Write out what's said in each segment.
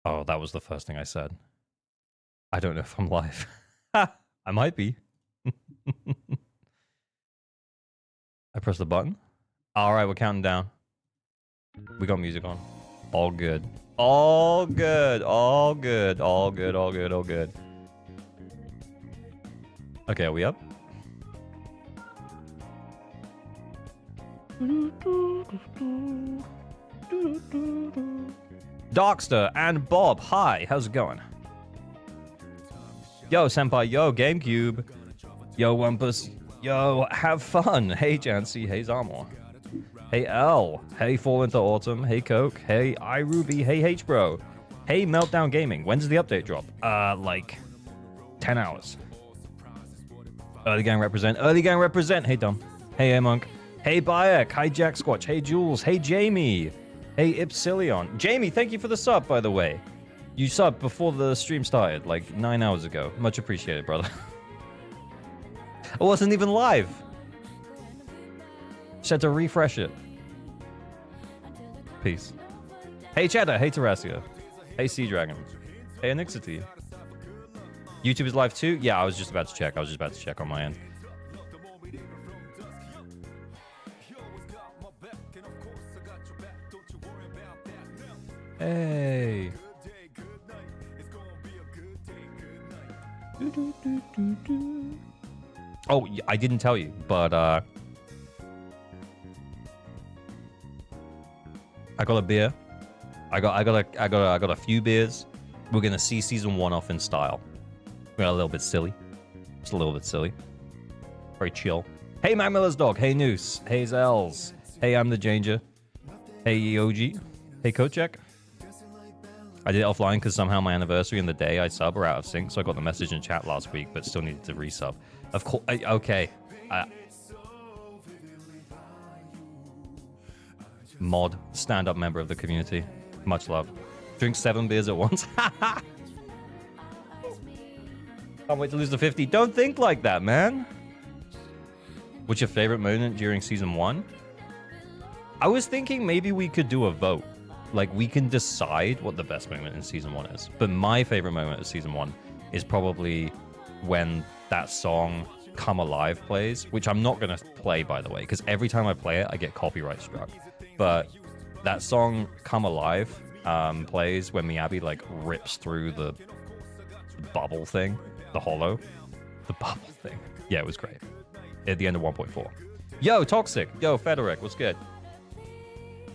Oh, that was the first thing I said. I don't know if I'm live. I might be. I pressed the button. All right, we're counting down. We got music on. All good. All good. All good. All good. All good. All good. Okay, are we up? Darkster and Bob, hi, how's it going? Yo, Senpai, yo, GameCube. Yo, Wumpus. Yo, have fun. Hey, Jancy. Hey, Zarmor. Hey, L. Hey, Fall into Autumn. Hey, Coke. Hey, iRuby. Hey, H-Bro. Hey, Meltdown Gaming. When's the update drop? Like 10 hours. Early gang represent. Early gang represent. Hey, Dom. Hey, A-Monk. Hey, Bayek. Hi, Jack Squatch. Hey, Jules. Hey, Jamie. Hey, Ipsilion. Jamie, thank you for the sub, by the way. You subbed before the stream started, like 9 hours ago. Much appreciated, brother. I wasn't even live. Just had to refresh it. Peace. Hey, Cheddar. Hey, Terrasia. Hey, Sea Dragon. Hey, Anixity. YouTube is live too? Yeah, I was just about to check. I was just about to check on my end. Hey. Oh, I didn't tell you, but I got a beer. I got a few beers. We're gonna see season 1 off in style. We got a little bit silly. Just a little bit silly. Very chill. Hey, Mac Miller's dog. Hey, Noose. Hey, Zels. Hey, I'm the Danger. Hey, EOG. Hey, Kochek. I did it offline because somehow my anniversary and the day I sub are out of sync, so I got the message in chat last week, but still needed to resub. Of course, okay. Mod, stand-up member of the community. Much love. Drink 7 beers at once. Can't wait to lose the 50. Don't think like that, man. What's your favorite moment during season 1? I was thinking maybe we could do a vote. Like, we can decide what the best moment in season 1 is. But my favorite moment of season 1 is probably when that song Come Alive plays, which I'm not going to play, by the way, because every time I play it, I get copyright struck. But that song Come Alive plays when Miyabi, like, rips through the bubble thing, the hollow. The bubble thing. Yeah, it was great. At the end of 1.4. Yo, Toxic. Yo, Federic, what's good?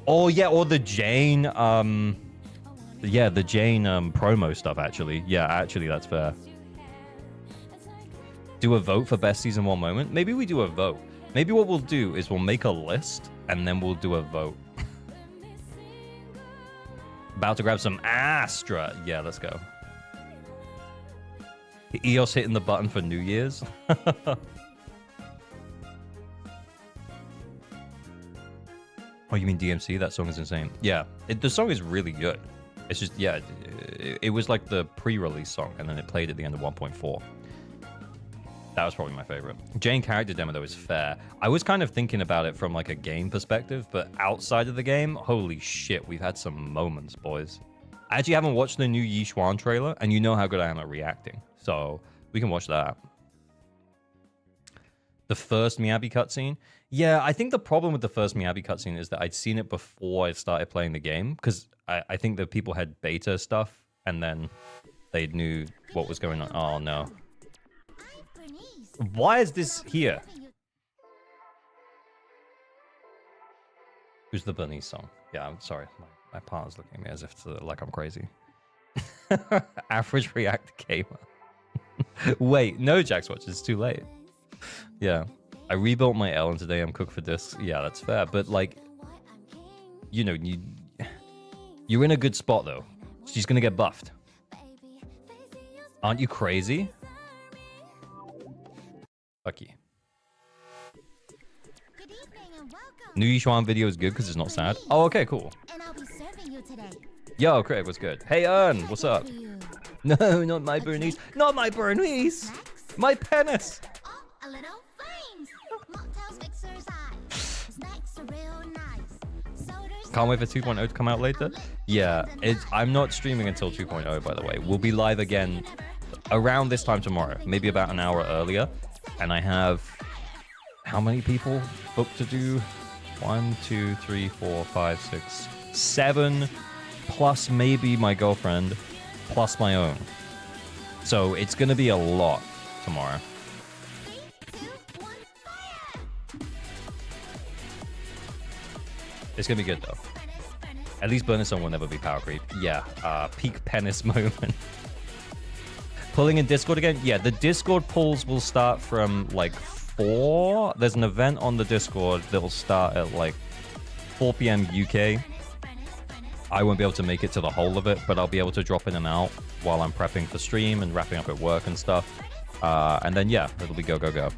Oh, yeah, or the Jane, yeah, the Jane promo stuff, actually. Yeah, actually, that's fair. Do a vote for best season 1 moment? Maybe we do a vote. Maybe what we'll do is we'll make a list, and then we'll do a vote. About to grab some Astra. Yeah, let's go. EOS hitting the button for New Year's. Oh, you mean DMC? That song is insane. Yeah, the song is really good. It's just, yeah, it was like the pre-release song, and then it played at the end of 1.4. That was probably my favorite. Jane character demo, though, is fair. I was kind of thinking about it from, like, a game perspective, but outside of the game, holy shit, we've had some moments, boys. I actually haven't watched the new Yi Xuan trailer, and you know how good I am at reacting, so we can watch that. The first Miyabi cutscene? Yeah, I think the problem with the first Miyabi cutscene is that I'd seen it before I started playing the game, because I think that people had beta stuff, and then they knew what was going on. Oh, no. Why is this here? Who's the Bernice song? Yeah, I'm sorry. My partner's looking at me as if like I'm crazy. Average React gamer. Wait, no, Jack Swatch, it's too late. Yeah. I rebuilt my Ellen today. I'm cooked for discs. Yeah, that's fair. But, like, you know, you're in a good spot, though. She's going to get buffed. Aren't you crazy? Fuck you. New Yi Xuan video is good because it's not sad. Oh, okay, cool. Yo, Craig, what's good? Hey, Ern, what's up? No, not my Bernice. Not my Bernice! My penis! Can't wait for 2.0 to come out later. Yeah, I'm not streaming until 2.0, by the way. We'll be live again around this time tomorrow, maybe about an hour earlier. And I have how many people booked to do? 1, 2, 3, 4, 5, 6, 7, plus maybe my girlfriend, plus my own. So it's going to be a lot tomorrow. It's going to be good, though. At least Burnison will never be power creep. Yeah, peak penis moment. Pulling in Discord again? Yeah, the Discord pulls will start from, like, 4. There's an event on the Discord that will start at, like, 4 p.m. UK. I won't be able to make it to the whole of it, but I'll be able to drop in and out while I'm prepping for stream and wrapping up at work and stuff. And then, yeah, it'll be go, go, go.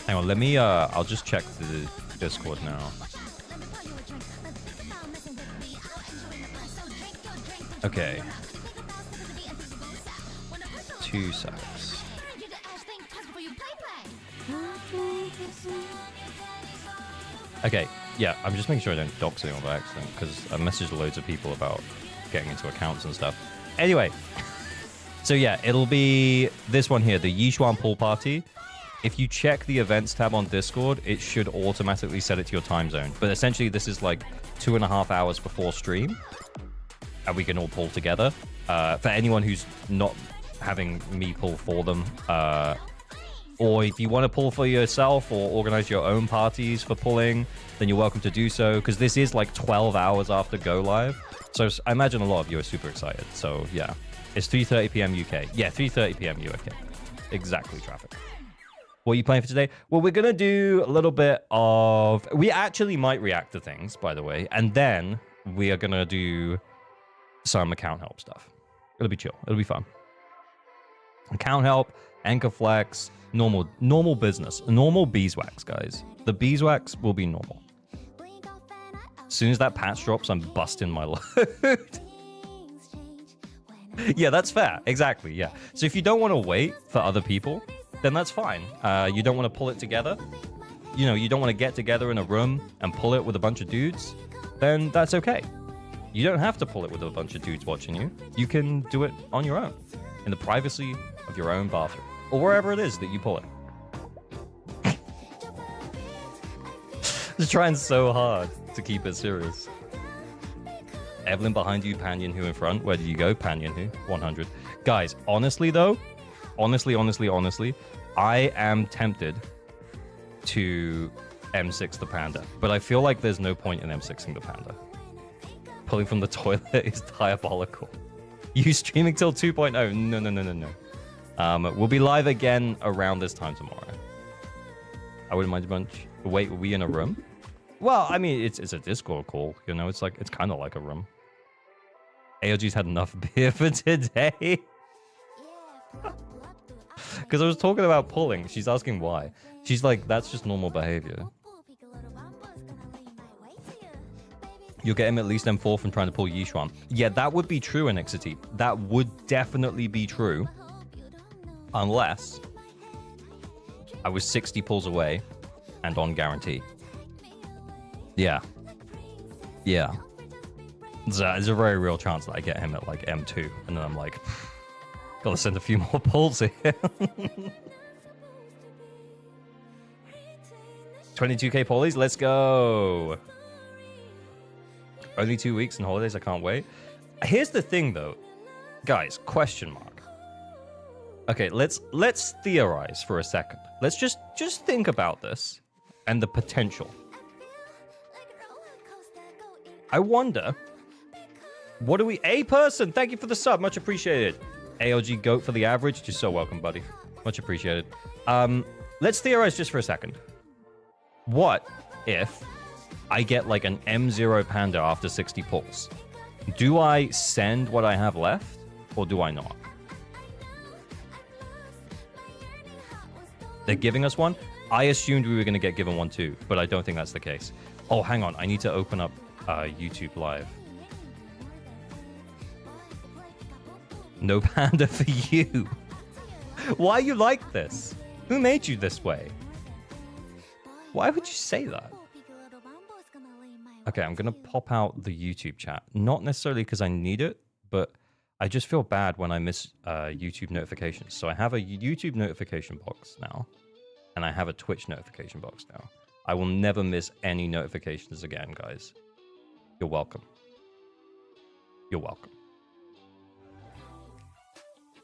Hang on, let me, I'll just check the Discord now. Okay. 2 seconds. Okay, yeah, I'm just making sure I don't dox anyone by accident, because I messaged loads of people about getting into accounts and stuff. Anyway, so yeah, it'll be this one here, the Yichuan pool party. If you check the events tab on Discord, it should automatically set it to your time zone. But essentially, this is like 2.5 hours before stream, and we can all pull together. For anyone who's not having me pull for them, or if you want to pull for yourself or organize your own parties for pulling, then you're welcome to do so, because this is like 12 hours after go live. So I imagine a lot of you are super excited. So yeah, it's 3:30 p.m. UK. Yeah, 3:30 p.m. UK. Exactly, traffic. What are you playing for today? Well, we're going to do a little bit of... We actually might react to things, by the way. And then we are going to do some account help stuff. It'll be chill. It'll be fun. Account help, anchor flex, normal business. Normal beeswax, guys. The beeswax will be normal. As soon as that patch drops, I'm busting my load. Yeah, that's fair. Exactly, yeah. So if you don't want to wait for other people, then that's fine. You don't want to pull it together. You know, you don't want to get together in a room and pull it with a bunch of dudes, then that's okay. You don't have to pull it with a bunch of dudes watching you. You can do it on your own, in the privacy of your own bathroom, or wherever it is that you pull it. Just trying so hard to keep it serious. Evelyn behind you, Panyan who in front. Where did you go? Panyan who? 100. Guys, honestly though, honestly, I am tempted to M6 the panda, but I feel like there's no point in M6ing the panda. Pulling from the toilet is diabolical. You streaming till 2.0? No. We'll be live again around this time tomorrow. I wouldn't mind a bunch. Wait, were we in a room? Well, I mean, it's a Discord call, you know, it's kind of like a room. AOG's had enough beer for today. Because I was talking about pulling. She's asking why. She's like, that's just normal behavior. You'll get him at least M4 from trying to pull Yichuan. Yeah, that would be true in Exity. That would definitely be true. Unless I was 60 pulls away and on guarantee. Yeah. Yeah. There's a very real chance that I get him at like M2. And then I'm like, gotta send a few more pulls here. 22k pollies, let's go. Only 2 weeks and holidays, I can't wait. Here's the thing though. Guys, question mark. Okay, let's theorize for a second. Let's just think about this and the potential. I wonder, what do we... A person, thank you for the sub, much appreciated. ALG GOAT for the average, just so welcome, buddy. Much appreciated. Let's theorize just for a second. What if I get like an M0 panda after 60 pulls? Do I send what I have left, or do I not? They're giving us one? I assumed we were going to get given one too, but I don't think that's the case. Oh, hang on. I need to open up YouTube Live. No panda for you. Why are you like this? Who made you this way? Why would you say that? Okay, I'm going to pop out the YouTube chat. Not necessarily because I need it, but I just feel bad when I miss YouTube notifications. So I have a YouTube notification box now, and I have a Twitch notification box now. I will never miss any notifications again, guys. You're welcome. You're welcome.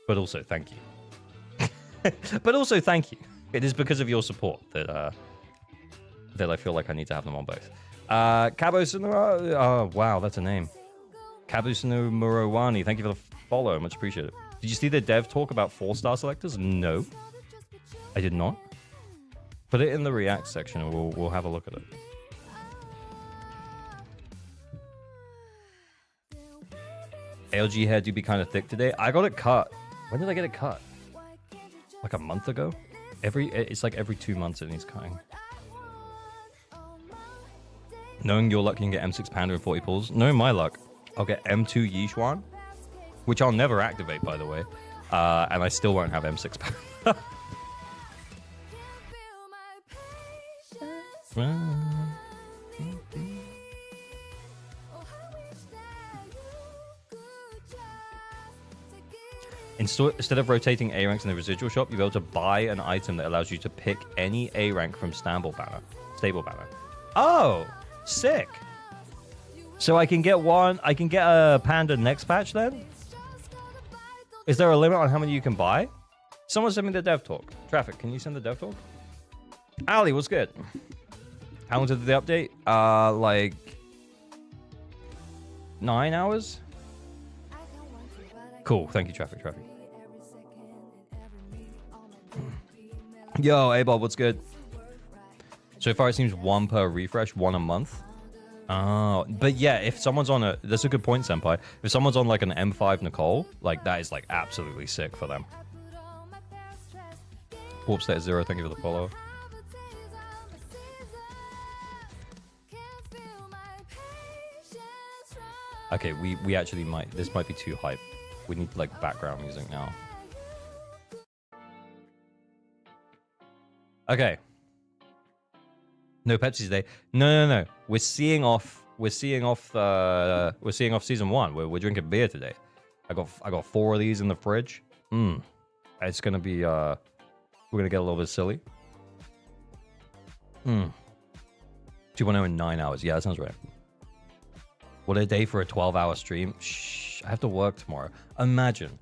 But also, thank you. But also, thank you. It is because of your support that that I feel like I need to have them on both. Cabo Sunura, oh wow, that's a name. Cabo Murawani, thank you for the follow, much appreciated. Did you see the dev talk about 4-star selectors? No, I did not. Put it in the React section and we'll have a look at it. ALG hair do be kind of thick today. I got it cut. When did I get it cut? Like a month ago? It's like every 2 months it needs cutting. Knowing your luck, you can get M6 Panda and 40 pulls. Knowing my luck, I'll get M2 Yishuan, which I'll never activate, by the way. And I still won't have M6 Panda. Instead of rotating A ranks in the residual shop, you'll be able to buy an item that allows you to pick any A rank from stable banner. Oh, sick. So I can get a panda next patch then? Is there a limit on how many you can buy? Someone send me the dev talk. Traffic, can you send the dev talk? Ali, what's good? How long did the update? Like 9 hours? Cool, thank you, Traffic. Yo, A-Bob, what's good? So far it seems 1 per refresh, 1 a month. Oh, but yeah, if someone's on that's a good point, Senpai. If someone's on like an M5 Nicole, like that is like absolutely sick for them. Warp State Zero, thank you for the follow. Okay, we actually this might be too hype. We need like background music now. Okay. No Pepsi today. No. We're seeing off season 1. We're drinking beer today. I got 4 of these in the fridge. It's gonna be we're gonna get a little bit silly. 2.0 in 9 hours. Yeah, that sounds right. What a day for a 12-hour stream. Shh, I have to work tomorrow. Imagine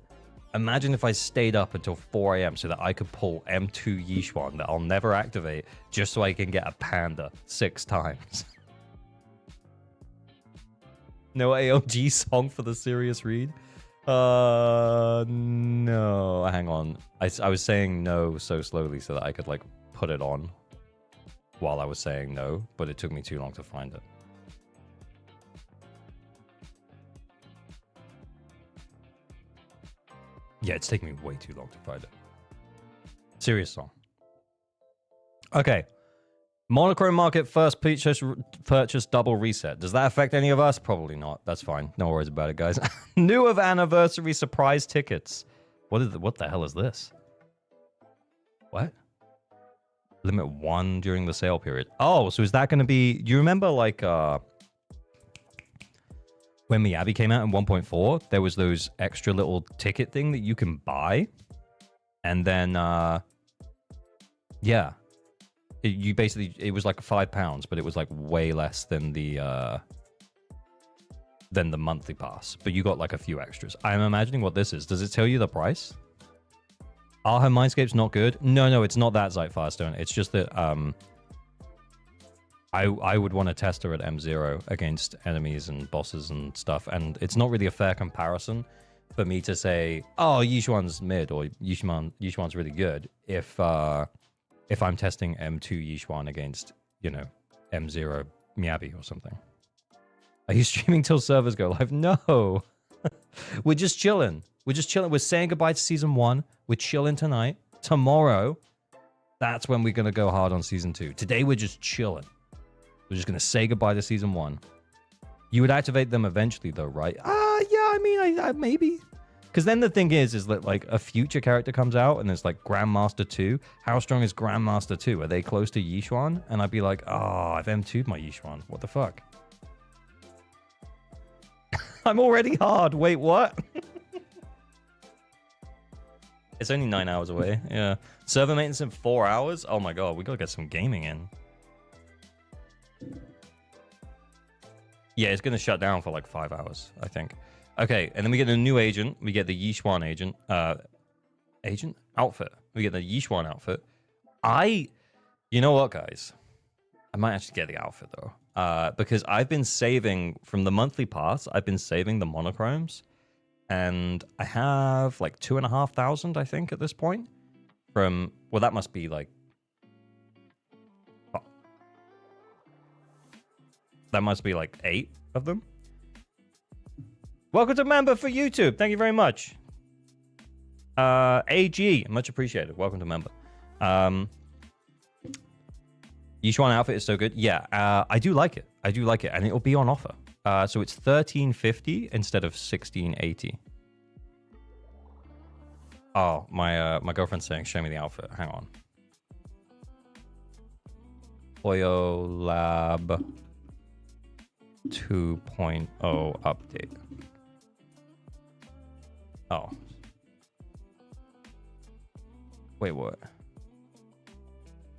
if I stayed up until 4 a.m. so that I could pull M2 Yishuan that I'll never activate just so I can get a panda 6 times. No AOG song for the serious read? No. Hang on. I was saying no so slowly so that I could like put it on while I was saying no, but it took me too long to find it. Yeah, it's taking me way too long to find it. Serious song. Okay. Monochrome market first purchase double reset. Does that affect any of us? Probably not. That's fine. No worries about it, guys. New of anniversary surprise tickets. What the hell is this? What? Limit 1 during the sale period. Oh, so is that going to be... You remember like... when Miyabi came out in 1.4, there was those extra little ticket thing that you can buy. And then, yeah. It was like £5, but it was like way less than the monthly pass. But you got like a few extras. I'm imagining what this is. Does it tell you the price? Are her Mindscapes not good? No, it's not that, Zeit Firestone. It's just that, I would want to test her at M0 against enemies and bosses and stuff, and it's not really a fair comparison for me to say, oh, Yishuan's mid or Yishuan's really good if I'm testing M2 Yishuan against, you know, M0 Miyabi or something. Are you streaming till servers go live? No. We're just chilling. We're saying goodbye to season 1. We're chilling tonight. Tomorrow, that's when we're going to go hard on season 2. Today, we're just chilling. We're just going to say goodbye to season 1. You would activate them eventually, though, right? Yeah, I mean, I maybe. Because then the thing is that, like, a future character comes out and there's, like, Grandmaster 2. How strong is Grandmaster 2? Are they close to Yishuan? And I'd be like, oh, I've M2'd my Yishuan. What the fuck? I'm already hard. Wait, what? It's only 9 hours away. Yeah. Server maintenance in 4 hours? Oh my god, we gotta get some gaming in. Yeah, it's gonna shut down for like 5 hours, I think. Okay, and then we get a new agent. We get the Yishuan agent. Agent? Outfit. We get the Yishuan outfit. You know what, guys? I might actually get the outfit, though. Because I've been saving, from the monthly pass, I've been saving the monochromes. And I have like 2,500, I think, at this point. From, well, that must be like... Oh, that must be like 8 of them. Welcome to member for YouTube. Thank you very much. AG, much appreciated. Welcome to member. Yishuan outfit is so good. Yeah, I do like it. I do like it, and it'll be on offer. So it's 1350 instead of 1680. Oh, my girlfriend's saying, show me the outfit. Hang on. Oyo Lab 2.0 update. Oh. Wait, what?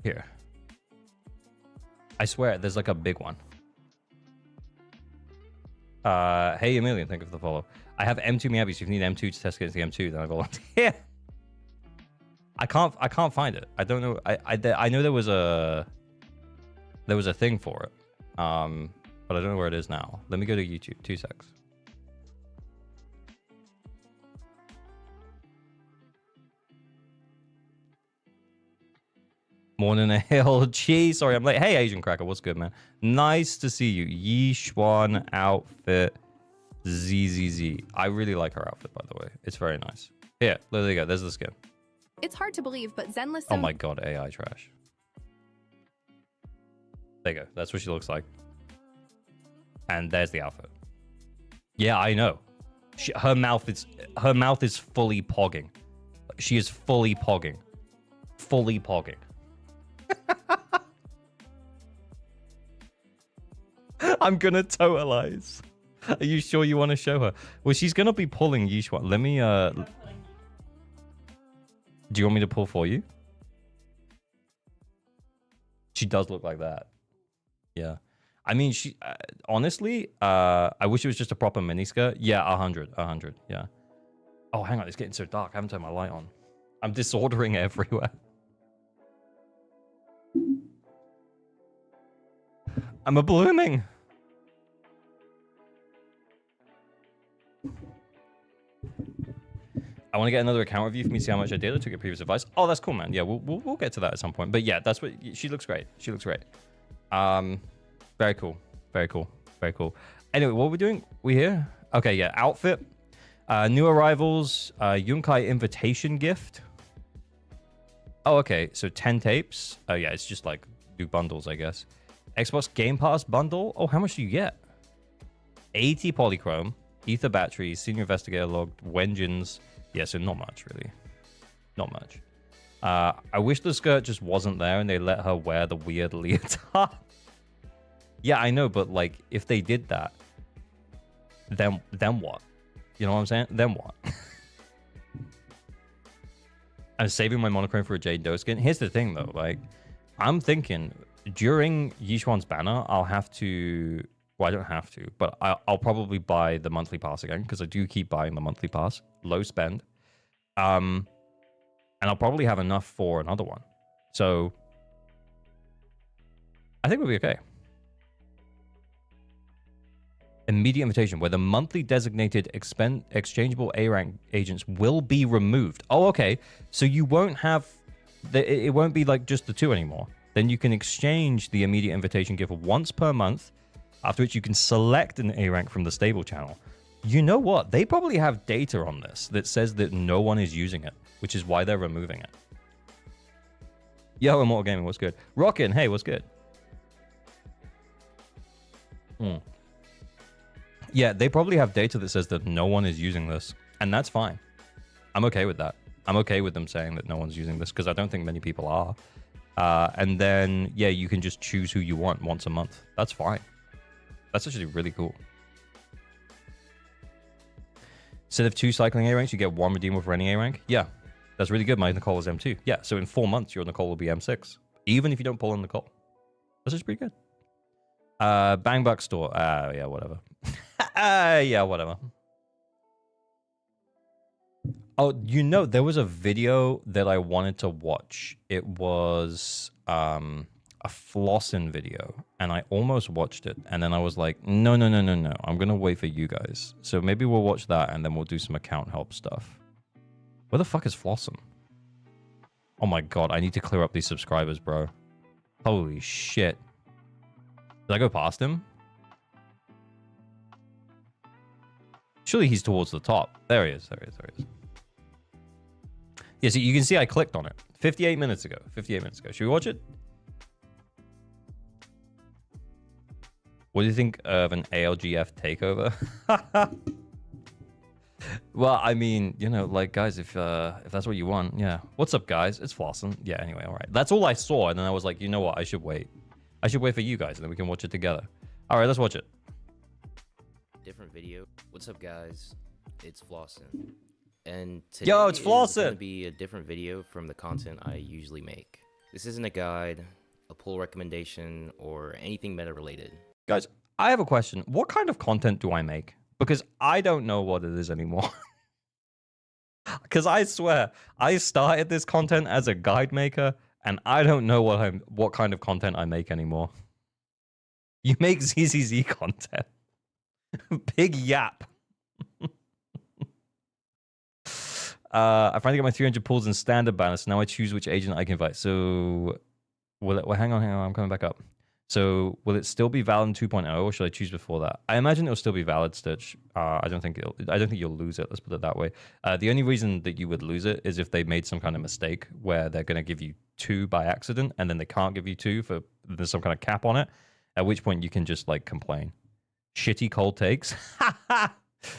Here. I swear, there's like a big one. Hey, Emilian, thank you for the follow. I have M2 Miyabi, so if you need M2 to test against the M2, then I volunteer. Yeah. I can't find it. I don't know. I know there was a thing for it. But I don't know where it is now. Let me go to YouTube. 2 secs. Morning, hail. Gee, sorry, I'm late. Hey, Asian Cracker, what's good, man? Nice to see you. Yishuan outfit ZZZ. I really like her outfit, by the way. It's very nice. Here, there you go. There's the skin. It's hard to believe, but Zenless... Oh my god, AI trash. There you go. That's what she looks like. And there's the outfit. Yeah, I know. Her mouth is fully pogging. She is fully pogging. Fully pogging. I'm gonna totalize. Are you sure you want to show her? Well, she's gonna be pulling Yishuan. Let me do you want me to pull for you? She does look like that. Yeah. I mean, she honestly, I wish it was just a proper miniskirt. Yeah, 100. Yeah. Oh, hang on, it's getting so dark. I haven't turned my light on. I'm disordering everywhere. I'm a blooming. I want to get another account review for me to see how much I did. I took your previous advice. Oh, that's cool, man. Yeah, we'll get to that at some point. But yeah, that's what she looks great. She looks great. Very cool. Very cool. Very cool. Anyway, what are we doing? We here? Okay, yeah. Outfit. New arrivals. Yunkai invitation gift. Oh, okay. So 10 tapes. Oh, yeah. It's just like do bundles, I guess. Xbox Game Pass bundle. Oh, how much do you get? 80 polychrome. Ether batteries. Senior investigator logged. Wengens. Yeah, so not much, really. Not much. I wish the skirt just wasn't there and they let her wear the weird leotard. Yeah, I know, but like, if they did that, then what? You know what I'm saying? Then what? I'm saving my monochrome for a Jade Doe skin. Here's the thing, though. Like, I'm thinking during Yishuan's banner, I'll have to... Well, I don't have to, but I'll probably buy the monthly pass again because I do keep buying the monthly pass. Low spend. And I'll probably have enough for another one. So I think we'll be okay. Immediate invitation, where the monthly designated exchangeable A rank agents will be removed. Oh, okay. So you won't have... It won't be like just the 2 anymore. Then you can exchange the immediate invitation gift once per month, after which you can select an A rank from the stable channel. You know what? They probably have data on this that says that no one is using it, which is why they're removing it. Yo, Immortal Gaming, what's good? Rockin', hey, what's good? Yeah, they probably have data that says that no one is using this, and that's fine. I'm okay with that. I'm okay with them saying that no one's using this, because I don't think many people are. And then, yeah, you can just choose who you want once a month. That's fine. That's actually really cool. Instead of 2 cycling A ranks, you get 1 redeemable for any A rank. Yeah, that's really good. My Nicole is M2. Yeah, so in 4 months, your Nicole will be M6. Even if you don't pull in Nicole. This is pretty good. Bang Buck store. Yeah, whatever. Yeah, whatever. Oh, you know, there was a video that I wanted to watch. It was a flossing video, and I almost watched it, and then I was like, no. I'm gonna wait for you guys. So maybe we'll watch that, and then we'll do some account help stuff. Where the fuck is Flossum? Oh my god, I need to clear up these subscribers, bro. Holy shit. Did I go past him? Surely he's towards the top. There he is. Yeah, so you can see I clicked on it 58 minutes ago. Should we watch it? What do you think of an ALGF takeover? Well, I mean, you know, like, guys, if that's what you want, yeah. What's up, guys? It's Flossum. Yeah, anyway, all right. That's all I saw, and then I was like, you know what? I should wait. I should wait for you guys, and then we can watch it together. All right, let's watch it. Different video. What's up, guys? It's Flossum. And today Yo, it's Flossum. is going to be a different video from the content I usually make. This isn't a guide, a pull recommendation, or anything meta-related. Guys, I have a question. What kind of content do I make? Because I don't know what it is anymore. Because I swear, I started this content as a guide maker, and I don't know what kind of content I make anymore. You make ZZZ content. Big yap. I finally got my 300 pulls in standard banner, so now I choose which agent I can invite. So, hang on, I'm coming back up. So, will it still be valid in 2.0, or should I choose before that? I imagine it'll still be valid, Stitch. I don't think you'll lose it. Let's put it that way. The only reason that you would lose it is if they made some kind of mistake where they're going to give you 2 by accident, and then they can't give you 2 for there's some kind of cap on it. At which point you can just like complain. Shitty cold takes.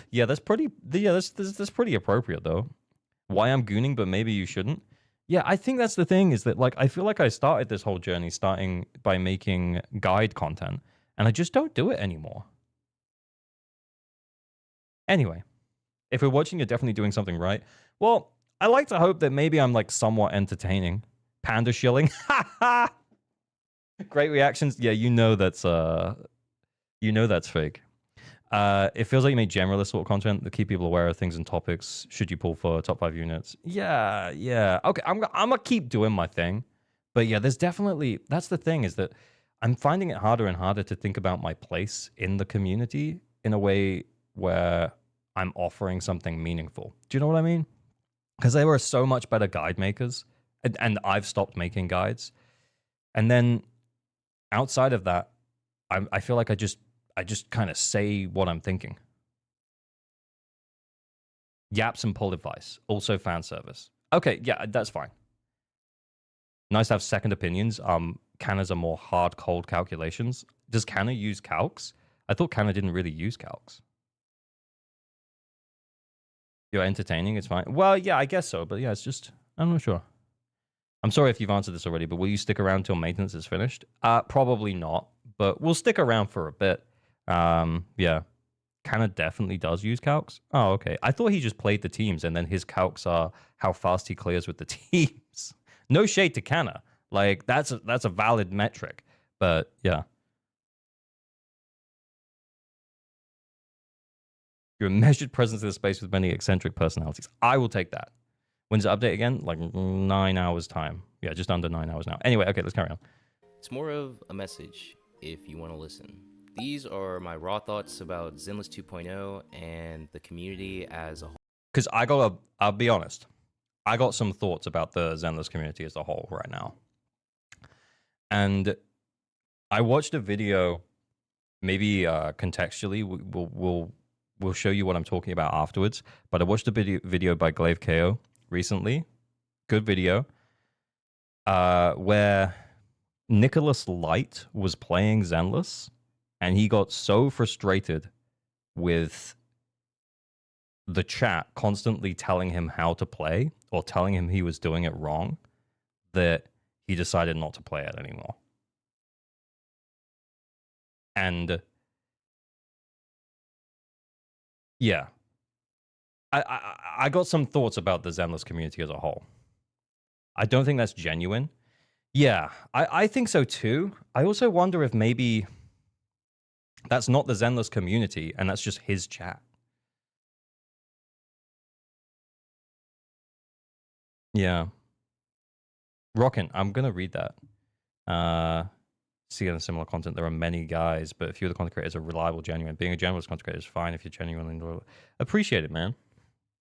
Yeah, that's pretty. Yeah, that's pretty appropriate though. Why I'm gooning, but maybe you shouldn't. Yeah, I think that's the thing, is that like I feel like I started this whole journey starting by making guide content, and I just don't do it anymore. Anyway, if we're watching, you're definitely doing something right. Well, I like to hope that maybe I'm like somewhat entertaining. Panda shilling. Great reactions. Yeah, you know that's fake. It feels like you make generalist sort of content that keep people aware of things and topics. Should you pull for top 5 units? Yeah. Okay, I'm gonna keep doing my thing, but yeah, there's definitely, that's the thing, is that I'm finding it harder and harder to think about my place in the community in a way where I'm offering something meaningful. Do you know what I mean? Because they were so much better guide makers, and I've stopped making guides, and then outside of that, I feel like I just kind of say what I'm thinking. Yaps and pull advice. Also fan service. Okay, yeah, that's fine. Nice to have second opinions. Cannas are more hard, cold calculations. Does Canna use calcs? I thought Canna didn't really use calcs. You're entertaining, it's fine. Well, yeah, I guess so, but yeah, it's just, I'm not sure. I'm sorry if you've answered this already, but will you stick around till maintenance is finished? Probably not, but we'll stick around for a bit. Yeah. Canna definitely does use calcs. Oh, okay. I thought he just played the teams, and then his calcs are how fast he clears with the teams. No shade to Canna. Like, that's a valid metric. But, yeah. You're a measured presence in the space with many eccentric personalities. I will take that. When's the update again? Like 9 hours time. Yeah, just under 9 hours now. Anyway, okay, let's carry on. It's more of a message if you want to listen. These are my raw thoughts about Zenless 2.0 and the community as a whole. Because I'll be honest, I got some thoughts about the Zenless community as a whole right now. And I watched a video, maybe contextually, we'll show you what I'm talking about afterwards. But I watched a video by Glaive KO recently. Good video. Where Nicholas Light was playing Zenless, and he got so frustrated with the chat constantly telling him how to play or telling him he was doing it wrong that he decided not to play it anymore. And yeah, I got some thoughts about the Zenless community as a whole. I don't think that's genuine. Yeah, I think so too. I also wonder if maybe that's not the Zenless community and that's just his chat. Yeah. Rockin', I'm gonna read that. See, in similar content, there are many guys, but a few of the content creators are reliable, genuine. Being a generalist content creator is fine if you're genuinely loyal. Appreciate it, man.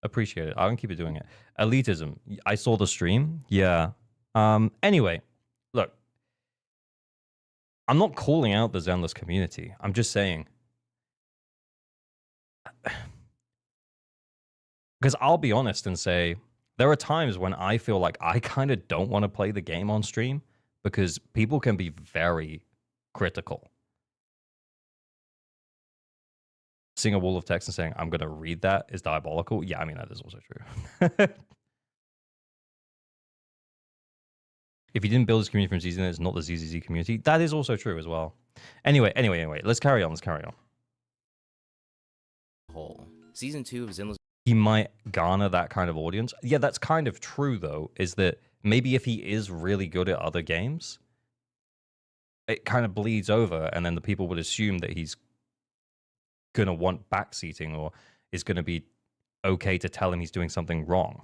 Appreciate it. I can keep it doing it. Elitism. I saw the stream. Yeah. Anyway, look. I'm not calling out the Zenless community. I'm just saying. Because I'll be honest and say, there are times when I feel like I kind of don't want to play the game on stream because people can be very critical. Seeing a wall of text and saying, I'm going to read that is diabolical. Yeah, I mean, that is also true. If you didn't build this community from ZZZ, it's not the ZZZ community. That is also true as well. Anyway, let's carry on. Whole. Season 2 of Zenless. He might garner that kind of audience. Yeah, that's kind of true, though, is that maybe if he is really good at other games, it kind of bleeds over, and then the people would assume that he's going to want backseating or is going to be okay to tell him he's doing something wrong.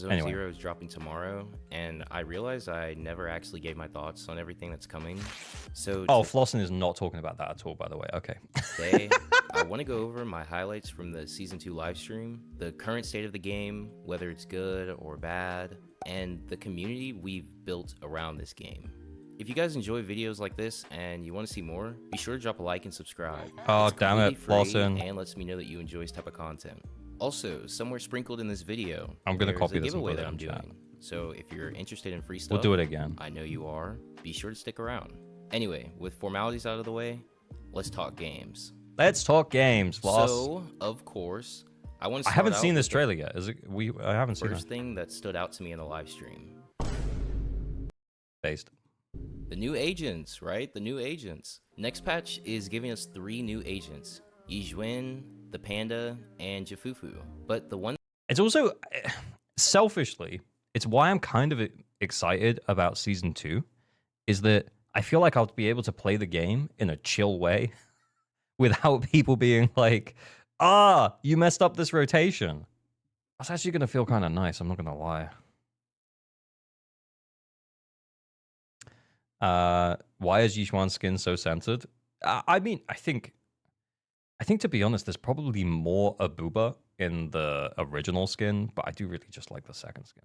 Anyway. ZZero is dropping tomorrow, and I realized I never actually gave my thoughts on everything that's coming. So Flossin is not talking about that at all, by the way. Okay. Today, I want to go over my highlights from the Season 2 live stream, the current state of the game, whether it's good or bad, and the community we've built around this game. If you guys enjoy videos like this and you want to see more, be sure to drop a like and subscribe. Oh, it's damn it, Flossin. And lets me know that you enjoy this type of content. Also, somewhere sprinkled in this video, I'm gonna copy this giveaway that I'm doing. So if you're interested in free stuff, we'll do it again. I know you are. Be sure to stick around. Anyway, with formalities out of the way, let's talk games. Let's talk games, Floss. So, of course, I want to. I haven't seen this trailer yet. I haven't seen it. First thing that stood out to me in the live stream. Based. The new agents, right? The new agents. Next patch is giving us 3 new agents: Yijun, the Panda, and Jafufu. But the one. It's also, selfishly, it's why I'm kind of excited about Season 2, is that I feel like I'll be able to play the game in a chill way without people being like, you messed up this rotation. That's actually going to feel kind of nice, I'm not going to lie. Why is Yixuan's skin so censored? I mean, I think to be honest, there's probably more Abuba in the original skin, but I do really just like the second skin.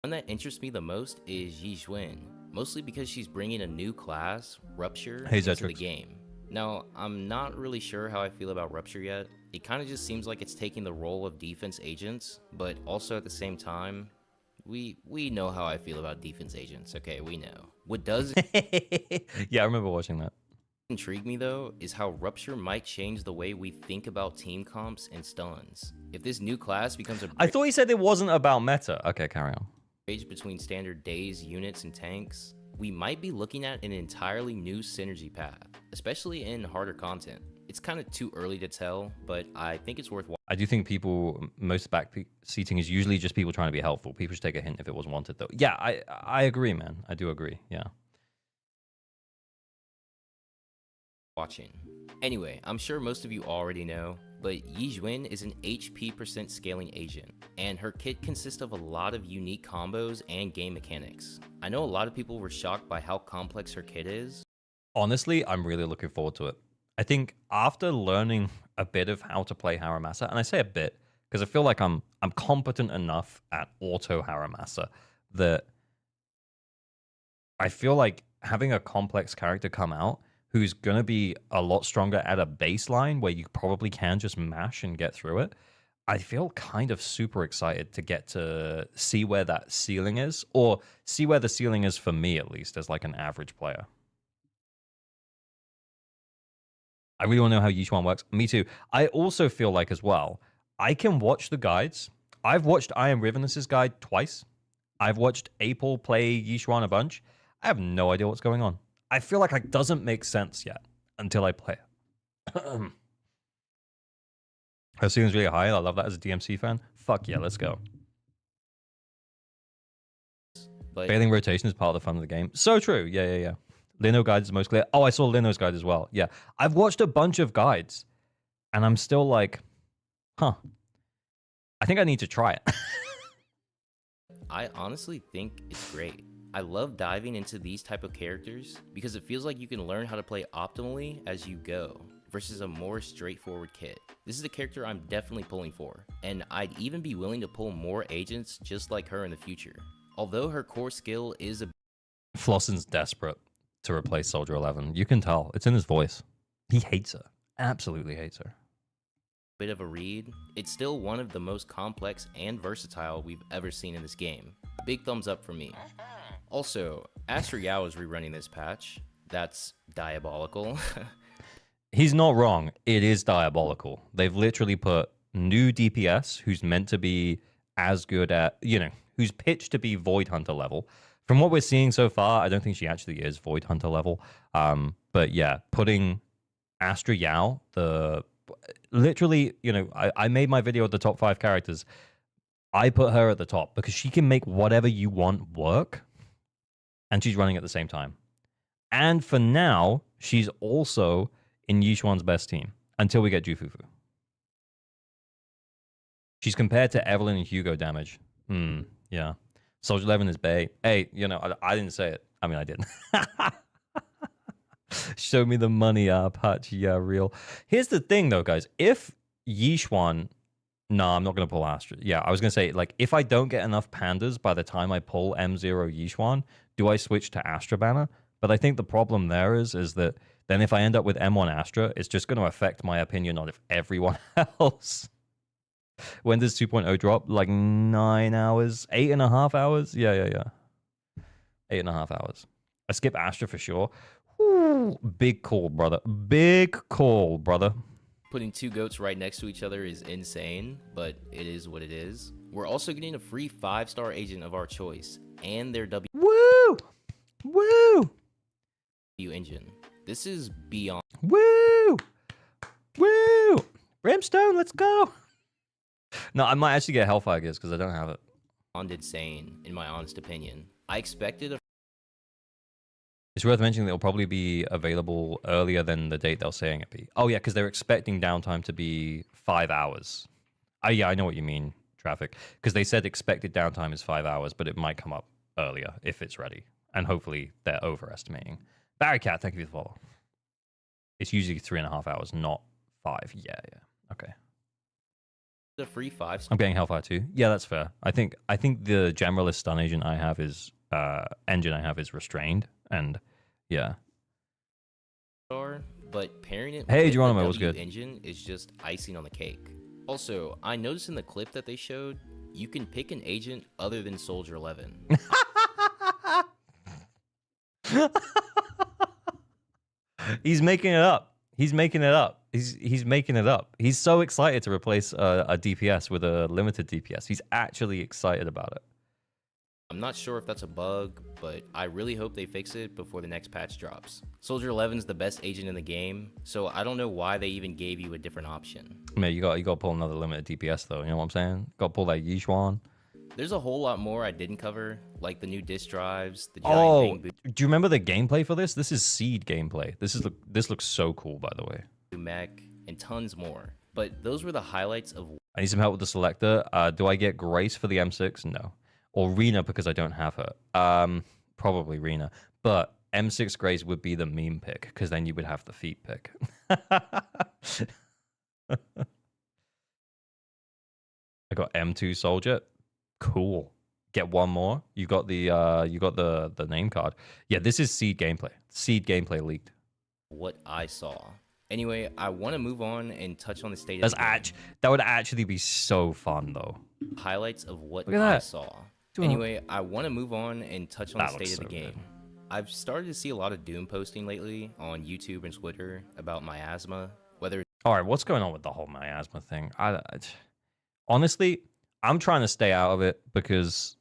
One that interests me the most is Yijun, mostly because she's bringing a new class, Rupture, into the game. Now, I'm not really sure how I feel about Rupture yet. It kind of just seems like it's taking the role of defense agents, but also at the same time, we know how I feel about defense agents. Okay, we know. What does yeah, I remember watching that. Intrigue me though is how Rupture might change the way we think about team comps and stuns. If this new class becomes a I thought he said it wasn't about meta. Okay, carry on. Bridge between standard days, units, and tanks, we might be looking at an entirely new synergy path, especially in harder content. It's kind of too early to tell, but I think it's worth watching. I do think most backseating is usually just people trying to be helpful. People should take a hint if it was wanted, though. Yeah, I agree, man. I do agree, yeah. Watching. Anyway, I'm sure most of you already know, but Yijun is an HP % scaling agent, and her kit consists of a lot of unique combos and game mechanics. I know a lot of people were shocked by how complex her kit is. Honestly, I'm really looking forward to it. I think after learning a bit of how to play Haramasa, and I say a bit because I feel like I'm competent enough at auto Haramasa that I feel like having a complex character come out who's going to be a lot stronger at a baseline where you probably can just mash and get through it, I feel kind of super excited to get to see where that ceiling is, or see where the ceiling is for me, at least, as like an average player. I really want to know how Yixuan works. Me too. I also feel like as well, I can watch the guides. I've watched I Am Rivenness's guide twice. I've watched Apel play Yixuan a bunch. I have no idea what's going on. I feel like it doesn't make sense yet until I play it. Her ceiling's really high. I love that as a DMC fan. Fuck yeah, let's go. But failing rotation is part of the fun of the game. So true. Yeah. Lino guide is the most clear. Oh, I saw Lino's guide as well. Yeah. I've watched a bunch of guides, and I'm still like, huh. I think I need to try it. I honestly think it's great. I love diving into these type of characters because it feels like you can learn how to play optimally as you go versus a more straightforward kit. This is a character I'm definitely pulling for, and I'd even be willing to pull more agents just like her in the future. Although her core skill is a... Flossen's desperate to replace Soldier 11. You can tell. It's in his voice. He hates her. Absolutely hates her. Bit of a read, it's still one of the most complex and versatile we've ever seen in this game. Big thumbs up for me. Also, Astra Yao is rerunning this patch. That's diabolical. He's not wrong. It is diabolical. They've literally put new DPS who's meant to be as good at, who's pitched to be Void Hunter level. From what we're seeing so far, I don't think she actually is Void Hunter level. But yeah, putting Astra Yao, literally, I made my video of the top 5 characters. I put her at the top because she can make whatever you want work, and she's running at the same time. And for now, she's also in Yixuan's best team until we get Jufufu. She's compared to Evelyn and Hugo damage. Yeah. Soldier 11 is bae. Hey, I didn't say it. I mean, I didn't. Show me the money, Patch. Yeah, real. Here's the thing, though, guys. If Yixuan... No, I'm not going to pull Astra. Yeah, I was going to say, like, if I don't get enough pandas by the time I pull M0 Yixuan, do I switch to Astra banner? But I think the problem there is that then if I end up with M1 Astra, it's just going to affect my opinion on everyone else. When does 2.0 drop? Like 9 hours? 8.5 hours? Yeah. 8.5 hours. I skip Astra for sure. Ooh, big call, brother. Big call, brother. Putting 2 goats right next to each other is insane, but it is what it is. We're also getting a free 5-star agent of our choice and their Woo! engine. This is beyond... Woo! Brimstone, let's go! No, I might actually get Hellfire Gears because I don't have it. Insane, in my honest opinion. I expected a... It's worth mentioning that it'll probably be available earlier than the date they're saying it be. Oh, yeah, because they're expecting downtime to be 5 hours. Oh, yeah, I know what you mean, Traffic. Because they said expected downtime is 5 hours, but it might come up earlier if it's ready. And hopefully they're overestimating. Barrycat, thank you for the follow. It's usually 3.5 hours, not 5. Yeah. Okay. The free 5. I'm getting Hellfire too. Yeah, that's fair. I think the generalist stun agent I have is engine I have is restrained, and yeah. But pairing it with Geronimo was good. Engine is just icing on the cake. Also, I noticed in the clip that they showed, you can pick an agent other than Soldier 11. He's making it up. He's making it up. He's so excited to replace a DPS with a limited DPS. He's actually excited about it. I'm not sure if that's a bug, but I really hope they fix it before the next patch drops. Soldier 11's the best agent in the game, so I don't know why they even gave you a different option. Man, you got to pull another limited DPS though. You know what I'm saying? Got to pull that Yixuan. There's a whole lot more I didn't cover, like the new disc drives, the giant do you remember the gameplay for this? This is seed gameplay. This looks so cool, by the way. Mech, and tons more. But those were the highlights of... I need some help with the selector. Do I get Grace for the M6? No. Or Rena because I don't have her. Probably Rena. But M6 Grace would be the meme pick, because then you would have the feet pick. I got M2 Soldier. Cool. Get one more. You got the name card. Yeah, this is seed gameplay. Seed gameplay leaked. What I saw. Anyway, I want to move on and touch on the state of the game. That would actually be so fun, though. Highlights of what I saw. Anyway, I want to move on and touch on the state of the game. Good. I've started to see a lot of Doom posting lately on YouTube and Twitter about miasma. All right, what's going on with the whole miasma thing? Honestly, I'm trying to stay out of it because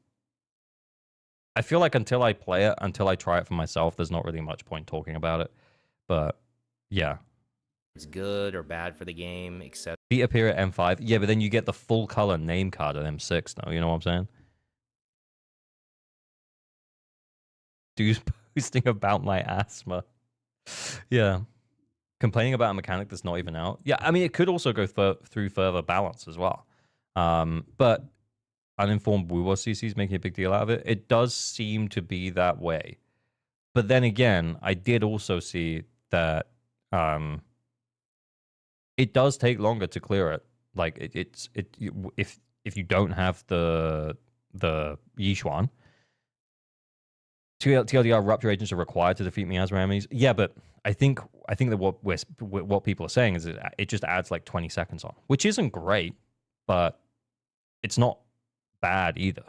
I feel like until I play it, until I try it for myself, there's not really much point talking about it. But yeah. It's good or bad for the game, etc. Feet appear at M5. Yeah, but then you get the full color name card at M6 now. You know what I'm saying? Dude's posting about my asthma. Yeah. Complaining about a mechanic that's not even out. Yeah, I mean, it could also go through further balance as well. But uninformed Woowa CC is making a big deal out of it. It does seem to be that way. But then again, I did also see that it does take longer to clear it. Like if you don't have the Yishuan, TLDR rupture agents are required to defeat miasma enemies. Yeah, but I think that what people are saying is that it just adds like 20 seconds on, which isn't great, but it's not bad either.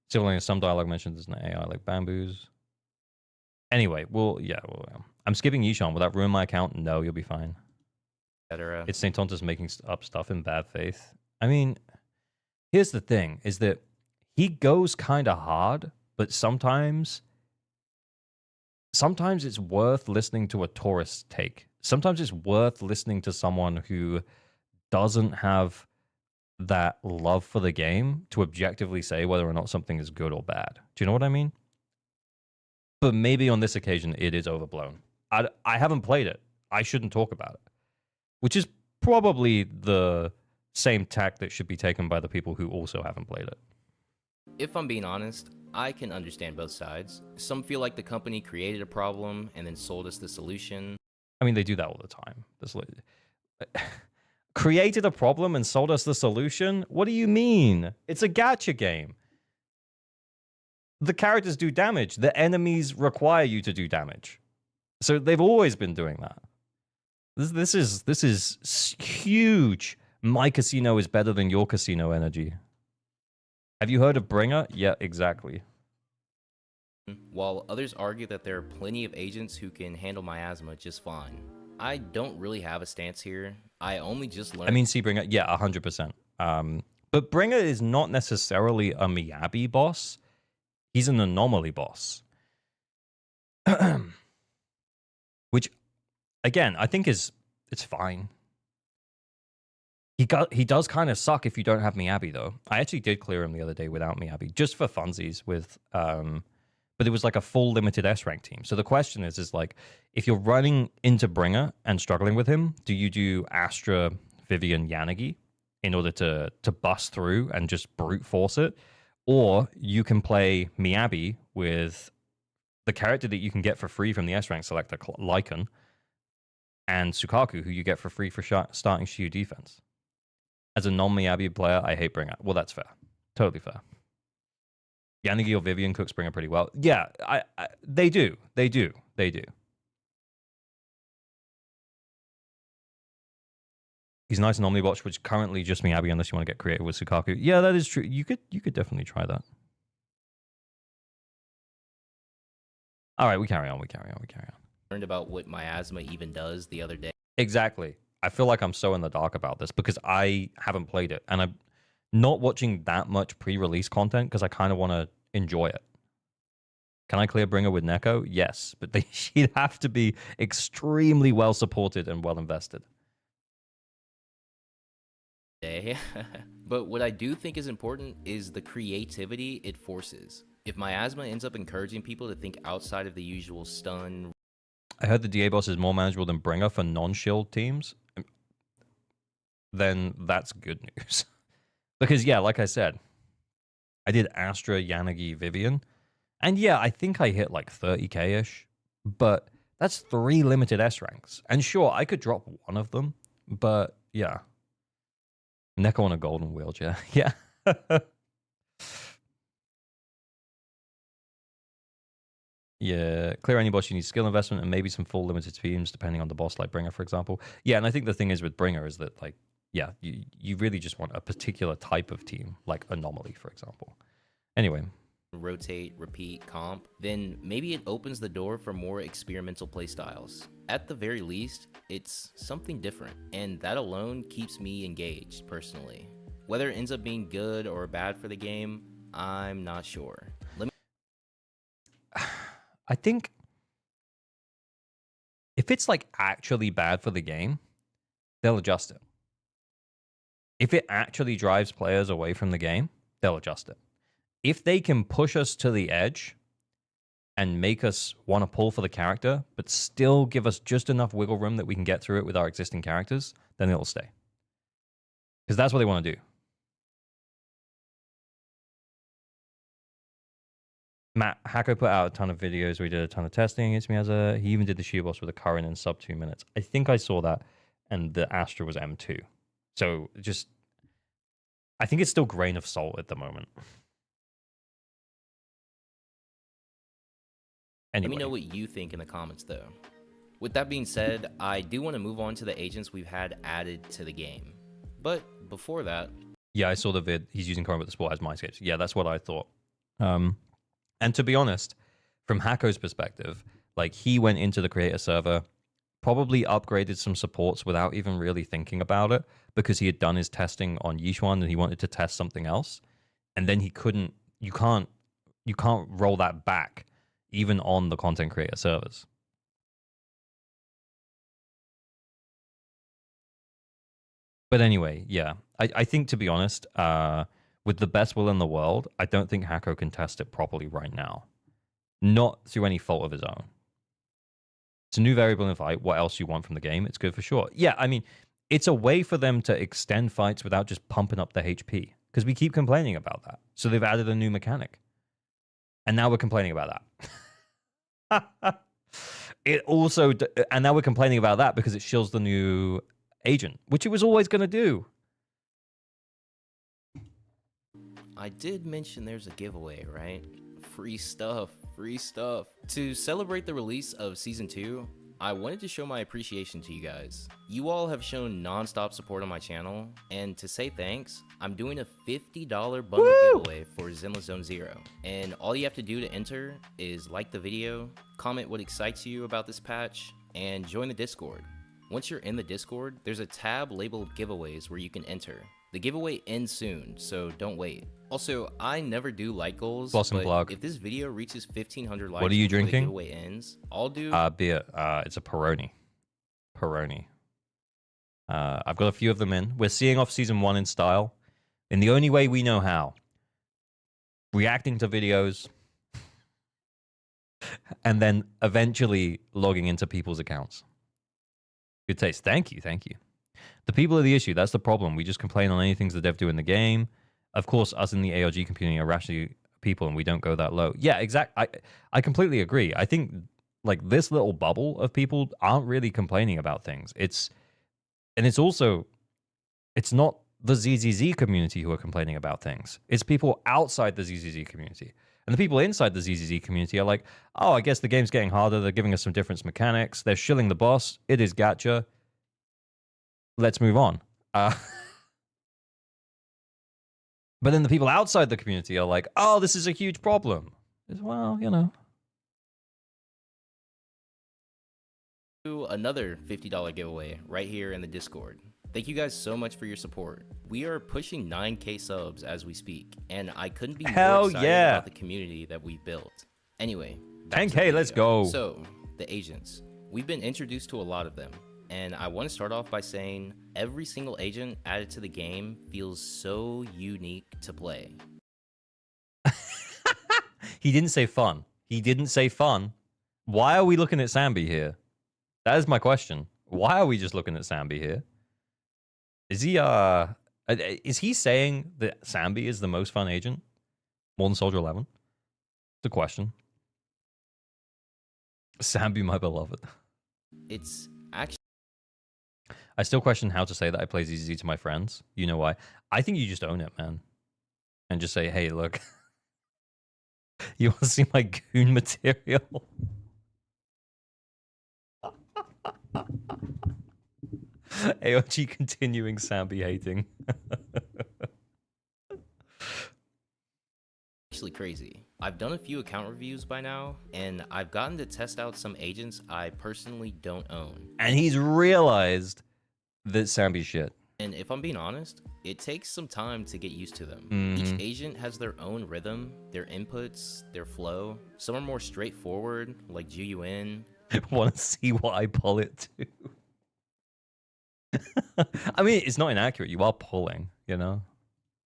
Similarly, some dialogue mentions there's an AI like bamboos. Anyway, yeah. I'm skipping Yishan. Will that ruin my account? No, you'll be fine. It's St. Tontus making up stuff in bad faith. I mean, here's the thing, is that he goes kind of hard, but sometimes it's worth listening to a tourist take. Sometimes it's worth listening to someone who doesn't have that love for the game to objectively say whether or not something is good or bad. Do you know what I mean? But maybe on this occasion, it is overblown. I haven't played it. I shouldn't talk about it. Which is probably the same tack that should be taken by the people who also haven't played it. If I'm being honest, I can understand both sides. Some feel like the company created a problem and then sold us the solution. I mean, they do that all the time. Created a problem and sold us the solution? What do you mean? It's a gacha game. The characters do damage. The enemies require you to do damage. So they've always been doing that. This is huge. My casino is better than your casino energy. Have you heard of Bringer? Yeah, exactly. While others argue that there are plenty of agents who can handle miasma just fine. I don't really have a stance here. I only just learned... I mean, see, Bringer, yeah, 100%. But Bringer is not necessarily a Miyabi boss. He's an anomaly boss. Which, again, I think it's fine. He does kind of suck if you don't have Miyabi, though. I actually did clear him the other day without Miyabi, just for funsies with... but it was like a full limited S-rank team. So the question is like, if you're running into Bringer and struggling with him, do you do Astra, Vivian, Yanagi in order to bust through and just brute force it? Or you can play Miyabi with the character that you can get for free from the S-rank selector, Lycan, and Sukaku, who you get for free for starting Shiyu defense. As a non-Miyabi player, I hate Bringer. Well, that's fair. Totally fair. Yanagi or Vivian cooks Bringer pretty well. Yeah, they do. They do. He's nice and Omnibotch, which currently just Miyabi, unless you want to get creative with Sukaku. Yeah, that is true. You could definitely try that. All right, we carry on. Learned about what miasma even does the other day. Exactly. I feel like I'm so in the dark about this because I haven't played it, and I'm not watching that much pre-release content because I kind of want to enjoy it. Can I clear Bringer with Neko? Yes, but she'd have to be extremely well supported and well invested. But what I do think is important is the creativity it forces. If miasma ends up encouraging people to think outside of the usual stun... I heard the DA boss is more manageable than Bringer for non-shield teams. Then that's good news. Because, yeah, like I said, I did Astra, Yanagi, Vivian. And, yeah, I think I hit like 30k-ish. But that's 3 limited S-ranks. And, sure, I could drop one of them. But, yeah. Neko on a golden wheelchair. Yeah. Yeah, clear any boss, you need skill investment and maybe some full limited teams, depending on the boss, like Bringer, for example. Yeah, and I think the thing is with Bringer is that, like, yeah, you really just want a particular type of team, like Anomaly, for example. Anyway. Rotate, repeat, comp, then maybe it opens the door for more experimental playstyles. At the very least, it's something different, and that alone keeps me engaged, personally. Whether it ends up being good or bad for the game, I'm not sure. I think If it's like actually bad for the game, they'll adjust it. If it actually drives players away from the game, they'll adjust it. If they can push us to the edge and make us want to pull for the character, but still give us just enough wiggle room that we can get through it with our existing characters, then it'll stay. Because that's what they want to do. Matt Hacko put out a ton of videos. We did a ton of testing. He even did the She boss with a current in sub 2 minutes. I think I saw that, and the Astra was M2. So just, I think it's still grain of salt at the moment. Anyway. Let me know what you think in the comments, though. With that being said, I do want to move on to the agents we've had added to the game. But before that... Yeah, I saw the vid. He's using current with the sport as mindscapes. Yeah, that's what I thought. And to be honest, from Hacko's perspective, like, he went into the creator server, probably upgraded some supports without even really thinking about it, because he had done his testing on Yishuan and he wanted to test something else. And then he couldn't, you can't roll that back even on the content creator servers. But anyway, yeah, I think, to be honest, with the best will in the world, I don't think Hacko can test it properly right now. Not through any fault of his own. It's a new variable in fight. What else you want from the game? It's good for sure. Yeah, I mean, it's a way for them to extend fights without just pumping up the HP. Because we keep complaining about that. So they've added a new mechanic. And now we're complaining about that. And now we're complaining about that because it shills the new agent, which it was always going to do. I did mention there's a giveaway, right? Free stuff, free stuff. To celebrate the release of Season 2, I wanted to show my appreciation to you guys. You all have shown non-stop support on my channel, and to say thanks, I'm doing a $50 bundle giveaway for Zenless Zone Zero. And all you have to do to enter is like the video, comment what excites you about this patch, and join the Discord. Once you're in the Discord, there's a tab labeled giveaways where you can enter. The giveaway ends soon, so don't wait. Also, I never do like goals, but if this video reaches 1,500 likes what are you before drinking? The giveaway ends, I'll do... beer. It's a Peroni. I've got a few of them in. We're seeing off Season 1 in style, in the only way we know how. Reacting to videos, and then eventually logging into people's accounts. Good taste. Thank you. The people are the issue. That's the problem. We just complain on anything the dev do in the game. Of course, us in the ARG community are rationally people, and we don't go that low. Yeah, exactly. I completely agree. I think, like, this little bubble of people aren't really complaining about things. It's not the ZZZ community who are complaining about things. It's people outside the ZZZ community. And the people inside the ZZZ community are like, oh, I guess the game's getting harder. They're giving us some different mechanics. They're shilling the boss. It is gacha. Let's move on. But then the people outside the community are like, oh, this is a huge problem. Well, you know. Another $50 giveaway right here in the Discord. Thank you guys so much for your support. We are pushing 9K subs as we speak, and I couldn't be more excited about the community that we built. Anyway, 10K, let's go. So, the agents. We've been introduced to a lot of them, and I want to start off by saying every single agent added to the game feels so unique to play. He didn't say fun. Why are we looking at Sambi here? That is my question. Why are we just looking at Sambi here? Is he saying that Sambi is the most fun agent? More than Soldier 11? It's a question. Sambi, my beloved. It's actually... I still question how to say that I play ZZZ to my friends. You know why? I think you just own it, man. And just say, hey, look. You want to see my goon material? AOG continuing Sambi hating. Actually crazy. I've done a few account reviews by now, and I've gotten to test out some agents I personally don't own. And he's realized that Sambi's shit. And if I'm being honest, it takes some time to get used to them. Each agent has their own rhythm, their inputs, their flow. Some are more straightforward, like Juyuin. Want to see what I pull it to? I mean, it's not inaccurate. You are pulling, you know?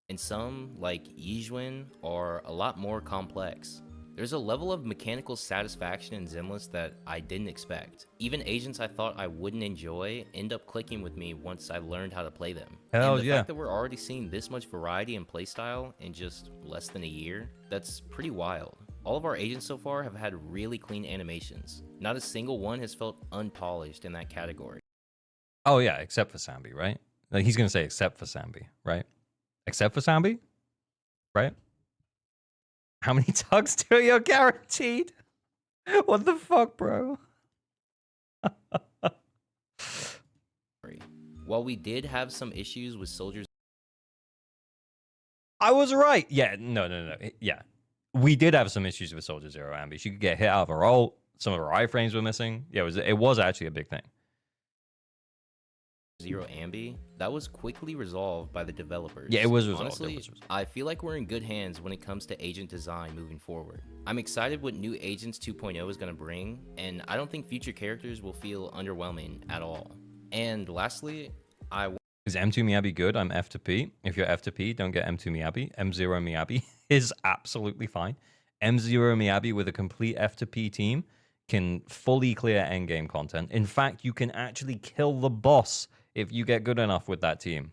And some, like Yizhuan, are a lot more complex. There's a level of mechanical satisfaction in Zenless that I didn't expect. Even agents I thought I wouldn't enjoy end up clicking with me once I learned how to play them. Hell and the yeah. fact that we're already seeing this much variety in playstyle in just less than a year, that's pretty wild. All of our agents so far have had really clean animations. Not a single one has felt unpolished in that category. Oh yeah, except for Sambi, right? Like he's gonna say except for Sambi, right? Except for Sambi, right? How many tugs do you guaranteed? What the fuck, bro? While we did have some issues with soldiers, I was right. Yeah, no. Yeah, we did have some issues with Soldier Zero Ambi. She could get hit out of her ult. Some of her iframes were missing. Yeah, it was actually a big thing. Zero Ambi, that was quickly resolved by the developers. Yeah, it was resolved. Honestly, I feel like we're in good hands when it comes to agent design moving forward. I'm excited what new Agents 2.0 is going to bring, and I don't think future characters will feel underwhelming at all. And lastly, is M2 Miyabi good? I'm F to P. If you're F to P, don't get M2 Miyabi. M0 Miyabi is absolutely fine. M0 Miyabi with a complete F to P team can fully clear endgame content. In fact, you can actually kill the boss if you get good enough with that team.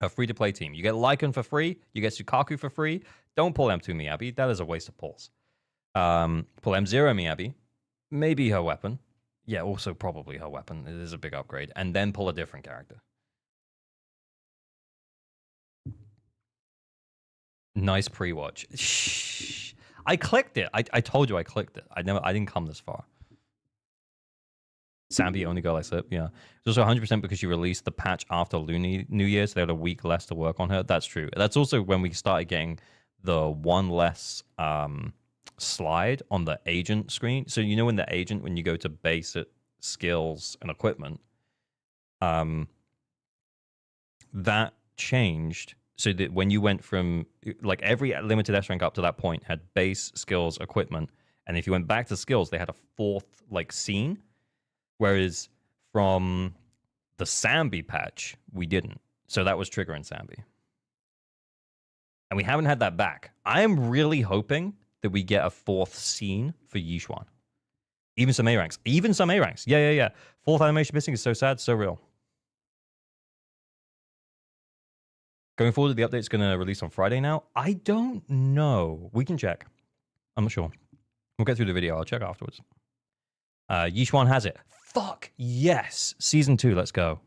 A free-to-play team. You get Lycan for free. You get Sukaku for free. Don't pull M2 Miyabi. That is a waste of pulls. Pull M0 Miyabi. Maybe her weapon. Yeah, also probably her weapon. It is a big upgrade. And then pull a different character. Nice pre-watch. Shh. I clicked it. I told you I clicked it. I didn't come this far. Sambi only go like slip. Yeah. It's also 100% because you released the patch after New Year, so they had a week less to work on her. That's true. That's also when we started getting the one less slide on the agent screen. So you know in the agent, when you go to basic skills and equipment, that changed. So that when you went from, like, every limited S rank up to that point had base, skills, equipment. And if you went back to skills, they had a fourth, like, scene. Whereas from the Sambi patch, we didn't. So that was Trigger and Sambi. And we haven't had that back. I am really hoping that we get a fourth scene for Yizhuan. Even some A ranks. Even some A ranks. Yeah. Fourth animation missing is so sad, so real. Going forward, the update's going to release on Friday now. I don't know. We can check. I'm not sure. We'll get through the video. I'll check afterwards. Yizhuan has it. Fuck yes. Season 2, let's go.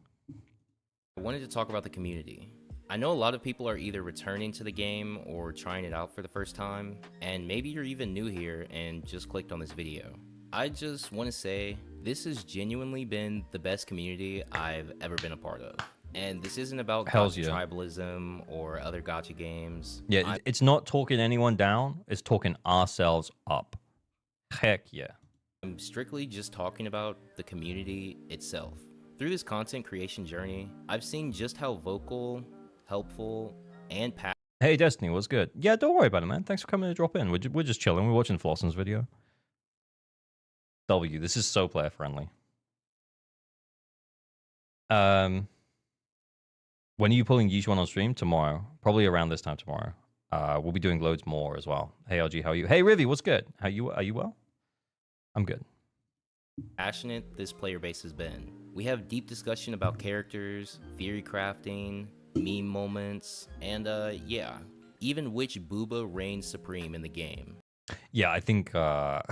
I wanted to talk about the community. I know a lot of people are either returning to the game or trying it out for the first time, and maybe you're even new here and just clicked on this video. I just want to say, this has genuinely been the best community I've ever been a part of. And this isn't about tribalism or other gacha games. Yeah, it's not talking anyone down. It's talking ourselves up. Heck yeah. I'm strictly just talking about the community itself. Through this content creation journey, I've seen just how vocal, helpful, and passionate. Hey, Destiny, what's good? Yeah, don't worry about it, man. Thanks for coming to drop in. We're just chilling. We're watching Flosson's video. This is so player friendly. When are you pulling Yizhuan on stream? Tomorrow. Probably around this time tomorrow. We'll be doing loads more as well. Hey, LG, how are you? Hey, Rivi, what's good? Are you well? I'm good. Passionate this player base has been. We have deep discussion about characters, theory crafting, meme moments, and yeah, even which booba reigns supreme in the game. Yeah, I think Keta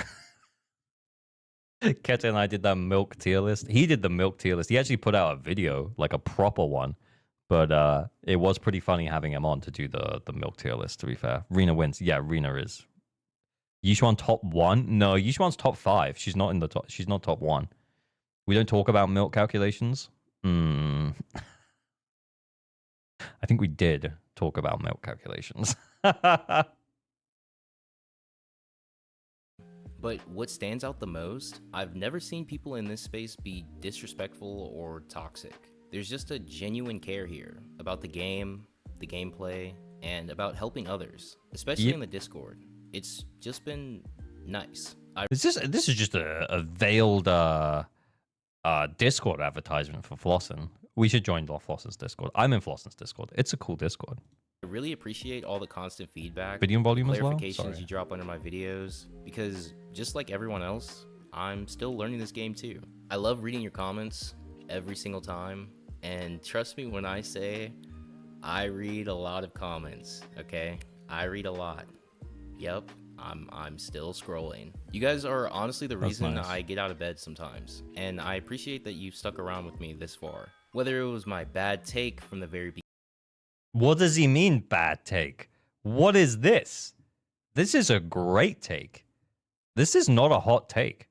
and I did that milk tier list. He did the milk tier list. He actually put out a video, like a proper one. But it was pretty funny having him on to do the milk tier list, to be fair. Rena wins. Yeah, Rena is. Yizhuan top 1? No, Yizhuan's top 5. She's not in the top. She's not top 1. We don't talk about milk calculations. I think we did talk about milk calculations. But what stands out the most, I've never seen people in this space be disrespectful or toxic. There's just a genuine care here about the game, the gameplay, and about helping others, especially in the Discord. It's just been nice. This is just a veiled Discord advertisement for Flossin. We should join Flossin's Discord. I'm in Flossin's Discord. It's a cool Discord. I really appreciate all the constant feedback, video volume as well. Clarifications you drop under my videos, because just like everyone else, I'm still learning this game too. I love reading your comments every single time, and trust me when I say I read a lot of comments. Okay, I read a lot. Yep. I'm still scrolling. You guys are honestly the reason nice. I get out of bed sometimes, and I appreciate that you've stuck around with me this far. Whether it was my bad take from the very beginning. What does he mean, bad take? What is this? This is a great take. This is not a hot take.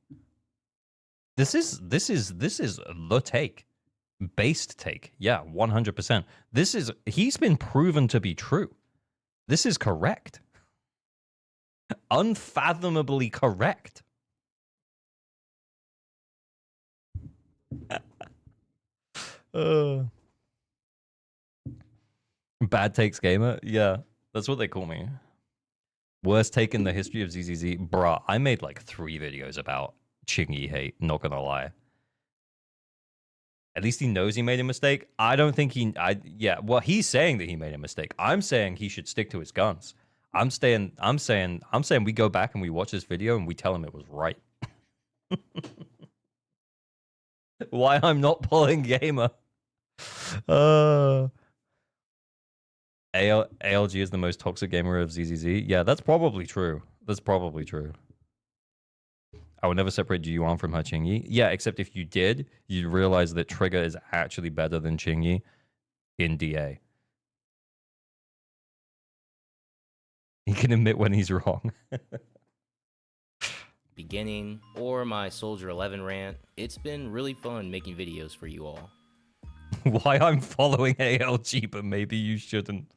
This is the take. Based take. Yeah, 100%. He's been proven to be true. This is correct. Unfathomably correct. Bad takes gamer? Yeah, that's what they call me. Worst take in the history of ZZZ? Bruh, I made like 3 videos about Chingy hate, not gonna lie. At least he knows he made a mistake. I don't think yeah, well, he's saying that he made a mistake. I'm saying he should stick to his guns. I'm saying we go back and we watch this video and we tell him it was right. Why I'm not pulling gamer. ALG is the most toxic gamer of ZZZ. Yeah, that's probably true. That's probably true. I would never separate Ji-Yuan from her Chingy. Yeah, except if you did, you'd realize that Trigger is actually better than Chingy in DA. He can admit when he's wrong. Beginning or my Soldier 11 rant, it's been really fun making videos for you all. Why I'm following ALG, but maybe you shouldn't.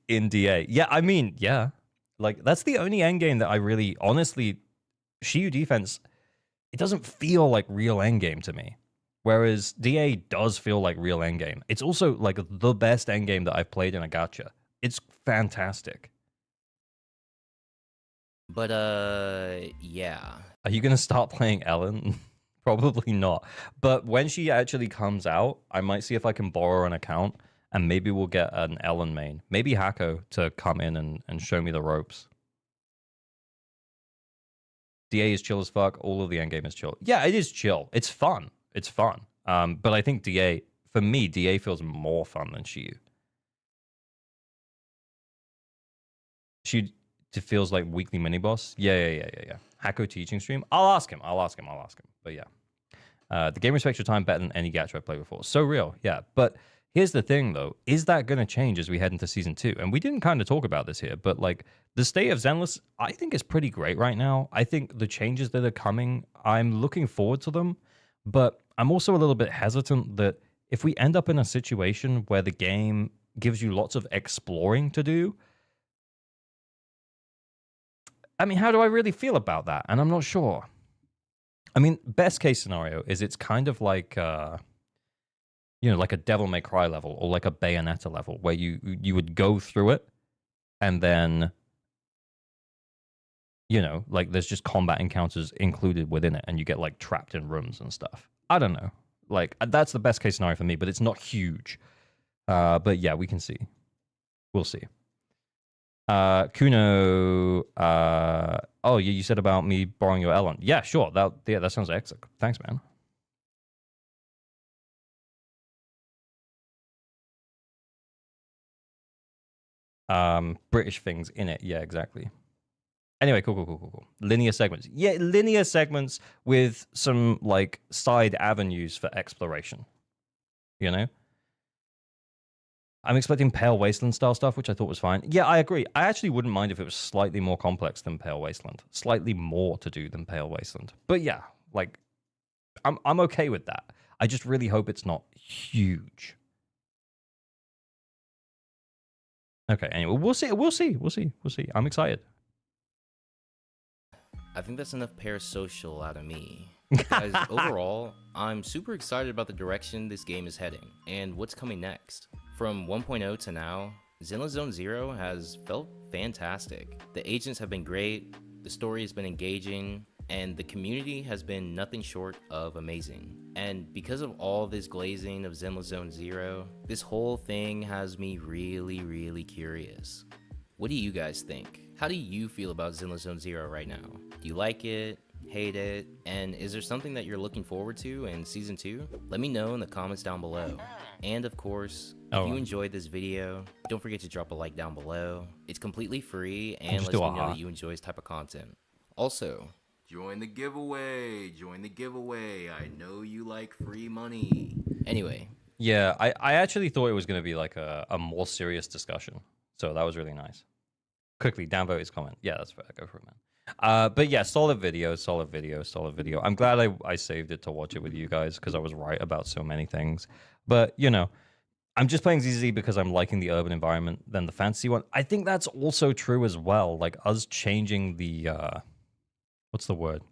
In DA. Yeah, I mean, yeah. Like, that's the only endgame that I really, honestly, Shiyu defense, it doesn't feel like real endgame to me. Whereas DA does feel like real endgame. It's also like the best endgame that I've played in a gacha. It's fantastic. But, yeah. Are you going to start playing Ellen? Probably not. But when she actually comes out, I might see if I can borrow an account, and maybe we'll get an Ellen main. Maybe Hako to come in and show me the ropes. DA is chill as fuck. All of the endgame is chill. Yeah, it is chill. It's fun. It's fun. But I think DA, for me, DA feels more fun than Shiyu. She feels like weekly mini boss. Yeah. Hako teaching stream. I'll ask him. But yeah. The game respects your time better than any gacha I've played before. So real, yeah. But here's the thing, though. Is that going to change as we head into Season 2? And we didn't kind of talk about this here, but like the state of Zenless, I think is pretty great right now. I think the changes that are coming, I'm looking forward to them. But I'm also a little bit hesitant that if we end up in a situation where the game gives you lots of exploring to do, I mean, how do I really feel about that? And I'm not sure. I mean, best case scenario is it's kind of like, like a Devil May Cry level or like a Bayonetta level where you would go through it and then, like there's just combat encounters included within it and you get like trapped in rooms and stuff. I don't know. Like that's the best case scenario for me, but it's not huge. But yeah, we can see. We'll see. Kuno, oh, you said about me borrowing your Ellen. Yeah, sure. That sounds excellent. Thanks, man. British things in it. Yeah, exactly. Anyway, cool. Linear segments. Yeah, linear segments with some like side avenues for exploration. I'm expecting Pale Wasteland style stuff, which I thought was fine. Yeah, I agree. I actually wouldn't mind if it was slightly more complex than Pale Wasteland. Slightly more to do than Pale Wasteland. But yeah, like, I'm okay with that. I just really hope it's not huge. Okay, anyway, we'll see. I'm excited. I think that's enough parasocial out of me. Guys, overall, I'm super excited about the direction this game is heading and what's coming next. From 1.0 to now, Zenless Zone Zero has felt fantastic. The agents have been great, the story has been engaging, and the community has been nothing short of amazing. And because of all this glazing of Zenless Zone Zero, this whole thing has me really curious. What do you guys think? How do you feel about Zenless Zone Zero right now? Do you like it? Hate it? And is there something that you're looking forward to in Season 2? Let me know in the comments down below. And of course, if you enjoyed this video, don't forget to drop a like down below. It's completely free and lets me know that you enjoy this type of content. Also, join the giveaway! Join the giveaway! I know you like free money. Anyway. Yeah, I actually thought it was going to be like a more serious discussion. So that was really nice. Quickly, downvote his comment. Yeah, that's fair. Go for it, man. But yeah, solid video. I'm glad I saved it to watch it with you guys because I was right about so many things. But, you know, I'm just playing ZZZ because I'm liking the urban environment than the fantasy one. I think that's also true as well. Like, us changing the... what's the word?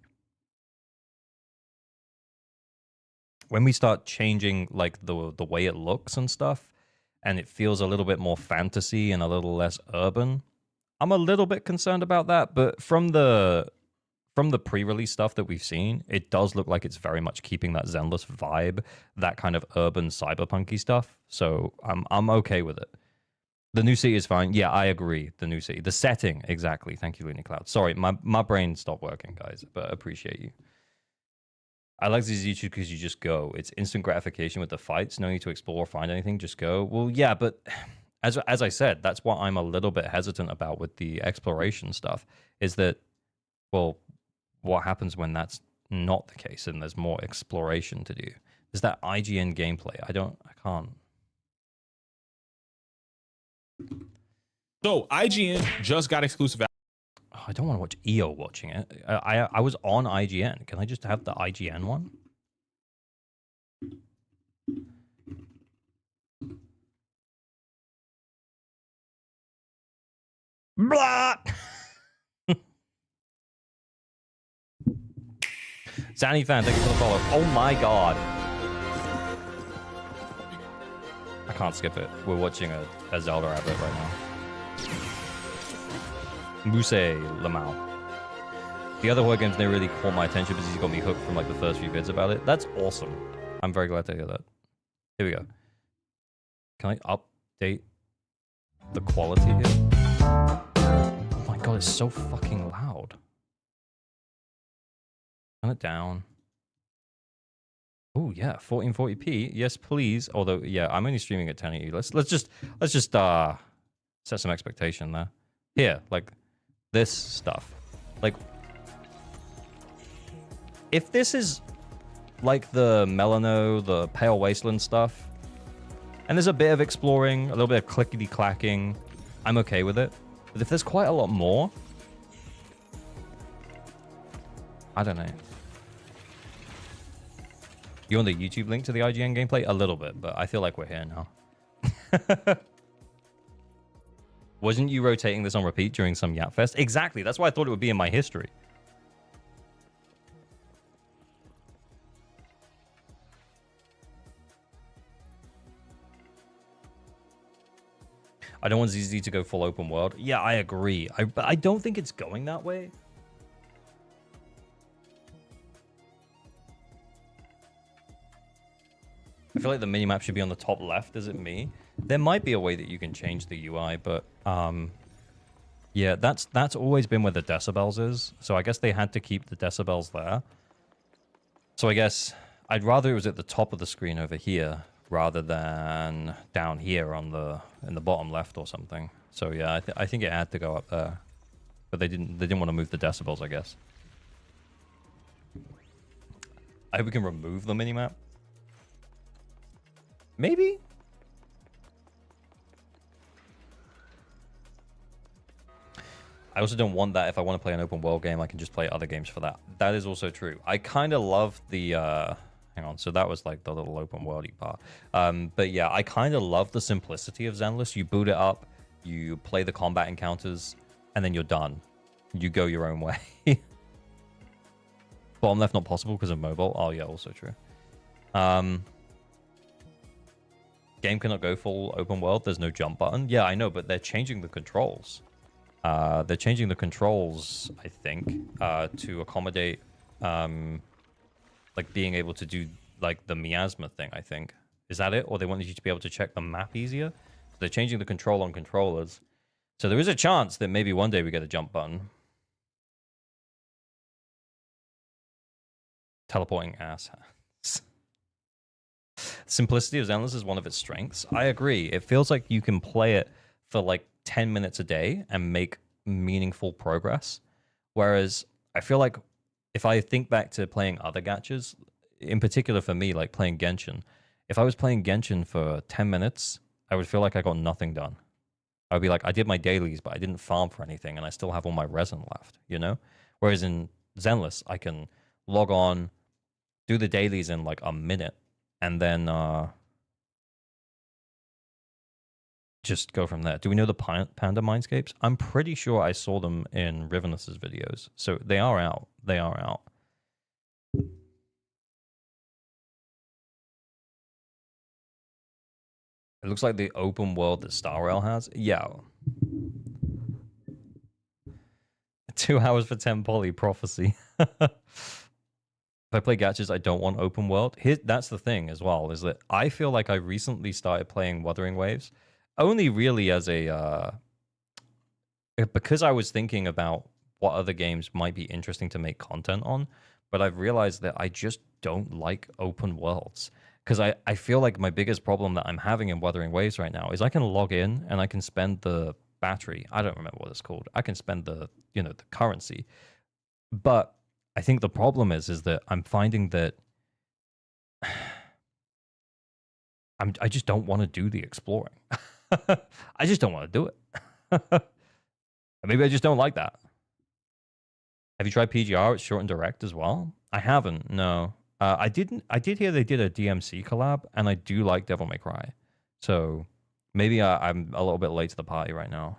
When we start changing, like, the way it looks and stuff, and it feels a little bit more fantasy and a little less urban, I'm a little bit concerned about that. But from the pre-release stuff that we've seen, it does look like it's very much keeping that Zenless vibe, that kind of urban cyberpunky stuff. So I'm okay with it. The new city is fine. Yeah, I agree. The new city, the setting, exactly. Thank you, Looney Cloud. Sorry, my brain stopped working, guys, but I appreciate you. I like ZZZ because you just go. It's instant gratification with the fights. No need to explore or find anything. Just go. Well, yeah, but as I said, that's what I'm a little bit hesitant about with the exploration stuff. Is that, well, what happens when that's not the case and there's more exploration to do? Is that IGN gameplay? I can't. So IGN just got exclusive. Oh, I don't want to watch EO watching it. I was on IGN. Can I just have the IGN one? Blah! Zanny fan, thank you for the follow. Oh my god. I can't skip it. We're watching a Zelda rabbit right now. Muse Lamau. The other horror games never really caught my attention because he's got me hooked from like the first few vids about it. That's awesome. I'm very glad to hear that. Here we go. Can I update the quality here? Oh my god, it's so fucking loud. Turn it down. Oh yeah, 1440p. Yes, please. Although, yeah, I'm only streaming at 1080. Let's just set some expectation there. Here, like this stuff. Like, if this is like the Melano, the Pale Wasteland stuff, and there's a bit of exploring, a little bit of clickety-clacking, I'm okay with it. But if there's quite a lot more, I don't know. You want the YouTube link to the IGN gameplay? A little bit, but I feel like we're here now. Wasn't you rotating this on repeat during some Yap Fest? Exactly. That's why I thought it would be in my history. I don't want ZZ to go full open world. Yeah, I agree. But I don't think it's going that way. I feel like the minimap should be on the top left. Is it me? There might be a way that you can change the UI, but yeah, that's always been where the decibels is. So I guess they had to keep the decibels there. So I guess I'd rather it was at the top of the screen over here rather than down here on in the bottom left or something. So yeah, I think it had to go up there, but they didn't want to move the decibels, I guess. I hope we can remove the minimap. Maybe? I also don't want that if I want to play an open world game, I can just play other games for that. That is also true. I kind of love the... hang on, so that was like the little open worldy part. But yeah, I kind of love the simplicity of Zenless. You boot it up, you play the combat encounters, and then you're done. You go your own way. Bottom left not possible because of mobile. Oh yeah, also true. Game cannot go full open world. There's no jump button. Yeah, I know, but they're changing the controls. They're changing the controls, I think, to accommodate, like, being able to do, like, the miasma thing, I think. Is that it? Or they wanted you to be able to check the map easier? So they're changing the control on controllers. So there is a chance that maybe one day we get a jump button. Teleporting ass. Simplicity of Zenless is one of its strengths. I agree. It feels like you can play it for like 10 minutes a day and make meaningful progress. Whereas I feel like if I think back to playing other gachas, in particular for me, like playing Genshin, if I was playing Genshin for 10 minutes, I would feel like I got nothing done. I would be like, I did my dailies, but I didn't farm for anything, and I still have all my resin left, you know? Whereas in Zenless, I can log on, do the dailies in like a minute, and then just go from there. Do we know the Panda Mindscapes? I'm pretty sure I saw them in Rivenus's videos. So they are out. They are out. It looks like the open world that Star Rail has. Yeah. 2 hours for 10 poly prophecy. If I play gachas, I don't want open world. That's the thing as well, is that I feel like I recently started playing Wuthering Waves, only really as a because I was thinking about what other games might be interesting to make content on, but I've realized that I just don't like open worlds. Because I feel like my biggest problem that I'm having in Wuthering Waves right now is I can log in and I can spend the battery. I don't remember what it's called. I can spend the, you know, the currency. But I think the problem is that I'm finding that I just don't want to do the exploring. I just don't want to do it. Maybe I just don't like that. Have you tried PGR? It's short and direct as well. I haven't. No, I didn't. I did hear they did a DMC collab, and I do like Devil May Cry. So maybe I'm a little bit late to the party right now.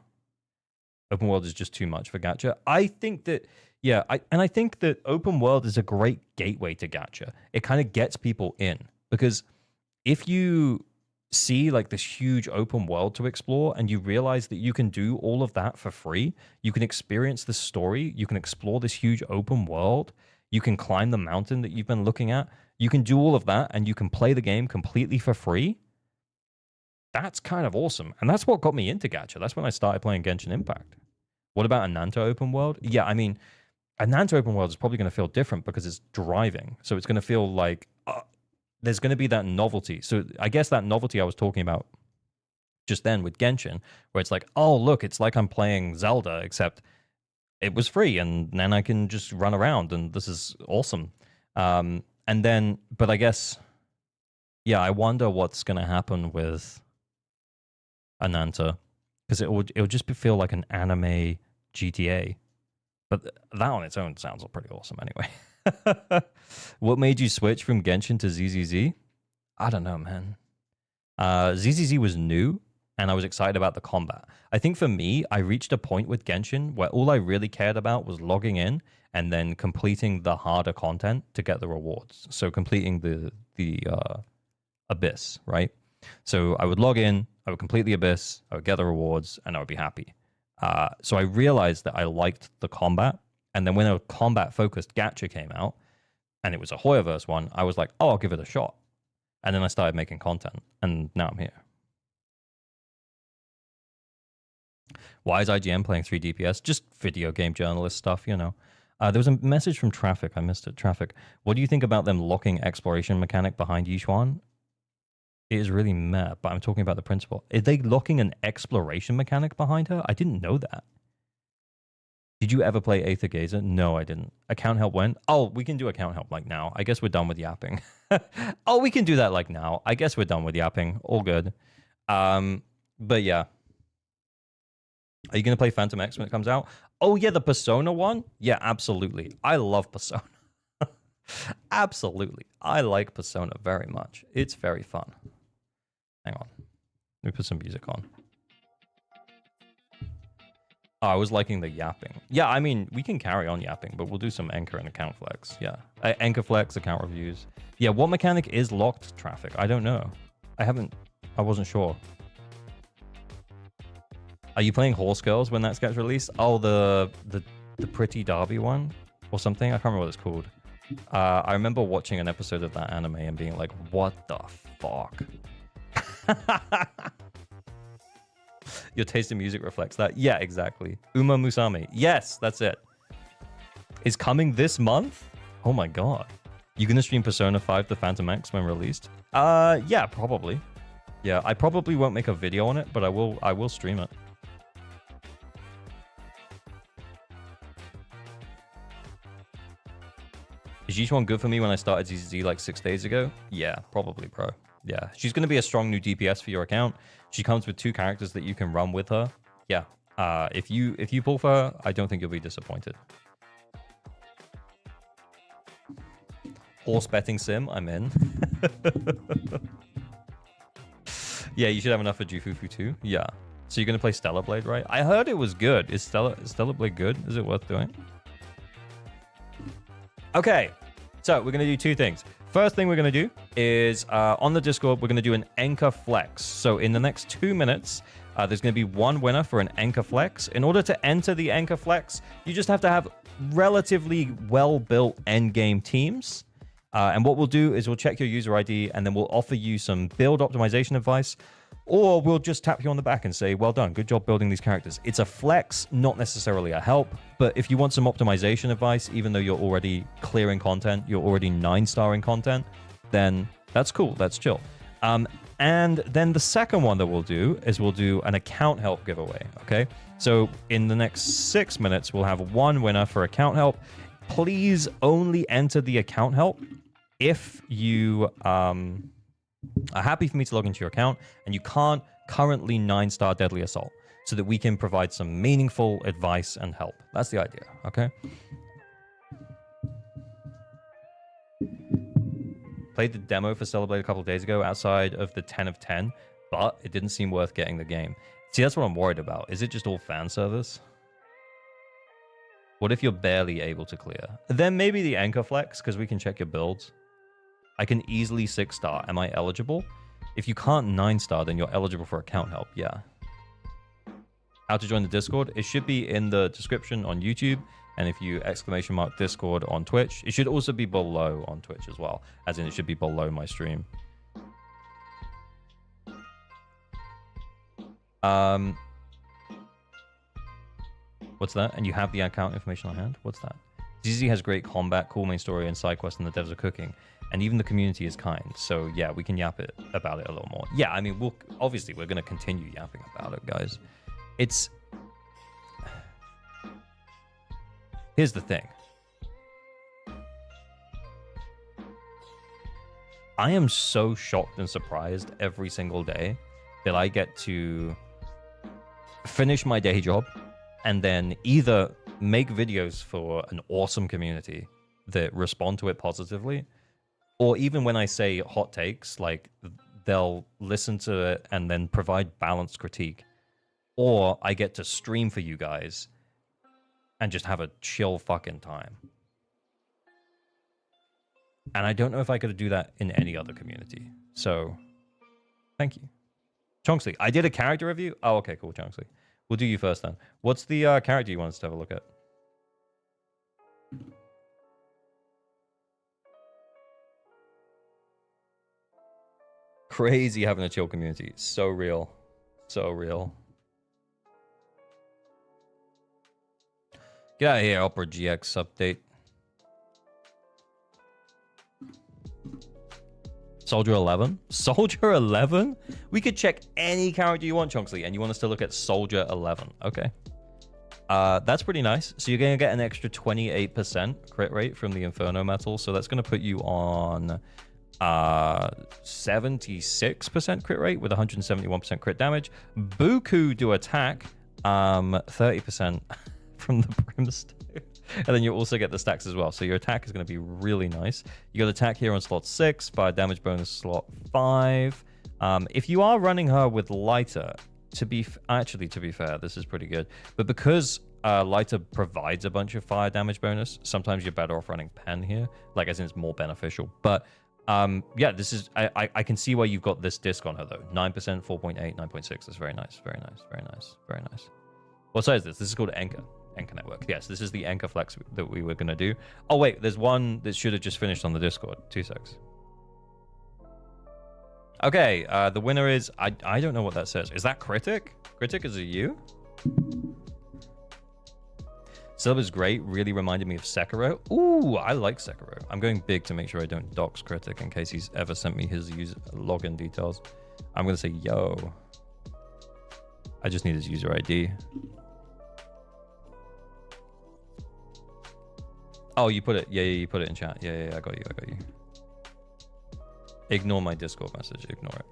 Open world is just too much for gacha. I think that. Yeah, I think that open world is a great gateway to gacha. It kind of gets people in, because if you see like this huge open world to explore and you realize that you can do all of that for free, you can experience the story, you can explore this huge open world, you can climb the mountain that you've been looking at, you can do all of that, and you can play the game completely for free. That's kind of awesome. And that's what got me into gacha. That's when I started playing Genshin Impact. What about Ananta open world? Yeah, I mean, Ananta open world is probably going to feel different because it's driving. So it's going to feel like there's going to be that novelty. So I guess that novelty I was talking about just then with Genshin, where it's like, oh, look, it's like I'm playing Zelda, except it was free, and then I can just run around, and this is awesome. And then, but I guess, yeah, I wonder what's going to happen with Ananta, because it would just feel like an anime GTA. But that on its own sounds pretty awesome anyway. What made you switch from Genshin to ZZZ? I don't know, man. ZZZ was new, and I was excited about the combat. I think for me, I reached a point with Genshin where all I really cared about was logging in and then completing the harder content to get the rewards. So completing the Abyss, right? So I would log in, I would complete the Abyss, I would get the rewards, and I would be happy. So I realized that I liked the combat, and then when a combat-focused gacha came out, and it was a Hoyoverse one, I was like, oh, I'll give it a shot. And then I started making content, and now I'm here. Why is IGN playing 3 DPS? Just video game journalist stuff, you know. There was a message from Traffic. I missed it. Traffic. What do you think about them locking exploration mechanic behind Yixuan? It is really meh, but I'm talking about the principle. Are they locking an exploration mechanic behind her? I didn't know that. Did you ever play Aether Gazer? No, I didn't. Account help when? Oh, we can do account help like now. I guess we're done with yapping. Oh, we can do that like now. I guess we're done with yapping. All good. But yeah. Are you going to play Phantom X when it comes out? Oh, yeah, the Persona one? Yeah, absolutely. I love Persona. Absolutely. I like Persona very much. It's very fun. Hang on. Let me put some music on. Oh, I was liking the yapping. Yeah, I mean, we can carry on yapping, but we'll do some anchor and account flex. Yeah. Anchor flex, account reviews. Yeah, what mechanic is locked Traffic? I don't know. I haven't I wasn't sure. Are you playing Horse Girls when that gets released? Oh, the Pretty Derby one or something? I can't remember what it's called. I remember watching an episode of that anime and being like, what the fuck? Your taste in music reflects that. Yeah, exactly. Uma Musami. Yes, that's it. It's coming this month? Oh my god. You gonna stream Persona 5 The Phantom X when released? Yeah, probably. Yeah, I probably won't make a video on it, but I will stream it. Is each one good for me when I started ZZZ like 6 days ago? Yeah, probably, bro. Yeah, she's going to be a strong new DPS for your account. She comes with 2 characters that you can run with her. Yeah, if you pull for her, I don't think you'll be disappointed. Horse betting sim, I'm in. Yeah, you should have enough for Jufufu too. Yeah. So you're going to play Stellar Blade, right? I heard it was good. Is Stellar Blade good? Is it worth doing? Okay, so we're going to do 2 things. First thing we're going to do is on the Discord, we're going to do an Anchor Flex. So in the next 2 minutes, there's going to be 1 winner for an Anchor Flex. In order to enter the Anchor Flex, you just have to have relatively well-built endgame teams. And what we'll do is we'll check your user ID and then we'll offer you some build optimization advice. Or we'll just tap you on the back and say, well done, good job building these characters. It's a flex, not necessarily a help. But if you want some optimization advice, even though you're already clearing content, you're already 9-starring content, then that's cool, that's chill. And then the second one that we'll do is we'll do an account help giveaway, okay? So in the next 6 minutes, we'll have 1 winner for account help. Please only enter the account help if you are happy for me to log into your account and you can't currently 9-star Deadly Assault, so that we can provide some meaningful advice and help. That's the idea, okay? Played the demo for Stellar Blade a couple of days ago outside of the 10 of 10, but it didn't seem worth getting the game. See, that's what I'm worried about. Is it just all fan service? What if you're barely able to clear? Then maybe the Anchor Flex, because we can check your builds. I can easily 6-star. Am I eligible? If you can't 9-star, then you're eligible for account help. Yeah. How to join the Discord? It should be in the description on YouTube. And if you ! Discord on Twitch, it should also be below on Twitch as well. As in, it should be below my stream. What's that? And you have the account information on hand? What's that? ZZ has great combat, cool main story, and side quests, and the devs are cooking. And even the community is kind. So yeah, we can yap about it a little more. Yeah, I mean, we're going to continue yapping about it, guys. Here's the thing. I am so shocked and surprised every single day that I get to finish my day job and then either make videos for an awesome community that respond to it positively, or even when I say hot takes, like they'll listen to it and then provide balanced critique, or I get to stream for you guys and just have a chill fucking time. And I don't know if I could do that in any other community. So, thank you. Chongsley, I did a character review? Oh, okay, cool, Chongsley. We'll do you first then. What's the character you want us to have a look at? Crazy having a chill community. So real. So real. Get out of here, Opera GX update. Soldier 11? Soldier 11? We could check any character you want, Chonksly, and you want us to look at Soldier 11. Okay. That's pretty nice. So you're going to get an extra 28% crit rate from the Inferno Metal. So that's going to put you on 76% crit rate with 171% crit damage. Buku do attack 30% from the Brimstone. And then you also get the stacks as well. So your attack is going to be really nice. You got attack here on slot 6, fire damage bonus slot 5. If you are running her with lighter, to be fair, this is pretty good. But because lighter provides a bunch of fire damage bonus, sometimes you're better off running pen here, like as in it's more beneficial. But Yeah, this is I can see why you've got this disc on her though. 9%, 4.8, 9.6. That's very nice, very nice, very nice, very nice. What size is this? This is called Enka Network. Yes, this is the Enka Flex that we were gonna do. Oh wait, there's one that should have just finished on the Discord. 2 secs. Okay, the winner is I don't know what that says. Is that Critic? Critic, is it you? Sub is great. Really reminded me of Sekiro. Ooh, I like Sekiro. I'm going big to make sure I don't dox Critic in case he's ever sent me his login details. I'm going to say, yo. I just need his user ID. Oh, you put it. Yeah, you put it in chat. Yeah, I got you. Ignore my Discord message. Ignore it.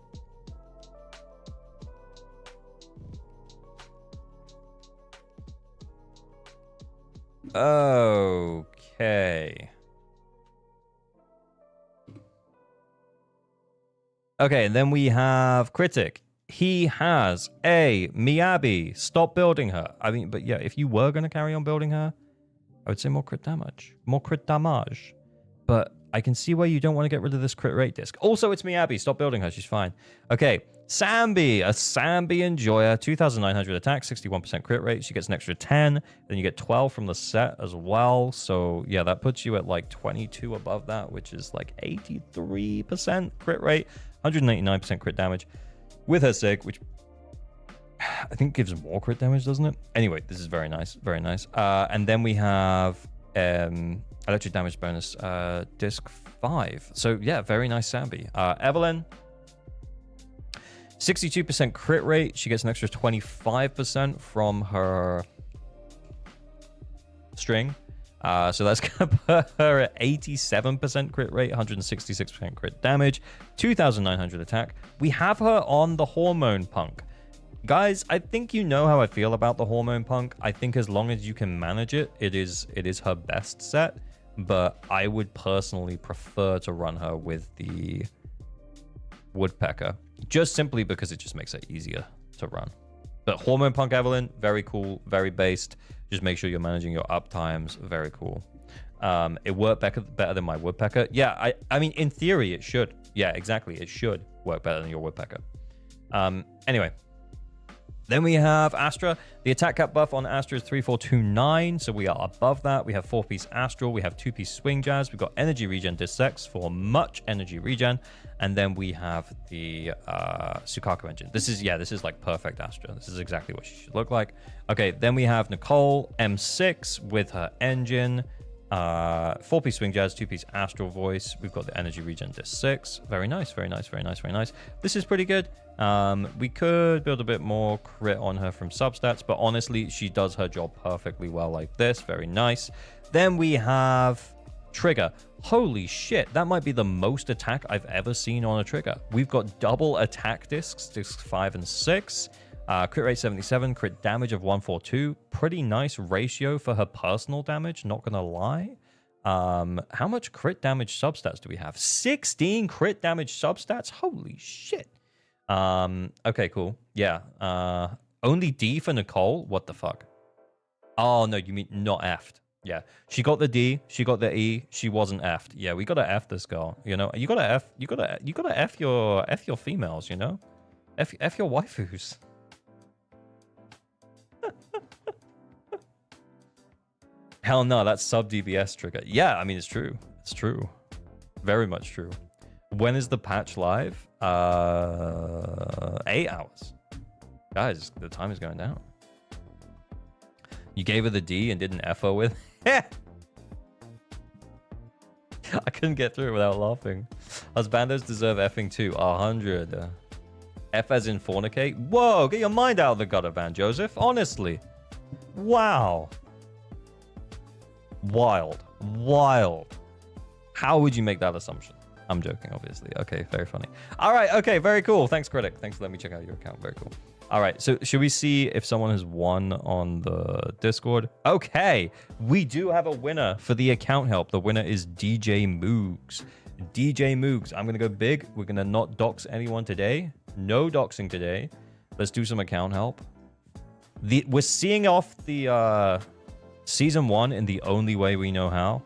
Okay. Okay, and then we have Critic. He has a Miyabi. Stop building her. I mean, but yeah, if you were going to carry on building her, I would say more crit damage. More crit damage. But I can see why you don't want to get rid of this crit rate disc. Also, it's Miyabi. Stop building her. She's fine. Okay. Sambi. A Sambi Enjoyer. 2,900 attack. 61% crit rate. She gets an extra 10. Then you get 12 from the set as well. So, yeah, that puts you at like 22 above that, which is like 83% crit rate. 189% crit damage. With her sig, which I think gives more crit damage, doesn't it? Anyway, this is very nice. Very nice. And then we have electric damage bonus, disc 5. So, yeah, very nice Sambi. Evelyn, 62% crit rate. She gets an extra 25% from her string. So that's going to put her at 87% crit rate, 166% crit damage, 2,900 attack. We have her on the Hormone Punk. Guys, I think you know how I feel about the Hormone Punk. I think as long as you can manage it, it is her best set. But I would personally prefer to run her with the Woodpecker, just simply because it just makes it easier to run. But Hormone Punk Evelyn, very cool, very based. Just make sure you're managing your up times. Very cool. It worked better than my Woodpecker. Yeah, I mean, in theory, it should. Yeah, exactly. It should work better than your Woodpecker. Anyway. Then we have Astra. The attack cap buff on Astra is 3429, so we are above that. We have 4-piece Astral. We have 2-piece Swing Jazz. We've got Energy Regen Dissex for much energy regen. And then we have the Sukaku engine. This is like perfect Astra. This is exactly what she should look like. Okay, then we have Nicole M6 with her engine. 4-piece Swing Jazz, 2-piece Astral Voice. We've got the Energy Regen Disc 6. Very nice, very nice, very nice, very nice. This is pretty good. We could build a bit more crit on her from substats, but honestly, she does her job perfectly well like this. Very nice. Then we have Trigger. Holy shit, that might be the most attack I've ever seen on a Trigger. We've got double attack discs, discs 5 and 6. Crit rate 77, crit damage of 142. Pretty nice ratio for her personal damage, not gonna lie. How much crit damage substats do we have? 16 crit damage substats? Holy shit. Okay, cool. Yeah. Only D for Nicole? What the fuck? Oh, no, you mean not F'd. Yeah. She got the D, she got the E, she wasn't F'd. Yeah, we gotta F this girl, you know? You gotta F your females, you know? F your waifus. Hell no, that's sub DBS trigger. Yeah, I mean, it's true. It's true. Very much true. When is the patch live? 8 hours. Guys, the time is going down. You gave her the D and didn't F her with? I couldn't get through it without laughing. Husbandos deserve effing too. 100. F as in fornicate? Whoa, get your mind out of the gutter, man, Joseph. Honestly. Wow. Wild. How would you make that assumption? I'm joking, obviously. Okay, very funny. All right, okay, very cool. Thanks, Critic. Thanks for letting me check out your account. Very cool. All right, so should we see if someone has won on the Discord? Okay, we do have a winner for the account help. The winner is DJ Moogs. DJ Moogs, I'm going to go big. We're going to not dox anyone today. No doxing today. Let's do some account help. We're seeing off the Season 1 in the only way we know how.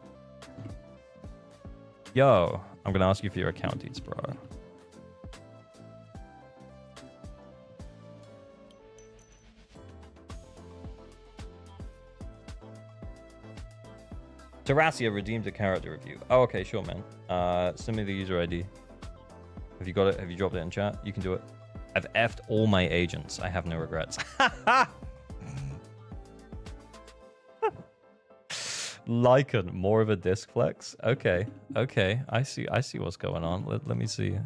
Yo, I'm gonna ask you for your account deets, bro. Terracia redeemed a character review. Oh, okay, sure, man. Send me the user ID. Have you got it? Have you dropped it in chat? You can do it. I've effed all my agents. I have no regrets. Lycan, more of a disc flex. Okay, okay. I see what's going on. Let me see.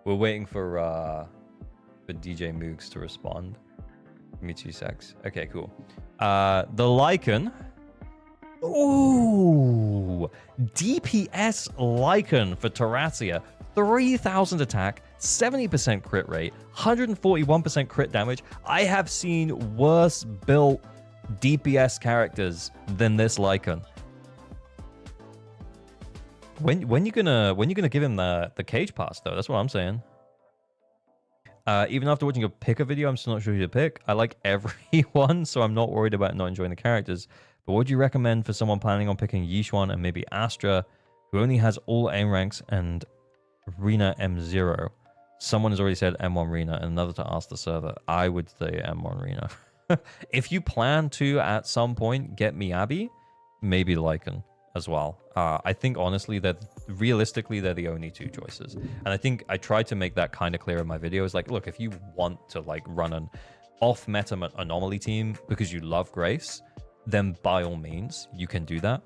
We're waiting for DJ Moogs to respond. Give me 2 secs. Okay, cool. The Lycan. Ooh, DPS Lycan for Terracia. 3,000 attack, 70% crit rate, 141% crit damage. I have seen worse built DPS characters than this Lycan. When you gonna give him the cage pass though? That's what I'm saying. Even after watching a picker video, I'm still not sure who to pick. I like everyone, so I'm not worried about not enjoying the characters. But what would you recommend for someone planning on picking Yixuan and maybe Astra, who only has all aim ranks and Rena M0? Someone has already said M1 Rena, and another to ask the server. I would say M1 Rena. If you plan to, at some point, get Miyabi, maybe Lycan as well. I think, honestly, that realistically, they're the only 2 choices. And I think I tried to make that kind of clear in my videos. Like, look, if you want to, like, run an off-meta anomaly team because you love Grace, then by all means, you can do that.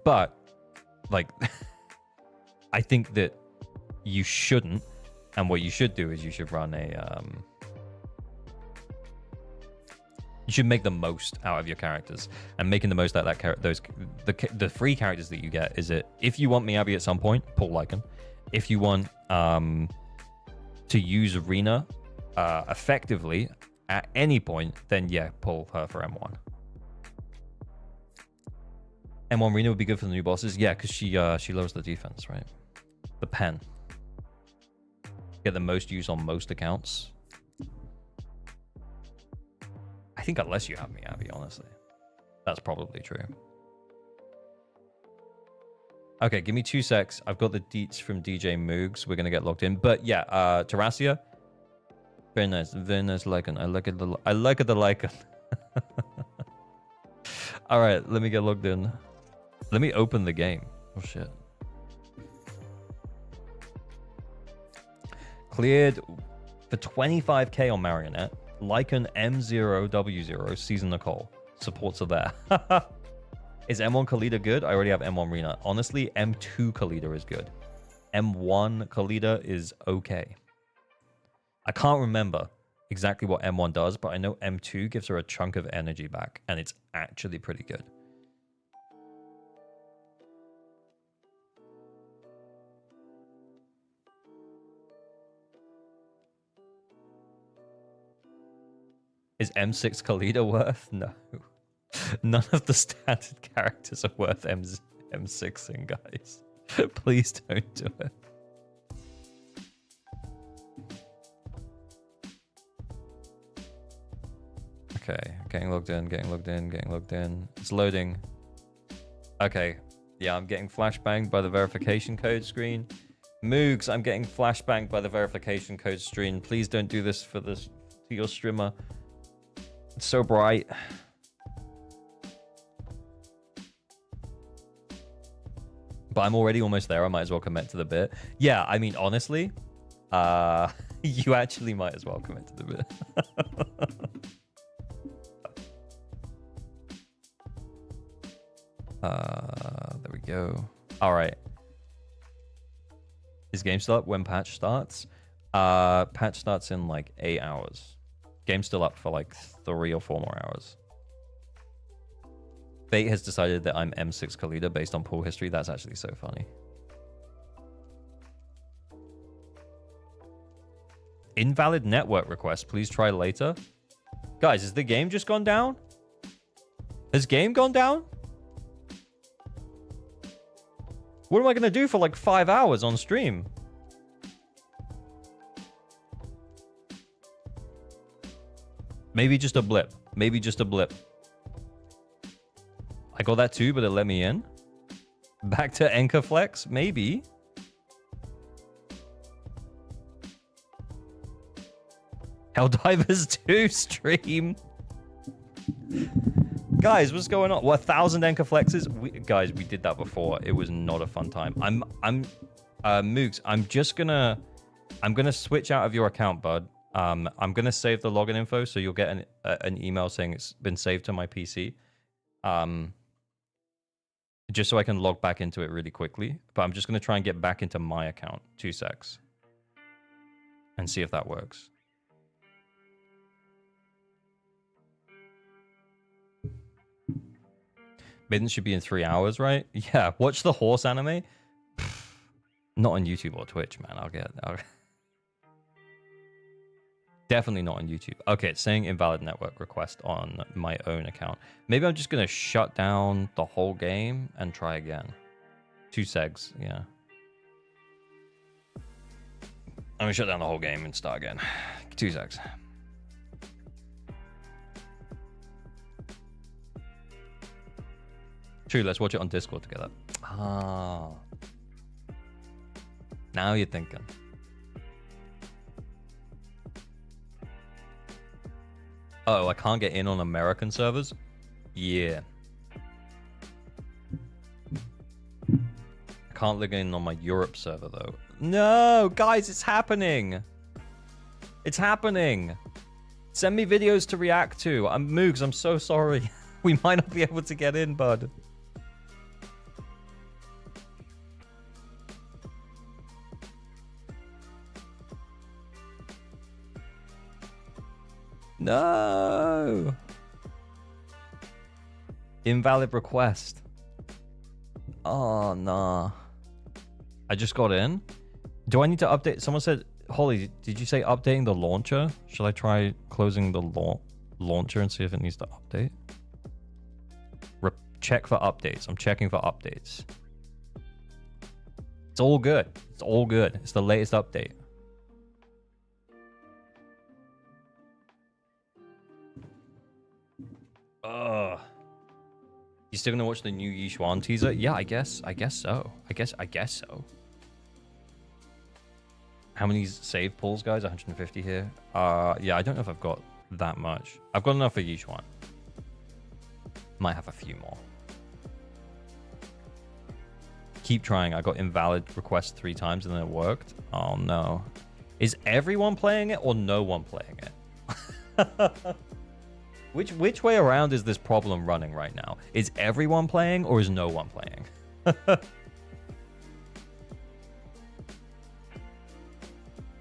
But, like, I think that you shouldn't. And what you should do is you should run a... you should make the most out of your characters. And making the most out of that the free characters that you get is it, if you want Miyabi at some point, pull Lycan. If you want to use Rena effectively at any point, then yeah, pull her for M1. M1 Rena would be good for the new bosses. Yeah, because she lowers the defense, right? The pen. Get the most use on most accounts. I think unless you have Miyabi, honestly. That's probably true. Okay, give me 2 secs. I've got the deets from DJ Moogs. We're going to get logged in. But yeah, Terracia. Very nice. Very nice Lycan. I like it the Lycan. All right, let me get logged in. Let me open the game. Oh, shit. Cleared for 25k on Marionette. Lycan M0W0, Season Nicole. Supports are there. Is M1 Khalida good? I already have M1 Rena. Honestly, M2 Khalida is good. M1 Khalida is okay. I can't remember exactly what M1 does, but I know M2 gives her a chunk of energy back, and it's actually pretty good. Is M6 Khalida worth? No. None of the standard characters are worth M6ing, guys. Please don't do it. Okay, getting logged in. It's loading. Okay, yeah, I'm getting flashbanged by the verification code screen. Moogs, I'm getting flashbanged by the verification code screen. Please don't do this to your streamer. It's so bright. But I'm already almost there. I might as well commit to the bit. Yeah, I mean, honestly, you actually might as well commit to the bit. There we go. All right. Is game still up when patch starts? Patch starts in like 8 hours. Game's still up for like 3 or 4 more hours. Fate has decided that I'm M6 Khalida based on pool history. That's actually so funny. Invalid network request. Please try later. Guys, has the game just gone down? Has game gone down? What am I going to do for like 5 hours on stream? Maybe just a blip. Maybe just a blip. I got that too, but it let me in. Back to Enkerflex, maybe. Helldivers 2 stream. Guys, what's going on? What, 1,000 Enkerflexes? Guys, we did that before. It was not a fun time. Moogs, I'm gonna switch out of your account, bud. I'm gonna save the login info, so you'll get an email saying it's been saved to my PC. Just so I can log back into it really quickly. But I'm just gonna try and get back into my account. 2 secs. And see if that works. Maiden should be in 3 hours, right? Yeah, watch the horse anime. Not on YouTube or Twitch, man. I'll... Definitely not on YouTube. Okay, it's saying invalid network request on my own account. Maybe I'm just going to shut down the whole game and try again. 2 segs, yeah. I'm going to shut down the whole game and start again. 2 segs. True, let's watch it on Discord together. Ah. Now you're thinking. Oh, I can't get in on American servers? Yeah. I can't log in on my Europe server, though. No, guys, it's happening. It's happening. Send me videos to react to. Moogs, I'm so sorry. We might not be able to get in, bud. No. Invalid request. Oh, nah. I just got in. Do I need to update? Someone said, Holly, did you say updating the launcher? Should I try closing the launcher and see if it needs to update? Check for updates. I'm checking for updates. It's all good. It's all good. It's the latest update. You still gonna watch the new Yishuan teaser? Yeah, I guess so. I guess so. How many save pulls, guys? 150 here. Yeah, I don't know if I've got that much. I've got enough for Yishuan. Might have a few more. Keep trying. I got invalid request 3 times and then it worked. Oh no. Is everyone playing it or no one playing it? Which way around is this problem running right now? Is everyone playing or is no one playing?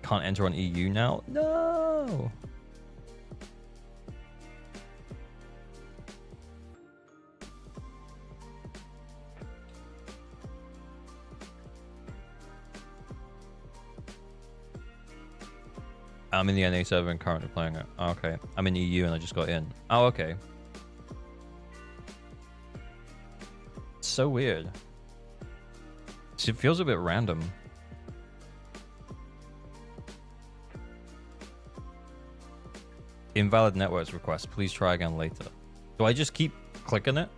Can't enter on EU now? No! I'm in the NA server and currently playing it. Oh, okay. I'm in EU and I just got in. Oh, okay. It's so weird. It feels a bit random. Invalid networks request. Please try again later. Do I just keep clicking it?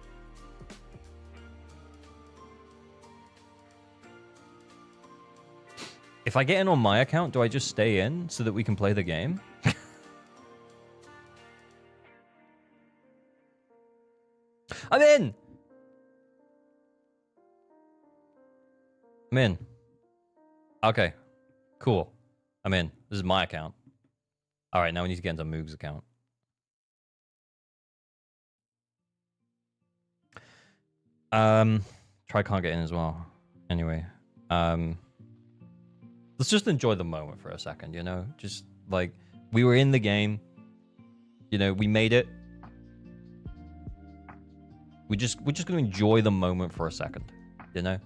If I get in on my account, do I just stay in so that we can play the game? I'm in! I'm in. Okay. Cool. I'm in. This is my account. Alright, now we need to get into Moog's account. Try can't get in as well. Anyway. Let's just enjoy the moment for a second, you know? Just, like, we were in the game. You know, we made it. We're just going to enjoy the moment for a second, you know?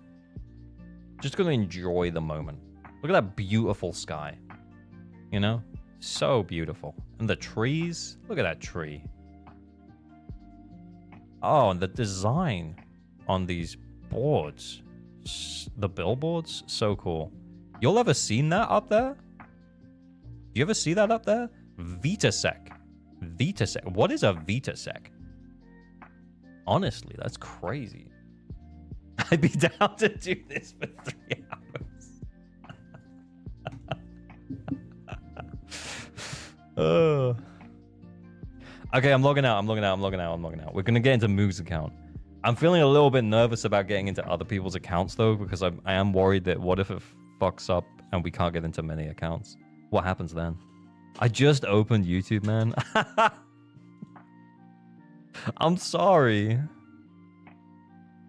Just going to enjoy the moment. Look at that beautiful sky. You know? So beautiful. And the trees. Look at that tree. Oh, and the design on these boards. The billboards. So cool. Y'all ever seen that up there? You ever see that up there? Vitasec. Vitasec. What is a Vitasec? Honestly, that's crazy. I'd be down to do this for 3 hours. Oh. Okay, I'm logging out. We're gonna get into Moog's account. I'm feeling a little bit nervous about getting into other people's accounts though, because I am worried that what if it fucks up and we can't get into many accounts? What happens then? I just opened YouTube, man. I'm sorry.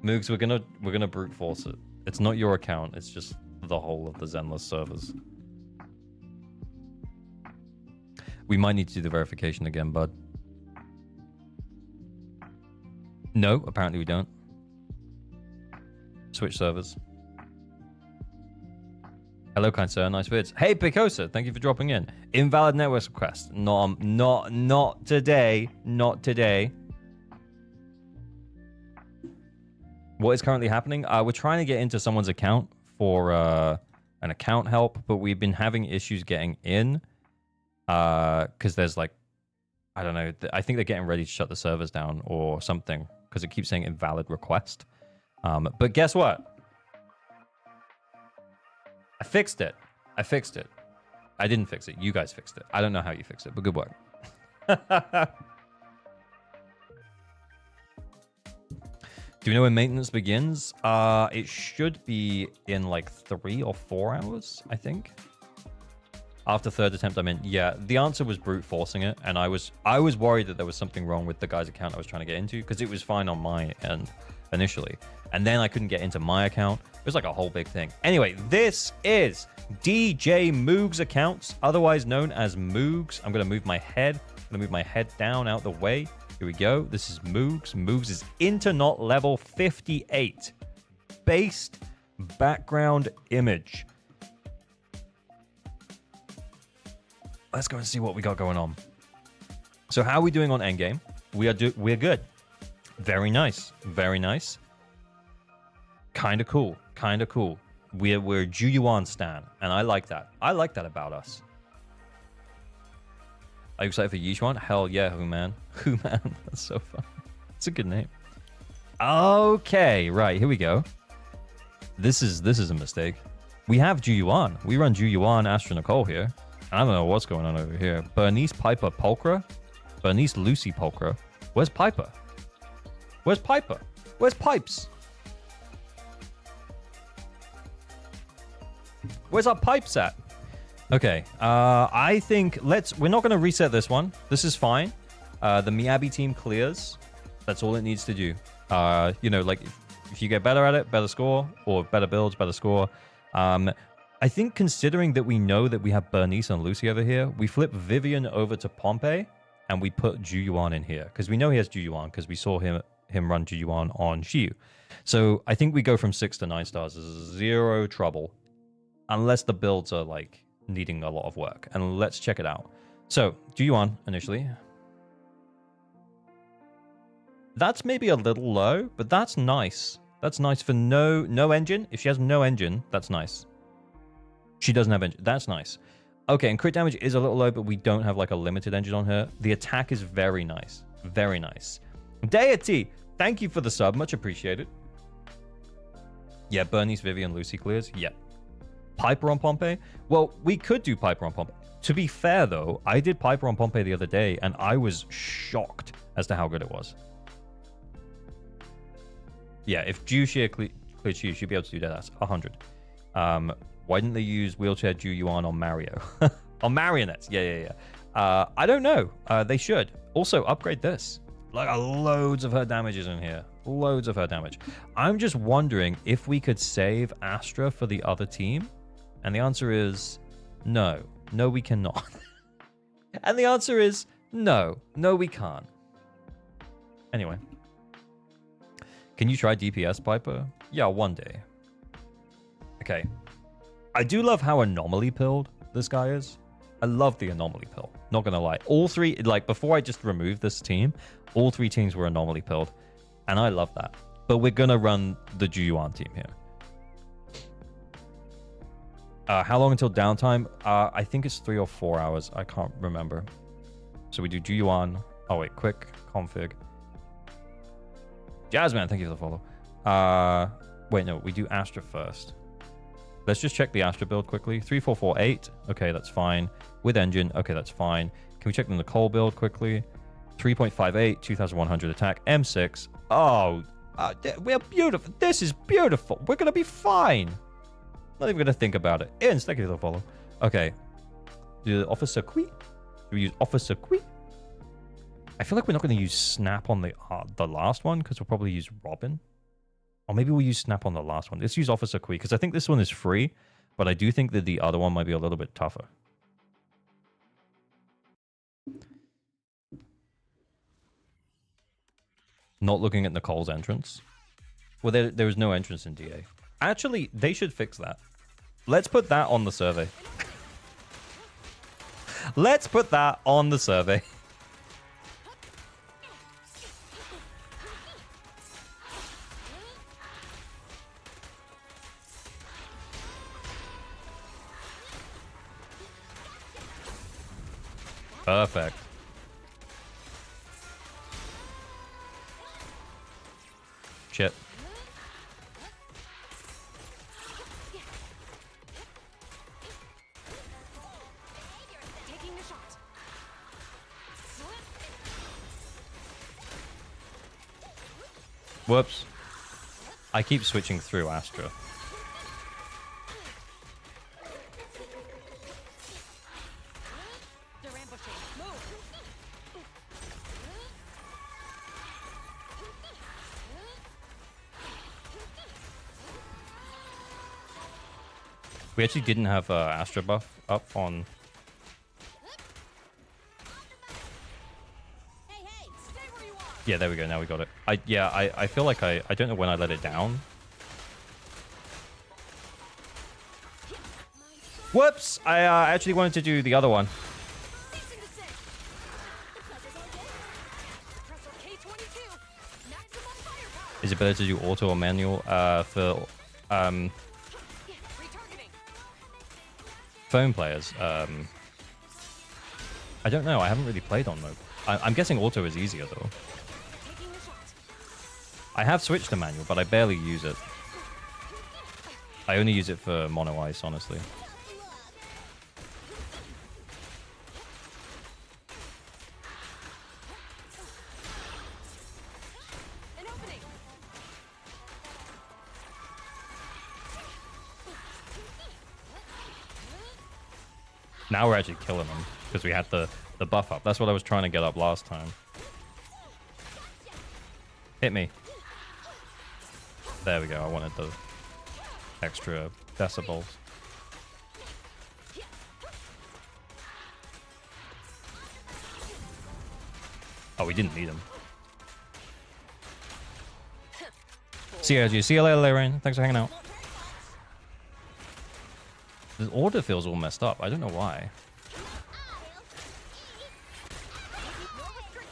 Moogs, we're gonna brute force it. It's not your account, it's just the whole of the Zenless servers. We might need to do the verification again, bud. No, apparently we don't. Switch servers. Hello, kind sir. Nice vids. Hey, Picosa, thank you for dropping in. Invalid network request. Not today. Not today. What is currently happening? We're trying to get into someone's account for an account help, but we've been having issues getting in because there's like, I don't know. I think they're getting ready to shut the servers down or something because it keeps saying invalid request. But guess what? I fixed it. I didn't fix it. You guys fixed it. I don't know how you fixed it, but good work. Do we know when maintenance begins? It should be in like 3 or 4 hours, I think. After third attempt, I'm in. Yeah, the answer was brute forcing it, and I was worried that there was something wrong with the guy's account I was trying to get into, because it was fine on my end initially. And then I couldn't get into my account. It was like a whole big thing. Anyway, this is DJ Moog's accounts, otherwise known as Moogs. I'm going to move my head. I'm going to move my head down out the way. Here we go. This is Moogs. Moogs is Internet level 58. Based background image. Let's go and see what we got going on. So how are we doing on endgame? We're good. Very nice. Very nice. Kind of cool. Kind of cool. We're Juyuan stan, and I like that. I like that about us. Are you excited for Yichuan? Hell yeah, Human. Human. That's so fun. It's a good name. Okay, right, here we go. This is a mistake. We have Juyuan. We run Juyuan Astra Nicole here. I don't know what's going on over here. Bernice Piper Pulcra? Bernice Lucy Pulcra? Where's Piper? Where's Piper? Where's Pipes? Where's our Pipes at? Okay, I think we're not going to reset this one. This is fine. The Miyabi team clears. That's all it needs to do. You know, like if you get better at it, better score, or better builds, better score. I think considering that we know that we have Bernice and Lucy over here, we flip Vivian over to Pompey and we put Juyuan in here because we know he has Juyuan because we saw him run Juyuan on Shiyu. So I think we go from 6 to 9 stars. Zero trouble. Unless the builds are like needing a lot of work. And let's check it out. So, Juyuan initially. That's maybe a little low, but that's nice. That's nice for no engine. If she has no engine, that's nice. She doesn't have engine. That's nice. Okay, and crit damage is a little low, but we don't have like a limited engine on her. The attack is very nice. Very nice. Deity, thank you for the sub. Much appreciated. Yeah, Bernice, Vivian, Lucy clears. Yeah. Piper on Pompey? Well, we could do Piper on Pompey. To be fair, though, I did Piper on Pompey the other day, and I was shocked as to how good it was. Yeah, if Ju-Shear cleared Shiyu, she'd be able to do that. That's 100. Why didn't they use wheelchair Ju-Yuan on Mario? On marionettes. Yeah. I don't know. They should. Also, upgrade this. Like, loads of her damage is in here. Loads of her damage. I'm just wondering if we could save Astra for the other team. And the answer is no. No, we cannot. And the answer is no. No, we can't. Anyway. Can you try DPS, Piper? Yeah, one day. Okay. I do love how anomaly pilled this guy is. I love the anomaly pill. Not gonna lie. All three, like before I just removed this team, all 3 teams were anomaly pilled. And I love that. But we're gonna run the Juyuan team here. How long until downtime? I think it's 3 or 4 hours. I can't remember. So we do Juyuan. Oh wait, quick config. Jazzman, thank you for the follow. Wait, no, we do Astra first. Let's just check the Astra build quickly. 3448. Okay, that's fine. With engine. Okay, that's fine. Can we check the Nicole build quickly? 3.58, 2100 attack, M6. Oh, we're beautiful. This is beautiful. We're going to be fine. Not even going to think about it. Ins, thank you for the follow. Okay. Do the Officer Qui? Do we use Officer Qui? I feel like we're not going to use Snap on the last one because we'll probably use Robin. Or maybe we'll use Snap on the last one. Let's use Officer Qui because I think this one is free, but I do think that the other one might be a little bit tougher. Not looking at Nicole's entrance. Well, there was no entrance in DA. Actually, they should fix that. Let's put that on the survey. Let's put that on the survey. Perfect. Shit. Whoops. I keep switching through Astra. We actually didn't have Astra buff up on... Yeah, there we go. Now we got it. I feel like I don't know when I let it down. Whoops! I actually wanted to do the other one. Is it better to do auto or manual for phone players? I don't know. I haven't really played on mobile. I'm guessing auto is easier though. I have switched to manual, but I barely use it. I only use it for mono ice, honestly. Now we're actually killing them because we had the buff up. That's what I was trying to get up last time. Hit me. There we go. I wanted the extra decibels. Oh, we didn't need them. See you later, Laraine. Thanks for hanging out. The order feels all messed up. I don't know why.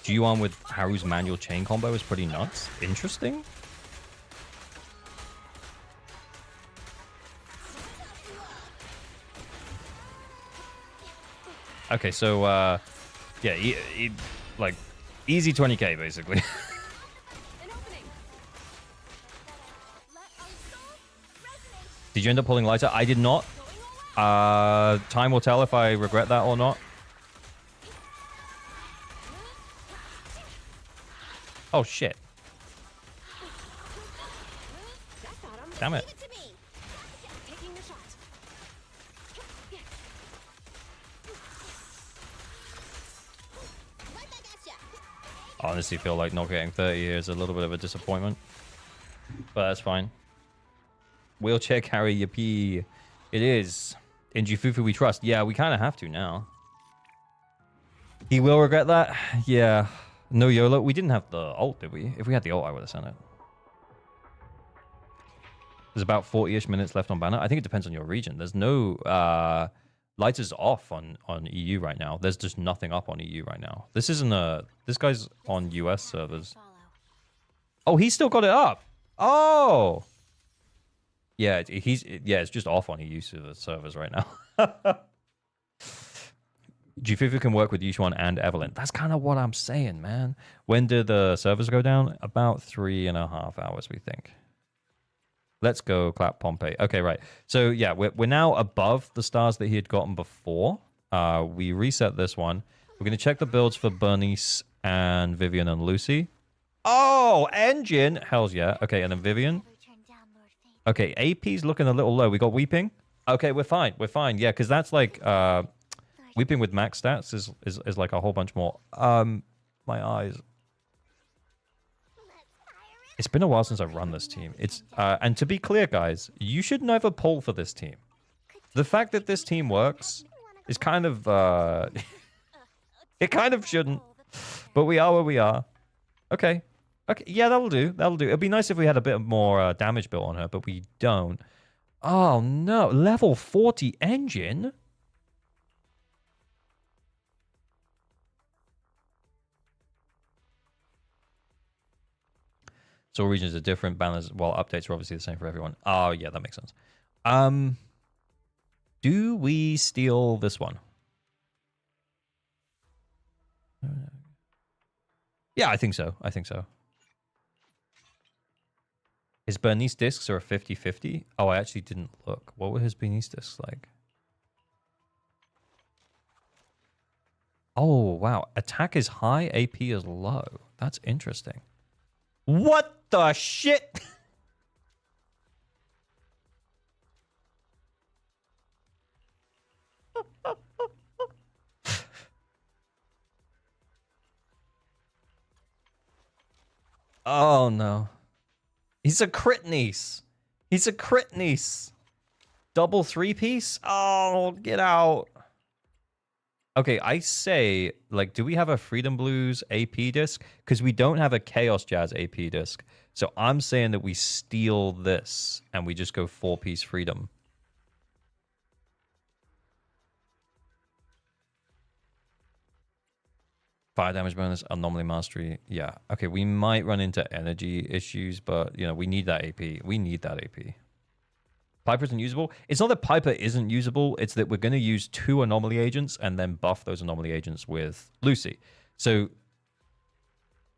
G1 with Haru's manual chain combo is pretty nuts. Interesting. Okay, so yeah, like easy 20k basically. Did you end up pulling lighter? I did not. Time will tell if I regret that or not. Oh shit. Damn it. I honestly feel like not getting 30 here is a little bit of a disappointment. But that's fine. Wheelchair carry yippee. It is. In Jifufu we trust. Yeah, we kind of have to now. He will regret that? Yeah. No YOLO. We didn't have the ult, did we? If we had the ult, I would have sent it. There's about 40-ish minutes left on banner. I think it depends on your region. There's no... Lighter's off on EU right now. There's just nothing up on EU right now. This isn't a... This guy's on US servers. Oh, he's still got it up. Oh! Yeah, it's just off on EU servers right now. Jifufu can work with Yushuan and Evelyn. That's kind of what I'm saying, man. When did the servers go down? About 3.5 hours, we think. Let's go clap Pompey. Okay, right. So yeah, we're now above the stars that he had gotten before. We reset this one. We're going to check the builds for Bernice and Vivian and Lucy. Oh, engine. Hells yeah. Okay, and then Vivian. Okay, AP's looking a little low. We got Weeping. Okay, we're fine. We're fine. Yeah, because that's like Weeping with max stats is like a whole bunch more. My eyes. It's been a while since I've run this team. It's and to be clear, guys, you should never pull for this team. The fact that this team works is kind of it kind of shouldn't, but we are where we are. Okay, okay, yeah, that'll do. That'll do. It'd be nice if we had a bit more damage built on her, but we don't. Oh no, level 40 engine. So regions are different. Banners, well, updates are obviously the same for everyone. Oh, yeah, that makes sense. Do we steal this one? Yeah, I think so. I think so. His Bernice discs are a 50-50. Oh, I actually didn't look. What were his Bernice discs like? Oh, wow. Attack is high, AP is low. That's interesting. What the shit? Oh no. He's a crit niece. He's a crit niece. Double 3-piece? Oh, get out. Okay, I say, like, do we have a Freedom Blues AP disc? Because we don't have a Chaos Jazz AP disc. So I'm saying that we steal this and we just go 4-piece Freedom. Fire damage bonus, anomaly mastery. Yeah. Okay, we might run into energy issues, but, you know, we need that AP. We need that AP. Piper isn't usable. It's not that Piper isn't usable. It's that we're going to use 2 anomaly agents and then buff those anomaly agents with Lucy. So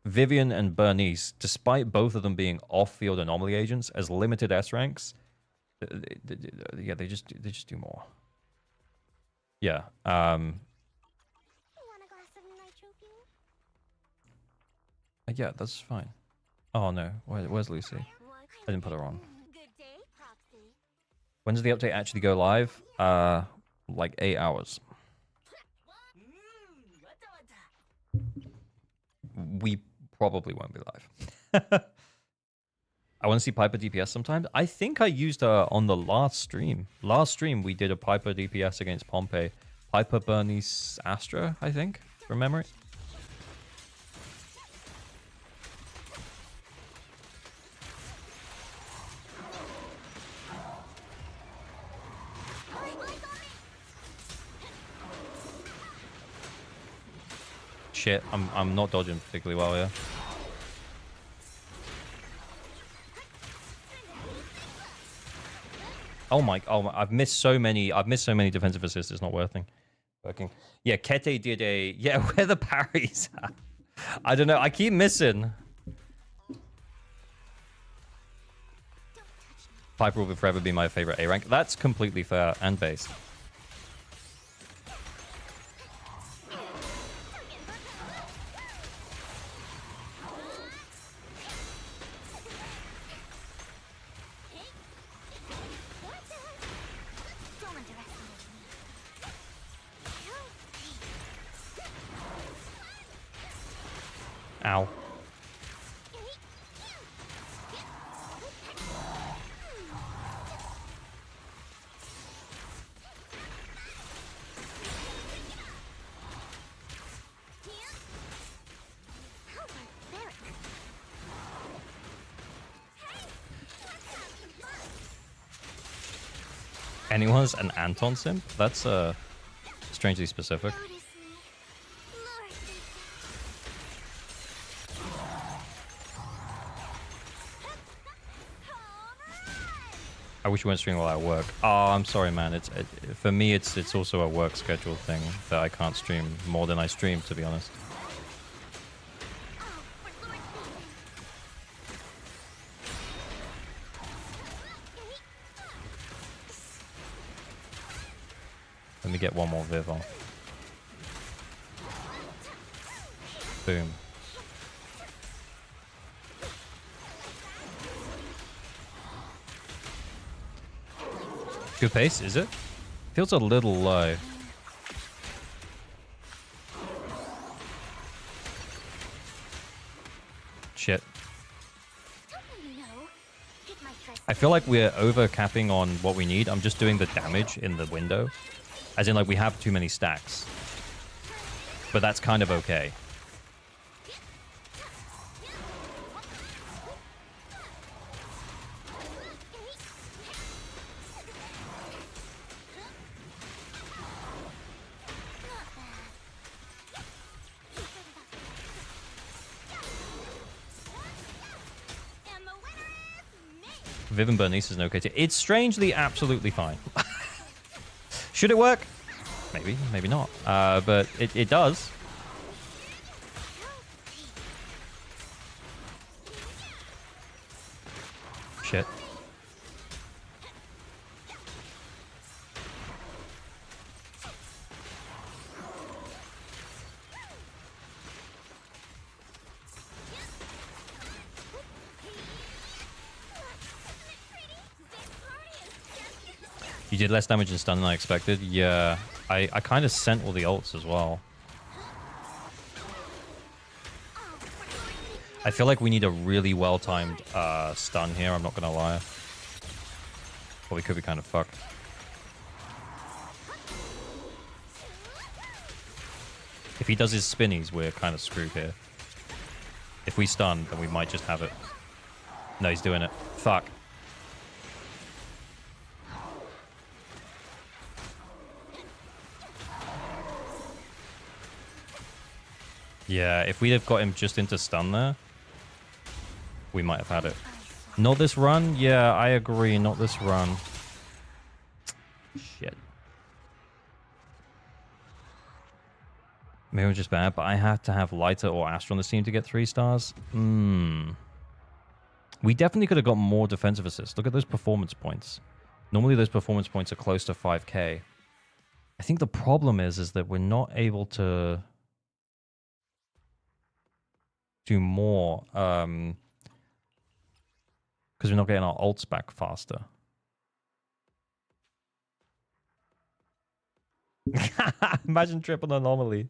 Vivian and Bernice, despite both of them being off-field anomaly agents as limited S ranks, yeah, they just do more. Yeah. Yeah, that's fine. Oh no, where's Lucy? I didn't put her on. When does the update actually go live? Like 8 hours. We probably won't be live. I want to see Piper DPS sometime. I think I used her on the last stream. Last stream, we did a Piper DPS against Pompey. Piper, Bernice, Astra, I think, from memory. Shit, I'm not dodging particularly well here. Oh my, I've missed so many defensive assists, it's not working. Yeah, Kete did a, yeah, where the parries at? I don't know, I keep missing. Piper will forever be my favorite A rank. That's completely fair and based. Ow. Anyone's an Anton simp? That's strangely specific. I wish you weren't streaming while I work. Oh, I'm sorry, man. For me, it's also a work schedule thing that I can't stream more than I stream, to be honest. Let me get one more Viv on. Boom. Good pace, is it? Feels a little low. Shit. I feel like we're over capping on what we need. I'm just doing the damage in the window. As in, like, we have too many stacks. But that's kind of okay. Viv and Bernice is an okay team. It's strangely absolutely fine. Should it work? Maybe, maybe not. But it does. Shit. You did less damage and stun than I expected. Yeah, I kind of sent all the ults as well. I feel like we need a really well-timed stun here, I'm not going to lie. Or we could be kind of fucked. If he does his spinnies, we're kind of screwed here. If we stun, then we might just have it. No, he's doing it. Fuck. Yeah, if we'd have got him just into stun there, we might have had it. Not this run? Yeah, I agree. Not this run. Shit. Maybe I'm just bad, but I have to have Lighter or Astra on this team to get 3 stars. We definitely could have got more defensive assists. Look at those performance points. Normally those performance points are close to 5k. I think the problem is that we're not able to do more because we're not getting our ults back faster. Imagine triple anomaly.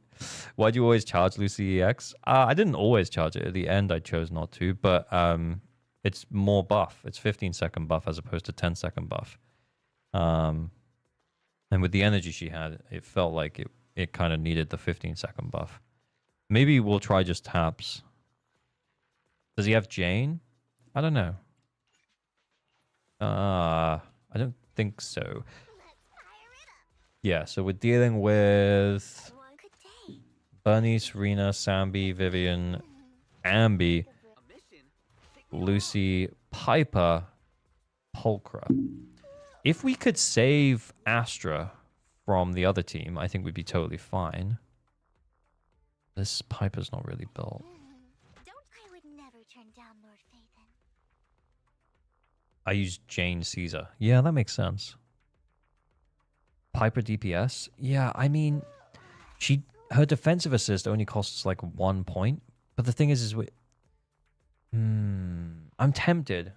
Why do you always charge Lucy EX? I didn't always charge it. At the end, I chose not to, but it's more buff. It's 15-second buff as opposed to 10-second buff. And with the energy she had, it felt like it kind of needed the 15-second buff. Maybe we'll try just taps. Does he have Jane? I don't know. I don't think so. Yeah, so we're dealing with Bernice, Rena, Sambi, Vivian, Ambi, Lucy, Piper, Pulchra. If we could save Astra from the other team, I think we'd be totally fine. This Piper's not really built. I use Jane Caesar. Yeah, that makes sense. Piper DPS? Yeah, I mean, her defensive assist only costs like 1 point. But the thing is I'm tempted.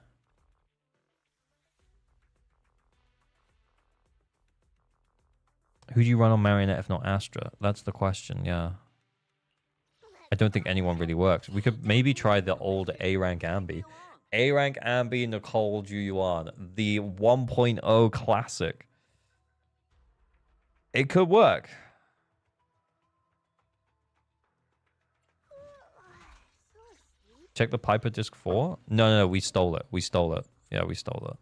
Who do you run on Marionette if not Astra? That's the question, yeah. I don't think anyone really works. We could maybe try the old A-rank Ambi. A-rank Ambi, Nicole Juyuan. The 1.0 classic. It could work. Check the Piper disc 4. No, we stole it. We stole it. Yeah, we stole it.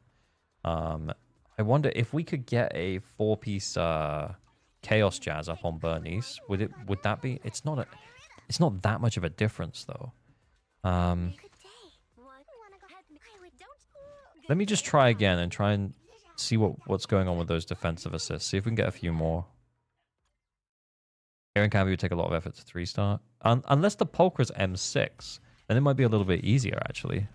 I wonder if we could get a 4-piece Chaos Jazz up on Bernice. Would that be? It's not that much of a difference though. Let me just try again and try and see what's going on with those defensive assists. See if we can get a few more. Aaron Camby would take a lot of effort to 3-star. Unless the Pulchra's M6, then it might be a little bit easier actually.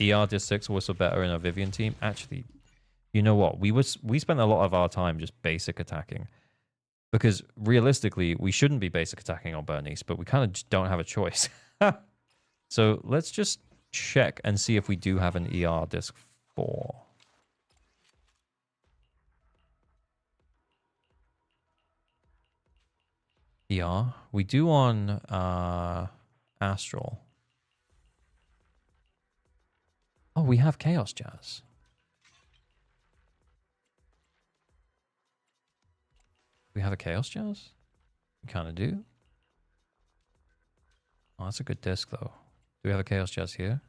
ER Dis 6 was also better in a Vivian team. Actually, You know what? We spent a lot of our time just basic attacking. Because realistically, we shouldn't be basic attacking on Bernice, but we kind of just don't have a choice. So let's just check and see if we do have an ER disc 4. ER? We do on Astral. Oh, we have Chaos Jazz. We have a Chaos Jazz? We kind of do. Oh, that's a good disc, though. Do we have a Chaos Jazz here?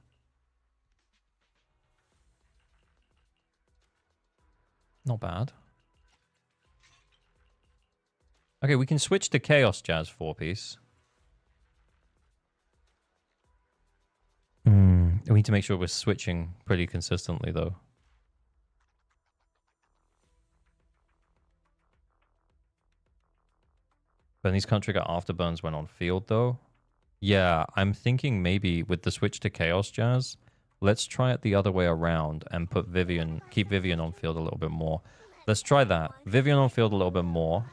Not bad. Okay, we can switch to Chaos Jazz 4-piece. We need to make sure we're switching pretty consistently, though. Bernie's Country got afterburns when on field, though. Yeah, I'm thinking maybe with the switch to Chaos Jazz, let's try it the other way around and put Vivian, keep Vivian on field a little bit more. Let's try that. Vivian on field a little bit more.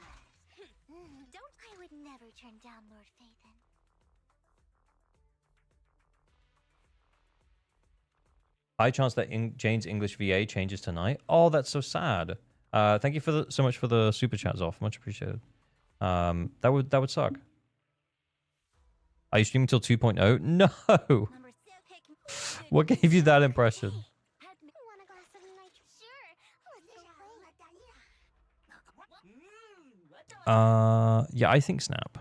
I would never turn down Lord Phaethon. High chance that Jane's English VA changes tonight. Oh, that's so sad. Thank you for so much for the super chats off. Much appreciated. That would suck. Are you streaming till 2.0? No. What gave you that impression? Yeah, I think Snap.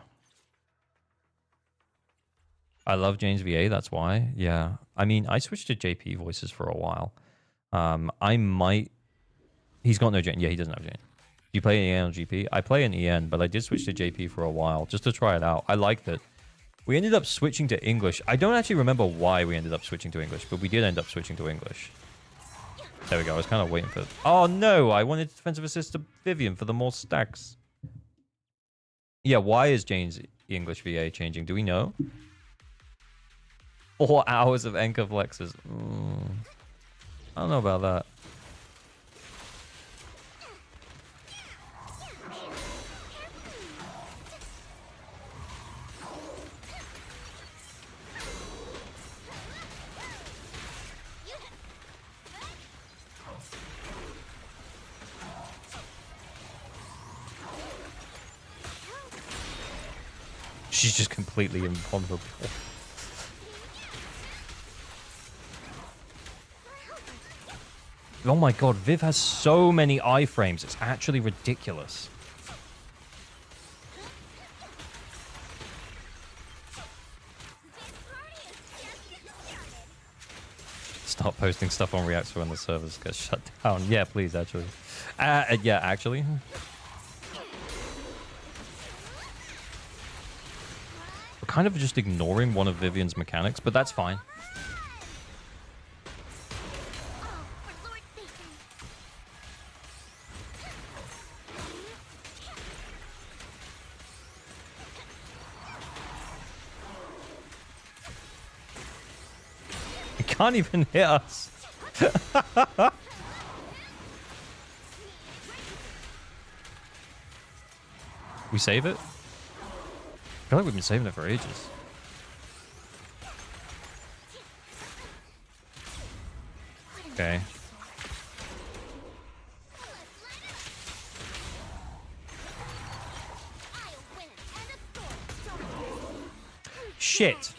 I love Jane's VA, that's why. Yeah. I mean, I switched to JP voices for a while. I might... He's got no Jane. Yeah, he doesn't have Jane. Do you play EN or GP? I play an EN, but I did switch to JP for a while, just to try it out. I liked it. We ended up switching to English. I don't actually remember why we ended up switching to English, but we did end up switching to English. There we go. I was kind of waiting for it. Oh, no. I wanted defensive assist to Vivian for the more stacks. Yeah, why is Jane's English VA changing? Do we know? 4 hours of Enka flexes. I don't know about that. She's just completely imponderable. Oh my god, Viv has so many iframes. It's actually ridiculous. Start posting stuff on Reactor when the servers get shut down. Yeah, please, actually. Yeah, actually. We're kind of just ignoring one of Vivian's mechanics, but that's fine. It can't even hit us. We save it? I feel like we've been saving it for ages. Okay. Shit.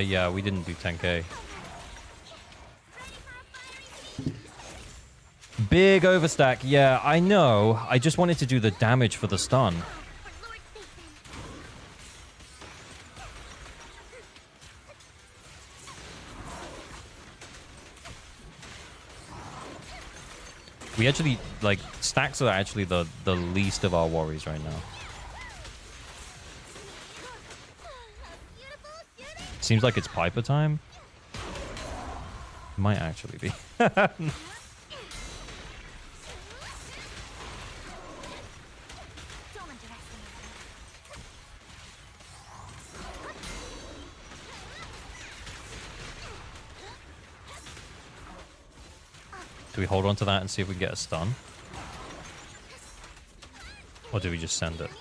Yeah, we didn't do 10k. Big overstack. Yeah, I know. I just wanted to do the damage for the stun. We actually, like, stacks are actually the least of our worries right now. Seems like it's Piper time. Might actually be. Do we hold on to that and see if we can get a stun? Or do we just send it?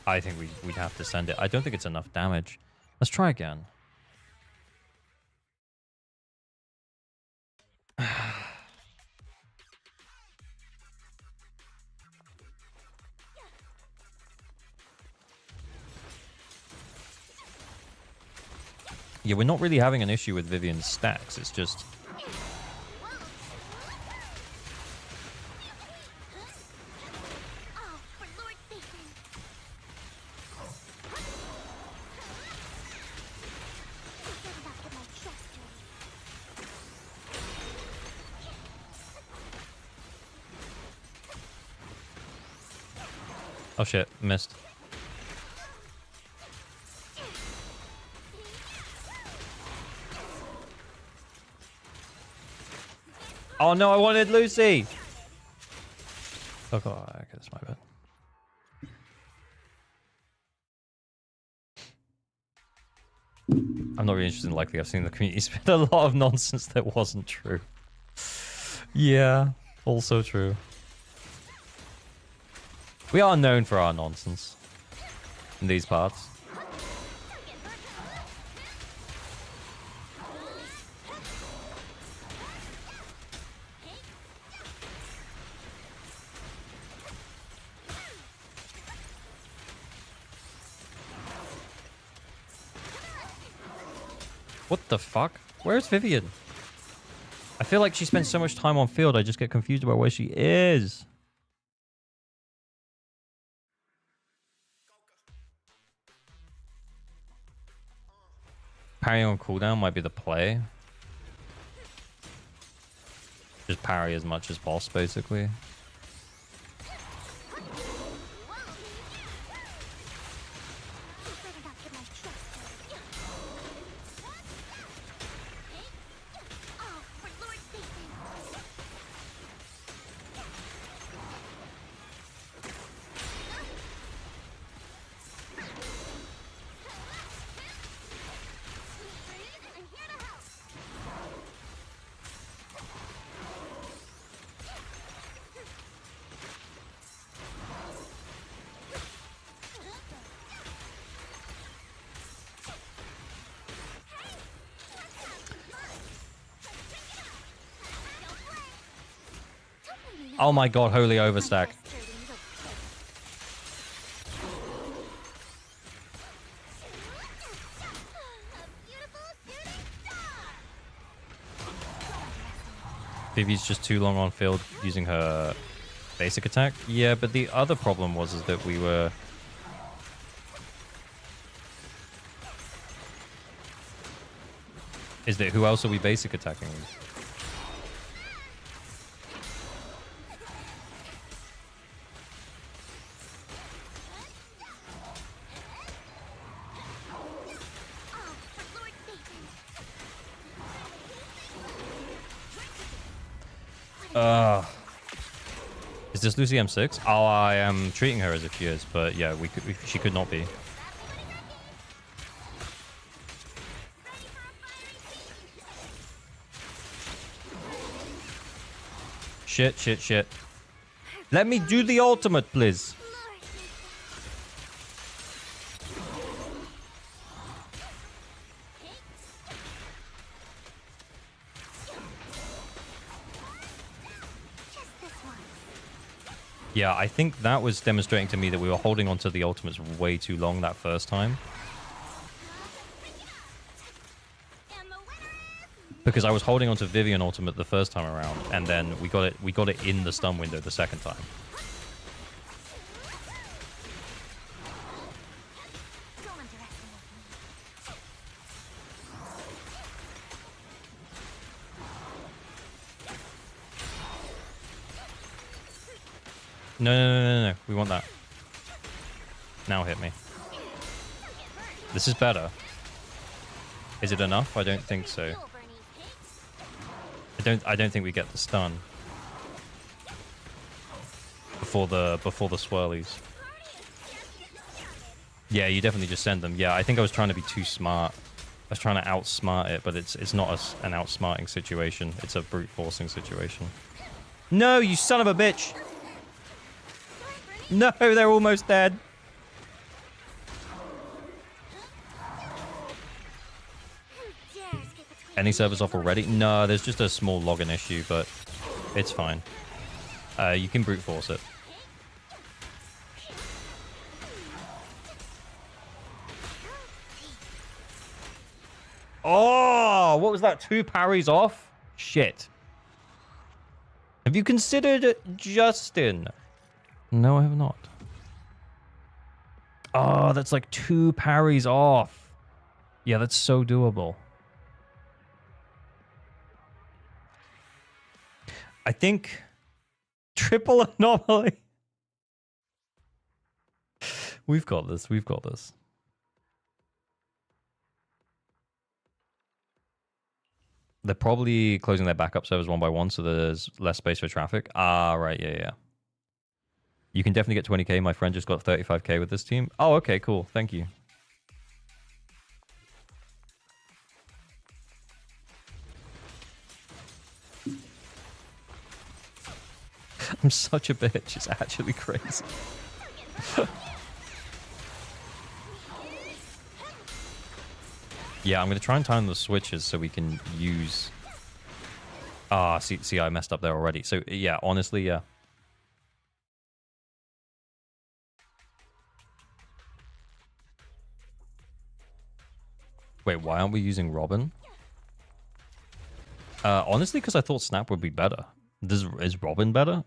I think we'd have to send it. I don't think it's enough damage. Let's try again. Yeah, we're not really having an issue with Vivian's stacks. It's just... Oh, for Lord Satan. You better not get my chest dirty. Oh shit, missed. Oh no, I wanted Lucy! Oh god, okay, that's my bad. I'm not really interested in likely. I've seen the community spit a lot of nonsense that wasn't true. Yeah, also true. We are known for our nonsense in these parts. What the fuck? Where's Vivian? I feel like she spends so much time on field, I just get confused about where she is. Parry on cooldown might be the play. Just parry as much as possible, basically. Oh my god, holy overstack. Vivi's just too long on field using her basic attack. Yeah, but the other problem was is that we were... Is that who else are we basic attacking? Is this Lucy M6? Oh, I am treating her as if she is, but yeah, she could not be. Shit, shit, shit. Let me do the ultimate, please. Yeah, I think that was demonstrating to me that we were holding on to the ultimates way too long that first time. Because I was holding on to Vivian ultimate the first time around, and then we got it in the stun window the second time. No. We want that. Now hit me. This is better. Is it enough? I don't think so. I don't think we get the stun before the swirlies. Yeah, you definitely just send them. Yeah, I think I was trying to be too smart was trying to outsmart it, but it's not an outsmarting situation. It's a brute forcing situation. No, you son of a bitch! No, they're almost dead. Any servers off already? No, there's just a small login issue, but it's fine. You can brute force it. Oh, what was that? 2 parries off? Shit. Have you considered Justin? No, I have not. Oh, that's like 2 parries off. Yeah, that's so doable. I think triple anomaly. We've got this. We've got this. They're probably closing their backup servers one by one, so there's less space for traffic. Ah, right. Yeah, yeah. You can definitely get 20k. My friend just got 35k with this team. Oh, okay, cool. Thank you. I'm such a bitch. It's actually crazy. Yeah, I'm going to try and time the switches so we can use... Ah, see, I messed up there already. So, yeah, honestly, yeah. Wait, why aren't we using Robin? Honestly, because I thought Snap would be better. Is Robin better?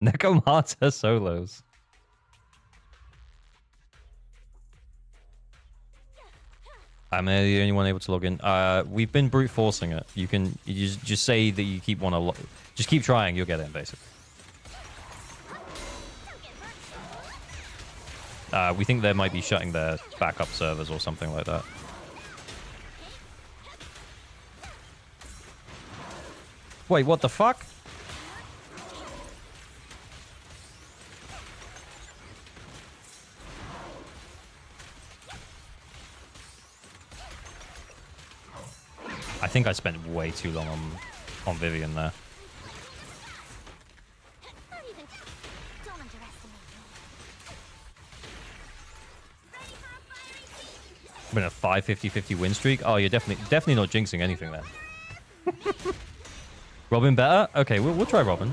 Necomata solos. I'm the only one able to log in. We've been brute forcing it. You just say that you just keep trying. You'll get in, basically. We think they might be shutting their backup servers or something like that. Wait, what the fuck? I think I spent way too long on Vivian there. Been a 5-50-50 win streak. Oh, you're definitely not jinxing anything then. Robin better? Okay, we'll try Robin.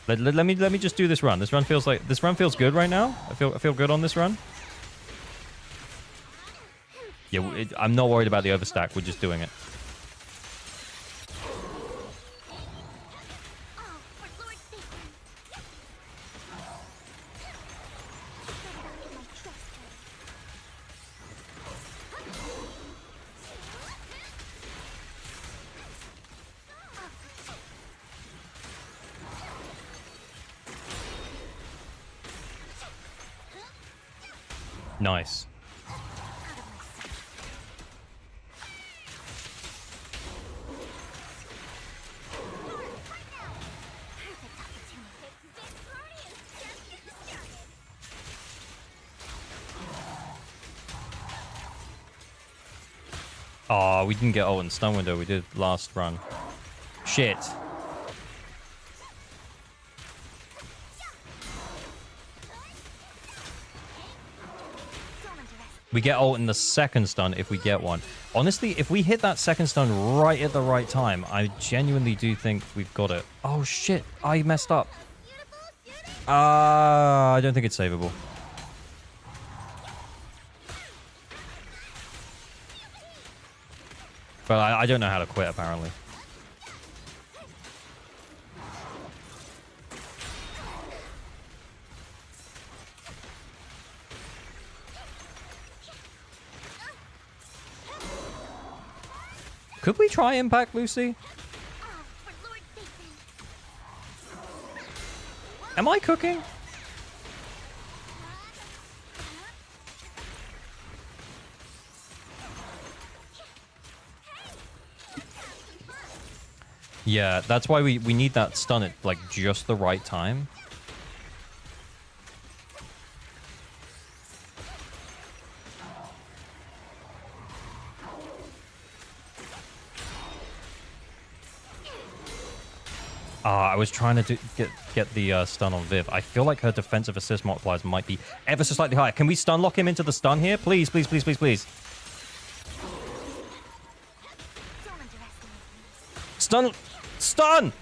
Let me just do this run. This run feels good right now. I feel good on this run. Yeah, I'm not worried about the overstack. We're just doing it. Nice. Oh, we didn't get ult in stun window. We did last run. Shit. We get ult in the second stun if we get one. Honestly, if we hit that second stun right at the right time, I genuinely do think we've got it. Oh, shit. I messed up. I don't think it's savable. But I don't know how to quit, apparently. Could we try Impact, Lucy? Am I cooking? Yeah, that's why we need that stun at like just the right time. I was trying to get the stun on Viv. I feel like her defensive assist multipliers might be ever so slightly higher. Can we stun lock him into the stun here? Please, please, please, please, please. Don't underestimate me. Stun! Stun!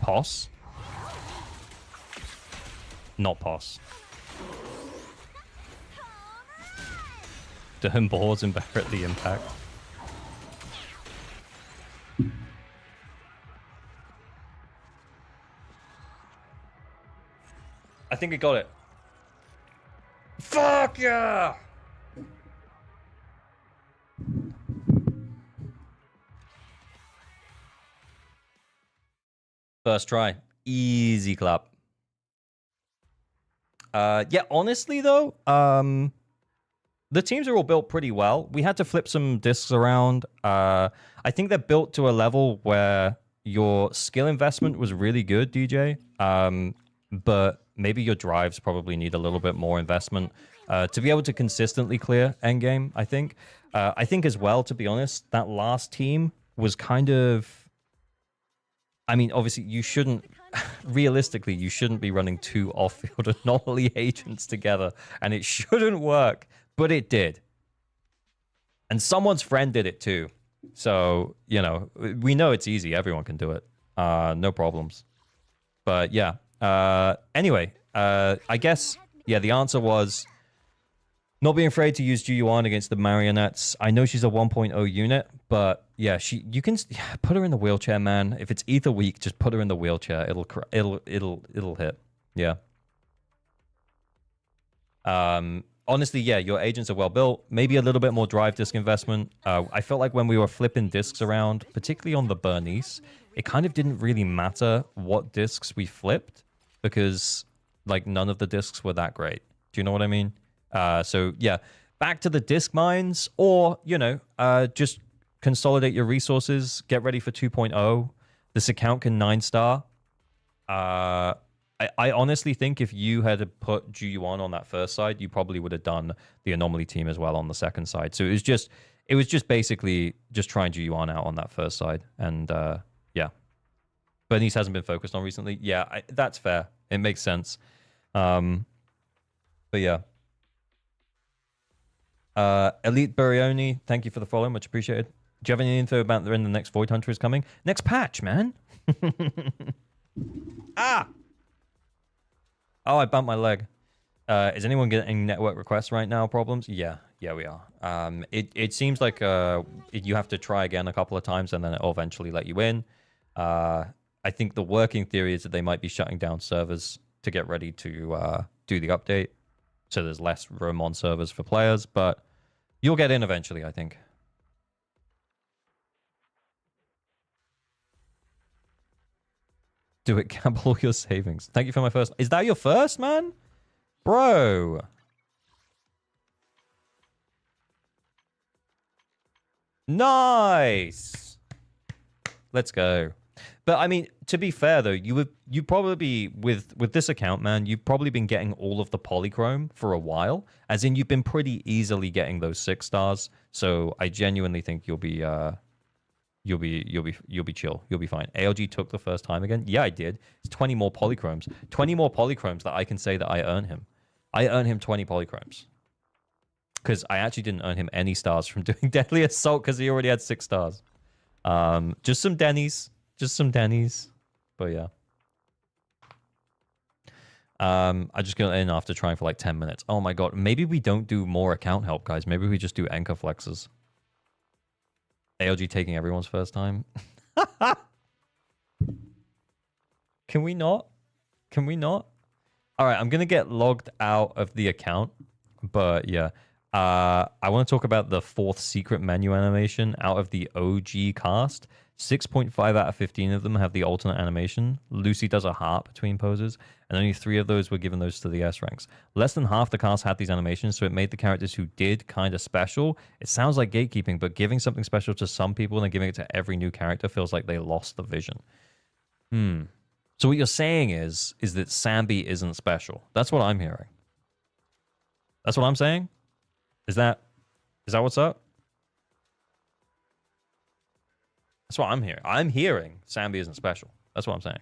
Pos? Not pos. Durham boards and Barrett the impact. I think I got it. Fuck yeah! First try. Easy clap. Yeah, honestly though, the teams are all built pretty well. We had to flip some discs around. I think they're built to a level where your skill investment was really good, DJ. But maybe your drives probably need a little bit more investment to be able to consistently clear endgame, I think. I think as well, to be honest, that last team was kind of... I mean, obviously, you shouldn't... Realistically, you shouldn't be running two off-field anomaly agents together, and it shouldn't work, but it did. And someone's friend did it too. So, you know, we know it's easy. Everyone can do it. No problems. But yeah. Anyway, I guess, yeah, the answer was not being afraid to use Ju-Yuan against the marionettes. I know she's a 1.0 unit, but yeah, you can put her in the wheelchair, man. If it's Ether week, just put her in the wheelchair. It'll hit. Yeah. Honestly, yeah, your agents are well built. Maybe a little bit more drive disc investment. I felt like when we were flipping discs around, particularly on the Bernice, it kind of didn't really matter what discs we flipped because like none of the discs were that great. Do you know what I mean? So yeah, back to the disc mines, or you know, just consolidate your resources. Get ready for 2.0. This account can 9-star. I honestly think if you had put Ju-Yuan on that first side, you probably would have done the anomaly team as well on the second side. So it was just basically just trying Ju-Yuan out on that first side, and yeah. Bernice hasn't been focused on recently. Yeah, that's fair. It makes sense. But yeah. Elite Burioni, thank you for the follow. Much appreciated. Do you have any info about when the next Void Hunter is coming? Next patch, man. Ah! Oh, I bumped my leg. Is anyone getting network requests right now? Problems? Yeah, we are. It seems like you have to try again a couple of times and then it'll eventually let you in. I think the working theory is that they might be shutting down servers to get ready to do the update. So there's less room on servers for players, but you'll get in eventually, I think. Do it, gamble all your savings. Thank you for my first. Is that your first, man? Bro. Nice. Let's go. But I mean, to be fair though, you probably be with this account, man, you've probably been getting all of the polychrome for a while. As in, you've been pretty easily getting those 6 stars. So I genuinely think you'll be chill. You'll be fine. ALG took the first time again. Yeah, I did. It's 20 more polychromes. 20 more polychromes that I can say that I earn him. I earn him 20 polychromes. Because I actually didn't earn him any stars from doing Deadly Assault because he already had 6 stars. Just some Denny's. Just some Denny's. But yeah. I just got in after trying for like 10 minutes. Oh my god. Maybe we don't do more account help, guys. Maybe we just do anchor flexes. ALG taking everyone's first time. Can we not? Can we not? All right, I'm going to get logged out of the account. But yeah. I want to talk about the 4th secret menu animation out of the OG cast. 6.5 out of 15 of them have the alternate animation. Lucy does a heart between poses, and only 3 of those were given those to the S ranks. Less than half the cast had these animations, so it made the characters who did kind of special. It sounds like gatekeeping, but giving something special to some people and then giving it to every new character feels like they lost the vision. So what you're saying is that Sambi isn't special. That's what I'm hearing. That's what I'm saying? Is that what's up? That's what I'm hearing. I'm hearing Sambi isn't special. That's what I'm saying.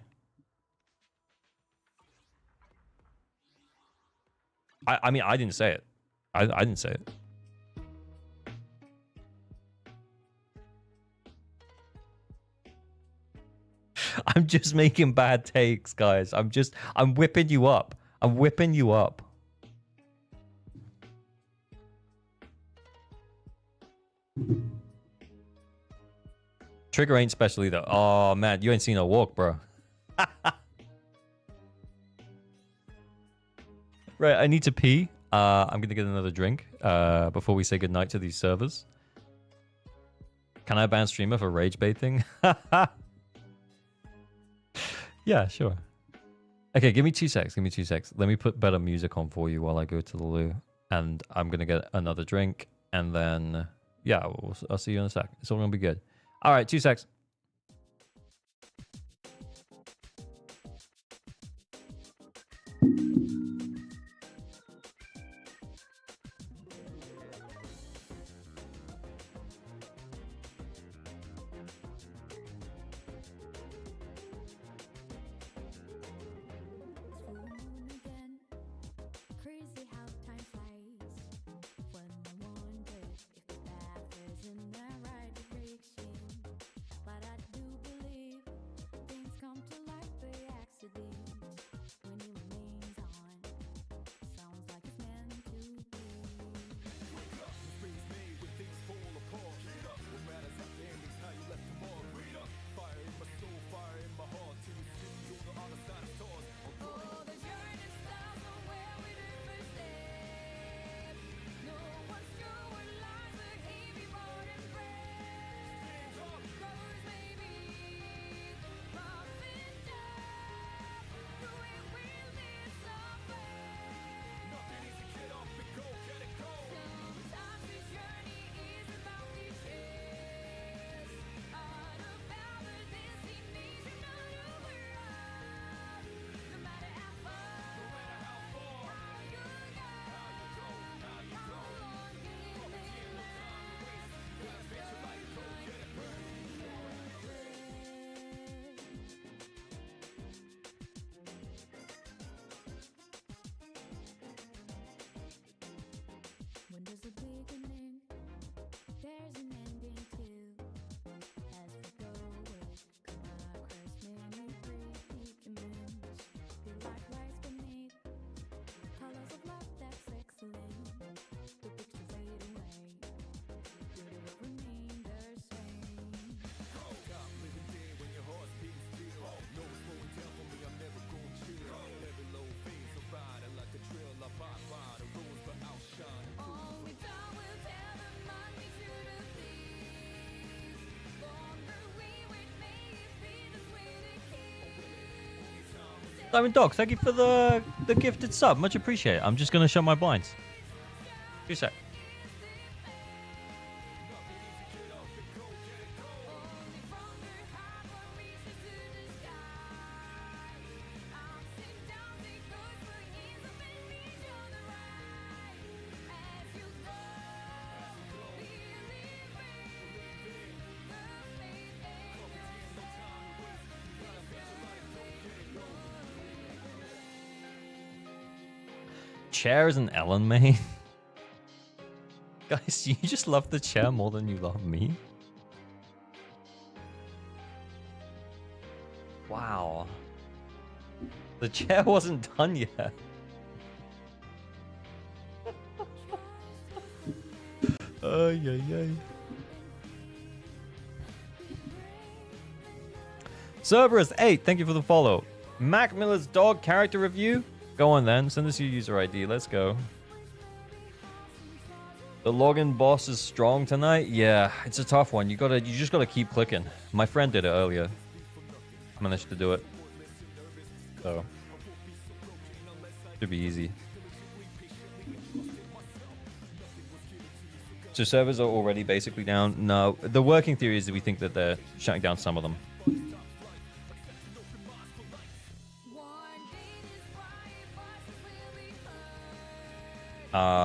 I mean, I didn't say it. I didn't say it. I'm just making bad takes, guys. I'm whipping you up. I'm whipping you up. Trigger ain't special either. Oh, man, you ain't seen her walk, bro. Right, I need to pee. I'm gonna get another drink before we say goodnight to these servers. Can I ban streamer for rage baiting? Yeah, sure. Okay, give me 2 secs. Give me 2 secs. Let me put better music on for you while I go to the loo. And I'm gonna get another drink. And then, yeah, I'll see you in a sec. It's all gonna be good. All right, 2 secs. When there's a beginning, there's an ending too. As we go with, come across many predicaments. Feel like lies beneath, colors of love that's excellent. The pictures fade away, beauty will remain the same. Stop living there when your heart beats still. No slowing down for me, I'm never gonna chill. Every low phase of riding like a trail, I pop by the rose but outshine. Only time will tell the mind we should have pleased. Longer we wait, may it be this way to keep. Diamond Dog, thank you for the gifted sub. Much appreciated. I'm just gonna shut my blinds. 2 secs. Chair is an Ellen main. Guys, you just love the chair more than you love me? Wow. The chair wasn't done yet. Ay, ay, ay. Cerberus 8, thank you for the follow. Mac Miller's dog character review. Go on then, send us your user ID. Let's go. The login boss is strong tonight. Yeah, it's a tough one. You just gotta keep clicking. My friend did it earlier. Managed to do it. So should be easy. So servers are already basically down. No, the working theory is that we think that they're shutting down some of them.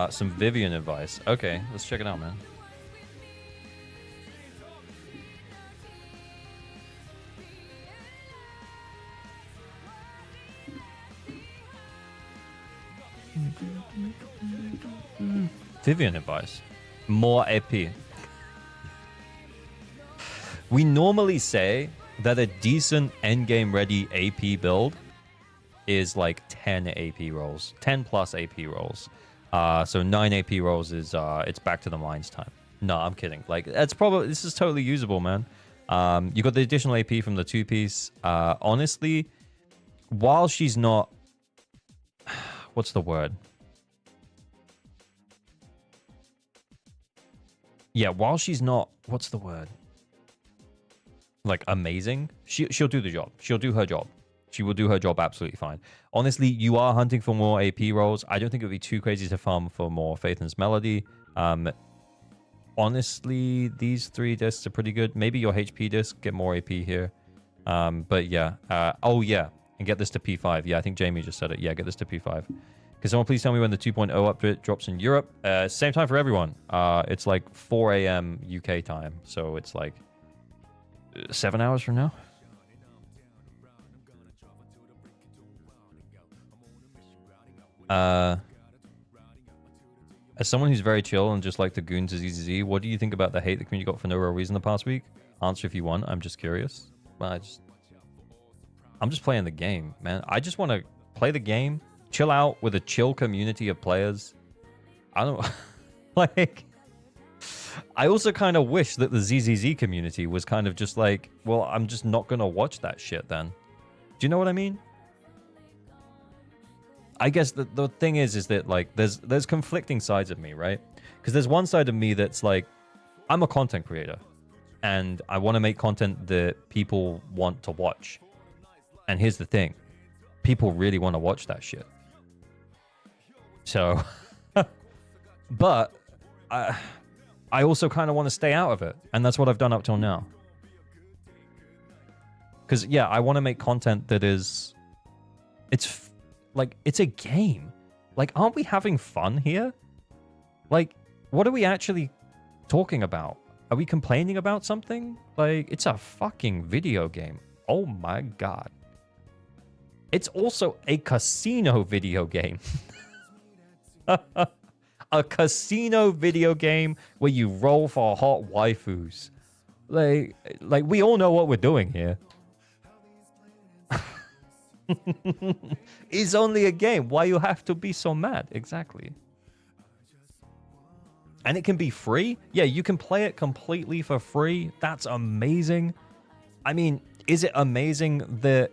Some Vivian advice. Okay, let's check it out, man. Vivian advice. More AP. We normally say that a decent endgame ready AP build is like 10 AP rolls. 10 plus AP rolls. So 9 AP rolls is it's back to the mines time. No, I'm kidding. Like that's probably this is totally usable, man. You got the additional AP from the 2-piece. Honestly, while she's not what's the word? Yeah, while she's not what's the word? Like amazing, she'll do the job. She'll do her job. She will do her job absolutely fine. Honestly, you are hunting for more AP rolls. I don't think it would be too crazy to farm for more Faithen's Melody. Honestly, these 3 discs are pretty good. Maybe your HP disc, get more AP here. But yeah. Oh, yeah. And get this to P5. Yeah, I think Jamie just said it. Yeah, get this to P5. Can someone please tell me when the 2.0 update drops in Europe? Same time for everyone. It's like 4 a.m. UK time. So it's like 7 hours from now. As someone who's very chill and just like the goons to ZZZ, what do you think about the hate the community got for no real reason the past week? Answer if you want. I'm just curious. I'm just playing the game, man. I just want to play the game, chill out with a chill community of players. I don't like. I also kind of wish that the ZZZ community was kind of just like, well, I'm just not gonna watch that shit then. Do you know what I mean? I guess the thing is that like there's conflicting sides of me, right? Because there's one side of me that's like, I'm a content creator and I want to make content that people want to watch. And here's the thing, people really want to watch that shit. So, but I also kind of want to stay out of it, and that's what I've done up till now. Because yeah, I want to make content that is, it's like it's a game. Like, aren't we having fun here? Like, what are we actually talking about? Are we complaining about something? Like, it's a fucking video game. Oh my god. It's also a casino video game. A casino video game where you roll for hot waifus. Like we all know what we're doing here. It's only a game. Why you have to be so mad? Exactly. And it can be free? Yeah, you can play it completely for free. That's amazing. I mean, is it amazing that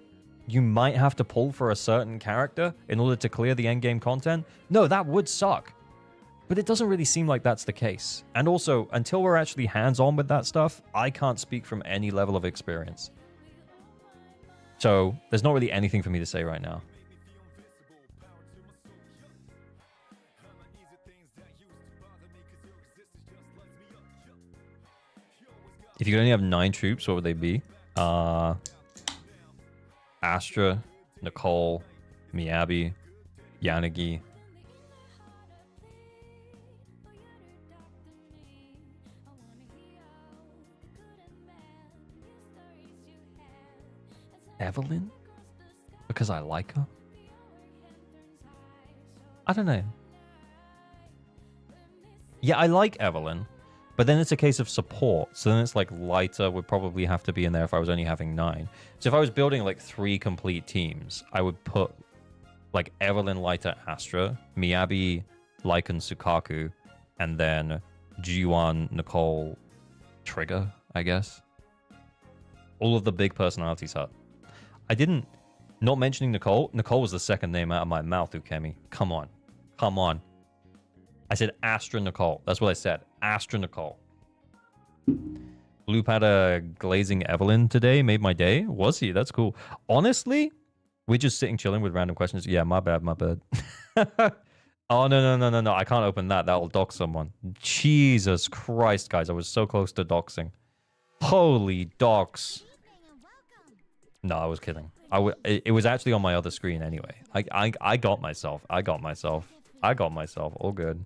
you might have to pull for a certain character in order to clear the endgame content? No, that would suck. But it doesn't really seem like that's the case. And also, until we're actually hands-on with that stuff, I can't speak from any level of experience. So, there's not really anything for me to say right now. If you could only have 9 troops, what would they be? Astra, Nicole, Miyabi, Yanagi. Evelyn? Because I like her? I don't know. Yeah, I like Evelyn, but then it's a case of support. So then it's like Lighter would probably have to be in there if I was only having 9. So if I was building like 3 complete teams, I would put like Evelyn, Lighter, Astra, Miyabi, Lycan, Sukaku, and then G1, Nicole, Trigger, I guess. All of the big personalities are. I didn't... Not mentioning Nicole. Nicole was the second name out of my mouth, Ukemi. Come on. Come on. I said Astra Nicole. That's what I said. Astra Nicole. Loop had a glazing Evelyn today. Made my day. Was he? That's cool. Honestly, we're just sitting chilling with random questions. Yeah, my bad, my bad. Oh, no. I can't open that. That'll dox someone. Jesus Christ, guys. I was so close to doxing. Holy dox. No, I was kidding. It was actually on my other screen anyway. I got myself. All good.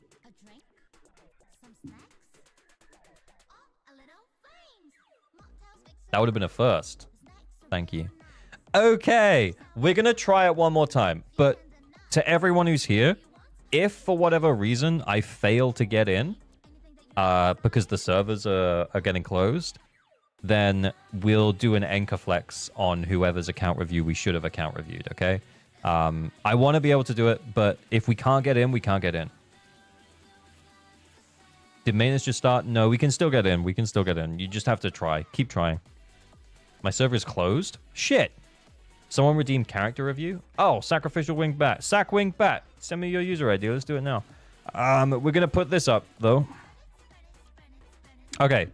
That would have been a first. Thank you. Okay, we're going to try it one more time. But to everyone who's here, If for whatever reason I fail to get in, because the servers are getting closed, then we'll do an anchor flex on whoever's account review we should have account reviewed, okay? I want to be able to do it, but if we can't get in, we can't get in. Did maintenance just start? No, we can still get in. We can still get in. You just have to try. Keep trying. My server is closed? Shit! Someone redeemed character review? Oh, sacrificial winged bat. Sack winged bat. Send me your user ID. Let's do it now. We're going to put this up, though. Okay.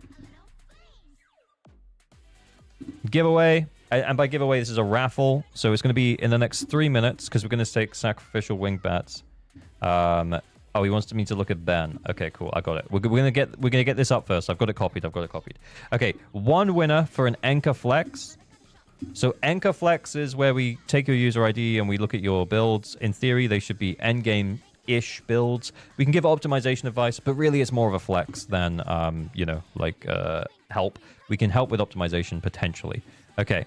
Giveaway. And by giveaway, this is a raffle. So it's going to be in the next 3 minutes because we're going to take sacrificial winged bats. Oh, he wants me to look at Ben. Okay, cool. I got it. We're gonna get this up first. I've got it copied. Okay, one winner for an anchor flex. So anchor flex is where we take your user ID and we look at your builds. In theory, they should be endgame-ish builds. We can give optimization advice, but really it's more of a flex than help. We can help with optimization potentially. Okay,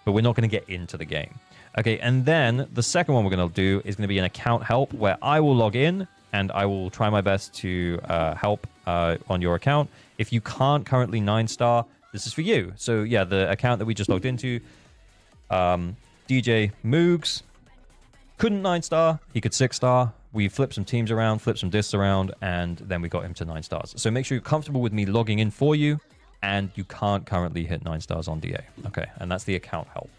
but we're not going to get into the game. Okay, and then the second one we're going to do is going to be an account help where I will log in and I will try my best to help on your account. If you can't currently 9-star, this is for you. So yeah, the account that we just logged into, DJ Moogs, couldn't 9-star, he could 6-star. We flipped some teams around, flipped some discs around, and then we got him to 9 stars. So make sure you're comfortable with me logging in for you, and you can't currently hit 9 stars on DA. Okay, and that's the account help.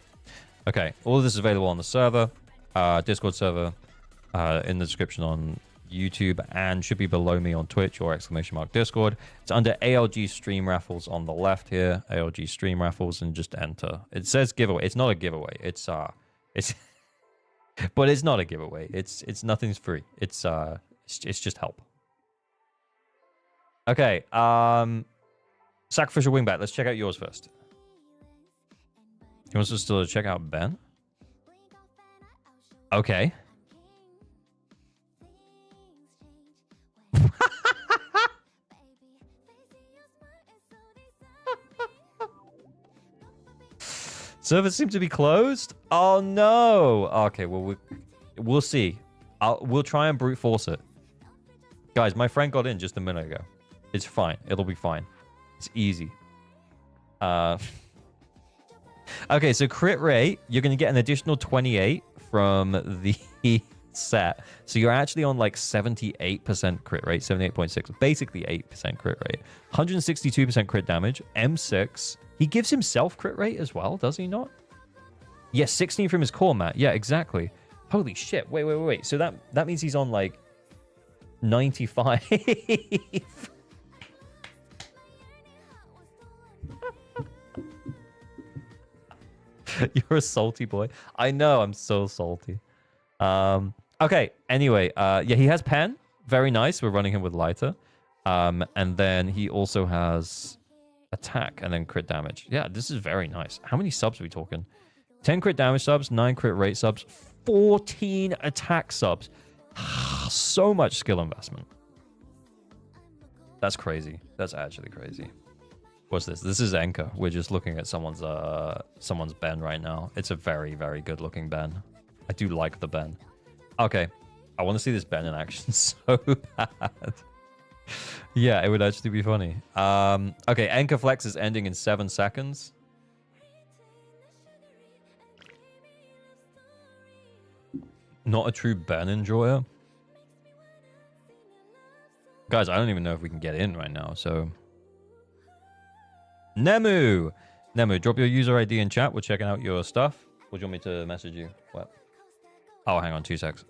Okay, all of this is available on the server, Discord server, in the description on YouTube, and should be below me on Twitch or !Discord. It's under ALG stream raffles on the left here, ALG stream raffles, and just enter. It says giveaway. It's not a giveaway. It's but it's not a giveaway. It's nothing's free. It's just help. Okay, sacrificial wingbat. Let's check out yours first. He wants us to check out Ben. Okay. Servers seem to be closed. Oh no. Okay, well we'll see. We'll try and brute force it. Guys, my friend got in just a minute ago. It's fine. It'll be fine. It's easy. Okay, so crit rate, you're going to get an additional 28 from the set. So you're actually on like 78% crit rate, 78.6, basically 8% crit rate. 162% crit damage, M6. He gives himself crit rate as well, does he not? Yes, 16 from his core mat. Yeah, exactly. Holy shit. Wait. So that means he's on like 95. You're a salty boy. I know, I'm so salty. Okay, anyway, yeah, he has pen. Very nice. We're running him with lighter. And then he also has attack and then crit damage. Yeah, this is very nice. How many subs are we talking? 10 crit damage subs, 9 crit rate subs, 14 attack subs. So much skill investment. That's crazy. That's actually crazy. What's this? This is Enka. We're just looking at someone's Ben right now. It's a very, very good looking Ben. I do like the Ben. Okay. I want to see this Ben in action so bad. Yeah, it would actually be funny. Okay, Enka Flex is ending in 7 seconds. Not a true Ben enjoyer. Guys, I don't even know if we can get in right now, so... Nemu, drop your user ID in chat. We're checking out your stuff. Or do you want me to message you? What? Oh, hang on 2 secs.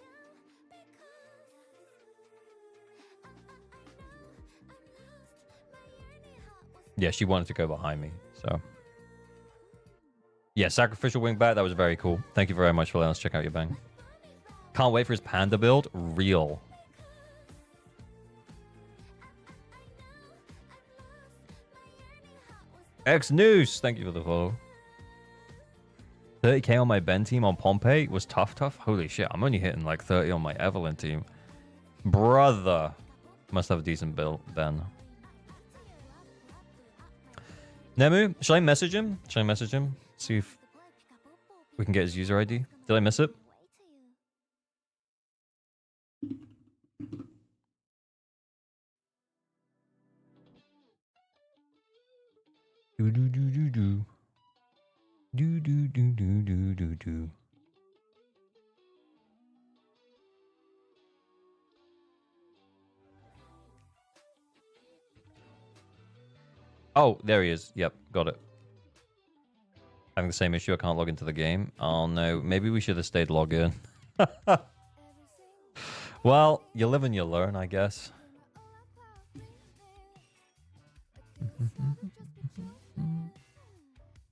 Yeah, she wanted to go behind me, so... Yeah, Sacrificial Wingbat, that was very cool. Thank you very much for letting us check out your bang. Can't wait for his panda build. Real. X Noose, thank you for the follow. 30k on my Ben team on Pompeii was tough. Holy shit, I'm only hitting like 30 on my Evelyn team. Brother. Must have a decent build, Ben. Nemu, should I message him? See if we can get his user ID. Did I miss it? Do do do do do. Do do do do do do do. Oh, there he is. Yep, got it. Having the same issue. I can't log into the game. Oh no, maybe we should have stayed logged in. Well, you live and you learn, I guess.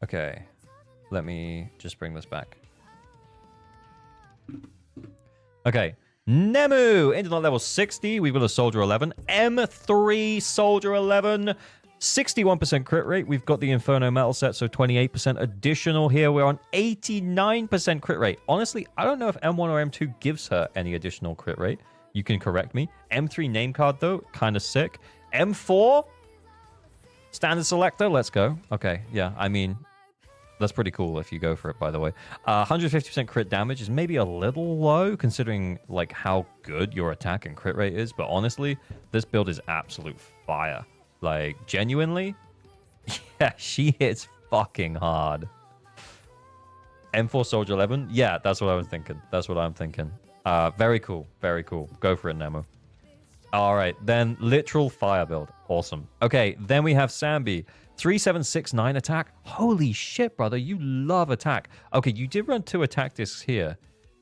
Okay, let me just bring this back. Okay, Nemu ended on level 60. We've got a Soldier 11. M3 Soldier 11. 61% crit rate. We've got the Inferno metal set, so 28% additional here. We're on 89% crit rate. Honestly, I don't know if M1 or M2 gives her any additional crit rate. You can correct me. M3 name card, though, kind of sick. M4, standard selector. Let's go. Okay, yeah, I mean, that's pretty cool if you go for it, by the way. 150% crit damage is maybe a little low, considering like how good your attack and crit rate is. But honestly, this build is absolute fire. Like, genuinely, yeah, she hits fucking hard. M4 Soldier 11, yeah, that's what I was thinking. That's what I'm thinking. Very cool, very cool. Go for it, Nemo. All right, then literal fire build. Awesome. Okay, then we have Sambi. 3769 attack. Holy shit, brother, you love attack. Okay, you did run 2 attack discs here.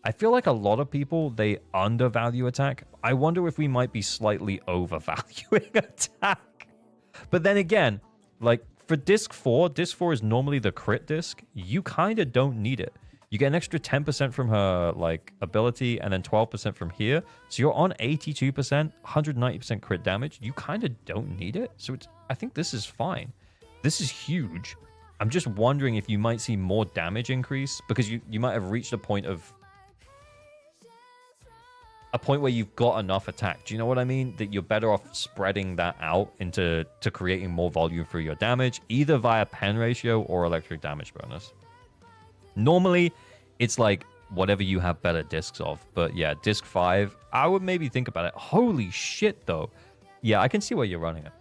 I feel like a lot of people, they undervalue attack. I wonder if we might be slightly overvaluing attack. But then again, like for disc 4 is normally the crit disc. You kind of don't need it. You get an extra 10% from her like ability and then 12% from here. So you're on 82%, 190% crit damage. You kind of don't need it. So I think this is fine. This is huge. I'm just wondering if you might see more damage increase because you might have reached a point where you've got enough attack. Do you know what I mean? That you're better off spreading that out into creating more volume for your damage, either via pen ratio or electric damage bonus. Normally, it's like whatever you have better discs of. But yeah, disc 5, I would maybe think about it. Holy shit, though. Yeah, I can see where you're running it.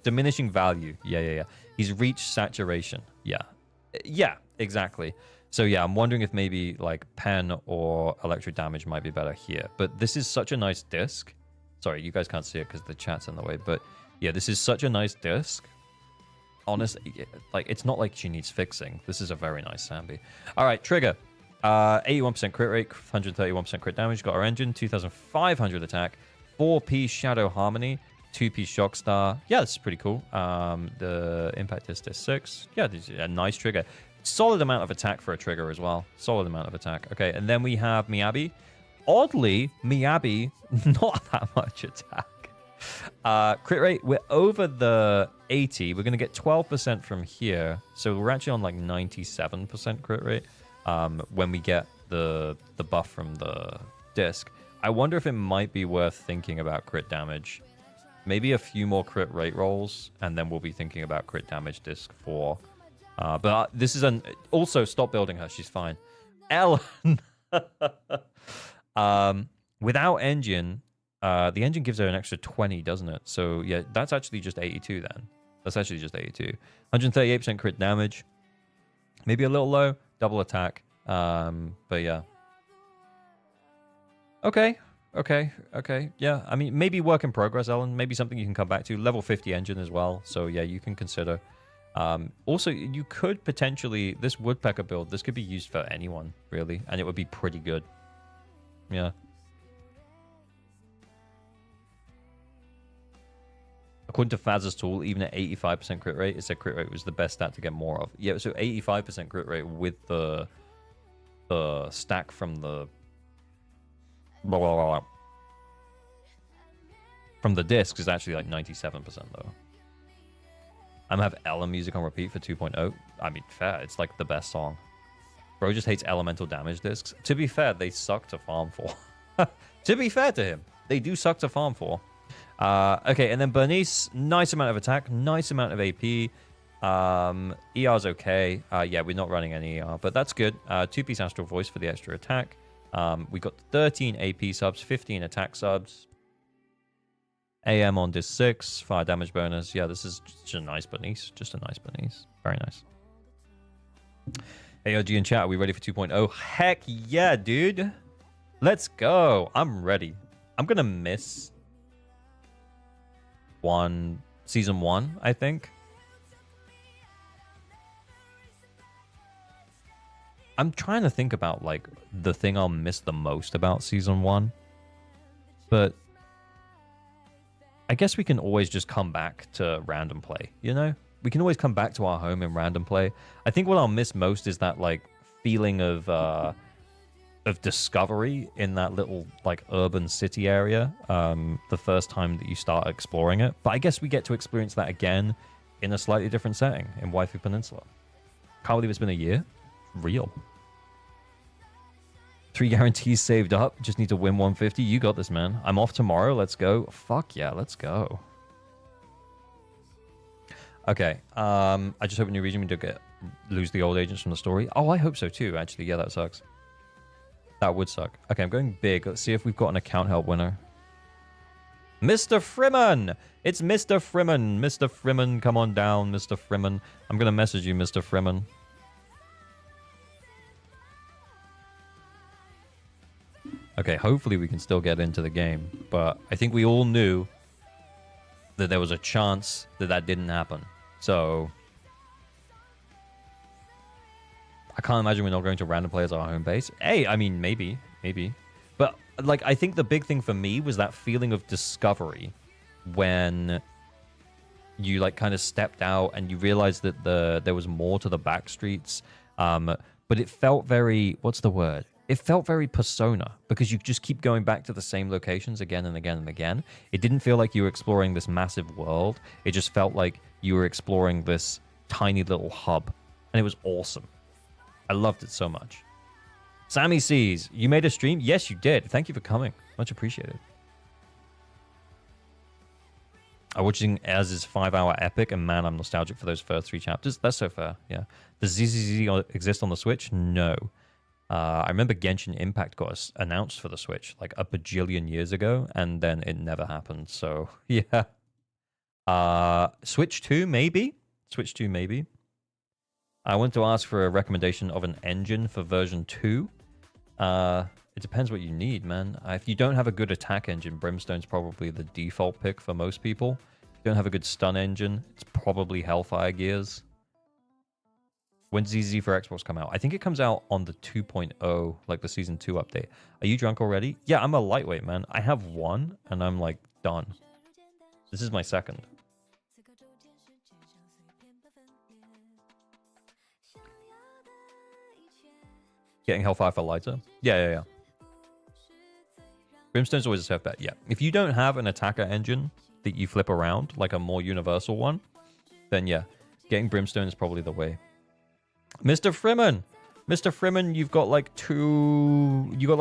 Diminishing value. Yeah. He's reached saturation. Yeah, exactly. So yeah, I'm wondering if maybe like pen or electric damage might be better here. But this is such a nice disc. Sorry, you guys can't see it because the chat's in the way. But yeah, this is such a nice disc. Honestly, like it's not like she needs fixing. This is a very nice Sambi. All right, trigger. 81% crit rate, 131% crit damage. Got our engine, 2,500 attack, 4-piece Shadow Harmony, 2-piece Shock Star. Yeah, this is pretty cool. The impact is 6. Yeah, this is a nice trigger. Solid amount of attack for a trigger as well. Solid amount of attack. Okay, and then we have Miyabi. Oddly, Miyabi, not that much attack. Crit rate, we're over the 80. We're going to get 12% from here. So we're actually on like 97% crit rate when we get the buff from the disc. I wonder if it might be worth thinking about crit damage. Maybe a few more crit rate rolls, and then we'll be thinking about crit damage disc 4. But this is also stop building her. She's fine. Ellen. Without engine, the engine gives her an extra 20, doesn't it? So yeah, that's actually just 82 then. That's actually just 82. 138% crit damage. Maybe a little low. Double attack. But yeah. Okay. Yeah. I mean, maybe work in progress, Ellen. Maybe something you can come back to. Level 50 engine as well. So yeah, you can consider. Also, you could potentially, this woodpecker build, this could be used for anyone, really, and it would be pretty good. Yeah. According to Faz's tool, even at 85% crit rate, it said crit rate was the best stat to get more of. Yeah, so 85% crit rate with the stack from the from the discs is actually like 97% though. I'm gonna have Ella music on repeat for 2.0. I mean, fair. It's like the best song. Bro just hates elemental damage discs. To be fair, they suck to farm for. To be fair to him, they do suck to farm for. Okay, and then Bernice, nice amount of attack, nice amount of AP. ER's okay. Yeah, we're not running any ER, but that's good. 2-piece Astral Voice for the extra attack. We got 13 AP subs, 15 attack subs. AM on disc 6, fire damage bonus. Yeah, this is just a nice Bernice. Just a nice Bernice. Very nice. AOG in chat, are we ready for 2.0? Heck yeah, dude. Let's go. I'm ready. I'm going to miss season 1, I think. I'm trying to think about, like, the thing I'll miss the most about season 1. But I guess we can always just come back to random play, you know? We can always come back to our home in random play. I think what I'll miss most is that, like, feeling of discovery in that little, like, urban city area the first time that you start exploring it. But I guess we get to experience that again in a slightly different setting in Waifu Peninsula. Can't believe it's been a year. Real. 3 guarantees saved up. Just need to win 150. You got this, man. I'm off tomorrow. Let's go. Fuck yeah, let's go. Okay. I just hope a new region we don't lose the old agents from the story. Oh, I hope so too, actually. Yeah, that sucks. That would suck. Okay, I'm going big. Let's see if we've got an account help winner. Mr. Freeman! It's Mr. Freeman. Mr. Freeman, come on down, Mr. Freeman. I'm going to message you, Mr. Freeman. Okay, hopefully we can still get into the game. But I think we all knew that there was a chance that that didn't happen. So I can't imagine we're not going to random play as our home base. Hey, I mean, maybe. But, like, I think the big thing for me was that feeling of discovery when you, like, kind of stepped out and you realized that there was more to the back streets. But it felt very, what's the word? It felt very Persona, because you just keep going back to the same locations again and again and again. It didn't feel like you were exploring this massive world. It just felt like you were exploring this tiny little hub. And it was awesome. I loved it so much. Sammy Sees, you made a stream? Yes, you did. Thank you for coming. Much appreciated. I'm watching Az's 5-hour epic, and man, I'm nostalgic for those first 3 chapters. That's so fair, yeah. Does ZZZ exist on the Switch? No. I remember Genshin Impact got announced for the Switch like a bajillion years ago, and then it never happened. So, yeah. Switch 2, maybe? Switch 2, maybe. I want to ask for a recommendation of an engine for version 2. It depends what you need, man. If you don't have a good attack engine, Brimstone's probably the default pick for most people. If you don't have a good stun engine, it's probably Hellfire Gears. When's ZZ for Xbox come out? I think it comes out on the 2.0, like the Season 2 update. Are you drunk already? Yeah, I'm a lightweight, man. I have 1, and I'm, like, done. This is my 2nd. Getting Hellfire for lighter? Yeah. Brimstone's always a safe bet, yeah. If you don't have an attacker engine that you flip around, like a more universal one, then yeah, getting Brimstone is probably the way. Mr. Freeman, you've got like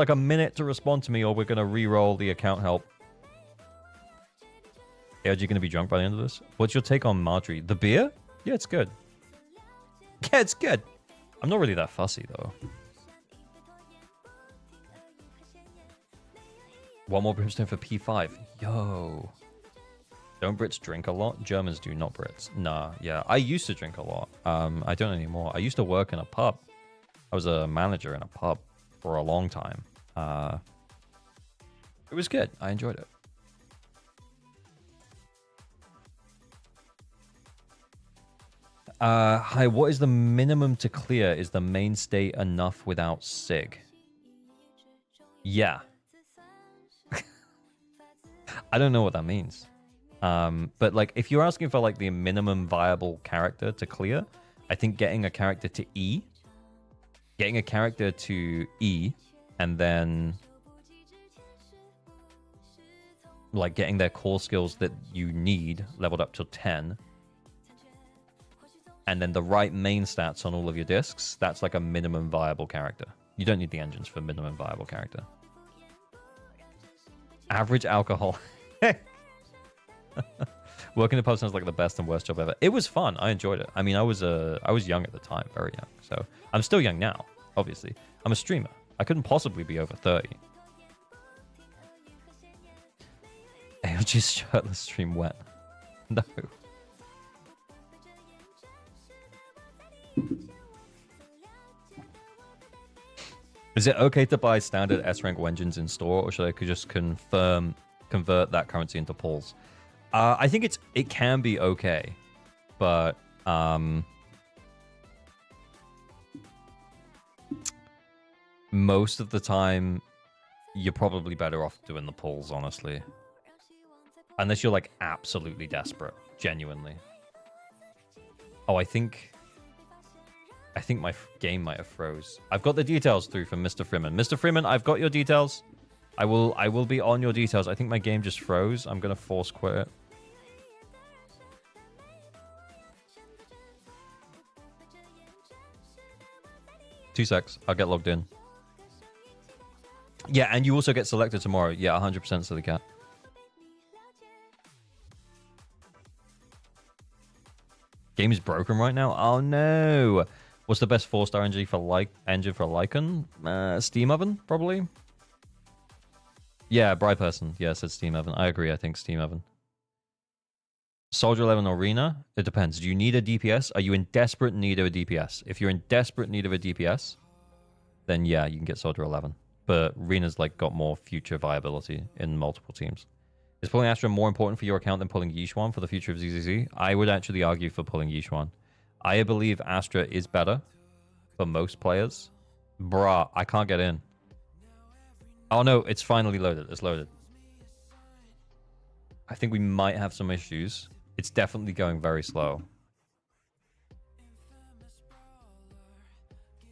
a minute to respond to me, or we're gonna re-roll the account help. Yeah, are you gonna be drunk by the end of this? What's your take on Marjorie? The beer? Yeah, it's good. Yeah, it's good. I'm not really that fussy though. One more Brimstone for P5. Yo. Don't Brits drink a lot? Germans do, not Brits. Nah, yeah. I used to drink a lot. I don't anymore. I used to work in a pub. I was a manager in a pub for a long time. It was good. I enjoyed it. Hi, what is the minimum to clear? Is the main state enough without SIG? Yeah. I don't know what that means. But like, if you're asking for like the minimum viable character to clear, I think getting a character to E, and then like getting their core skills that you need leveled up to 10, and then the right main stats on all of your discs, that's like a minimum viable character. You don't need the engines for minimum viable character. Average alcohol. Working in the pub sounds like the best and worst job ever. It was fun. I enjoyed it. I mean, I was young at the time, very young. So I'm still young now, obviously. I'm a streamer. I couldn't possibly be over 30. Yoji's shirtless stream wet. No. Is it okay to buy standard S rank engines in store, or should I just convert that currency into pulls? I think it can be okay, but most of the time you're probably better off doing the pulls, honestly. Unless you're like absolutely desperate, genuinely. Oh, I think my game might have froze. I've got the details through from Mr. Freeman. Mr. Freeman, I've got your details. I will be on your details. I think my game just froze. I'm gonna force quit it. Two secs. I'll get logged in. Yeah, and you also get selected tomorrow. Yeah, 100% Silly Cat. Game is broken right now? Oh no. What's the best 4-star engine for Lycan? Steam Oven, probably? Yeah, Bright Person. Yeah, it said Steam Oven. I agree, I think Steam Oven. Soldier 11 Arena? It depends. Do you need a DPS? Are you in desperate need of a DPS? If you're in desperate need of a DPS, then yeah, you can get Soldier 11. But Arena's like got more future viability in multiple teams. Is pulling Astra more important for your account than pulling Yishuan for the future of ZZZ? I would actually argue for pulling Yishuan. I believe Astra is better for most players. Bruh, I can't get in. Oh no, it's finally loaded. It's loaded. I think we might have some issues. It's definitely going very slow.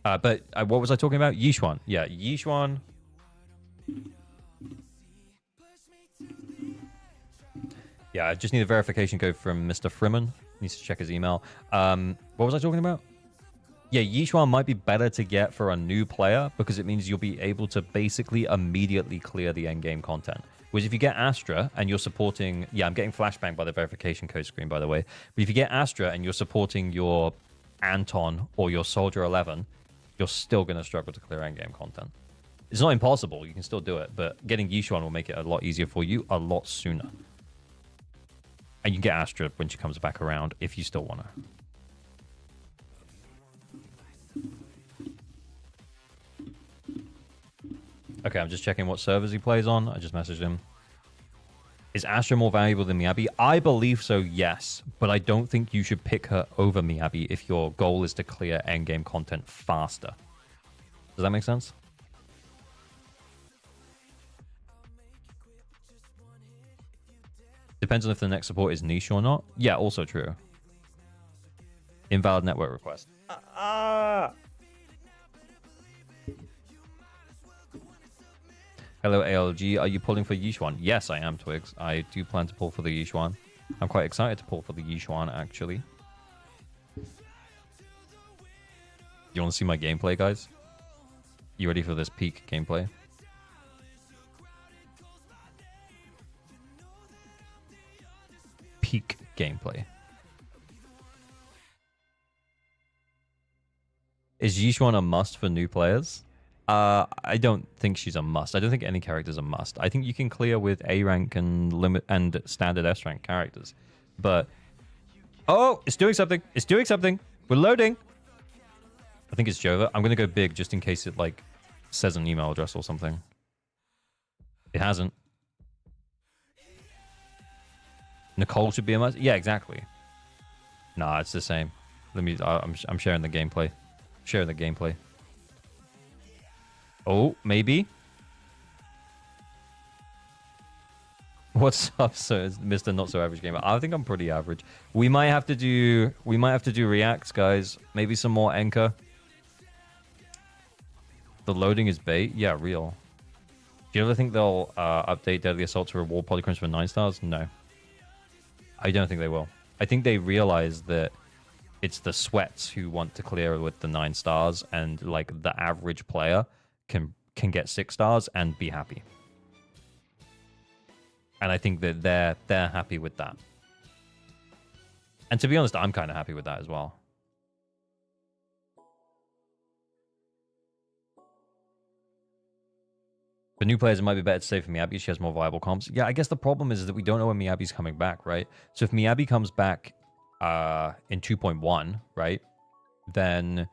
But what was I talking about? Yishuan. Yeah, Yishuan. Yeah, I just need a verification code from Mr. Freeman. Needs to check his email. What was I talking about? Yeah, Yishuan might be better to get for a new player because it means you'll be able to basically immediately clear the endgame content. Whereas if you get Astra and you're supporting... Yeah, I'm getting flashbang by the verification code screen, by the way. But if you get Astra and you're supporting your Anton or your Soldier 11, you're still going to struggle to clear endgame content. It's not impossible. You can still do it. But getting Yishuan will make it a lot easier for you a lot sooner. And you can get Astra when she comes back around if you still want her. Okay, I'm just checking what servers he plays on. I just messaged him. Is Astra more valuable than Miyabi? I believe so, yes. But I don't think you should pick her over Miyabi if your goal is to clear endgame content faster. Does that make sense? Depends on if the next support is niche or not. Yeah, also true. Invalid network request. Hello, ALG. Are you pulling for Yishuan? Yes, I am, Twigs. I do plan to pull for the Yishuan. I'm quite excited to pull for the Yishuan, actually. You want to see my gameplay, guys? You ready for this peak gameplay? Peak gameplay. Is Yishuan a must for new players? I don't think she's a must. I don't think any character's a must. I think you can clear with A rank and limit and standard S rank characters. But oh, it's doing something. It's doing something. We're loading. I think it's Jova. I'm gonna go big just in case it like says an email address or something. It hasn't. Nicole should be a must. Yeah, exactly. Nah, it's the same. Let me. I'm sharing the gameplay. Sharing the gameplay. Oh, maybe. What's up, sir? Mr. Not So Average Gamer. I think I'm pretty average. We might have to do reacts, guys. Maybe some more anchor. The loading is bait. Yeah, real. Do you ever think they'll update Deadly Assault to reward polychromes for 9 stars? No. I don't think they will. I think they realize that it's the sweats who want to clear with the 9 stars, and like the average player can get 6 stars and be happy. And I think that they're happy with that. And to be honest, I'm kind of happy with that as well. The new players, it might be better to save for Miyabi. She has more viable comps. Yeah, I guess the problem is that we don't know when Miyabi's coming back, right? So if Miyabi comes back in 2.1, right, then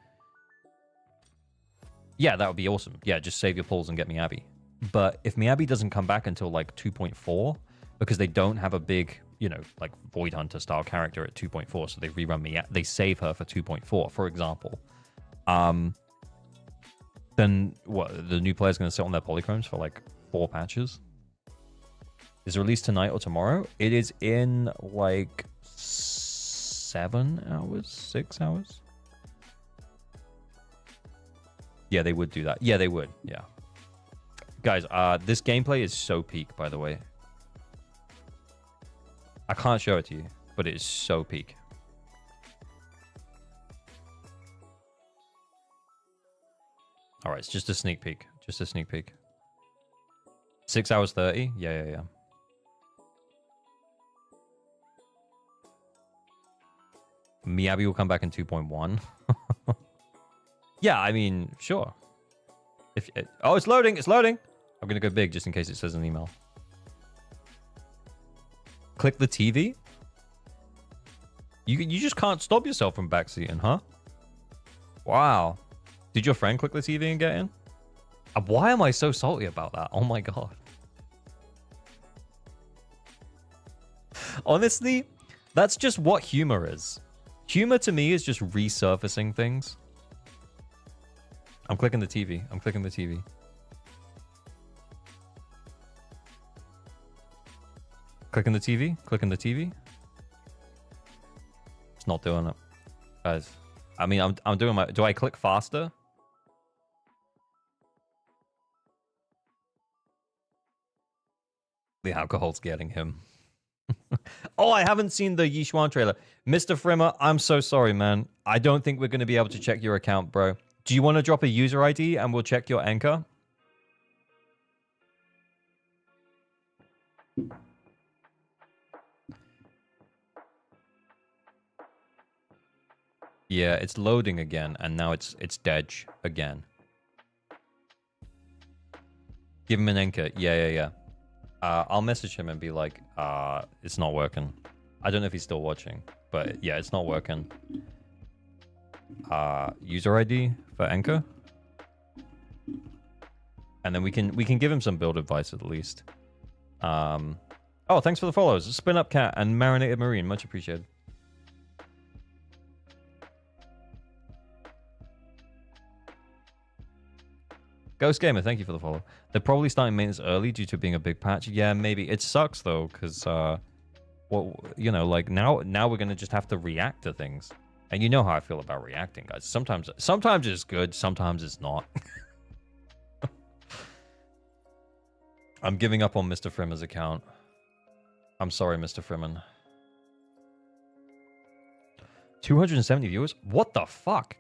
yeah, that would be awesome. Yeah, just save your pulls and get Miyabi. But if Miyabi doesn't come back until like 2.4, because they don't have a big, you know, like Void Hunter style character at 2.4, so they rerun they save her for 2.4, for example. Then what? The new player's going to sit on their polychromes for like 4 patches. Is it released tonight or tomorrow? It is in like 7 hours, 6 hours. Yeah, they would do that. Yeah, they would. Yeah. Guys, this gameplay is so peak, by the way. I can't show it to you, but it is so peak. All right, it's just a sneak peek. Just a sneak peek. 6 hours 30? Yeah. Miyabi will come back in 2.1. Yeah, I mean, sure. Oh, it's loading. It's loading. I'm going to go big just in case it says an email. Click the TV? You just can't stop yourself from backseating, huh? Wow. Did your friend click the TV and get in? Why am I so salty about that? Oh my god. Honestly, that's just what humor is. Humor to me is just resurfacing things. I'm clicking the TV. I'm clicking the TV. Clicking the TV. Clicking the TV. It's not doing it. Guys, I mean, I'm doing my... Do I click faster? The alcohol's getting him. Oh, I haven't seen the Yishuan trailer. Mr. Frimmer, I'm so sorry, man. I don't think we're going to be able to check your account, bro. Do you want to drop a user ID and we'll check your anchor? Yeah, it's loading again, and now it's dead again. Give him an anchor. Yeah. I'll message him and be like, it's not working. I don't know if he's still watching, but yeah, it's not working. User ID for Anchor. And then we can give him some build advice at least. Oh, thanks for the follows. Spin Up Cat and Marinated Marine. Much appreciated. Ghost Gamer, thank you for the follow. They're probably starting maintenance early due to being a big patch. Yeah, maybe. It sucks though, because well, you know, like now we're gonna just have to react to things. And you know how I feel about reacting, guys. Sometimes it's good, sometimes it's not. I'm giving up on Mr. Frimmer's account. I'm sorry, Mr. Frimmer. 270 viewers? What the fuck?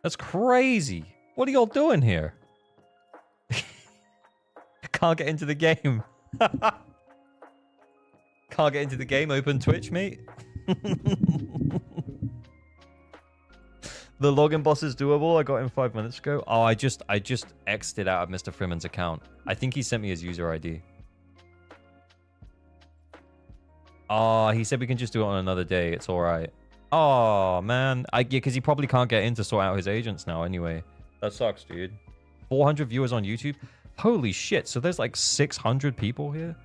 That's crazy. What are y'all doing here? Can't get into the game. Can't get into the game. Open Twitch, mate. The login boss is doable. I got him 5 minutes ago. Oh, I just exited out of Mr. Frimmer's account. I think he sent me his user ID. Oh, he said we can just do it on another day. It's all right. Oh, man. Yeah, because he probably can't get in to sort out his agents now anyway. That sucks, dude. 400 viewers on YouTube? Holy shit. So there's like 600 people here?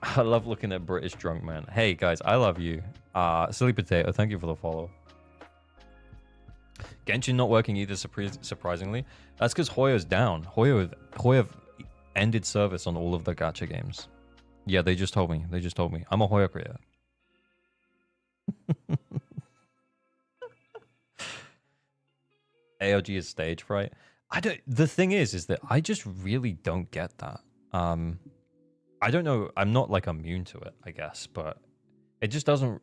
I love looking at British drunk man. Hey, guys, I love you. Silly Potato, thank you for the follow. Genshin not working either, surprisingly. That's because Hoyo's down. Hoyo ended service on all of the gacha games. Yeah, they just told me. I'm a Hoyo creator. ALG is stage fright. The thing is that I just really don't get that. I don't know. I'm not like immune to it, I guess, but it just doesn't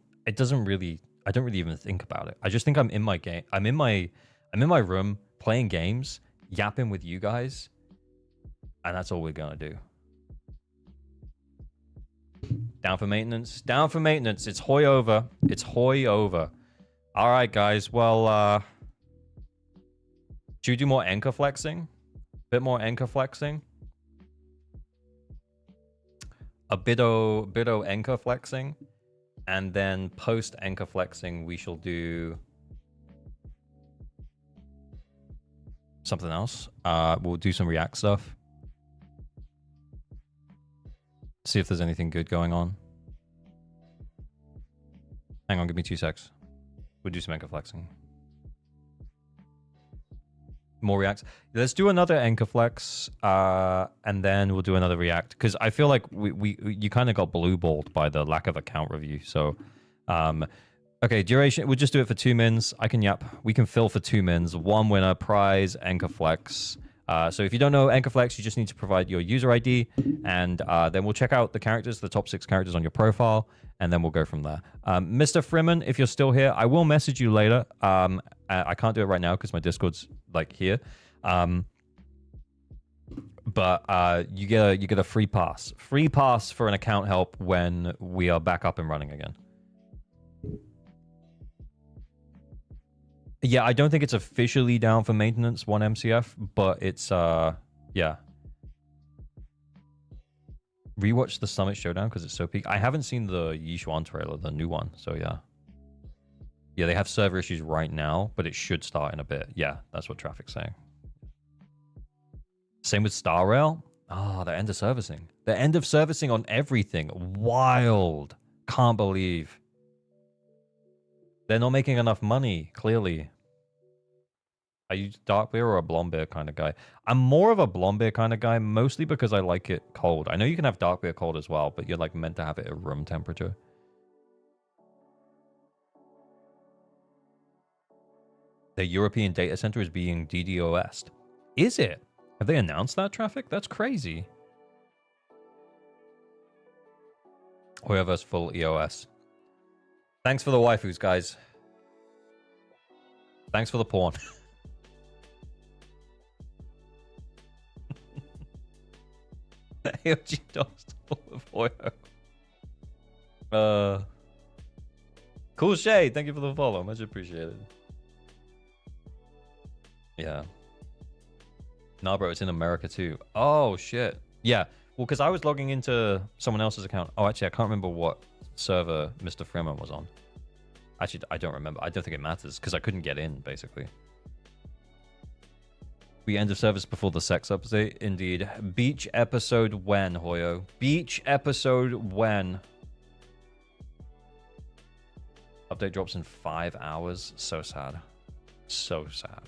really, I don't really even think about it. I just think I'm in my game. I'm in my room playing games, yapping with you guys, and that's all we're gonna do. Down for maintenance. Down for maintenance. It's Hoy over. It's Hoy over. All right, guys. Well, Should we do more anchor flexing? Bit more anchor flexing? A bit of anchor flexing. And then post anchor flexing, we shall do something else. We'll do some React stuff. See if there's anything good going on. Hang on, give me 2 secs. We'll do some anchor flexing. More Reacts. Let's do another anchor flex, and then we'll do another React. Because I feel like you kind of got blue balled by the lack of account review. So, okay, duration. We'll just do it for 2 mins. I can yap. We can fill for 2 mins. 1 winner, prize, anchor flex. So if you don't know anchor flex, you just need to provide your user ID, and then we'll check out the characters, the top 6 characters on your profile, and then we'll go from there. Mr. Freeman, if you're still here, I will message you later. I can't do it right now because my Discord's like here. But you get a free pass for an account help when we are back up and running again. Yeah, I don't think it's officially down for maintenance, 1 MCF, but it's, yeah. Rewatch the Summit Showdown because it's so peak. I haven't seen the Yishuan trailer, the new one, so yeah. Yeah, they have server issues right now, but it should start in a bit. Yeah, that's what traffic's saying. Same with Star Rail. Oh, the end of servicing. The end of servicing on everything. Wild. Can't believe. They're not making enough money, clearly. Are you dark beer or a blonde beer kind of guy? I'm more of a blonde beer kind of guy, mostly because I like it cold. I know you can have dark beer cold as well, but you're like meant to have it at room temperature. The European data center is being DDoS'd. Is it? Have they announced that, Traffic? That's crazy. Whoever's full EOS. Thanks for the waifus, guys. Thanks for the porn. AOG dogs full of oil. Cool shade. Thank you for the follow. Much appreciated. Yeah. Nah, bro, it's in America too. Oh, shit. Yeah. Well, because I was logging into someone else's account. Oh, actually, I can't remember what server Mr. Freeman was on. Actually, I don't remember. I don't think it matters because I couldn't get in, basically. We end of service before the sex update. Indeed. Beach episode when, Hoyo? Beach episode when? Update drops in 5 hours. So sad. So sad.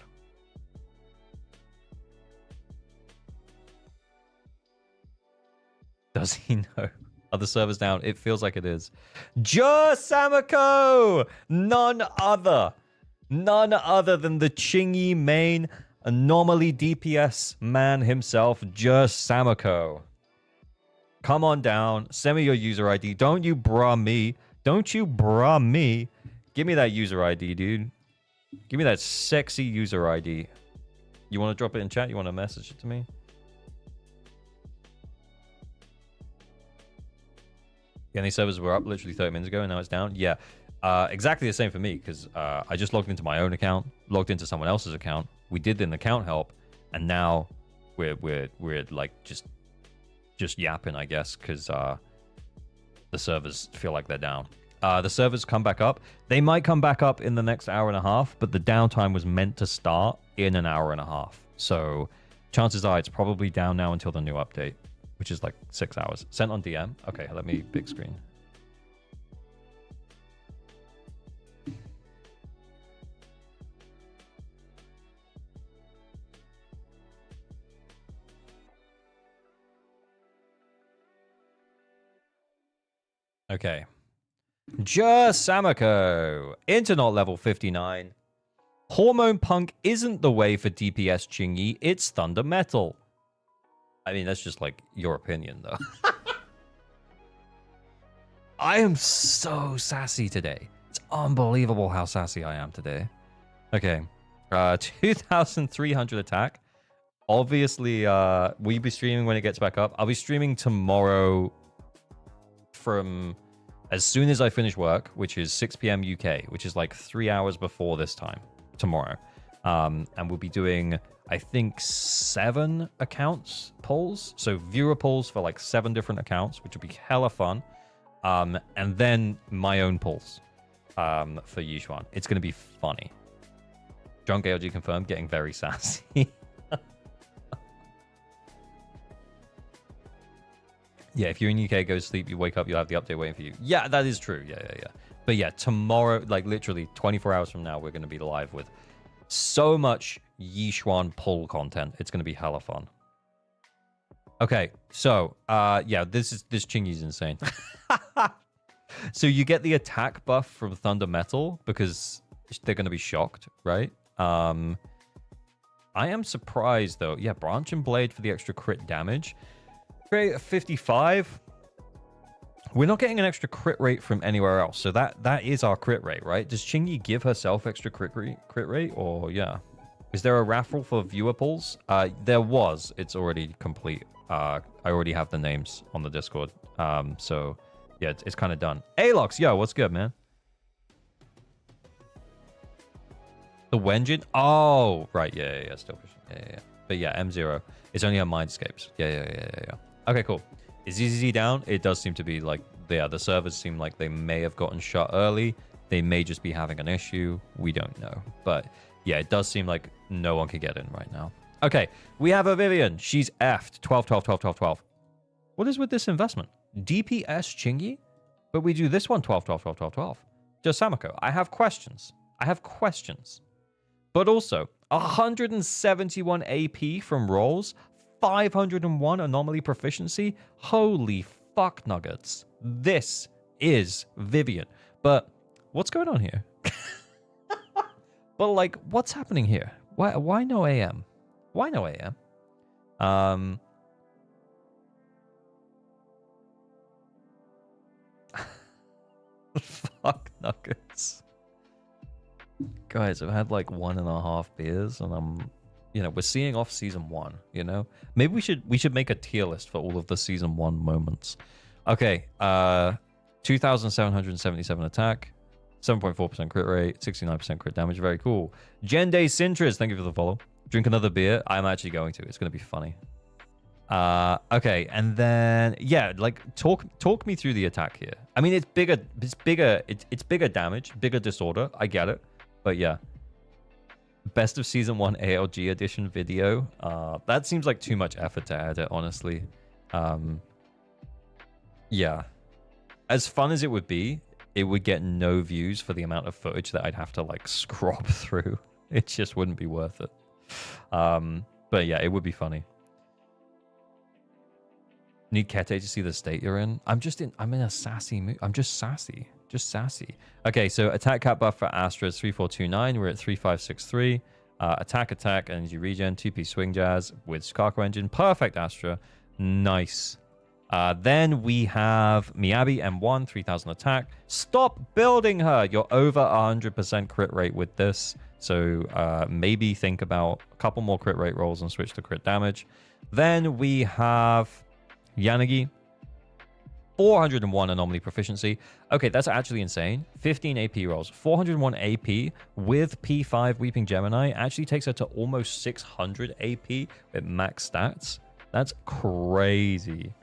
Does he know? Are the servers down? It feels like it is. Just Samako! None other than the Chingy main anomaly DPS man himself, Just Samako. Come on down. Send me your user ID. Don't you bra me. Don't you bra me. Give me that user ID, dude. Give me that sexy user ID. You want to drop it in chat? You want to message it to me? Yeah, these servers were up literally 30 minutes ago and now it's down. Yeah, exactly the same for me because I just logged into my own account, logged into someone else's account. We did an account help, and now we're like just yapping, I guess, because the servers feel like they're down. The servers come back up. They might come back up in the next hour and a half, but the downtime was meant to start in an hour and a half. So chances are it's probably down now until the new update, which is like 6 hours. Sent on DM. Okay, let me big screen. Okay. Just Samako. Internet level 59. Hormone Punk isn't the way for DPS Chingy. It's Thunder Metal. I mean, that's just like your opinion, though. I am so sassy today. It's unbelievable how sassy I am today. Okay. 2,300 attack. Obviously, we'll be streaming when it gets back up. I'll be streaming tomorrow from as soon as I finish work, which is 6 p.m. UK, which is like 3 hours before this time tomorrow. And we'll be doing, I think, 7 accounts polls. So viewer polls for like 7 different accounts, which will be hella fun. And then my own polls for Yixuan. It's going to be funny. Drunk ALG confirmed, getting very sassy. Yeah, if you're in UK, go to sleep, you wake up, you'll have the update waiting for you. Yeah, that is true. Yeah. But yeah, tomorrow, like literally 24 hours from now, we're going to be live with so much Yixuan pull content. It's going to be hella fun. Okay, so, yeah, this Chingy's insane. So you get the attack buff from Thunder Metal because they're going to be shocked, right? I am surprised, though. Yeah, Branch and Blade for the extra crit damage. Rate of 55. We're not getting an extra crit rate from anywhere else, so that is our crit rate, right? Does Chingy give herself extra crit rate, or yeah? Is there a raffle for viewer pulls? There was. It's already complete. I already have the names on the Discord. So yeah, it's kind of done. Alox, yo, what's good, man? The Wenjin? Oh, right, yeah, still pushing. Yeah. But yeah, M0. It's only on Mindscapes. Yeah. Okay, cool. Is ZZZ down? It does seem to be like, yeah, the servers seem like they may have gotten shut early. They may just be having an issue. We don't know. But yeah, it does seem like no one can get in right now. Okay, we have a Vivian. She's effed. 12. What is with this investment? DPS Chingy? But we do this one 12. Just Samako. I have questions. But also, 171 AP from rolls, 501 anomaly proficiency. Holy fuck nuggets. This is Vivian. But what's going on here? But like, what's happening here? Why no AM? Why no AM? Fuck nuggets. Guys, I've had like 1.5 beers and I'm, we're seeing off season 1, Maybe we should make a tier list for all of the season 1 moments. Okay, 2,777 attack, 7.4% crit rate, 69% crit damage. Very cool. Jende Sintras, thank you for the follow. Drink another beer. I'm actually going to. It's going to be funny. Okay, and then yeah, like talk me through the attack here. I mean, it's bigger damage, bigger disorder. I get it, but yeah. Best of season 1 ALG edition video. That seems like too much effort to edit, honestly. Yeah. As fun as it would be, it would get no views for the amount of footage that I'd have to like scrub through. It just wouldn't be worth it. But yeah, it would be funny. Need Kete to see the state you're in. I'm in a sassy mood. I'm just sassy. Okay, so attack cap buff for Astra is 3429. We're at 3563. Attack, energy regen, 2-piece swing jazz with Skako engine. Perfect, Astra. Nice. Then we have Miyabi M1, 3000 attack. Stop building her. You're over 100% crit rate with this. So maybe think about a couple more crit rate rolls and switch to crit damage. Then we have Yanagi, 401 anomaly proficiency. Okay, that's actually insane. 15 AP rolls. 401 AP with P5 Weeping Gemini actually takes her to almost 600 AP with max stats. That's crazy.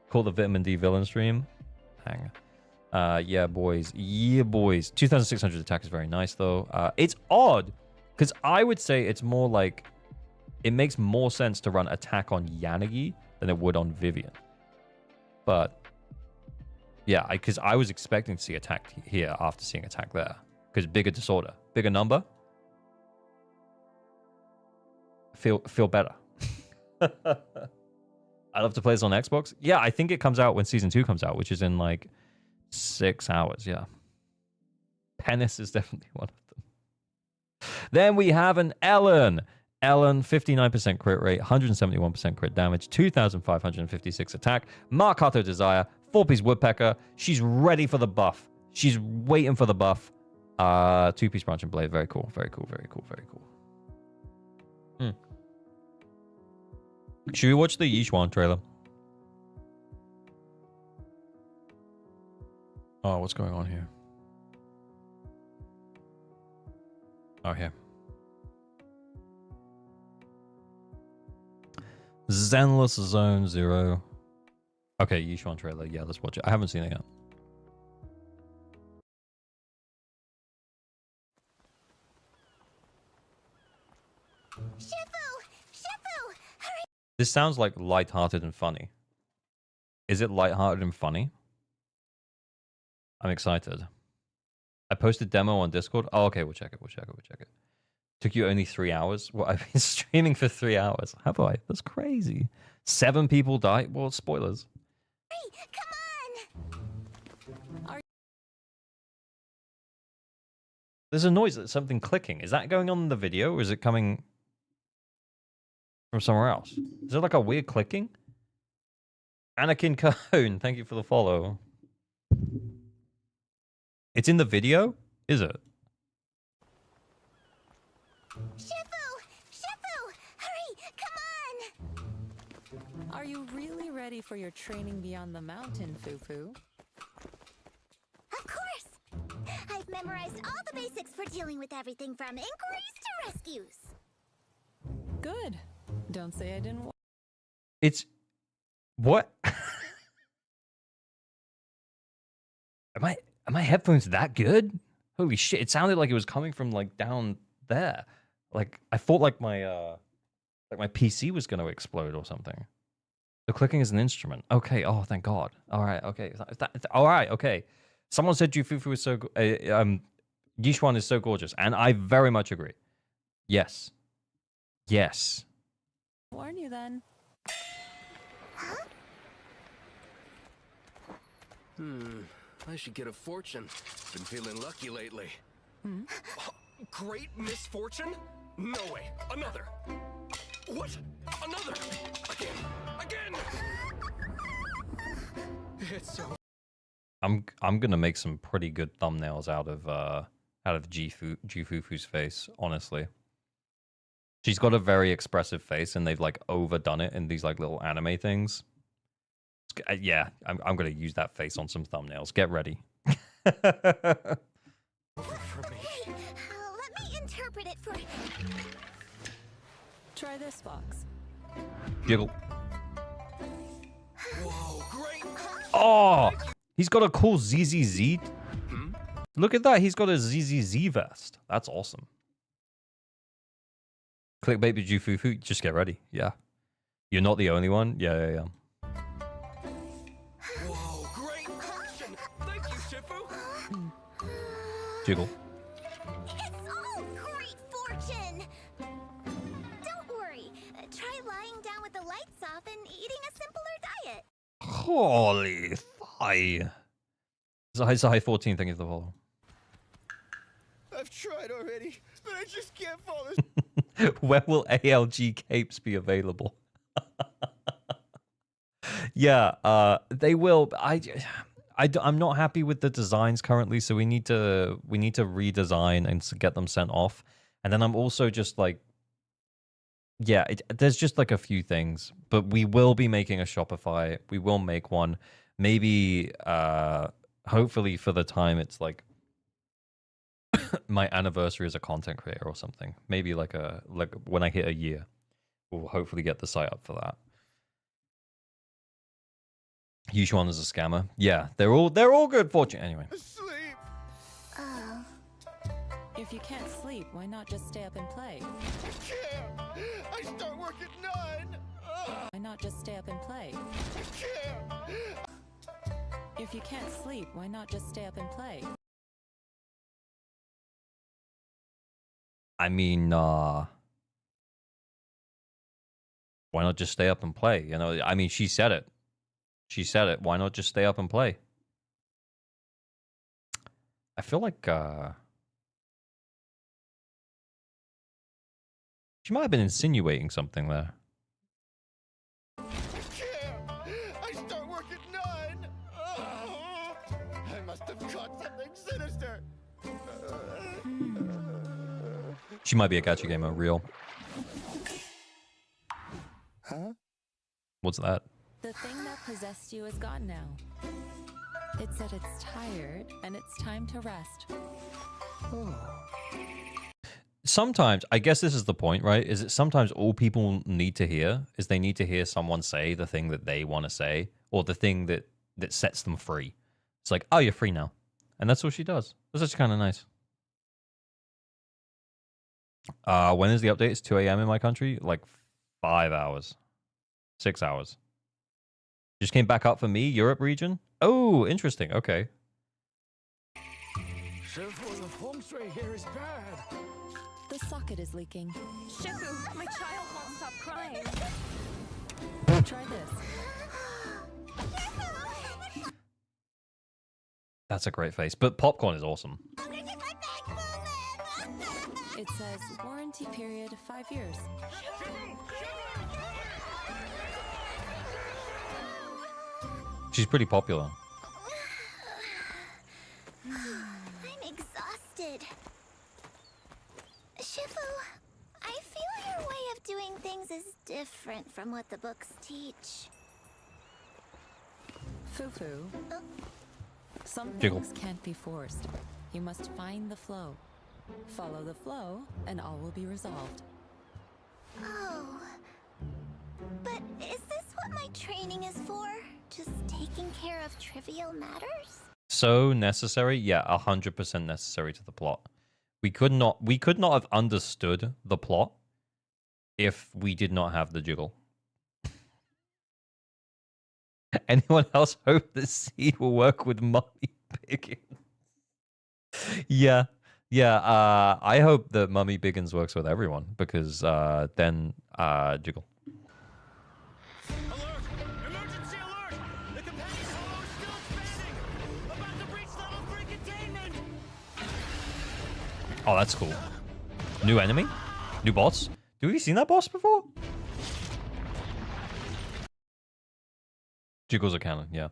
Call the Vitamin D villain stream. Hang. Yeah, boys. 2,600 attack is very nice, though. It's odd, because I would say it's more like... It makes more sense to run attack on Yanagi than it would on Vivian. But... Yeah, because I was expecting to see attack here after seeing attack there. Because bigger disorder. Bigger number. Feel better. I love to play this on Xbox. Yeah, I think it comes out when Season 2 comes out, which is in like 6 hours, yeah. Penis is definitely one of them. Then we have an Ellen. Ellen, 59% crit rate, 171% crit damage, 2,556 attack. Markato Desire, 4-piece Woodpecker. She's ready for the buff. She's waiting for the buff. 2-piece Branch and Blade. Very cool. Should we watch the Yixuan trailer? Oh, what's going on here? Oh, here. Zenless Zone Zero. Okay, Yishuan trailer. Yeah, let's watch it. I haven't seen it yet. Shifu! Hurry! This sounds like lighthearted and funny. Is it lighthearted and funny? I'm excited. I posted demo on Discord. Oh, okay, we'll check it. Took you only 3 hours? Well, I've been streaming for 3 hours. Have I? That's crazy. 7 people died. Well, spoilers. Come on! There's a noise that's something clicking. Is that going on in the video, or is it coming from somewhere else? Is there like a weird clicking? Anakin Cone, thank you for the follow. It's in the video? Is it? Shifu! Hurry! Come on! Are you really ready for your training beyond the mountain, Fufu? Of course! I've memorized all the basics for dealing with everything from inquiries to rescues. Good. Don't say I didn't. It's... What? Are my headphones that good? Holy shit, it sounded like it was coming from like down there. Like I thought like my PC was going to explode or something. The clicking is an instrument. Okay, oh thank God. All right, okay. All right, okay. Someone said Jufufu is so Yishuan is so gorgeous, and I very much agree. Yes. Yes. Warn you then. I should get a fortune. Been feeling lucky lately. Great misfortune? No way. Another. What? Another. Again. It's so... I'm gonna make some pretty good thumbnails out of Jufufu's face, honestly. She's got a very expressive face, and they've like overdone it in these like little anime things. Yeah, I'm gonna use that face on some thumbnails. Get ready. Let me interpret it for... Try this box. Jiggle. Whoa, great. Oh, he's got a cool ZZZ. Look at that. He's got a ZZZ vest. That's awesome. Clickbait with Jufufu. Just get ready. Yeah. You're not the only one. Yeah. Whoa, great fortune. Thank you, Shifu. Jiggle. It's all great fortune! Don't worry. Try lying down with the lights off and eating a simpler diet. Holy thigh. Zai 14, thank you for the follow. I've tried already, but I just can't fall asleep. When will ALG capes be available? Yeah, they will. I'm not happy with the designs currently, so we need to redesign and get them sent off. And then I'm also just like, yeah, there's just like a few things, but we will be making a Shopify. We will make one. Maybe, hopefully for the time it's like my anniversary as a content creator or something. Maybe like when I hit a year, we'll hopefully get the site up for that. Yushuan is a scammer. Yeah, they're all good fortune. Anyway. Sleep. Oh. If you can't sleep, why not just stay up and play? I can't. I start work at 9. Why not just stay up and play? I can't. If you can't sleep, why not just stay up and play? I mean, why not just stay up and play? You know, I mean, she said it. She said it. Why not just stay up and play? I feel like she might have been insinuating something there. I can't. I start work at 9. I must have caught something sinister. She might be a gacha gamer, real. Huh? What's that? The thing that possessed you is gone now. It said it's tired and it's time to rest. sometimes, I guess this is the point, right? Is it sometimes all people need to hear is they need to hear someone say the thing that they want to say or the thing that sets them free. It's like, oh, you're free now. And that's what she does. That's just kind of nice. When is the update? It's 2 a.m. in my country. Like 5 hours. 6 hours. Just came back up for me, Europe region. Oh, interesting. Okay. Shifu, the feng shui here is bad. The socket is leaking. Shifu, my child won't stop crying. Try this. That's a great face. But popcorn is awesome. It says warranty period 5 years. She's pretty popular. I'm exhausted. Shifu, I feel your way of doing things is different from what the books teach. Fufu. Some Jiggle. things can't be forced. You must find the flow. Follow the flow, and all will be resolved. Oh. But is this what my training is for? Just taking care of trivial matters? So necessary? Yeah, 100% necessary to the plot. We could not have understood the plot if we did not have the jiggle. Anyone else hope the seed will work with Mummy Biggins? Yeah. I hope that Mummy Biggins works with everyone because then jiggle. Alert! Emergency alert! The companion solo is still expanding! About to breach level 3 containment! Oh, that's cool. New enemy? New boss? Have we seen that boss before? Jiggles are canon, yeah.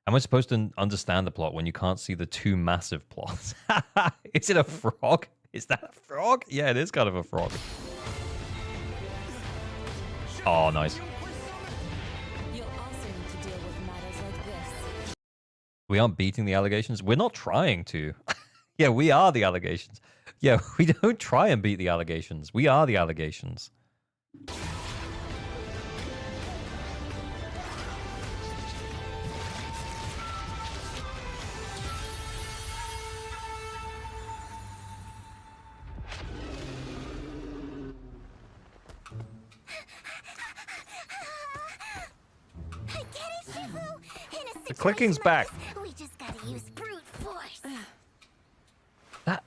Am I supposed to understand the plot when you can't see the two massive plots? Is it a frog? Is that a frog? Yeah, it is kind of a frog. Oh, nice. You'll also need to deal with matters like this. We aren't beating the allegations. We're not trying to. Yeah, we are the allegations. Yeah, we don't try and beat the allegations. We are the allegations. I get it, Shifu. In a The clicking's situation back. like this, we just gotta use brute force. That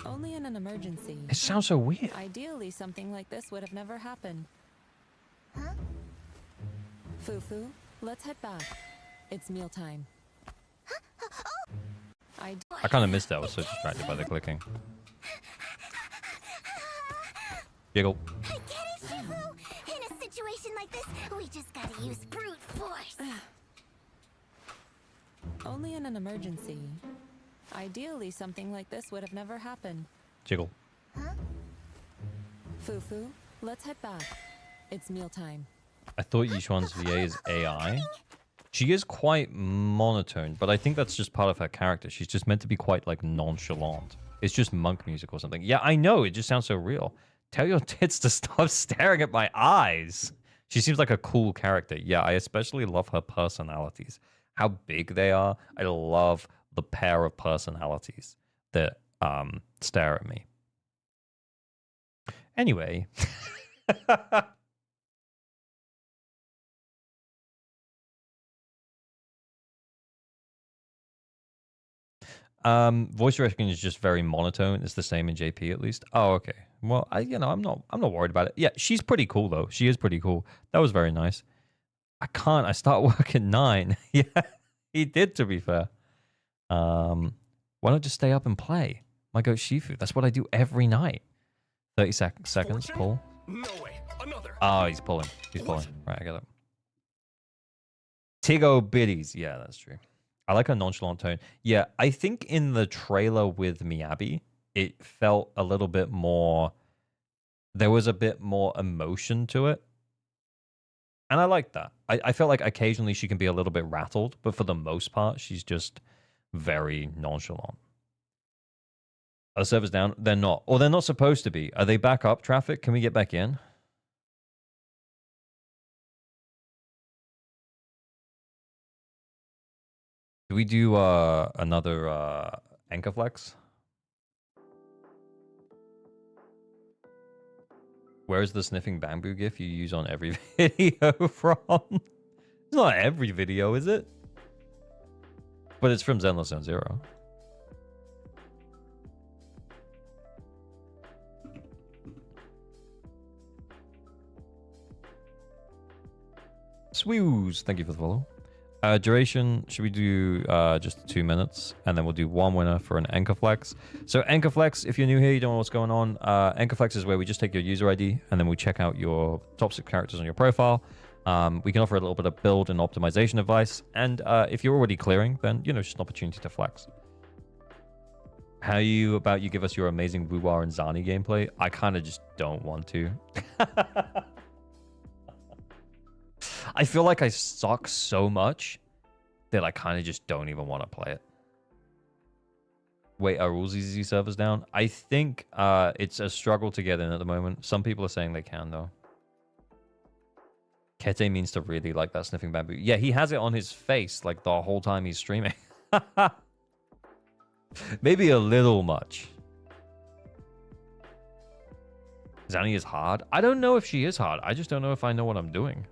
Only in an emergency. it sounds so weird. Ideally, something like this would have never happened. Huh? Fufu, let's head back. It's mealtime. I kind of missed that. I was so distracted by the clicking. Jiggle. I get it, Shifu. In a situation like this, we just gotta use brute force. Only in an emergency. Ideally, something like this would have never happened. Jiggle. Fufu, let's head back. It's mealtime. I thought Yishuan's VA is AI. She is quite monotone, but I think that's just part of her character. She's just meant to be quite, like, nonchalant. It's just monk music or something. Yeah, I know. It just sounds so real. Tell your tits to stop staring at my eyes. She seems like a cool character. Yeah, I especially love her personalities. How big they are. I love the pair of personalities that stare at me. Anyway. Voice recognition is just very monotone. It's the same in JP at least. Oh, okay. Well, I'm not worried about it. Yeah, she's pretty cool though. She is pretty cool. That was very nice. I start work at 9. Yeah, he did, to be fair. Why not just stay up and play? My goat Shifu. That's what I do every night. 30 seconds, pull. No way. Another. Oh, he's pulling. He's pulling. Right, I got it. Tigo Biddies. Yeah, that's true. I like her nonchalant tone. Yeah, I think in the trailer with Miyabi, it felt a little bit more... There was a bit more emotion to it. And I like that. I felt like occasionally she can be a little bit rattled, but for the most part, she's just very nonchalant. Are the servers down? They're not. Or they're not supposed to be. Are they back up, Traffic? Can we get back in? Do we do another anchor flex? Where's the sniffing bamboo gif you use on every video from? It's not every video, is it? But it's from Zenless Zzzero. Swews, thank you for the follow. Duration, should we do just 2 minutes? And then we'll do one winner for an anchor flex. So anchor flex, if you're new here, you don't know what's going on. Anchor flex is where we just take your user ID and then we check out your top 6 characters on your profile. We can offer a little bit of build and optimization advice. And if you're already clearing, then, you know, just an opportunity to flex. How you give us your amazing Wuwa and Zani gameplay? I kind of just don't want to. I feel like I suck so much that I kind of just don't even want to play it. Wait, are all ZZZ servers down? I think it's a struggle to get in at the moment. Some people are saying they can, though. Kete means to really like that sniffing bamboo. Yeah, he has it on his face like the whole time he's streaming. Maybe a little much. Zani is hard. I don't know if she is hard. I just don't know if I know what I'm doing.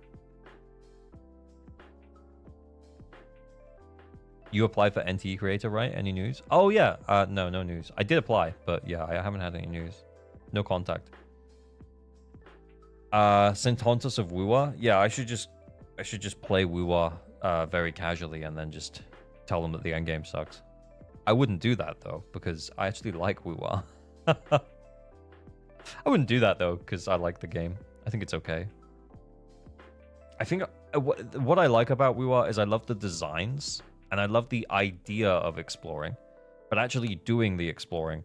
You applied for NTE creator, right? Any news? Oh, yeah. No news. I did apply, but yeah, I haven't had any news. No contact. Sentontos of Wuwa. Yeah, I should just play Wuwa very casually and then just tell them that the endgame sucks. I wouldn't do that, though, because I actually like Wuwa. I wouldn't do that, though, because I like the game. I think it's okay. I think what I like about Wuwa is I love the designs. And I love the idea of exploring, but actually doing the exploring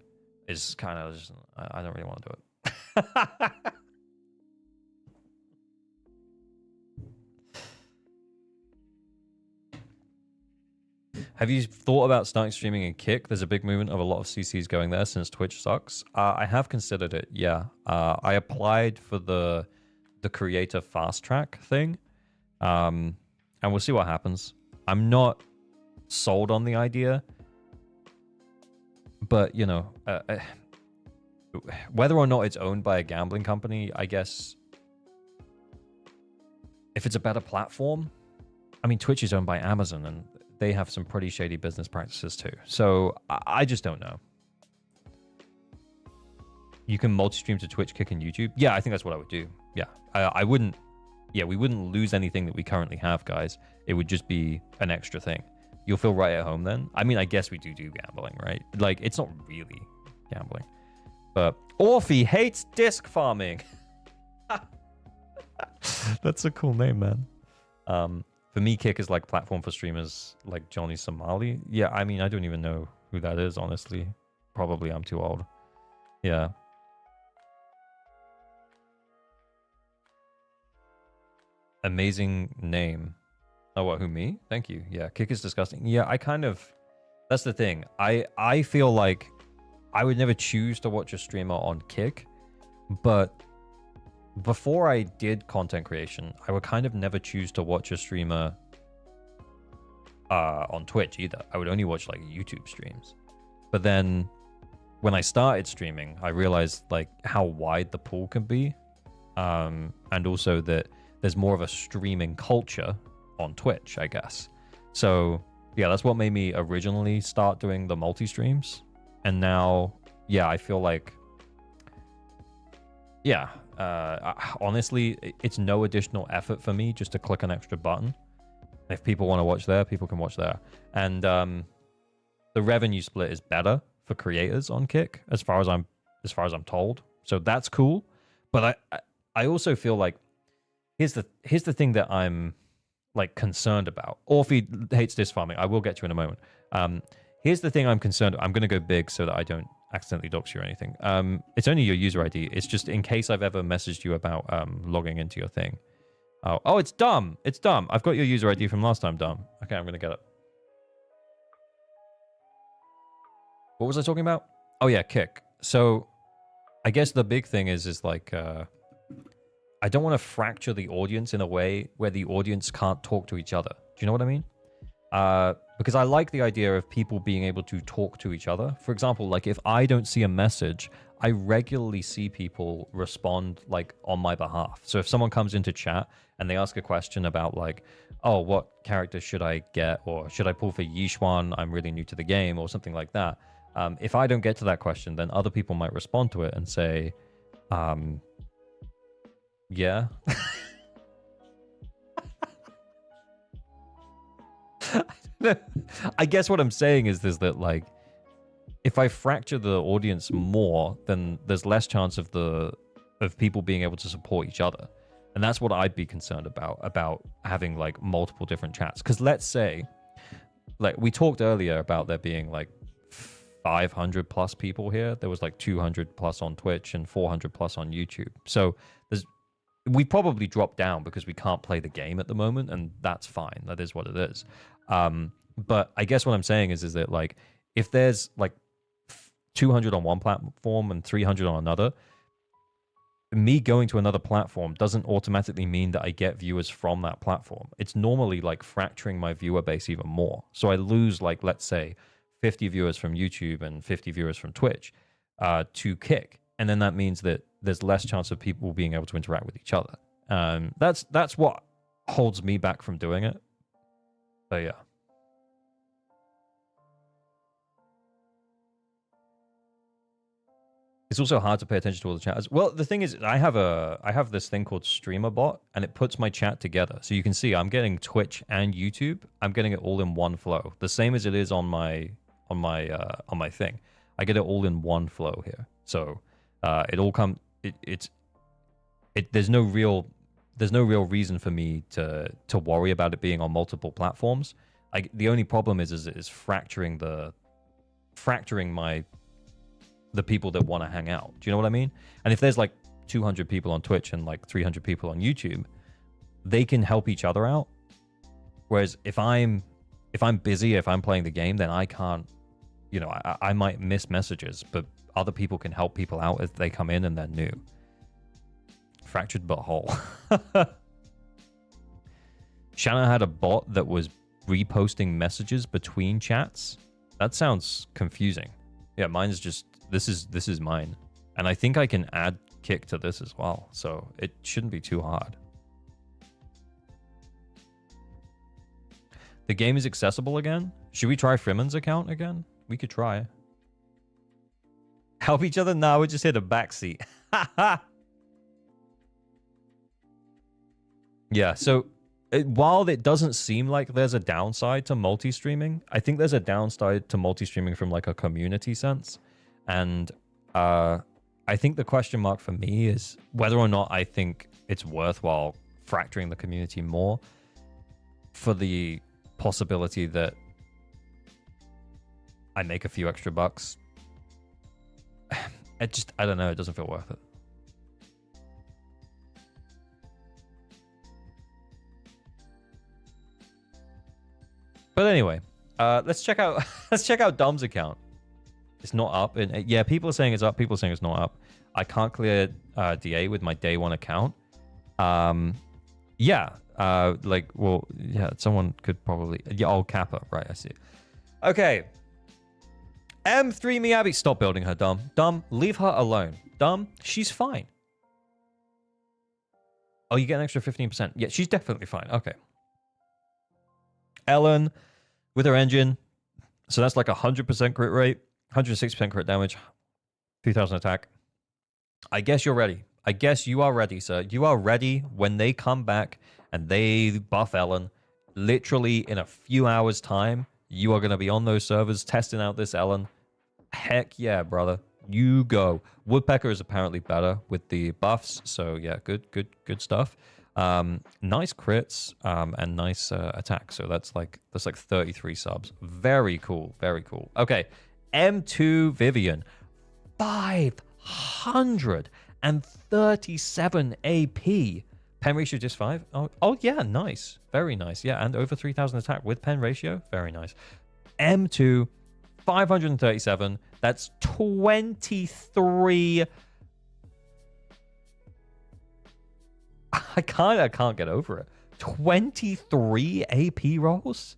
is kind of just, I don't really want to do it. Have you thought about starting streaming in Kick? There's a big movement of a lot of CCs going there since Twitch sucks. I have considered it, yeah. I applied for the creator fast track thing, and we'll see what happens. I'm not sold on the idea, but you know, whether or not it's owned by a gambling company, I guess if it's a better platform, I mean, Twitch is owned by Amazon and they have some pretty shady business practices too, so I just don't know. You can multi-stream to Twitch, Kick, and YouTube. Yeah, I think that's what I would do. Yeah, I wouldn't, yeah, we wouldn't lose anything that we currently have, guys. It would just be an extra thing. You'll feel right at home then. I mean, I guess we do gambling, right? Like, it's not really gambling. But Orphe hates disc farming. That's a cool name, man. For me, Kick is like platform for streamers like Johnny Somali. Yeah, I mean, I don't even know who that is, honestly. Probably I'm too old. Yeah. Amazing name. Oh, what, who, me? Thank you. Yeah, Kick is disgusting. Yeah, I kind of... That's the thing. I feel like I would never choose to watch a streamer on Kick, but before I did content creation, I would kind of never choose to watch a streamer on Twitch either. I would only watch, like, YouTube streams. But then when I started streaming, I realized, like, how wide the pool can be, and also that there's more of a streaming culture on Twitch, I guess. So yeah, that's what made me originally start doing the multi-streams. And now, yeah, I feel like, yeah, honestly, it's no additional effort for me just to click an extra button. If people want to watch there, people can watch there. And the revenue split is better for creators on Kick, as far as I'm told. So that's cool. But I also feel like here's the thing that I'm like concerned about. Orphe hates disc farming. I will get to in a moment. Here's the thing I'm concerned. I'm going to go big so that I don't accidentally dox you or anything. It's only your user ID. It's just in case I've ever messaged you about logging into your thing. Oh, it's dumb. It's dumb. I've got your user ID from last time, dumb. Okay, I'm going to get it. What was I talking about? Oh yeah, kick. So I guess the big thing is like I don't want to fracture the audience in a way where the audience can't talk to each other. Do you know what I mean? Because I like the idea of people being able to talk to each other. For example, like if I don't see a message, I regularly see people respond like on my behalf. So if someone comes into chat and they ask a question about like, oh, what character should I get? Or should I pull for Yishuan? I'm really new to the game or something like that. If I don't get to that question, then other people might respond to it and say, yeah. I guess what I'm saying is that like if I fracture the audience more, then there's less chance of people being able to support each other. And that's what I'd be concerned about having like multiple different chats. Because let's say, like we talked earlier about there being like 500 plus people here. There was like 200 plus on Twitch and 400 plus on YouTube. So we probably dropped down because we can't play the game at the moment, and that's fine. That is what it is. But I guess what I'm saying is that like if there's like 200 on one platform and 300 on another, me going to another platform doesn't automatically mean that I get viewers from that platform. It's normally like fracturing my viewer base even more. So I lose like, let's say 50 viewers from YouTube and 50 viewers from Twitch to Kick. And then that means that there's less chance of people being able to interact with each other. That's what holds me back from doing it. But yeah. It's also hard to pay attention to all the chat. Well, the thing is, I have this thing called Streamer Bot, and it puts my chat together. So you can see I'm getting Twitch and YouTube. I'm getting it all in one flow, the same as it is on my thing. I get it all in one flow here. So it all comes. There's no real reason for me to worry about it being on multiple platforms. The only problem is fracturing the people that want to hang out. Do you know what I mean? And if there's like 200 people on Twitch and like 300 people on YouTube, they can help each other out. Whereas if I'm busy, if I'm playing the game, then I can't, I might miss messages, but other people can help people out if they come in and they're new. Fractured butthole. Shanna had a bot that was reposting messages between chats. That sounds confusing. Yeah, mine's just this is mine. And I think I can add Kick to this as well. So it shouldn't be too hard. The game is accessible again. Should we try Freeman's account again? We could try. Help each other? Nah, we just hit a backseat. Yeah, so while it doesn't seem like there's a downside to multi-streaming, I think there's a downside to multi-streaming from like a community sense. And I think the question mark for me is whether or not I think it's worthwhile fracturing the community more for the possibility that I make a few extra bucks. I don't know, it doesn't feel worth it. But anyway, let's check out Dom's account. It's not up, and yeah, people are saying it's up. People are saying it's not up. I can't clear DA with my day one account. Yeah, someone could probably. Yeah, oh, Kappa, right? I see. Okay. M3 Miyabi, stop building her, Dom. Dom, leave her alone. Dom, she's fine. Oh, you get an extra 15%. Yeah, she's definitely fine. Okay. Ellen with her engine. So that's like 100% crit rate, 106% crit damage, 2000 attack. I guess you're ready. I guess you are ready, sir. You are ready when they come back and they buff Ellen. Literally in a few hours' time, you are going to be on those servers testing out this Ellen. Heck yeah, brother. You go. Woodpecker is apparently better with the buffs. So yeah, good stuff. Nice crits and nice attack. So that's like 33 subs. Very cool. Very cool. Okay. M2 Vivian. 537 AP. Pen ratio just 5. Oh yeah, nice. Very nice. Yeah, and over 3000 attack with pen ratio. Very nice. M2 537. That's 23. I can't get over it. 23 AP rolls?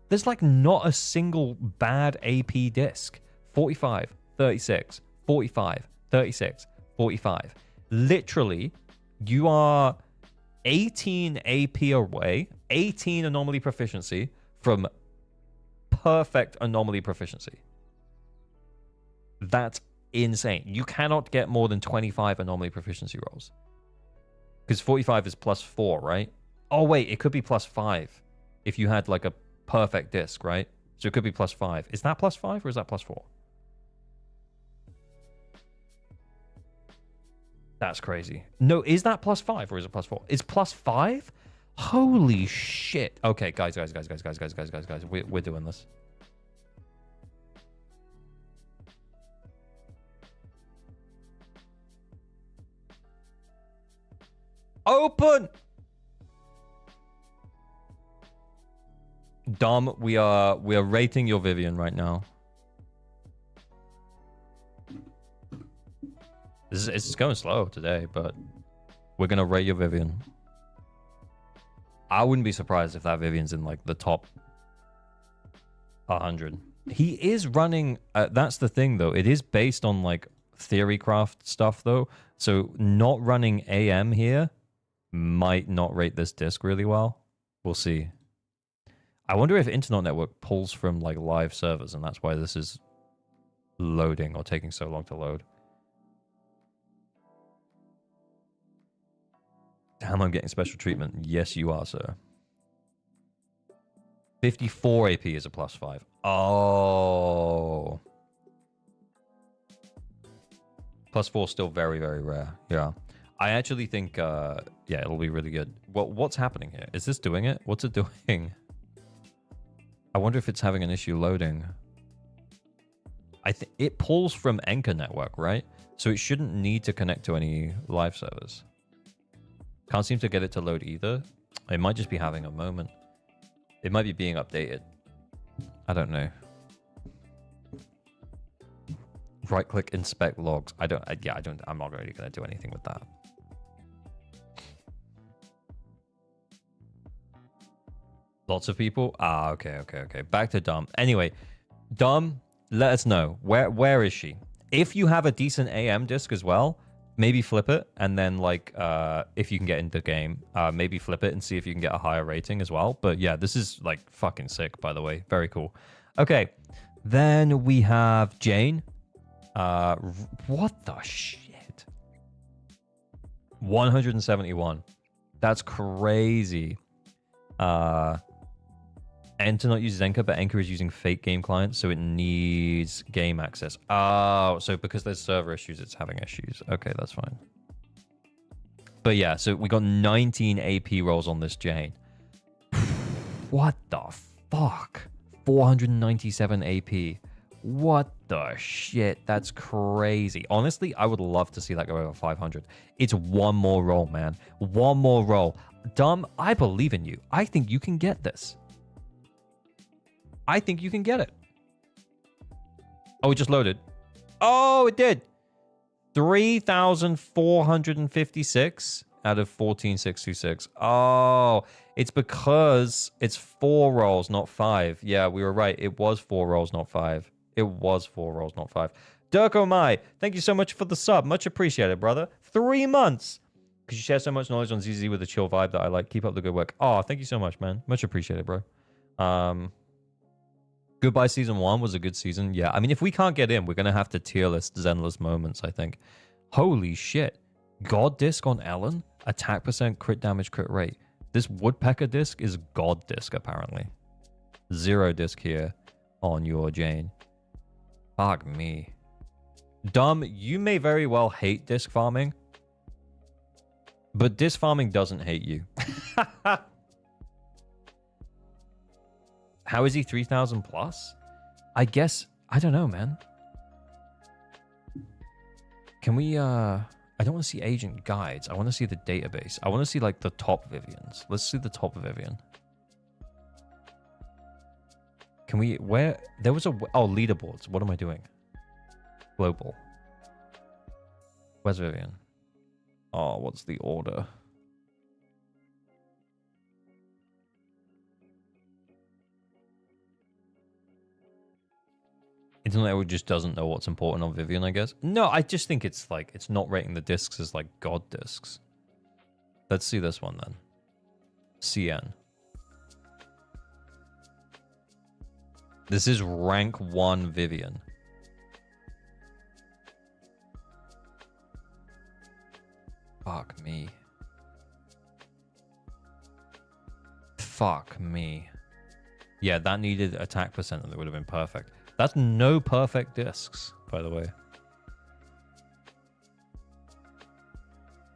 There's like not a single bad AP disc. 45, 36, 45, 36, 45. Literally, you are 18 AP away, 18 anomaly proficiency from perfect anomaly proficiency. That's insane. You cannot get more than 25 anomaly proficiency rolls. Because 45 is +4, right? Oh, wait, it could be +5 if you had like a perfect disc, right? So it could be +5. Is that +5 or is that +4? That's crazy. No, is that +5 or is it +4? It's +5? Holy shit. Okay, guys. We're doing this. Open! Dom, we are rating your Vivian right now. It's going slow today, but we're gonna rate your Vivian. I wouldn't be surprised if that Vivian's in like the top 100. He is running. That's the thing, though. It is based on like theorycraft stuff, though. So not running AM here might not rate this disc really well. We'll see. I wonder if Internet Network pulls from like live servers, and that's why this is loading or taking so long to load. Damn, I'm getting special treatment. Yes, you are, sir. 54 AP is a +5. Oh. +4 still very, very rare. Yeah. I actually think, yeah, it'll be really good. What's happening here? Is this doing it? What's it doing? I wonder if it's having an issue loading. I think it pulls from Anchor Network, right? So it shouldn't need to connect to any live servers. Can't seem to get it to load either. It might just be having a moment. It might be being updated. I don't know. Right click, inspect logs. I'm not really going to do anything with that. Lots of people? Ah, okay. Back to Dom. Anyway, Dom, let us know. Where is she? If you have a decent AM disc as well, maybe flip it, and then like if you can get into the game, maybe flip it and see if you can get a higher rating as well. But yeah, this is like fucking sick, by the way. Very cool. Okay, then we have Jane. What the shit? 171. That's crazy. Enter not uses Anchor, but Anchor is using fake game clients, so it needs game access. Oh, so because there's server issues, it's having issues. Okay, that's fine. But yeah, so we got 19 AP rolls on this Jane. What the fuck? 497 AP. What the shit? That's crazy. Honestly, I would love to see that go over 500. It's one more roll, man. One more roll. Dom, I believe in you. I think you can get this. I think you can get it. Oh, it just loaded. Oh, it did. 3,456 out of 14,626. Oh, it's because it's 4 rolls, not 5. Yeah, we were right. It was 4 rolls, not 5. It was 4 rolls, not 5. Durko Mai, thank you so much for the sub. Much appreciated, brother. 3 months. Because you share so much knowledge on ZZZ with a chill vibe that I like. Keep up the good work. Oh, thank you so much, man. Much appreciated, bro. Goodbye Season 1 was a good season. Yeah, I mean, if we can't get in, we're going to have to tier list Zenless moments, I think. Holy shit. God disc on Ellen. Attack percent, crit damage, crit rate. This Woodpecker disc is God disc, apparently. 0 disc here on your Jane. Fuck me. Dom, you may very well hate disc farming. But disc farming doesn't hate you. How is he 3,000 plus? I guess, I don't know, man. Can we, I don't want to see agent guides. I want to see the database. I want to see like the top Vivians. Let's see the top Vivian. Can we, where, there was a, oh, leaderboards. What am I doing? Global. Where's Vivian? Oh, what's the order? Internet just doesn't know what's important on Vivian, I guess. No, I just think it's like, it's not rating the discs as like god discs. Let's see this one then. CN. This is rank 1 Vivian. Fuck me. Fuck me. Yeah, that needed attack percent and it would have been perfect. That's no perfect discs, by the way.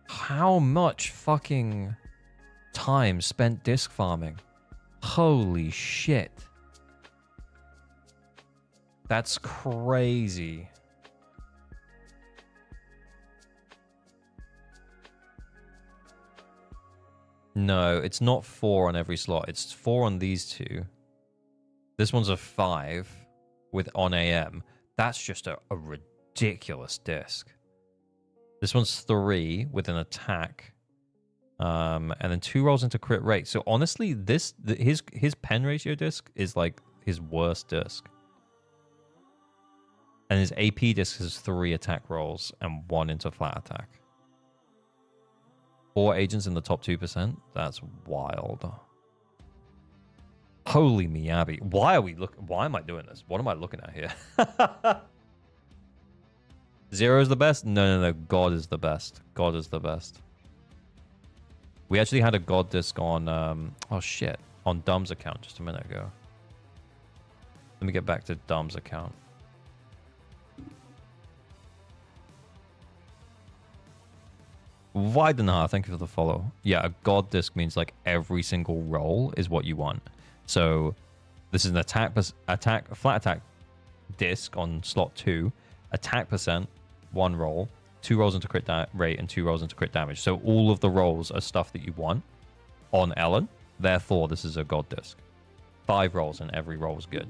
How much fucking time spent disc farming? Holy shit. That's crazy. No, it's not 4 on every slot. It's 4 on these two. This one's a 5 with on AM. That's just a ridiculous disc. This one's 3 with an attack. And then 2 rolls into crit rate. So honestly, his pen ratio disc is like his worst disc. And his AP disc has 3 attack rolls and 1 into flat attack. 4 agents in the top 2%. That's wild. Holy Miyabi. Why am I doing this? What am I looking at here? Zero is the best? No. God is the best. God is the best. We actually had a God disc on, oh shit, on Dumb's account just a minute ago. Let me get back to Dumb's account. Weidenhaar, thank you for the follow. Yeah, a God disc means like every single roll is what you want. So this is an flat attack disc on slot 2. Attack percent, 1 roll. 2 rolls into crit rate and 2 rolls into crit damage. So all of the rolls are stuff that you want on Ellen. Therefore, this is a God disc. 5 rolls and every roll is good.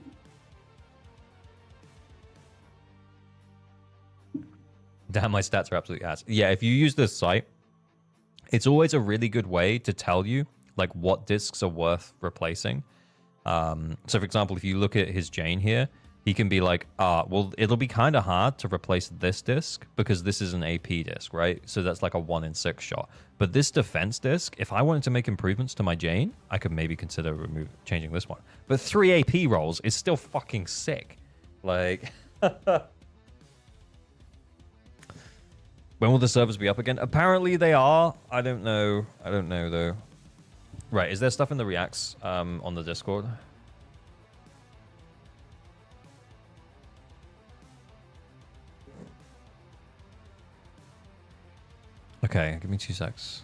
Damn, my stats are absolutely ass. Yeah, if you use this site, it's always a really good way to tell you like what discs are worth replacing. So for example, if you look at his Jane here, he can be like, well, it'll be kind of hard to replace this disc because this is an AP disc, right? So that's like a 1 in 6 shot. But this defense disc, if I wanted to make improvements to my Jane, I could maybe consider changing this one. But 3 AP rolls is still fucking sick. Like... When will the servers be up again? Apparently they are. I don't know. I don't know, though. Right, is there stuff in the reacts on the Discord? Okay, give me 2 secs.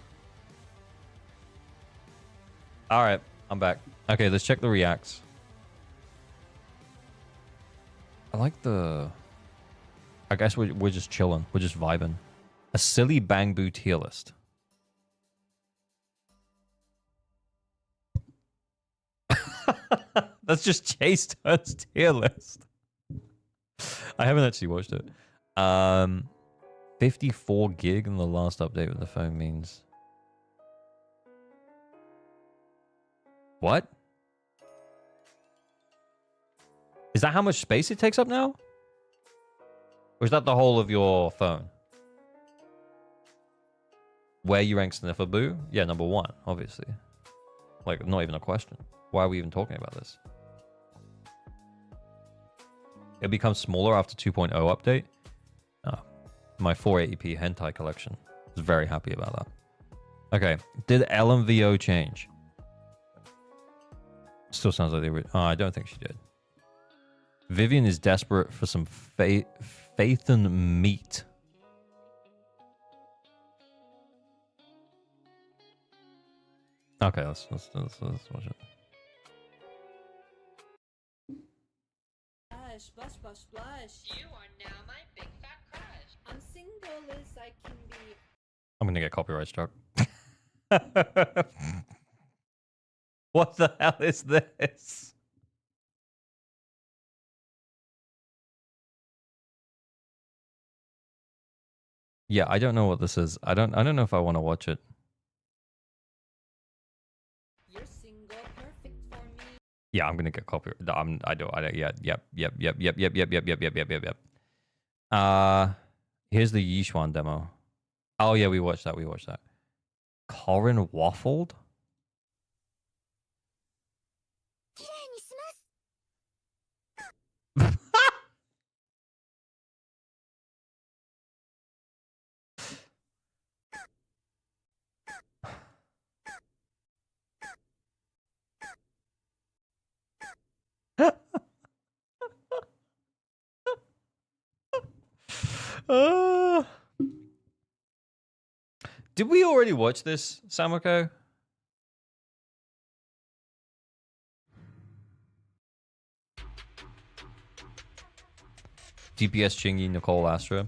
All right, I'm back. Okay, let's check the reacts. I like the... I guess we're just chilling. We're just vibing. A silly bang boo tier list. That's just Chase Turn's tier list. I haven't actually watched it. 54 gig in the last update with the phone means. What? Is that how much space it takes up now? Or is that the whole of your phone? Where you rank Sniffer Boo? Yeah, number 1, obviously. Like, not even a question. Why are we even talking about this? It becomes smaller after 2.0 update. Oh, my 480p hentai collection. I was very happy about that. Okay, did LMVO change? Still sounds like they were... Oh, I don't think she did. Vivian is desperate for some faith and meat. Okay, let's watch it. Blush, blush, blush. You are now my big fat crush. I'm single as I can be. I'm gonna get copyright struck. What the hell is this? Yeah, I don't know what this is. I don't know if I want to watch it. Yeah, I'm gonna get copyright. I don't. Yeah. Yep. Here's the Yishuan demo. Oh yeah, we watched that. Corin waffled. uh, did we already watch this, Samako? DPS Chingy Nicole Astra.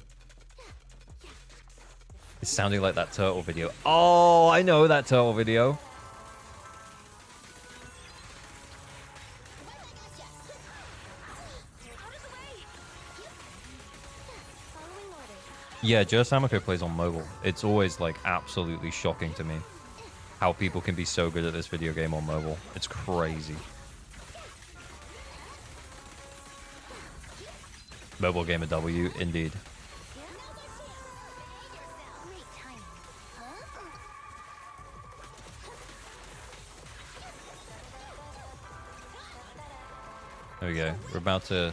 It's sounding like that turtle video. Oh, I know that turtle video. Yeah, Joe Samako plays on mobile. It's always like absolutely shocking to me how people can be so good at this video game on mobile. It's crazy. Mobile Gamer W, indeed. There we go. We're about to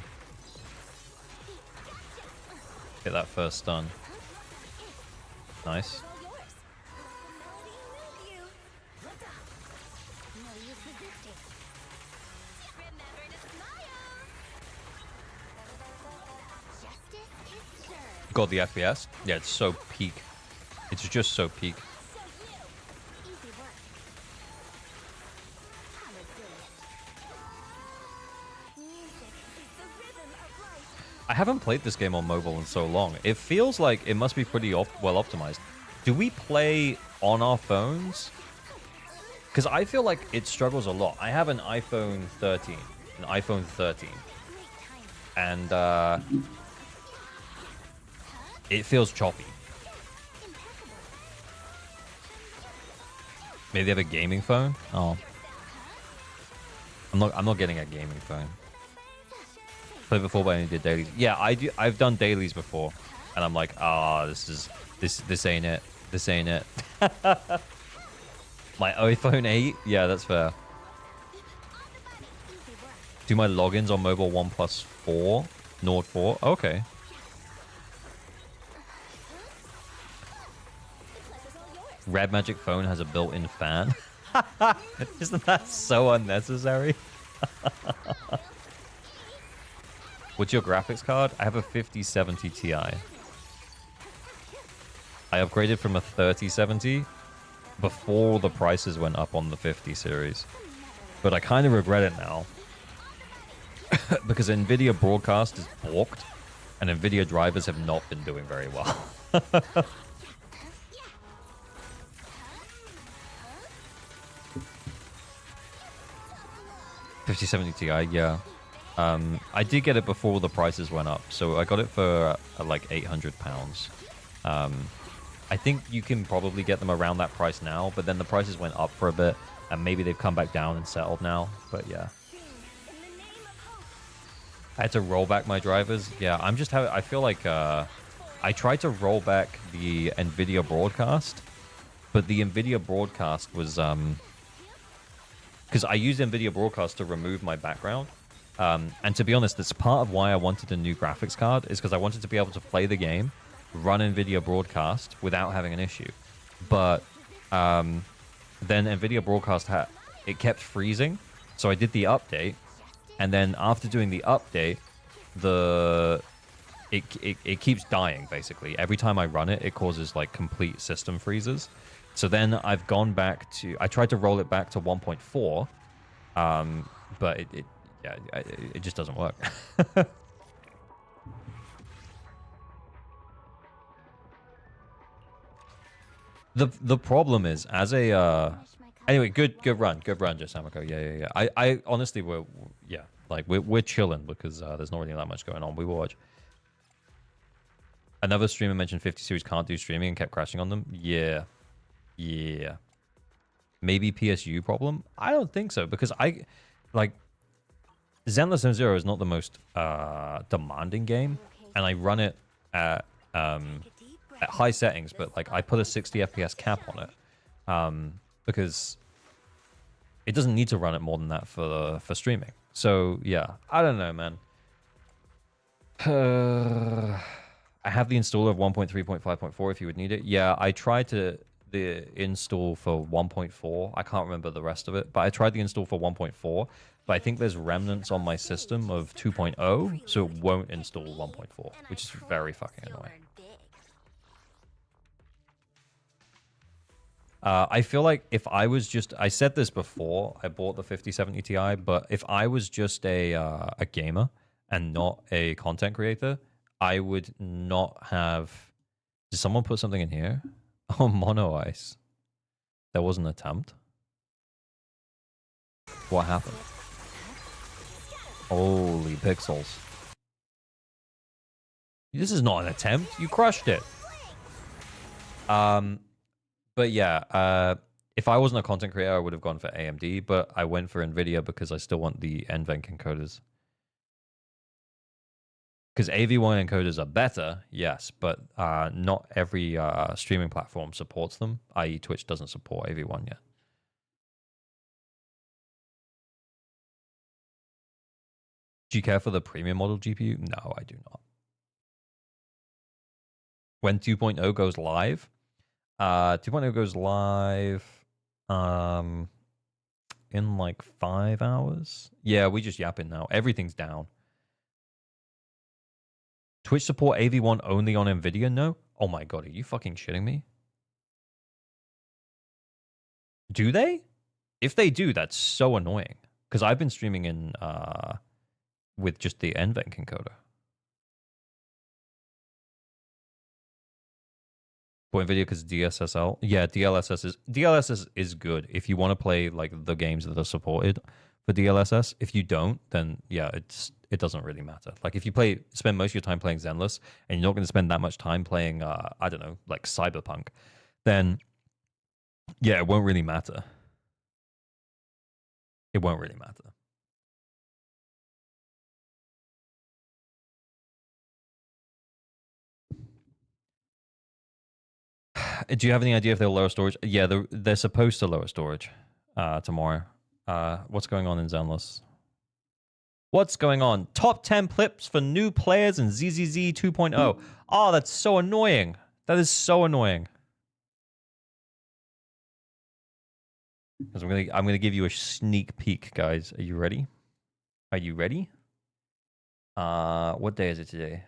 get that first stun. Nice. Got the FPS? Yeah, it's so peak. It's just so peak. I haven't played this game on mobile in so long. It feels like it must be pretty well optimized. Do we play on our phones? Because I feel like it struggles a lot. I have an iPhone 13. And it feels choppy. Maybe they have a gaming phone? Oh. I'm not getting a gaming phone. Played before, but I only did dailies. Yeah, I've done dailies before, and I'm like, this ain't it. This ain't it. My iPhone 8. Yeah, that's fair. Do my logins on mobile 1+4, Nord 4. Okay. Red Magic Phone has a built-in fan. Isn't that so unnecessary? What's your graphics card? I have a 5070 Ti. I upgraded from a 3070 before the prices went up on the 50 series. But I kind of regret it now. Because NVIDIA Broadcast is balked, and NVIDIA drivers have not been doing very well. 5070 Ti, yeah. I did get it before the prices went up, so I got it for like £800. I think you can probably get them around that price now, but then the prices went up for a bit, and maybe they've come back down and settled now, but yeah. I had to roll back my drivers. Yeah, I'm just having... I feel like I tried to roll back the NVIDIA Broadcast, but the NVIDIA Broadcast was... because I used NVIDIA Broadcast to remove my background. And to be honest, that's part of why I wanted a new graphics card, is because I wanted to be able to play the game, run NVIDIA Broadcast without having an issue. But then NVIDIA Broadcast, it kept freezing, so I did the update. And then after doing the update, it keeps dying, basically. Every time I run it, it causes like complete system freezes. So then I've gone back to... I tried to roll it back to 1.4, but it just doesn't work. The problem is, as a... Anyway, good run, Josamiko. Yeah. I honestly, we're chilling because there's not really that much going on. We watch. Another streamer mentioned 50 series can't do streaming and kept crashing on them. Yeah. Yeah. Maybe PSU problem? I don't think so, because like, Zenless Zero is not the most demanding game, and I run it at high settings, but like I put a 60 FPS cap on it, because it doesn't need to run it more than that for streaming. So yeah, I don't know, man. I have the installer of 1.3.5.4 if you would need it. Yeah, I tried the install for 1.4. I can't remember the rest of it, but I tried the install for 1.4. But I think there's remnants on my system of 2.0, so it won't install 1.4, which is very fucking annoying. I feel like if I was just, I said this before, I bought the 5070 Ti, but if I was just a gamer and not a content creator, I would not have... Did someone put something in here? Oh, mono ice. There was an attempt. What happened? Holy pixels. This is not an attempt. You crushed it. But yeah, if I wasn't a content creator, I would have gone for AMD, but I went for NVIDIA because I still want the NVENC encoders. Because AV1 encoders are better, yes, but not every streaming platform supports them, i.e. Twitch doesn't support AV1 yet. Do you care for the premium model GPU? No, I do not. When 2.0 goes live, 2.0 goes live in like 5 hours. Yeah, we just yapping now. Everything's down. Twitch support AV1 only on NVIDIA? No? Oh my god, are you fucking shitting me? Do they? If they do, that's so annoying. Because I've been streaming in with just the NVENC encoder. For NVIDIA because DSSL. Yeah, DLSS is good if you want to play like the games that are supported for DLSS. If you don't, then yeah, it doesn't really matter. Like if you spend most of your time playing Zenless and you're not going to spend that much time playing I don't know, like Cyberpunk, then yeah, it won't really matter. It won't really matter. Do you have any idea if they'll lower storage? Yeah, they're supposed to lower storage tomorrow. What's going on in Zenless? What's going on? Top 10 clips for new players in ZZZ 2.0. Oh, that's so annoying. That is so annoying. Because I'm gonna give you a sneak peek, guys. Are you ready? Are you ready? What day is it today?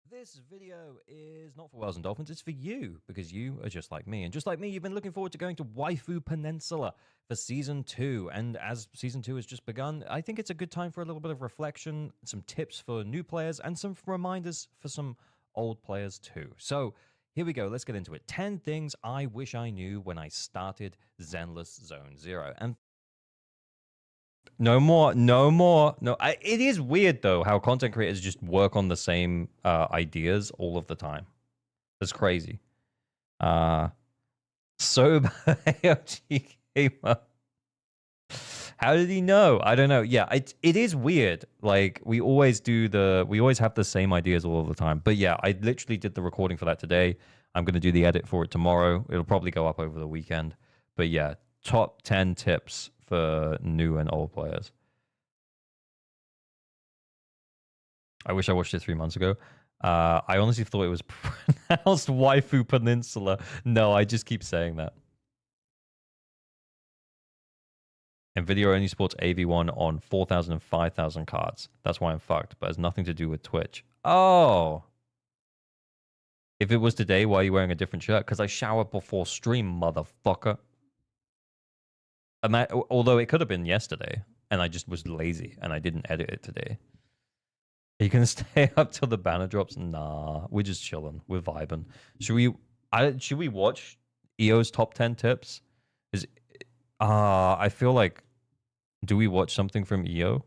This video is not for whales and dolphins, it's for you, because you are just like me. And just like me, you've been looking forward to going to Waifu Peninsula for Season 2. And as Season 2 has just begun, I think it's a good time for a little bit of reflection, some tips for new players, and some reminders for some old players too. So here we go, let's get into it. 10 things I wish I knew when I started Zenless Zone Zero. And no more. It is weird, though, how content creators just work on the same ideas all of the time. It's crazy. So AOG Gamer. How did he know? I don't know. Yeah, it is weird. Like, we always have the same ideas all of the time. But yeah, I literally did the recording for that today. I'm going to do the edit for it tomorrow. It'll probably go up over the weekend. But yeah, top 10 tips for new and old players. I wish I watched it 3 months ago. I honestly thought it was pronounced Waifu Peninsula. No, I just keep saying that. NVIDIA only supports AV1 on 4,000 and 5,000 cards. That's why I'm fucked, but it has nothing to do with Twitch. Oh. If it was today, why are you wearing a different shirt? Because I showered before stream, motherfucker. Although it could have been yesterday, and I just was lazy, and I didn't edit it today. Are you going to stay up till the banner drops? Nah, we're just chilling. We're vibing. Should we watch EO's top 10 tips? I feel like... Do we watch something from EO?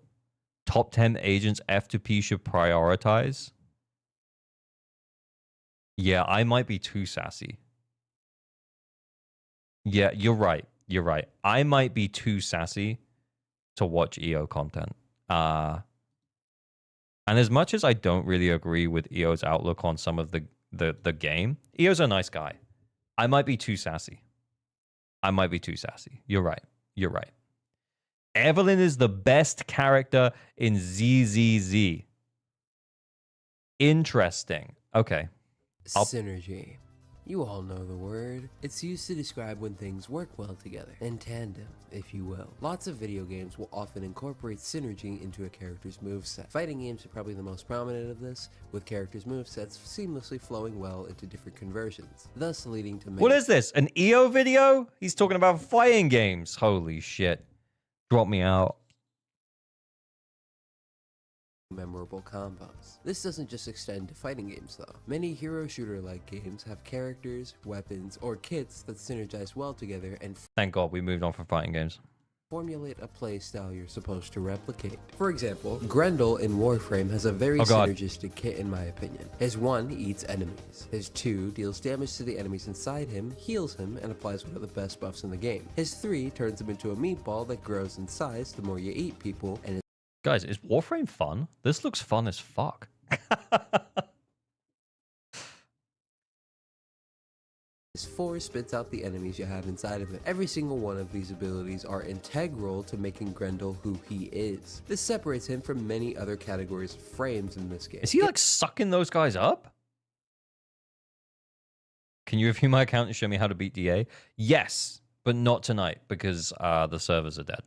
top 10 agents F2P should prioritize. Yeah, I might be too sassy. Yeah, you're right. You're right. I might be too sassy to watch EO content. And as much as I don't really agree with EO's outlook on some of the game, EO's a nice guy. I might be too sassy. I might be too sassy. You're right. You're right. Evelyn is the best character in ZZZ. Interesting. Okay. Synergy. You all know the word. It's used to describe when things work well together, in tandem, if you will. Lots of video games will often incorporate synergy into a character's moveset. Fighting games are probably the most prominent of this, with characters' movesets seamlessly flowing well into different conversions, thus leading to many— What is this? An EO video? He's talking about fighting games. Holy shit. Drop me out. memorable combos. This doesn't just extend to fighting games though. Many hero shooter-like games have characters, weapons, or kits that synergize well together and thank God we moved on from fighting games. Formulate a playstyle you're supposed to replicate. For example, Grendel in Warframe has a very synergistic kit in my opinion. His 1 eats enemies. His 2 deals damage to the enemies inside him, heals him, and applies one of the best buffs in the game. His 3 turns him into a meatball that grows in size the more you eat people, and guys, is Warframe fun? This looks fun as fuck. his 4 spits out the enemies you have inside of it. Every single one of these abilities are integral to making Grendel who he is. This separates him from many other categories of frames in this game. Is he like sucking those guys up? Can you review my account and show me how to beat DA? Yes, but not tonight because the servers are dead.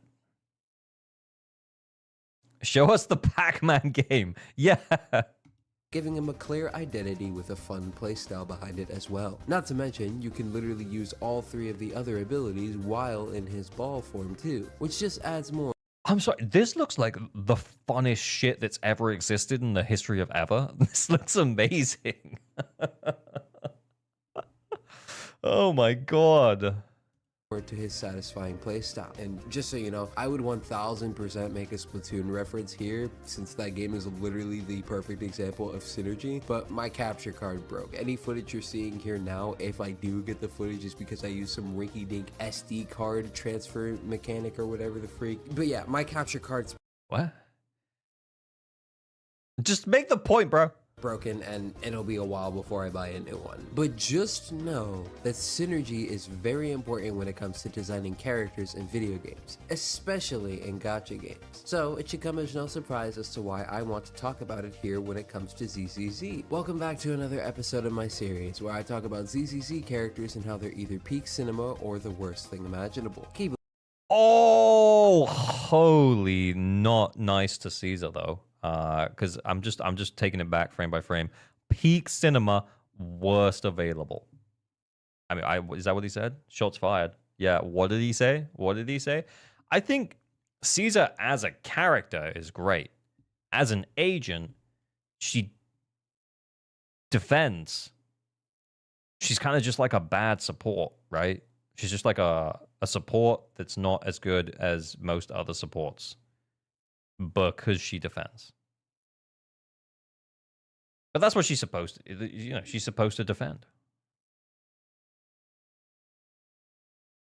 Show us the Pac-Man game. Yeah. Giving him a clear identity with a fun playstyle behind it as well. Not to mention, you can literally use all 3 of the other abilities while in his ball form too, which just adds more. I'm sorry, this looks like the funnest shit that's ever existed in the history of ever. This looks amazing. Oh my god. To his satisfying playstyle. And just so you know, I would 1000% make a Splatoon reference here, since that game is literally the perfect example of synergy, but my capture card broke. Any footage you're seeing here now, if I do get the footage, is because I use some rinky-dink SD card transfer mechanic or whatever the freak. But yeah, my capture card's what? Just make the point, bro. Broken, and it'll be a while before I buy a new one. But just know that synergy is very important when it comes to designing characters in video games, especially in gacha games. So it should come as no surprise as to why I want to talk about it here when it comes to ZZZ. Welcome back to another episode of my series where I talk about ZZZ characters and how they're either peak cinema or the worst thing imaginable. Oh, holy, not nice to Caesar though. Because I'm just taking it back frame by frame. Peak cinema, worst available. I mean, is that what he said? Shots fired. Yeah. What did he say? What did he say? I think Caesar as a character is great. As an agent, she defends. She's kind of just like a bad support, right? She's just like a support that's not as good as most other supports. Because she defends. But that's what she's supposed to, you know, she's supposed to defend.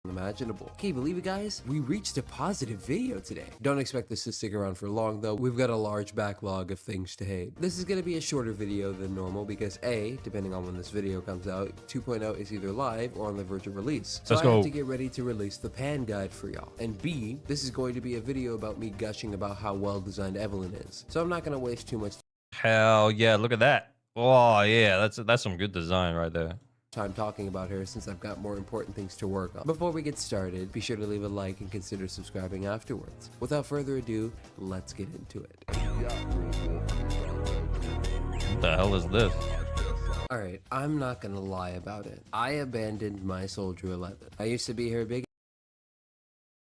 Imaginable. Can you believe it, guys? We reached a positive video today. Don't expect this to stick around for long though. We've got a large backlog of things to hate. This is going to be a shorter video than normal because A, depending on when this video comes out, 2.0 is either live or on the verge of release. So I have to get ready to release the pan guide for y'all. And B, this is going to be a video about me gushing about how well designed Evelyn is. So I'm not going to waste too much Hell yeah, look at that. Oh yeah, that's some good design right there. Time talking about her since I've got more important things to work on. Before we get started, be sure to leave a like and consider subscribing afterwards. Without further ado, let's get into it. What the hell is this? Alright, I'm not gonna lie about it. I abandoned my Soldier 11. I used to be her big—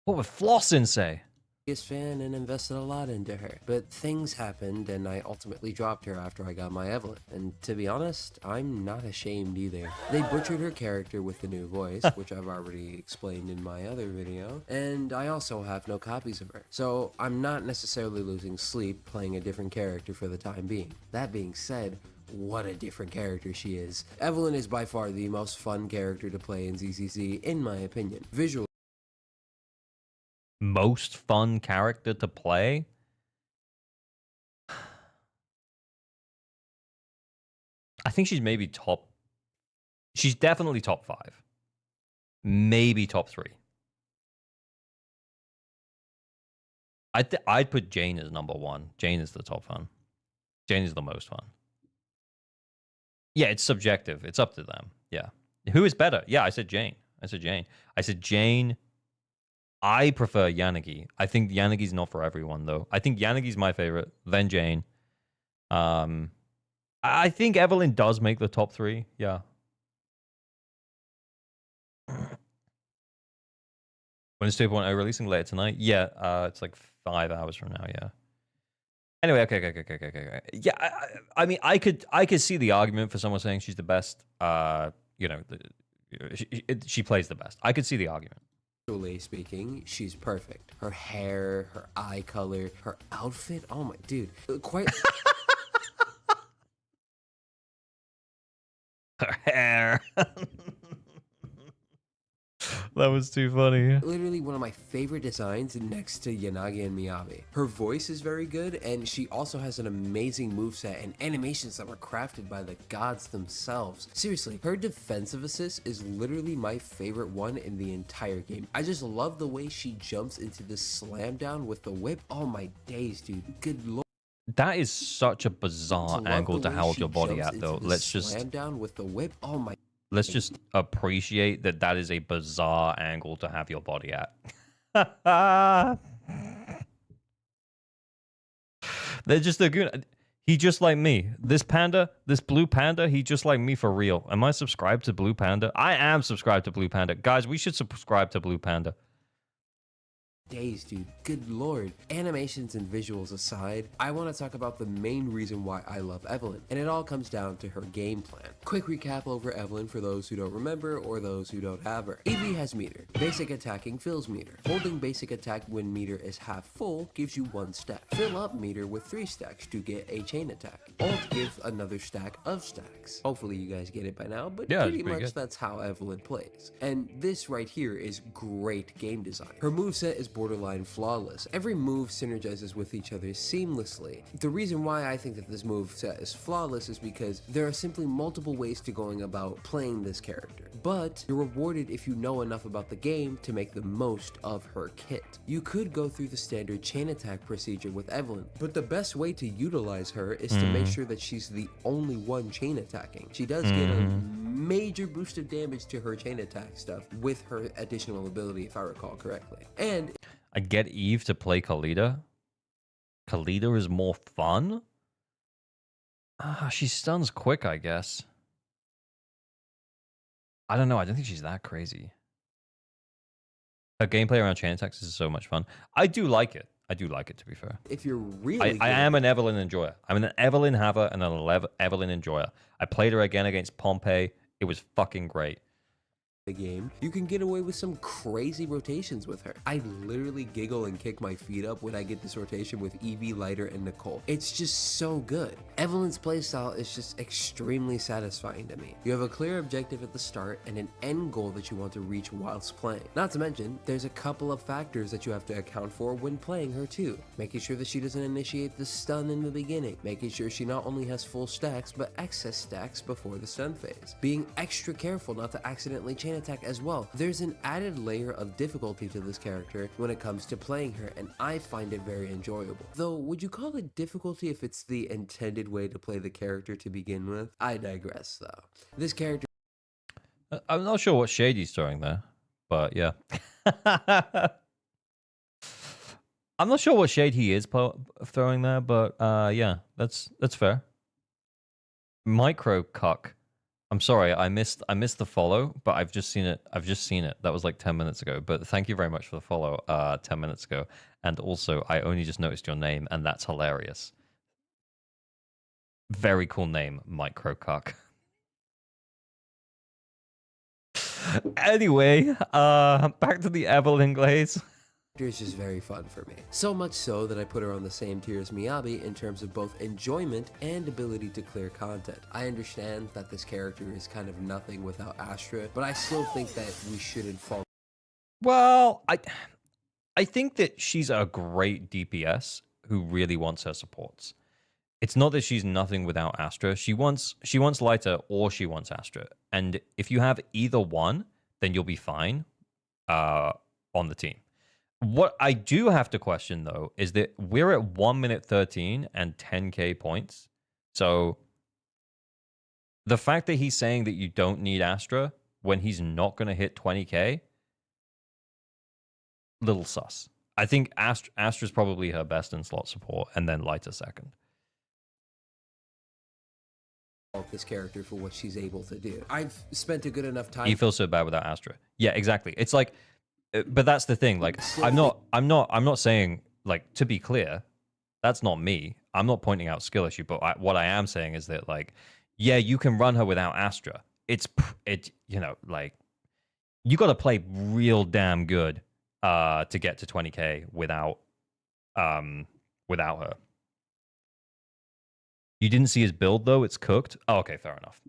What would Flossin say? biggest fan and invested a lot into her. But things happened and I ultimately dropped her after I got my Evelyn. And to be honest, I'm not ashamed either. They butchered her character with the new voice, which I've already explained in my other video, and I also have no copies of her. So I'm not necessarily losing sleep playing a different character for the time being. That being said, what a different character she is. Evelyn is by far the most fun character to play in ZZZ, in my opinion. Visually, most fun character to play? I think she's maybe top... She's definitely top 5. Maybe top 3. I'd put Jane as number 1. Jane is the top fun. Jane is the most fun. Yeah, it's subjective. It's up to them. Yeah. Who is better? Yeah, I said Jane. I said Jane. I prefer Yanagi. I think Yanagi's not for everyone, though. I think Yanagi's my favorite, then Jane. I think Evelyn does make the top 3. Yeah. When is 2.0 releasing? Later tonight? Yeah, it's like 5 hours from now, yeah. Anyway, okay. Yeah, I mean, I could see the argument for someone saying she's the best. You know, she plays the best. I could see the argument. visually speaking, she's perfect. Her hair, her eye color, her outfit. Oh my, dude. Quite. Her hair. That was too funny. Literally one of my favorite designs next to Yanagi and Miyabi. Her voice is very good, and she also has an amazing moveset and animations that were crafted by the gods themselves. Seriously, her defensive assist is literally my favorite one in the entire game. I just love the way she jumps into this slam down with the whip. Oh my days, dude. Good lord. That is such a bizarre angle to hold your body at, though. Let's just slam down with the whip. Oh my. Let's just appreciate that that is a bizarre angle to have your body at. They're just a good. He just like me. This panda, this blue panda, he just like me for real. Am I subscribed to Blue Panda? I am subscribed to Blue Panda. Guys, we should subscribe to Blue Panda. Days, dude. Good lord. Animations and visuals aside, I want to talk about the main reason why I love Evelyn, and it all comes down to her game plan. Quick recap over Evelyn for those who don't remember or those who don't have her. EV has meter. Basic attacking fills meter. Holding basic attack when meter is half full gives you 1 stack. Fill up meter with 3 stacks to get a chain attack. Alt gives another stack of stacks. Hopefully you guys get it by now, but pretty much good. That's how Evelyn plays. And this right here is great game design. Her moveset is borderline flawless. Every move synergizes with each other seamlessly. The reason why I think that this move set is flawless is because there are simply multiple ways to going about playing this character, but you're rewarded if you know enough about the game to make the most of her kit. You could go through the standard chain attack procedure with Evelyn, but the best way to utilize her is to make sure that she's the only one chain attacking. She does get a major boost of damage to her chain attack stuff with her additional ability, if I recall correctly. And I get Eve to play Khalida. Khalida is more fun? She stuns quick, I guess. I don't know. I don't think she's that crazy. Her gameplay around chain attacks is so much fun. I do like it. I do like it, to be fair. If you're really I am an Evelyn enjoyer. I'm an Evelyn haver and an Evelyn enjoyer. I played her again against Pompey. It was fucking great. The game, you can get away with some crazy rotations with her. I literally giggle and kick my feet up when I get this rotation with Evie, Lighter, and Nicole. It's just so good. Evelyn's playstyle is just extremely satisfying to me. You have a clear objective at the start and an end goal that you want to reach whilst playing. Not to mention, there's a couple of factors that you have to account for when playing her too. Making sure that she doesn't initiate the stun in the beginning. Making sure she not only has full stacks, but excess stacks before the stun phase. Being extra careful not to accidentally chain attack as well. There's an added layer of difficulty to this character when it comes to playing her, and I find it very enjoyable. Though, would you call it difficulty if it's the intended way to play the character to begin with? I digress though. This character... I'm not sure what shade he's throwing there, but yeah. I'm not sure what shade he is throwing there, but yeah, that's fair. Micro cuck. I'm sorry, I missed the follow, but I've just seen it. That was like 10 minutes ago. But thank you very much for the follow 10 minutes ago. And also, I only just noticed your name, and that's hilarious. Very cool name, Microcock. Anyway, back to the Evelyn Glaze. Is just very fun for me. So much so that I put her on the same tier as Miyabi in terms of both enjoyment and ability to clear content. I understand that this character is kind of nothing without Astra, but I still think that we shouldn't fall. Well, I think that she's a great DPS who really wants her supports. It's not that she's nothing without Astra. She wants Lighter or she wants Astra. And if you have either one, then you'll be fine on the team. What I do have to question, though, is that we're at 1 minute 13 and 10k points. So the fact that he's saying that you don't need Astra when he's not going to hit 20k, little sus. I think Astra's probably her best in slot support, and then Lighter second. This character for what she's able to do. I've spent a good enough time. You feel so bad without Astra. Yeah, exactly. It's like, but that's the thing. Like, I'm not saying, like, to be clear, that's not me. I'm not pointing out skill issue, but what I am saying is that, like, yeah, you can run her without Astra. You know, like, you got to play real damn good to get to 20k without her. You didn't see his build though? It's cooked. Oh, okay, fair enough.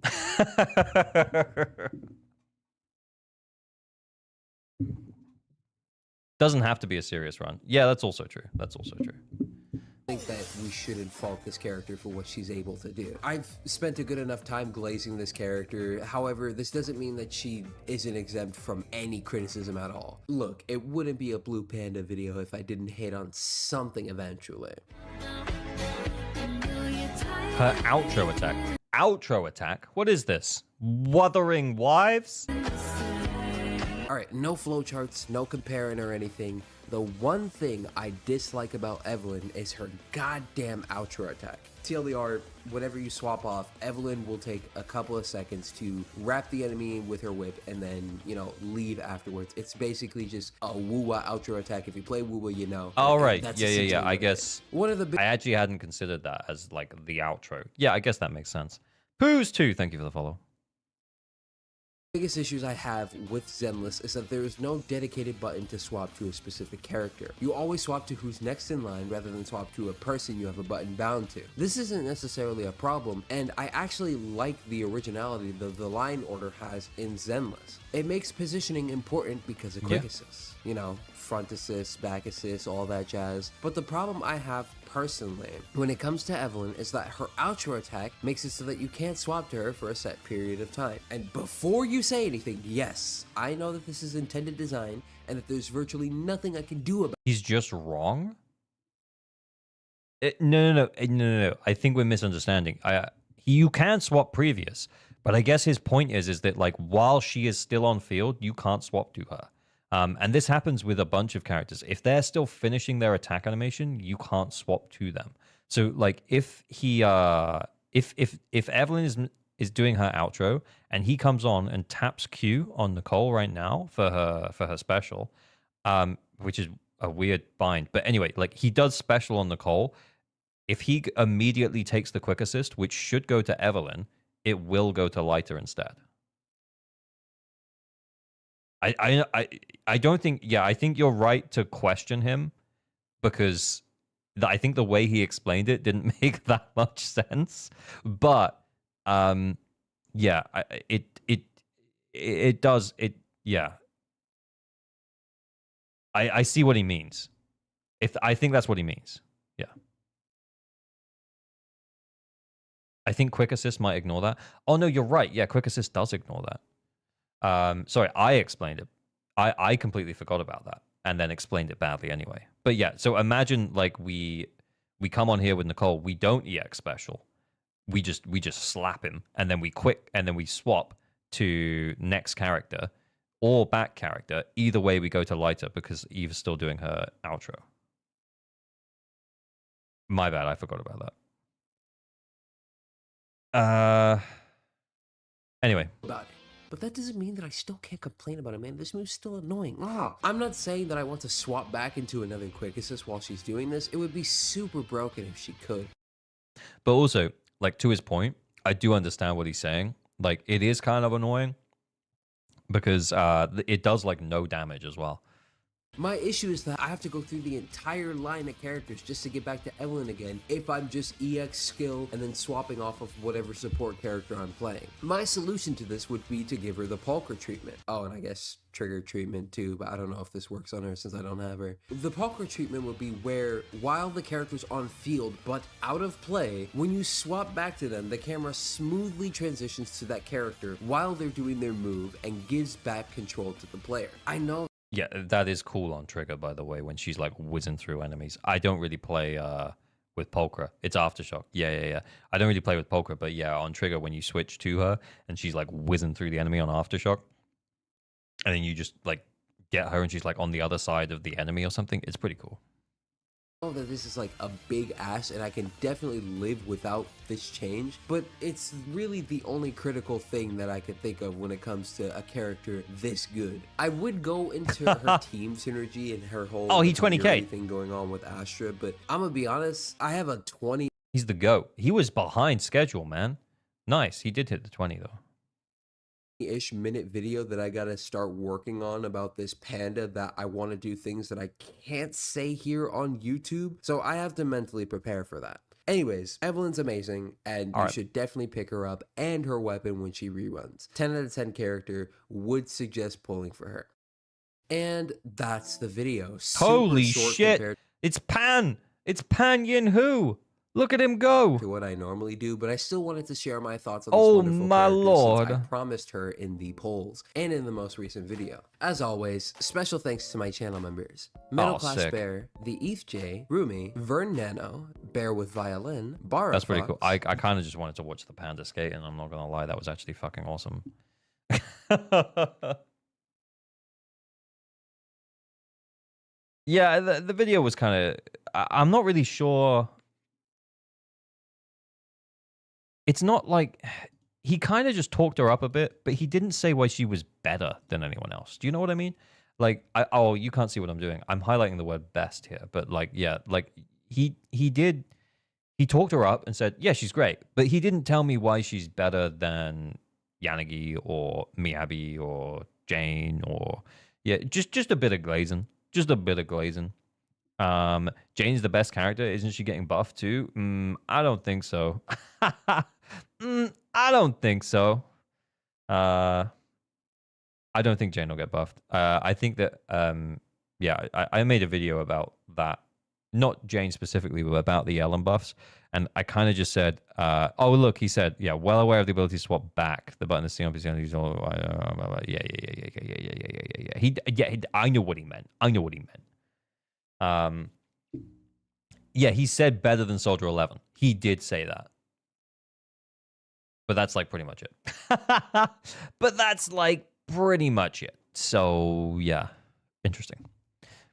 Doesn't have to be a serious run. Yeah, that's also true. That's also true. I think that we shouldn't fault this character for what she's able to do. I've spent a good enough time glazing this character. However, this doesn't mean that she isn't exempt from any criticism at all. Look, it wouldn't be a Blue Panda video if I didn't hit on something eventually. Her outro attack. Outro attack? What is this? Wuthering Wives? Alright, no flowcharts, no comparing or anything. The one thing I dislike about Evelyn is her goddamn outro attack. TLDR, whenever you swap off, Evelyn will take a couple of seconds to wrap the enemy with her whip and then, you know, leave afterwards. It's basically just a woo-wah outro attack. If you play woo-wah, you know. All right. Yeah. I guess. One of the I actually hadn't considered that as, like, the outro. Yeah, I guess that makes sense. Poos2, thank you for the follow. biggest issues I have with Zenless is that there is no dedicated button to swap to a specific character. You always swap to who's next in line rather than swap to a person you have a button bound to. This isn't necessarily a problem, and I actually like the originality that the line order has in Zenless. It makes positioning important because of quick assists. You know, front assist, back assist, all that jazz. But the problem I have personally when it comes to Evelyn is that her outro attack makes it so that you can't swap to her for a set period of time. And before you say anything, yes, I know that this is intended design and that there's virtually nothing I can do about it. He's just wrong? No. I think we're misunderstanding. You can swap previous, but I guess his point is that, like, while she is still on field, you can't swap to her. And this happens with a bunch of characters. If they're still finishing their attack animation, you can't swap to them. So, like, if Evelyn is doing her outro and he comes on and taps Q on Nicole right now for her special, which is a weird bind. But anyway, like, he does special on Nicole. If he immediately takes the quick assist, which should go to Evelyn, it will go to Lighter instead. I don't think, I think you're right to question him because I think the way he explained it didn't make that much sense. But it does. I see what he means. I think that's what he means. Yeah. I think quick assist might ignore that. Oh no, you're right. Yeah, quick assist does ignore that. Sorry, I explained it. I completely forgot about that and then explained it badly anyway. But yeah, so imagine, like, we come on here with Nicole, we don't EX special. We just slap him and then we swap to next character or back character. Either way we go to Lighter because Eve's still doing her outro. My bad, I forgot about that. Anyway. about it. But that doesn't mean that I still can't complain about it, man. This move's still annoying. I'm not saying that I want to swap back into another quick assist while she's doing this. It would be super broken if she could. But also, like, to his point, I do understand what he's saying. Like, it is kind of annoying because it does, like, no damage as well. My issue is that I have to go through the entire line of characters just to get back to Evelyn again if I'm just EX skill and then swapping off of whatever support character I'm playing. My solution to this would be to give her the Polka treatment. Oh, and I guess trigger treatment too, but I don't know if this works on her since I don't have her. The Polka treatment would be where while the character's on field but out of play, when you swap back to them, the camera smoothly transitions to that character while they're doing their move and gives back control to the player. I know. Yeah, that is cool on Trigger, by the way, when she's like whizzing through enemies. I don't really play with Polka. It's Aftershock. Yeah. I don't really play with Polka, but yeah, on Trigger, when you switch to her and she's like whizzing through the enemy on Aftershock, and then you just like get her and she's like on the other side of the enemy or something, it's pretty cool. That this is like a big ass and I can definitely live without this change, but it's really the only critical thing that I can think of when it comes to a character this good. I would go into her team synergy and her whole he 20k thing going on with Astra, but I'm gonna be honest, I have a 20. He's the GOAT. He was behind schedule, man. Nice. He did hit the 20 though. Ish minute video that I gotta start working on about this panda that I want to do things that I can't say here on YouTube, so I have to mentally prepare for that. Anyways, Evelyn's amazing, and you should definitely pick her up and her weapon when she reruns. 10 out of 10 character, would suggest pulling for her. And that's the video. Holy shit! It's Pan! It's Pan Yin Hu! Look at him go! To what I normally do, but I still wanted to share my thoughts on this wonderful my character lord! since I promised her in the polls and in the most recent video. As always, special thanks to my channel members: Middle Class sick. Bear, the Eth J, Rumi, Vern Nano, Bear with Violin, Bara. That's pretty Fox. cool. I kind of just wanted to watch the panda skate, and I'm not gonna lie, that was actually fucking awesome. Yeah, the video was kind of. I'm not really sure. It's not like he kind of just talked her up a bit, but he didn't say why she was better than anyone else. Do you know what I mean? Like, you can't see what I'm doing. I'm highlighting the word best here, but like, yeah, like he talked her up and said, yeah, she's great, but he didn't tell me why she's better than Yanagi or Miyabi or Jane or just a bit of glazing, Jane's the best character. Isn't she getting buffed too? I don't think so. I don't think so. I don't think Jane will get buffed. I think that, I made a video about that. Not Jane specifically, but about the Ellen buffs. And I kind of just said, oh, look, he said, yeah, well aware of the ability to swap back. The button is seen on PC. Yeah. I know what he meant. Yeah, he said better than Soldier 11. He did say that. But that's like pretty much it. So, yeah. Interesting.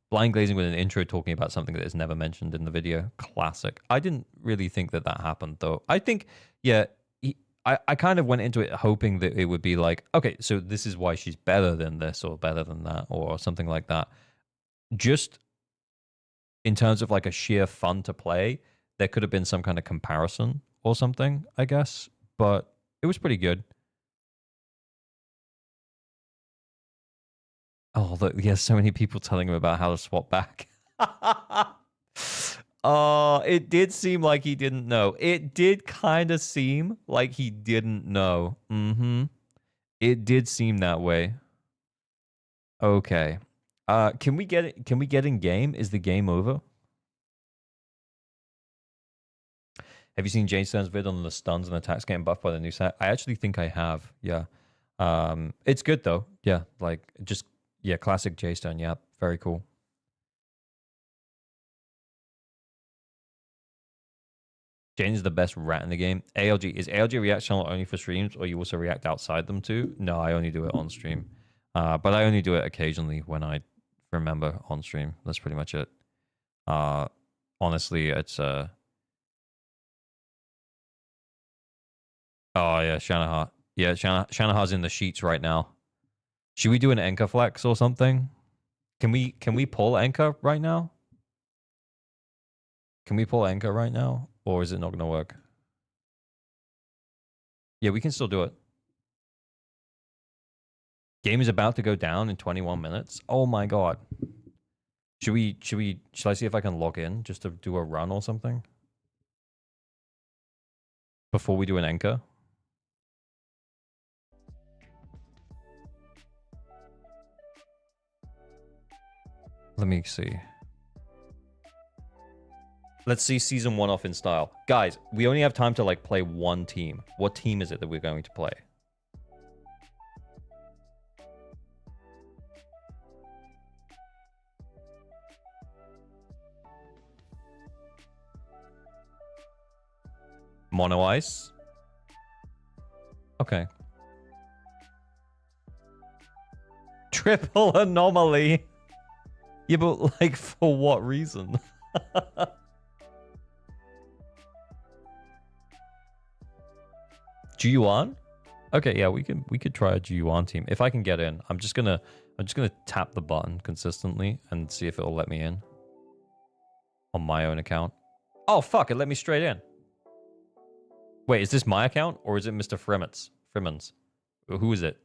Blind glazing with an intro talking about something that is never mentioned in the video. Classic. I didn't really think that happened, though. I think, yeah, I kind of went into it hoping that it would be like, okay, so this is why she's better than this or better than that or something like that. Just in terms of like a sheer fun to play, there could have been some kind of comparison or something, I guess. But it was pretty good. Oh, look, he has so many people telling him about how to swap back. It did seem like he didn't know. It did kind of seem like he didn't know. It did seem that way. Okay. Can we get it? Can we get in game? Is the game over? Have you seen Jane Stern's vid on the stuns and attacks getting buffed by the new set? I actually think I have. Yeah. It's good though. Yeah. Like just classic J Stern. Yeah. Very cool. Jane is the best rat in the game. ALG is ALG react channel only for streams, or you also react outside them too? No, I only do it on stream. But I only do it occasionally when I remember on stream. That's pretty much it. Honestly, it's oh yeah, Shanahan. Yeah, Shanaha's in the sheets right now. Should we do an anchor flex or something? Can we pull anchor right now? Can we pull anchor right now? Or is it not going to work? Yeah, we can still do it. Game is about to go down in 21 minutes. Oh my god. Should I see if I can log in just to do a run or something? Before we do an anchor? Let me see. Let's see season 1 off in style. Guys, we only have time to like play one team. What team is it that we're going to play? Mono Ice? Okay. Triple anomaly. Yeah, but like for what reason? G1? Okay, yeah, we could try a G1 team. If I can get in, I'm just gonna tap the button consistently and see if it'll let me in. On my own account. Oh fuck, it let me straight in. Wait, is this my account or is it Mr. Freeman's? Who is it?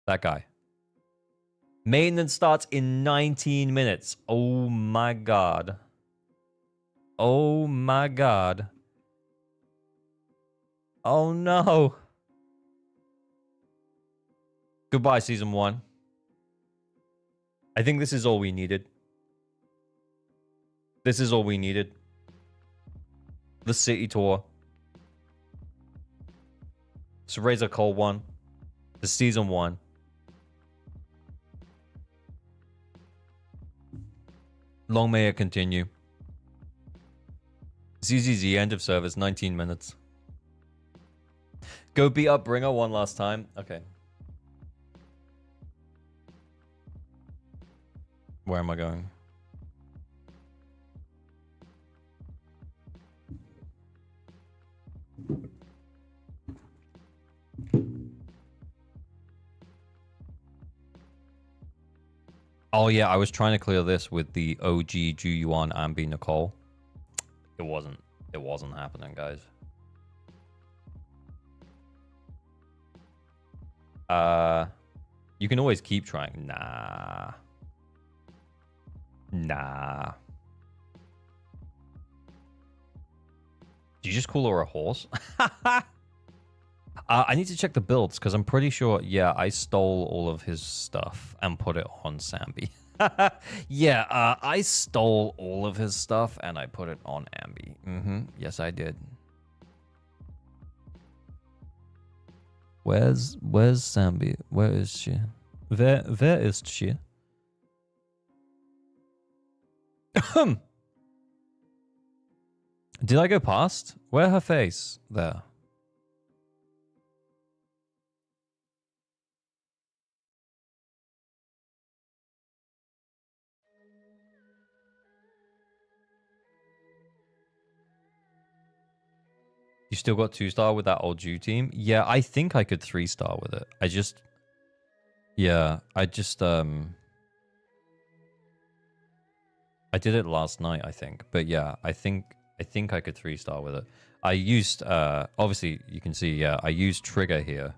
That guy. Maintenance starts in 19 minutes. Oh my god. Oh my god. Oh no. Goodbye, season 1. I think this is all we needed. This is all we needed. The city tour. So Razor Cole 1. The season 1. Long may it continue. ZZZ, end of service, 19 minutes. Go beat up Bringer one last time. Okay. Where am I going? Oh yeah, I was trying to clear this with the OG Juyuan Ambi Nicole. It wasn't happening, guys. You can always keep trying. Nah. Nah. Did you just call her a horse? I need to check the builds because I'm pretty sure, yeah, I stole all of his stuff and put it on Sambi. Yeah, I stole all of his stuff and I put it on Ambi. Yes, I did. Where's Sambi? Where is she? Where is she? Did I go past? Where her face? There. You still got 2-star with that old Jew team? Yeah, I think I could 3-star with it. I just I did it last night, I think. But yeah, I think I could 3-star with it. I used obviously you can see, yeah, I used Trigger here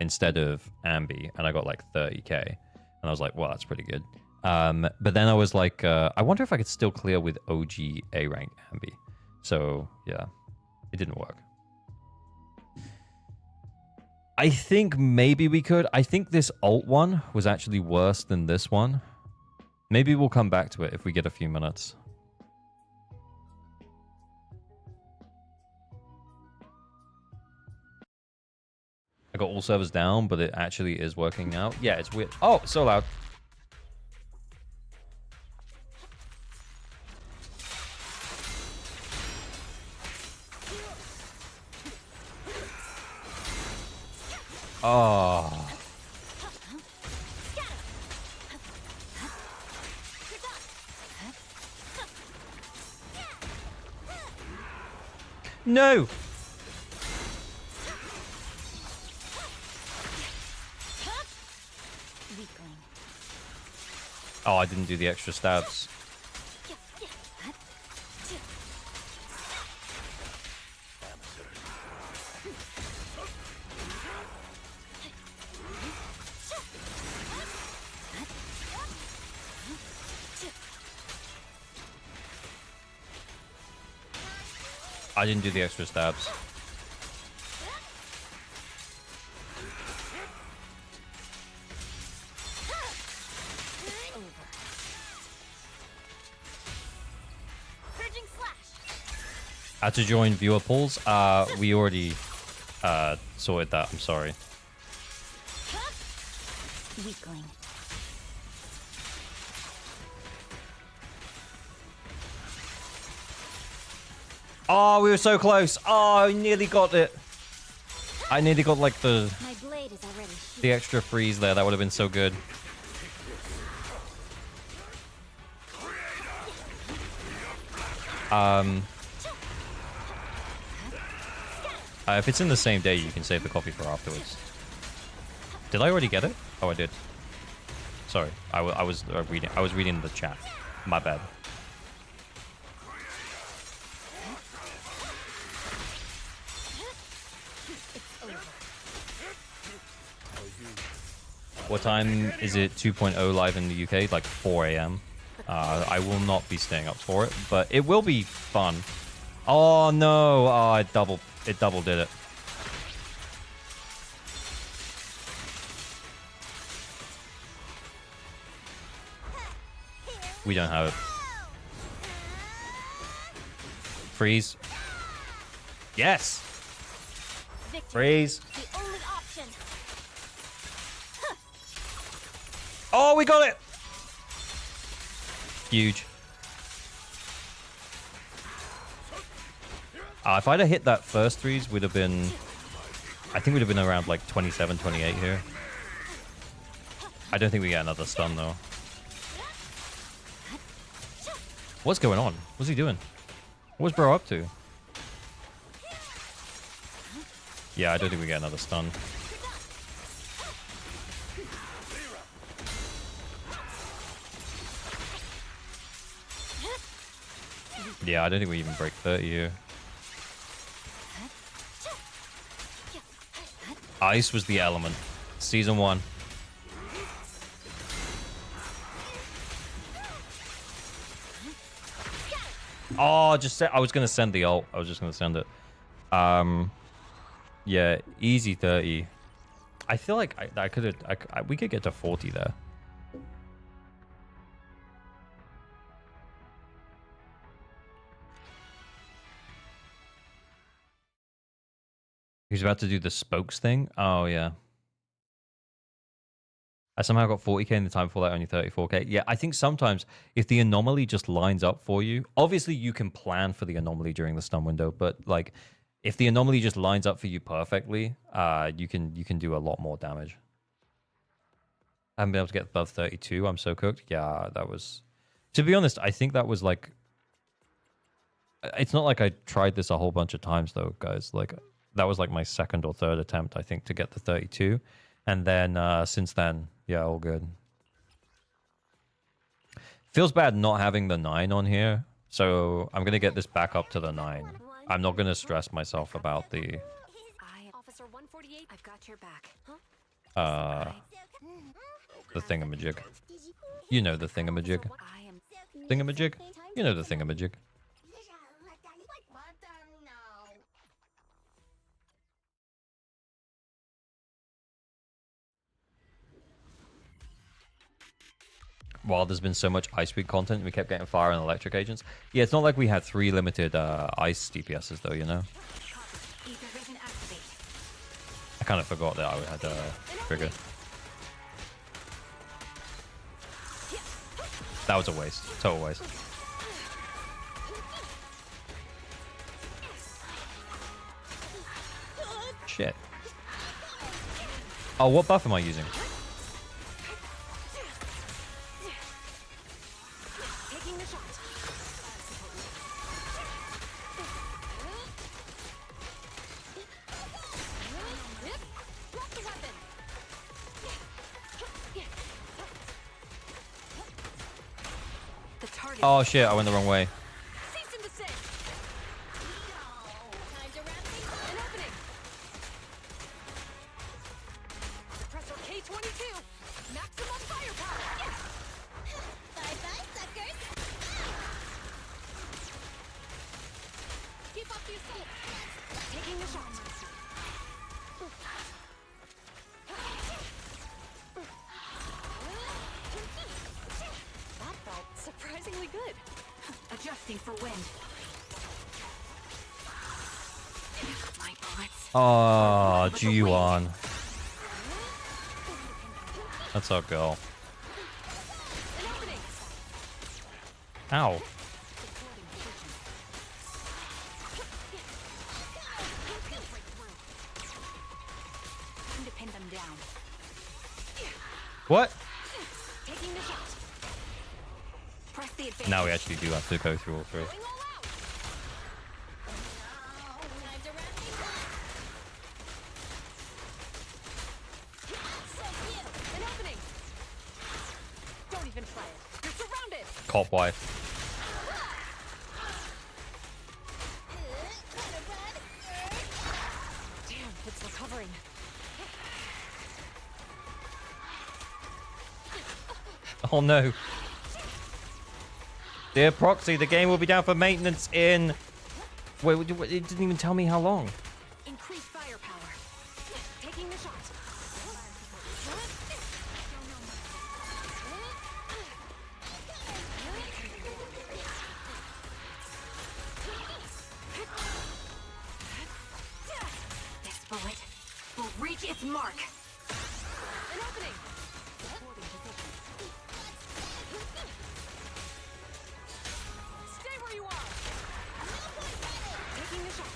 instead of Ambi, and I got like 30k. And I was like, well, that's pretty good. But then I was like, I wonder if I could still clear with OG A rank Ambi. So yeah, it didn't work. I think maybe we could. I think this alt one was actually worse than this one. Maybe we'll come back to it if we get a few minutes. I got all servers down, but it actually is working now. Yeah, it's weird. Oh, so loud. Oh. No. Oh, I didn't do the extra stabs. I didn't do the extra stabs. I had to join viewer polls. We already sorted that. I'm sorry. Weakling. Oh, we were so close. Oh, I nearly got it. I nearly got like the extra freeze there. That would have been so good. If it's in the same day, you can save the copy for afterwards. Did I already get it? Oh, I did. Sorry, I was reading. I was reading the chat. My bad. What time is it 2.0 live in the UK? Like 4 a.m. I will not be staying up for it, but it will be fun. Oh no! Oh, it double did it. We don't have it. Freeze. Yes. Freeze. Oh, we got it. Huge. If I'd have hit that first freeze, would have been... I think we'd have been around like 27, 28 here. I don't think we get another stun though. What's going on? What's he doing? What's bro up to? Yeah, I don't think we get another stun. Yeah, I don't think we even break 30 here. Ice was the element. Season 1. Oh, I was gonna send the ult. I was just gonna send it. Yeah, easy 30. I feel like we could get to 40 there. He's about to do the spokes thing. Oh yeah. I somehow got 40k in the time before that, only 34k. Yeah, I think sometimes if the anomaly just lines up for you, obviously you can plan for the anomaly during the stun window, but like if the anomaly just lines up for you perfectly, you can do a lot more damage. I haven't been able to get above 32. I'm so cooked. Yeah, that was... To be honest, I think that was like... It's not like I tried this a whole bunch of times though, guys. Like that was like my second or third attempt, I think, to get the 32. And then since then, yeah, all good. Feels bad not having the 9 on here. So I'm going to get this back up to the 9. I'm not going to stress myself about the... Officer 148, I've got your back. The thingamajig. You know the thingamajig. Thingamajig? You know the thingamajig. While there's been so much Ice Speed content, we kept getting fire and electric agents. Yeah, it's not like we had 3 limited ice DPSs though, you know? I kind of forgot that I had a trigger. That was a waste. Total waste. Shit. Oh, what buff am I using? Oh shit, I went the wrong way. Cease and desist. Time to wrap things up. An opening. Suppressor K22. Maximum firepower. Bye-bye, suckers. Keep up the assault. Taking the shot. That felt surprisingly good. Adjusting for wind. My bullets. Oh, G1. That's our girl. An opening. Ow. Time to pin them down. What? Taking the shot. Press the advance. Now we actually do have to go through all three. Going all out. Time to wrap things up. So cute. An opening. Don't even try it. You're surrounded. Cop wife. Gotta run. Damn, it's recovering. Oh no. Dear Proxy, the game will be down for maintenance in... Wait, it didn't even tell me how long. Increase firepower. Taking the shot. This bullet will reach its mark. An opening. Stay where you are. Taking the shot.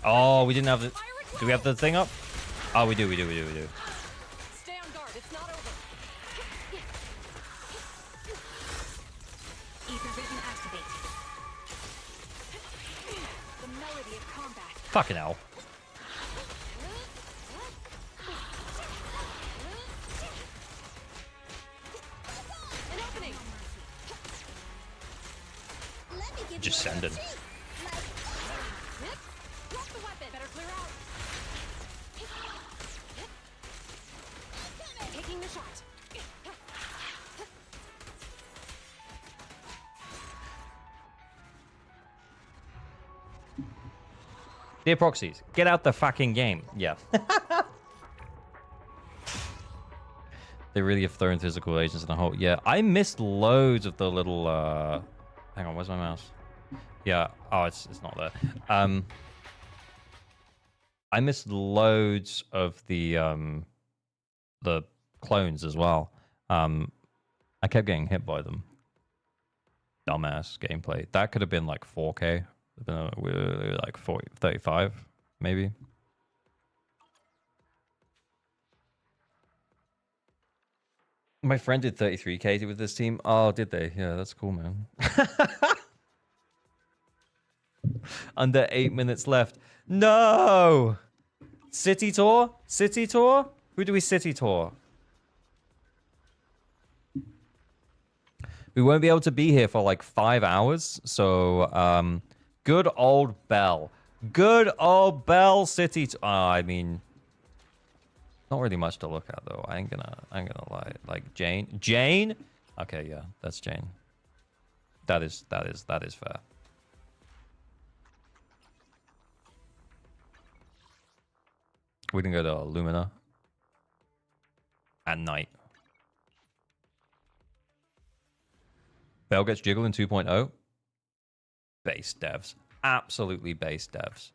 Oh, we didn't have the... Do we have the thing up? Oh, we do. Stay on guard. It's not over. Ether vision activate. The melody of combat. Fucking hell. An opening. Let me give Just you a send it. little treat. Drop the weapon. Better clear out. Taking the shot. Dear Proxies, get out the fucking game. Yeah. They really have thrown physical agents in the hole. Yeah, I missed loads of the little... Hang on, where's my mouse? Yeah. Oh, it's not there. I missed loads of the clones as well. I kept getting hit by them. Dumbass gameplay. That could have been like 4K. Like 40, 35, maybe. My friend did 33K with this team. Oh, did they? Yeah, that's cool, man. Under 8 minutes left. No! City tour? City tour? Who do we city tour? We won't be able to be here for like 5 hours. So, good old Bell. Good old Bell City. I mean, not really much to look at though. I ain't gonna lie. Like Jane. Okay, yeah, that's Jane. That is fair. We can go to Lumina at night. Bell gets jiggle in 2.0. Base devs. Absolutely base devs.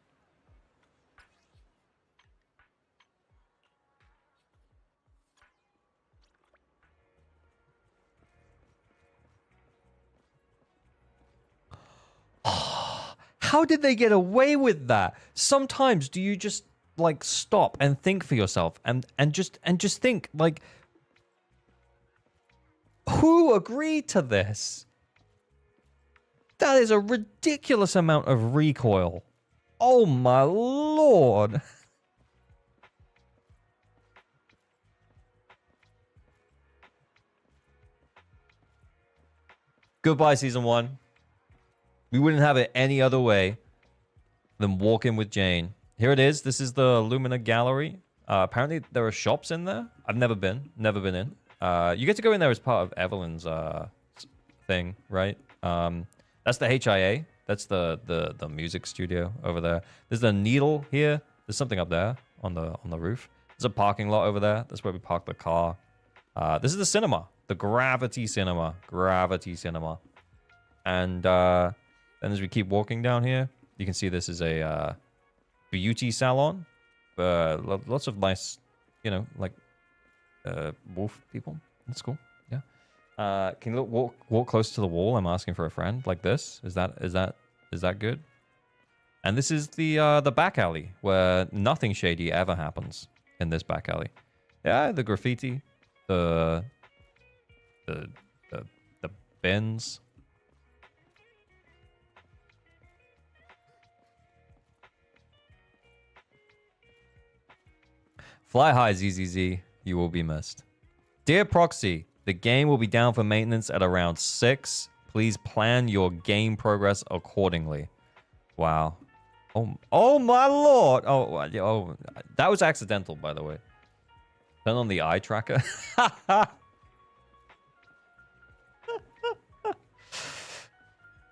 How did they get away with that? Sometimes do you just like stop and think for yourself and just think like, who agreed to this? That is a ridiculous amount of recoil. Oh my lord. Goodbye, season 1. We wouldn't have it any other way than walking with Jane. Here it is. This is the Lumina Gallery. Apparently, there are shops in there. I've never been in. You get to go in there as part of Evelyn's thing, right? That's the HIA. That's the music studio over there. There's the needle here. There's something up there on the roof. There's a parking lot over there. That's where we park the car. This is the cinema. The Gravity Cinema. Gravity Cinema. And then as we keep walking down here, you can see this is a beauty salon. Lots of nice, you know, like wolf people. That's cool. Yeah. Can you walk close to the wall? I'm asking for a friend. Like this. Is that good? And this is the back alley where nothing shady ever happens in this back alley. Yeah, the graffiti, the bins. Fly high, ZZZ. You will be missed. Dear Proxy, the game will be down for maintenance at around 6. Please plan your game progress accordingly. Wow. Oh my lord. Oh, that was accidental, by the way. Turn on the eye tracker.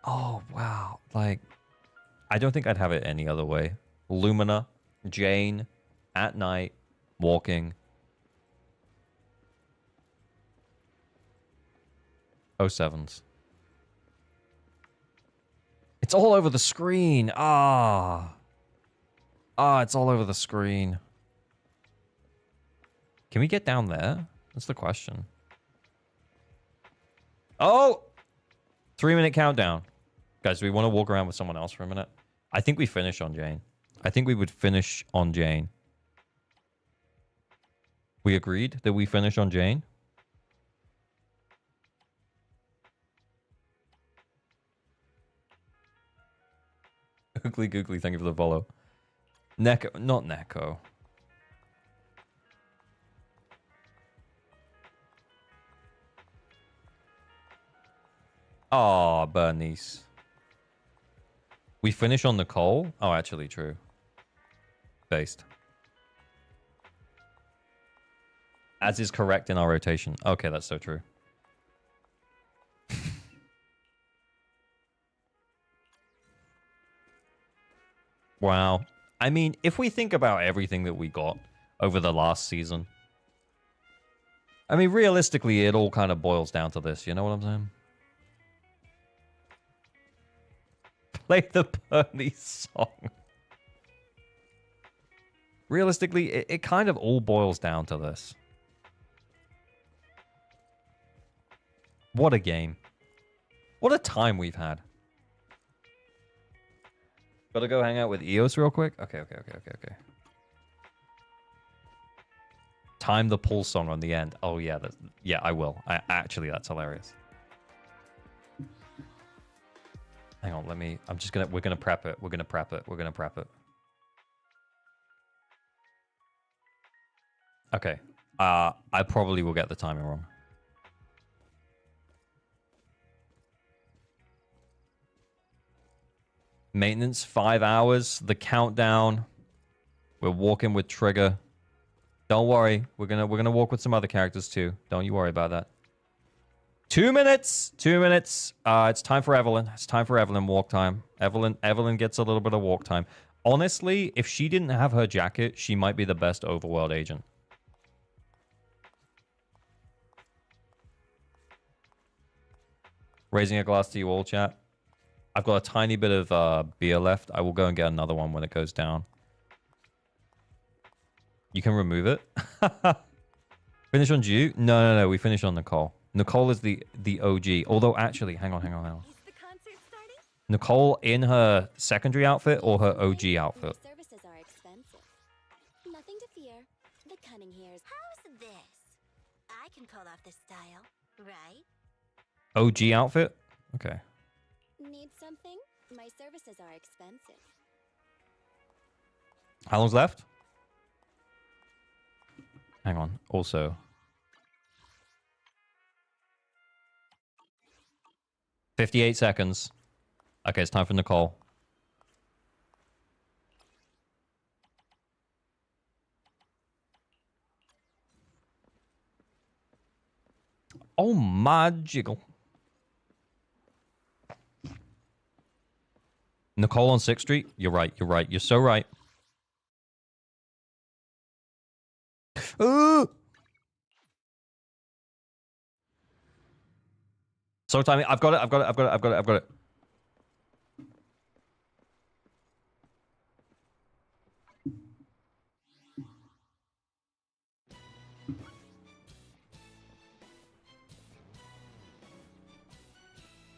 Oh, wow. Like, I don't think I'd have it any other way. Lumina, Jane, at night, walking. Oh, sevens. It's all over the screen. It's all over the screen. Can we get down there? That's the question. Oh! 3-minute countdown. Guys, do we want to walk around with someone else for a minute? I think we finish on Jane. I think we would finish on Jane. We agreed that we finish on Jane? Oogly Googly, thank you for the follow. Neko, not Neko. Oh, Bernice. We finish on Nicole? Oh, actually, true. Based. As is correct in our rotation. Okay, that's so true. Wow. I mean, if we think about everything that we got over the last season, I mean, realistically, it all kind of boils down to this. You know what I'm saying? Play the Bernie song. Realistically, it kind of all boils down to this. What a game. What a time we've had. Gotta go hang out with Eos real quick? Okay. Time the pull song on the end. Oh, yeah. Yeah, I will. Actually, that's hilarious. Hang on, we're gonna prep it. We're gonna prep it. Okay. I probably will get the timing wrong. Maintenance 5 hours. The countdown. We're walking with Trigger. Don't worry. We're gonna walk with some other characters too. Don't you worry about that. 2 minutes. 2 minutes. It's time for Evelyn. It's time for Evelyn walk time. Evelyn gets a little bit of walk time. Honestly, if she didn't have her jacket, she might be the best overworld agent. Raising a glass to you all, chat. I've got a tiny bit of beer left. I will go and get another one when it goes down. You can remove it. Finish on Jew? No. We finish on Nicole. Nicole is the OG. Although, actually, hang on. Is the concert starting? Nicole in her secondary outfit or her OG outfit? Services are expensive. Nothing to fear. The cunning here is... How's this? I can pull off this style, right? OG outfit? Okay. Need something? My services are expensive. How long's left? Hang on. Also... 58 seconds. Okay, it's time for Nicole. Oh my jiggle. Nicole on 6th Street? You're right, you're right. You're so right. Ooh! So timing. I've got it, I've got it, I've got it, I've got it, I've got it.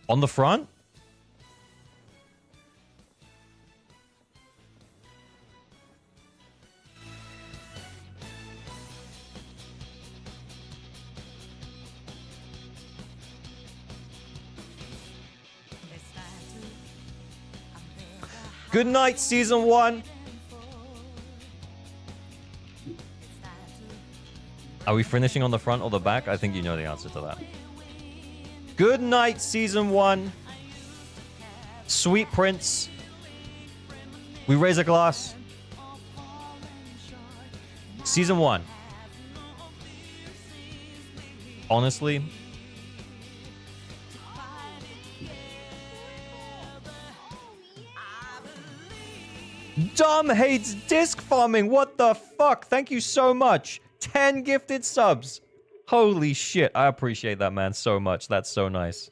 On the front? Good night, season 1. Are we finishing on the front or the back? I think you know the answer to that. Good night, season 1. Sweet Prince. We raise a glass. Season 1. Honestly, Dom hates disc farming. What the fuck? Thank you so much. 10 gifted subs. Holy shit. I appreciate that, man, so much. That's so nice.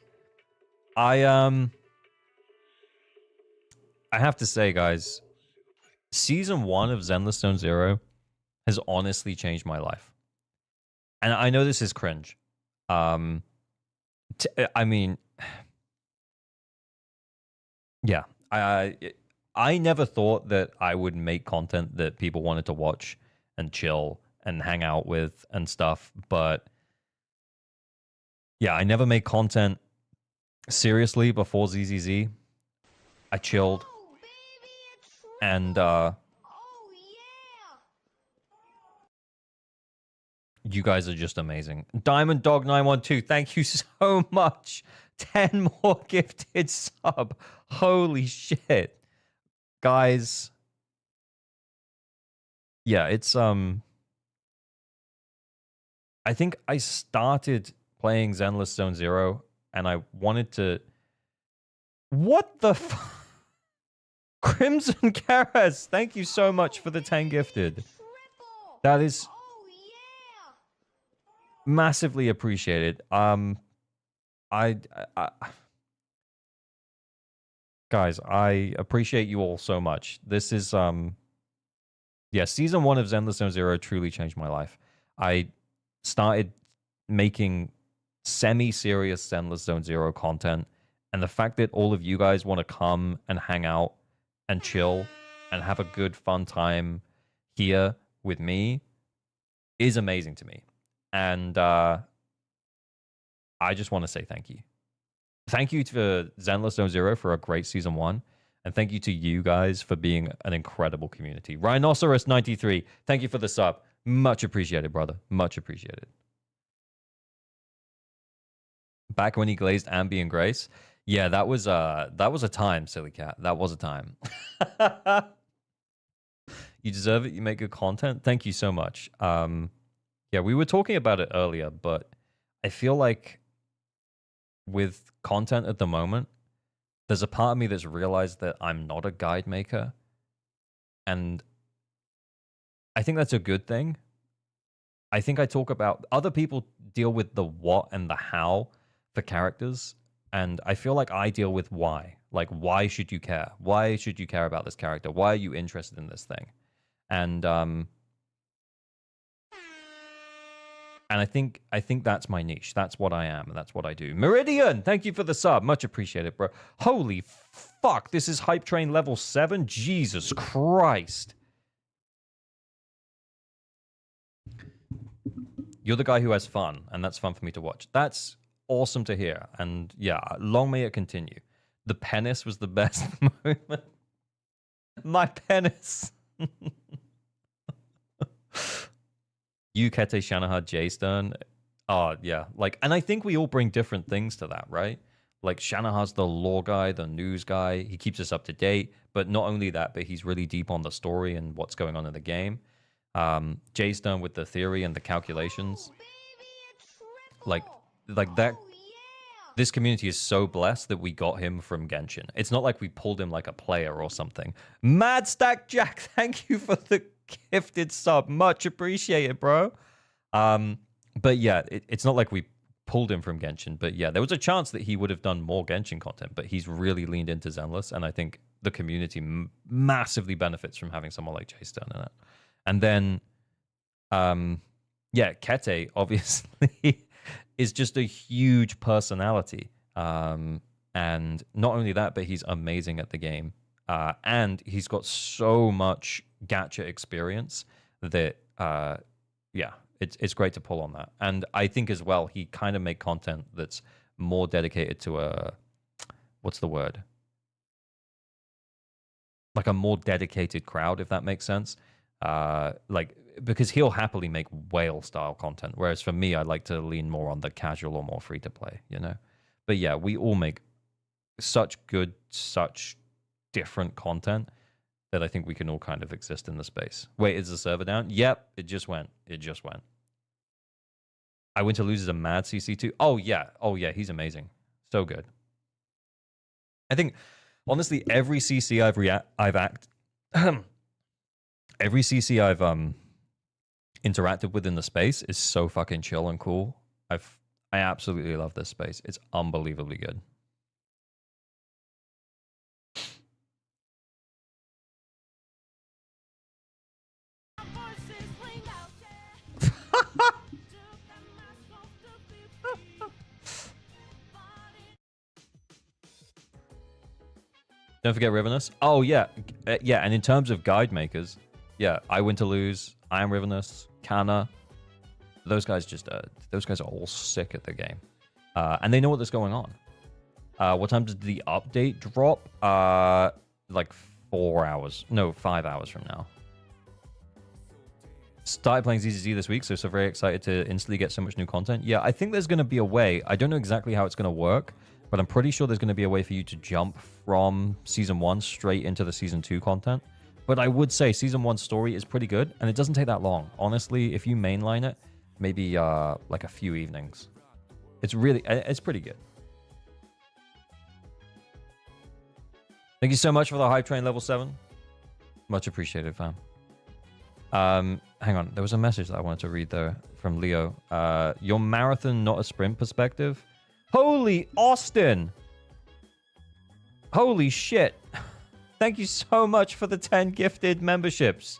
I have to say, guys, season 1 of Zenless Zone0 has honestly changed my life. And I know this is cringe. I mean, yeah, I never thought that I would make content that people wanted to watch and chill and hang out with and stuff. But yeah, I never made content seriously before ZZZ. I chilled. And you guys are just amazing. Diamond Dog 912, thank you so much. 10 more gifted sub. Holy shit. Guys. Yeah, it's I think I started playing Zenless Zone0 and I wanted to. What the Crimson Karas, thank you so much for the 10 gifted. That is massively appreciated. Guys, I appreciate you all so much. This is yeah, season 1 of Zenless Zone0 truly changed my life. I started making semi-serious Zenless Zone0 content, and the fact that all of you guys want to come and hang out and chill and have a good fun time here with me is amazing to me. And I just want to say thank you. Thank you to Zenless Zone0 for a great season 1. And thank you to you guys for being an incredible community. Rhinoceros93, thank you for the sub. Much appreciated, brother. Much appreciated. Back when he glazed Ambi and Grace. Yeah, that was a time, silly cat. That was a time. You deserve it. You make good content. Thank you so much. Yeah, we were talking about it earlier, but I feel like with content at the moment, there's a part of me that's realized that I'm not a guide maker. And I think that's a good thing. I think I talk about other people deal with the what and the how for characters. And I feel like I deal with why. Like, why should you care? Why should you care about this character? Why are you interested in this thing? And I think that's my niche. That's what I am, and that's what I do. Meridian, thank you for the sub. Much appreciated, bro. Holy fuck, this is Hype Train level 7? Jesus Christ. You're the guy who has fun, and that's fun for me to watch. That's awesome to hear. And yeah, long may it continue. The penis was the best moment. My penis. You, Kete Shanahan, Jay Stern. Oh, yeah. Like, and I think we all bring different things to that, right? Like Shanahar's the lore guy, the news guy. He keeps us up to date. But not only that, but he's really deep on the story and what's going on in the game. Jay's done with the theory and the calculations. Like that. This community is so blessed that we got him from Genshin. It's not like we pulled him like a player or something. Mad Stack Jack, thank you for the gifted sub. Much appreciated, bro. But yeah, it's not like we pulled him from Genshin. But yeah, there was a chance that he would have done more Genshin content, but he's really leaned into Zenless, and I think the community massively benefits from having someone like Jay Stern in it. And then, yeah, Kete, obviously... is just a huge personality. And not only that, but he's amazing at the game. And he's got so much gacha experience that, yeah, it's great to pull on that. And I think as well, he kind of make content that's more dedicated to a, what's the word? Like a more dedicated crowd, if that makes sense. Like, because he'll happily make whale style content, whereas for me, I like to lean more on the casual or more free to play, you know. But yeah, we all make such good, such different content that I think we can all kind of exist in the space. Wait, is the server down? Yep, it just went. It just went. I Went to Lose is a mad CC2. Oh yeah, he's amazing, so good. I think honestly, every CC every CC I've interacted with in the space is so fucking chill and cool. I absolutely love this space. It's unbelievably good. Don't forget Rivenous. Oh yeah, yeah. And in terms of guide makers, yeah, I Win to Lose, I Am Rivenous, Kana. Those guys are all sick at the game, and they know what's going on. What time does the update drop? Like 4 hours. No, 5 hours from now. Started playing ZZZ this week, so very excited to instantly get so much new content. Yeah, I think there's going to be a way. I don't know exactly how it's going to work, but I'm pretty sure there's going to be a way for you to jump from Season 1 straight into the Season 2 content. But I would say Season 1 story is pretty good, and it doesn't take that long. Honestly, if you mainline it, maybe like a few evenings. It's pretty good. Thank you so much for the hype train level 7. Much appreciated, fam. Hang on, there was a message that I wanted to read though from Leo. Your marathon, not a sprint perspective. Holy Austin! Holy shit! Thank you so much for the 10 gifted memberships.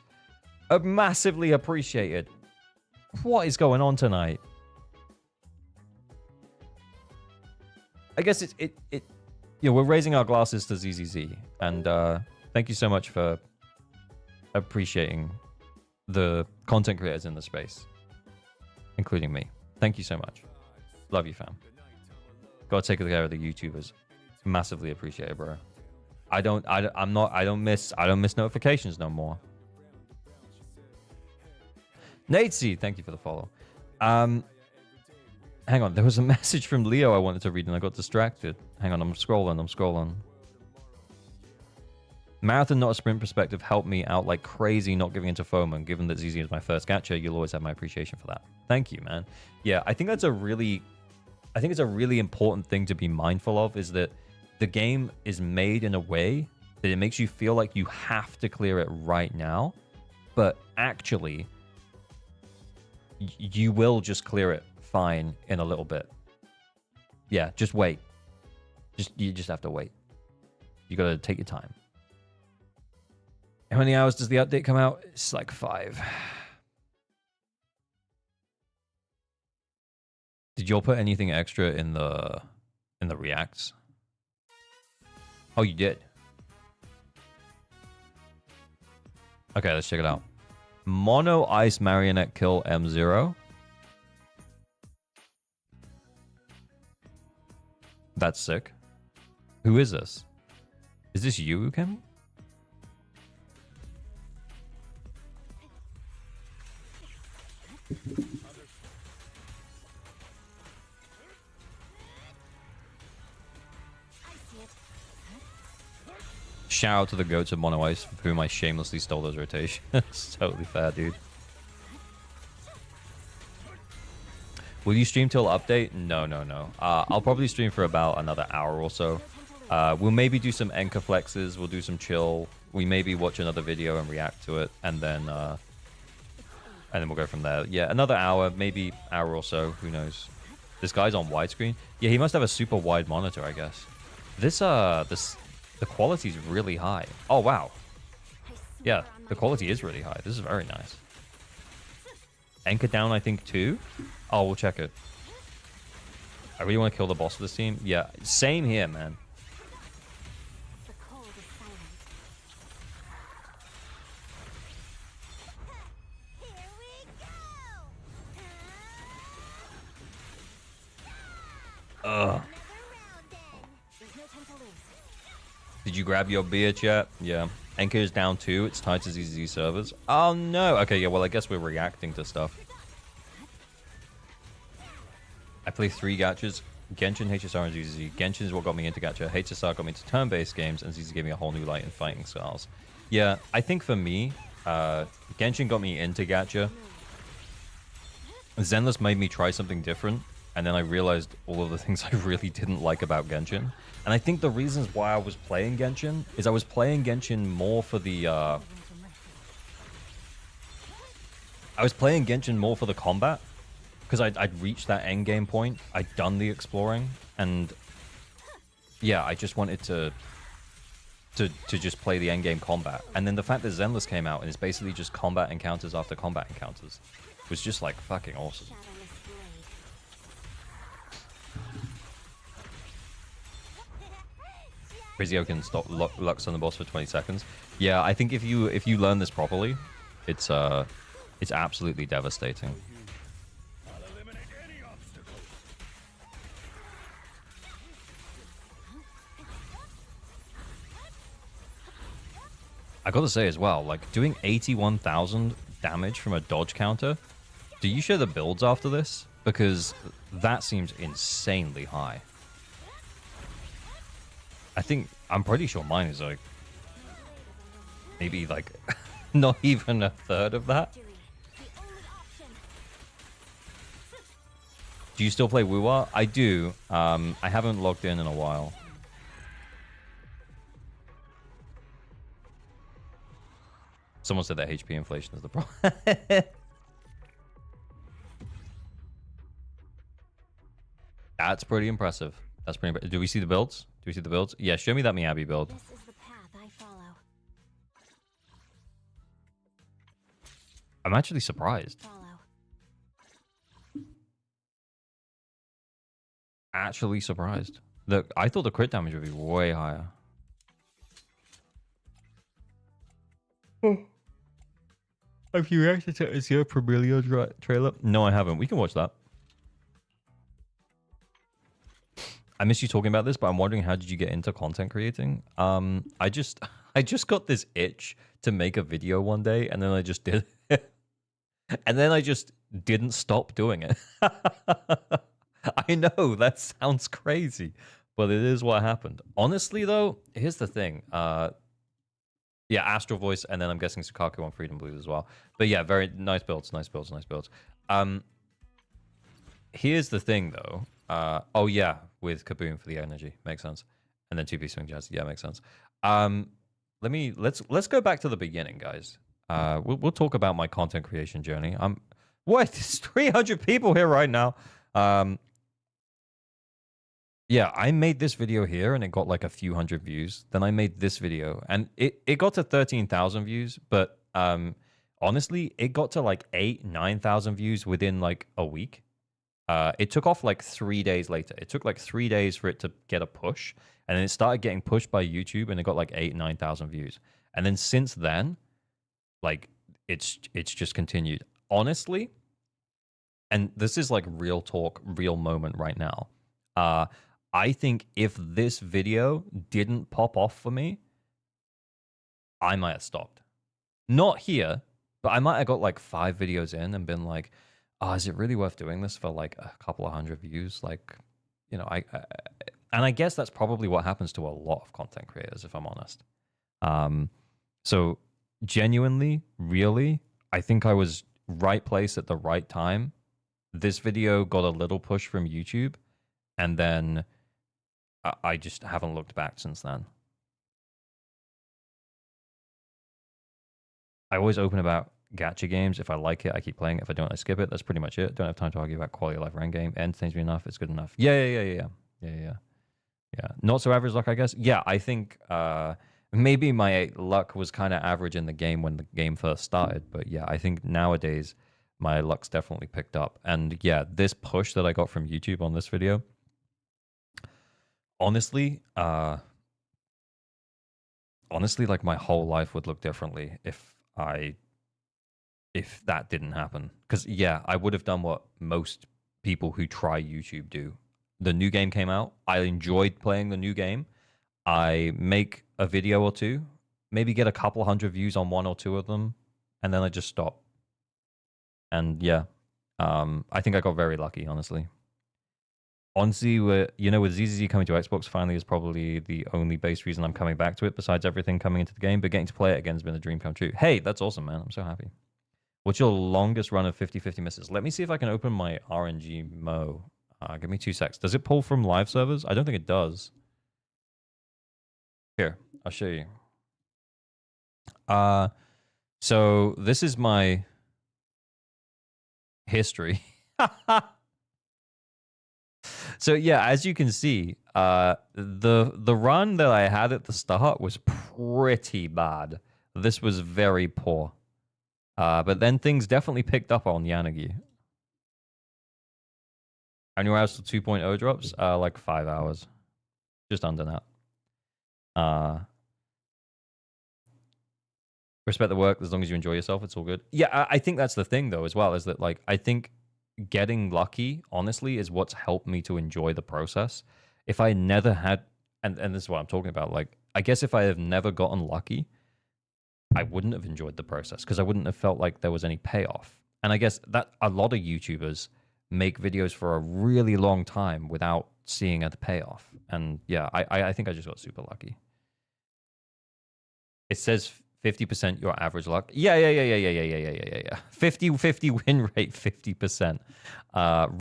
Massively appreciated. What is going on tonight? I guess we're raising our glasses to ZZZ, and thank you so much for appreciating the content creators in the space, including me. Thank you so much. Love you, fam. Gotta take care of the YouTubers. Massively appreciate it, bro. I don't miss notifications no more. Natesy, thank you for the follow. Hang on, there was a message from Leo I wanted to read and I got distracted. Hang on, I'm scrolling. Marathon, not a sprint perspective, helped me out like crazy not giving into FOMO, and given that ZZ is my first gacha, you'll always have my appreciation for that. Thank you, man. Yeah, I think it's a really important thing to be mindful of, is that the game is made in a way that it makes you feel like you have to clear it right now, but actually, you will just clear it fine in a little bit. Yeah, just wait. You just have to wait. You gotta take your time. How many hours does the update come out? It's like 5. Did y'all put anything extra in the reacts? Oh, you did. Okay, let's check it out. Mono Ice Marionette Kill M0. That's sick. Who is this? Is this you, Ukemi? Shout out to the goats of Mono Ice, for whom I shamelessly stole those rotations. It's totally fair, dude. Will you stream till update? No, no, no. I'll probably stream for about another hour or so. We'll maybe do some Enka flexes. We'll do some chill. We maybe watch another video and react to it, and then we'll go from there. Yeah, another hour, maybe hour or so. Who knows? This guy's on widescreen. Yeah, he must have a super wide monitor, I guess. The quality's really high. Oh wow. Yeah, the quality is really high. This is very nice. Enka down, I think, too. Oh, we'll check it. I really want to kill the boss of this team. Yeah, same here, man. The cold is silent. Here we go! Ugh. Another round then. There's no time to lose. Did you grab your beer, chat? Yeah. Enka is down too. It's tied to ZZZ servers. Oh, no. Okay, yeah, well, I guess we're reacting to stuff. I play 3 gachas. Genshin, HSR, and ZZZ. Genshin is what got me into gacha. HSR got me into turn-based games, and ZZZ gave me a whole new light in fighting styles. Yeah, I think for me, Genshin got me into gacha. Zenless made me try something different, and then I realized all of the things I really didn't like about Genshin. And I think the reasons why I was playing Genshin is I was playing Genshin more for the combat, because I'd reached that end game point. I'd done the exploring, and yeah, I just wanted to just play the end game combat. And then the fact that Zenless came out and it's basically just combat encounters after combat encounters was just like fucking awesome. Crazyo can stop Lux on the boss for 20 seconds. Yeah, I think if you learn this properly, it's absolutely devastating. I gotta say as well, like doing 81,000 damage from a dodge counter. Do you share the builds after this? Because that seems insanely high. I'm pretty sure mine is like maybe like not even a third of that. Do you still play Wuwa? I do. I haven't logged in a while. Someone said that HP inflation is the problem. That's pretty impressive. That's pretty impressive. Do we see the builds? Do we see the builds? Yeah, show me that Miyabi build. This is the path I follow. I'm actually surprised. Actually surprised. Look, I thought the crit damage would be way higher. Have you reacted to Azure Premilio trailer? No, I haven't. We can watch that. I miss you talking about this, but I'm wondering, how did you get into content creating? I just got this itch to make a video one day, and then I just did it. And then I just didn't stop doing it. I know, that sounds crazy, but it is what happened. Honestly, though, here's the thing. Yeah, Astral Voice, and then I'm guessing Sukaku on Freedom Blues as well. But yeah, very nice builds, nice builds, nice builds. Here's the thing, though. Oh yeah, with Kaboom for the energy, makes sense. And then 2-piece swing jazz, yeah, makes sense. Let's go back to the beginning, guys. We'll talk about my content creation journey. What? There's 300 people here right now. Yeah, I made this video here and it got like a few hundred views. Then I made this video and it got to 13,000 views, but honestly, it got to like 8,000-9,000 views within like a week. It took off like 3 days later. It took like 3 days for it to get a push, and then it started getting pushed by YouTube, and it got like 8,000-9,000 views. And then since then, like it's just continued. Honestly, and this is like real talk, real moment right now. I think if this video didn't pop off for me, I might have stopped. Not here, but I might have got like 5 videos in and been like, oh, is it really worth doing this for like a couple of hundred views? Like, you know, and I guess that's probably what happens to a lot of content creators, if I'm honest. So genuinely, really, I think I was right place at the right time. This video got a little push from YouTube, and then I just haven't looked back since then. I always open about gacha games. If I like it, I keep playing it. If I don't, I skip it. That's pretty much it. Don't have time to argue about quality of life or end game. It entertains me enough. It's good enough. Yeah. Not so average luck, I guess. Yeah, I think maybe my luck was kind of average in the game when the game first started. But yeah, I think nowadays my luck's definitely picked up. And yeah, this push that I got from YouTube on this video, honestly, like my whole life would look differently if that didn't happen. Because yeah, I would have done what most people who try YouTube do. The new game came out. I enjoyed playing the new game. I make a video or two, maybe get a couple hundred views on one or two of them, and then I just stop. And yeah, I think I got very lucky, honestly. Honestly, with ZZZ coming to Xbox finally is probably the only base reason I'm coming back to it, besides everything coming into the game. But getting to play it again has been a dream come true. Hey, that's awesome, man. I'm so happy. What's your longest run of 50-50 misses? Let me see if I can open my RNG Mo. Give me 2 secs. Does it pull from live servers? I don't think it does. Here, I'll show you. So this is my history. So yeah, as you can see, the run that I had at the start was pretty bad. This was very poor. But then things definitely picked up on Yanagi. Anywhere else to 2.0 drops? Like 5 hours. Just under that. Respect the work as long as you enjoy yourself. It's all good. Yeah, I think that's the thing, though, as well, is that, like, I think getting lucky, honestly, is what's helped me to enjoy the process. If I never had, and this is what I'm talking about, like, I guess if I have never gotten lucky, I wouldn't have enjoyed the process because I wouldn't have felt like there was any payoff. And I guess that a lot of YouTubers make videos for a really long time without seeing a payoff. And yeah, I think I just got super lucky. It says 50% your average luck. Yeah. 50 win rate, 50%.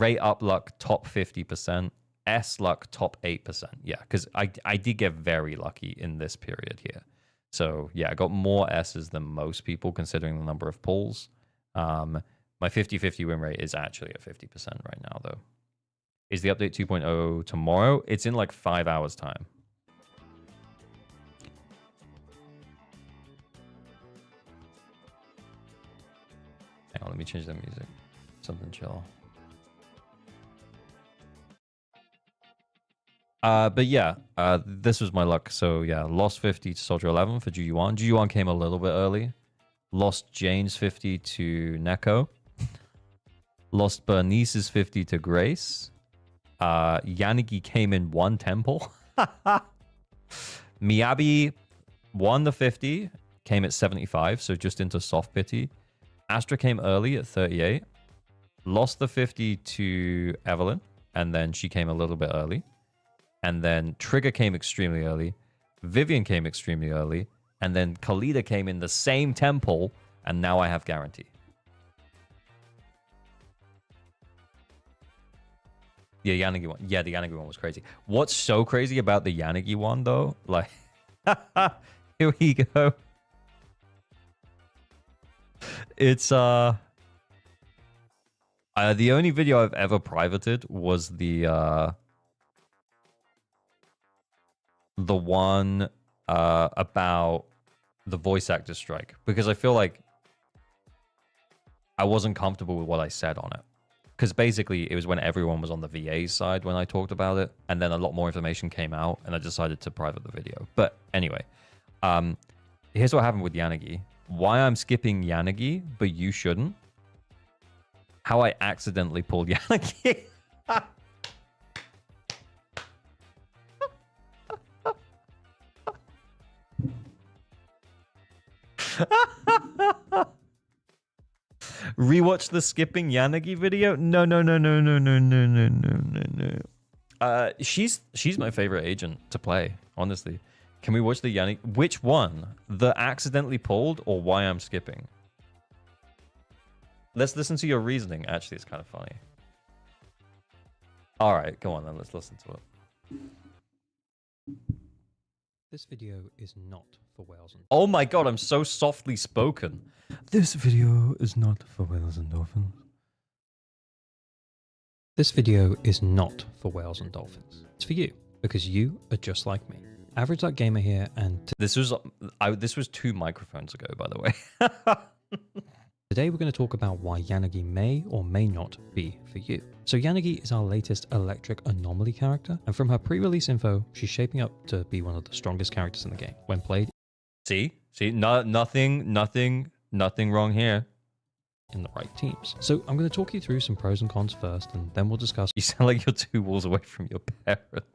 Rate up luck, top 50%. S luck, top 8%. Yeah, because I did get very lucky in this period here. So yeah, I got more S's than most people considering the number of pulls. My 50-50 win rate is actually at 50% right now, though. Is the update 2.0 tomorrow? It's in like 5 hours' time. Hang on, let me change the music. Something chill. But yeah, this was my luck. So yeah, lost 50 to Soldier 11 for GU1. GU1 came a little bit early. Lost Jane's 50 to Neko. Lost Bernice's 50 to Grace. Yanagi came in 1 temple. Miyabi won the 50, came at 75, so just into soft pity. Astra came early at 38. Lost the 50 to Evelyn, and then she came a little bit early. And then Trigger came extremely early. Vivian came extremely early. And then Khalida came in the same temple, and now I have guarantee. Yeah, Yanagi one. Yeah, the Yanagi one was crazy. What's so crazy about the Yanagi one, though? Like, here we go. It's, the only video I've ever privated was the one about the voice actor strike, because I feel like I wasn't comfortable with what I said on it. Because basically it was when everyone was on the VA's side when I talked about it, and then a lot more information came out, and I decided to private the video. But anyway, here's what happened with Yanagi. Why I'm skipping Yanagi, but you shouldn't. How I accidentally pulled Yanagi. Rewatch the skipping Yanagi video? No. She's my favorite agent to play, honestly. Can we watch the Yanni? Which one? The accidentally pulled or why I'm skipping? Let's listen to your reasoning. Actually, it's kind of funny. All right, go on then. Let's listen to it. This video is not for whales and... Oh my god, I'm so softly spoken. This video is not for whales and dolphins. This video is not for whales and dolphins. It's for you, because you are just like me. Average Duck Gamer here, and this was 2 microphones ago, by the way. Today we're going to talk about why Yanagi may or may not be for you. So Yanagi is our latest electric anomaly character, and from her pre-release info, she's shaping up to be one of the strongest characters in the game when played. See, nothing wrong here. In the right teams. So I'm going to talk you through some pros and cons first, and then we'll discuss. You sound like you're 2 walls away from your parents.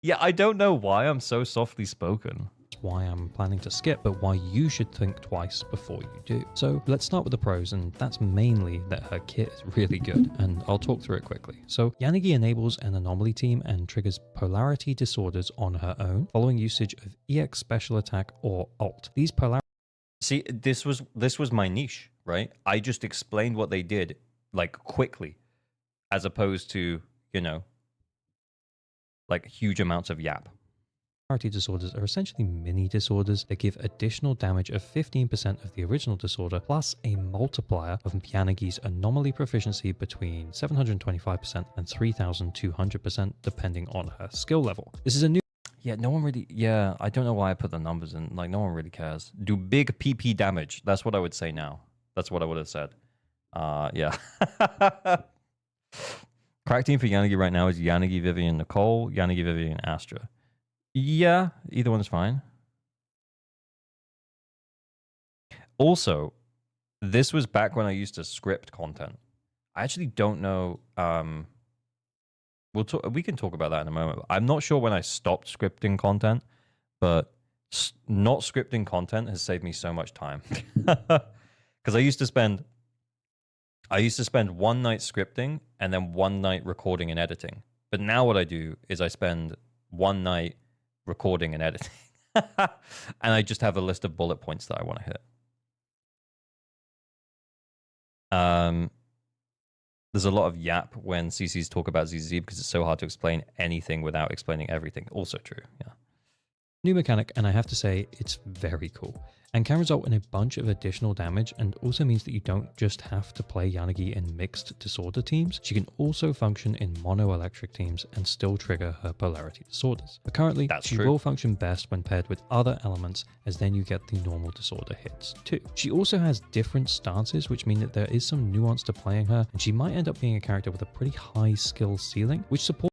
Yeah, I don't know why I'm so softly spoken. Why I'm planning to skip, but why you should think twice before you do. So let's start with the pros, and that's mainly that her kit is really good, and I'll talk through it quickly. So Yanagi enables an anomaly team and triggers polarity disorders on her own, following usage of EX special attack or ult. These polarity... See, this was my niche, right? I just explained what they did, like, quickly, as opposed to, you know, like huge amounts of yap. Polarity disorders are essentially mini disorders that give additional damage of 15% of the original disorder, plus a multiplier of Yanagi's anomaly proficiency between 725% and 3200%, depending on her skill level. This is a new... Yeah, no one really... Yeah, I don't know why I put the numbers in. Like, no one really cares. Do big PP damage. That's what I would say now. That's what I would have said. Yeah. Crack team for Yanagi right now is Yanagi, Vivian, Nicole, Yanagi, Vivian, Astra. Yeah, either one is fine. Also, this was back when I used to script content. I actually don't know... we can talk about that in a moment. I'm not sure when I stopped scripting content, but not scripting content has saved me so much time. Because I used to spend 1 night scripting and then 1 night recording and editing. But now what I do is I spend 1 night recording and editing. And I just have a list of bullet points that I want to hit. There's a lot of yap when CCs talk about ZZZ because it's so hard to explain anything without explaining everything. Also true, yeah. New mechanic, and I have to say, it's very cool, and can result in a bunch of additional damage, and also means that you don't just have to play Yanagi in mixed disorder teams. She can also function in mono electric teams and still trigger her polarity disorders. But currently, she will function best when paired with other elements, as then you get the normal disorder hits too. She also has different stances, which mean that there is some nuance to playing her, and she might end up being a character with a pretty high skill ceiling, which supports...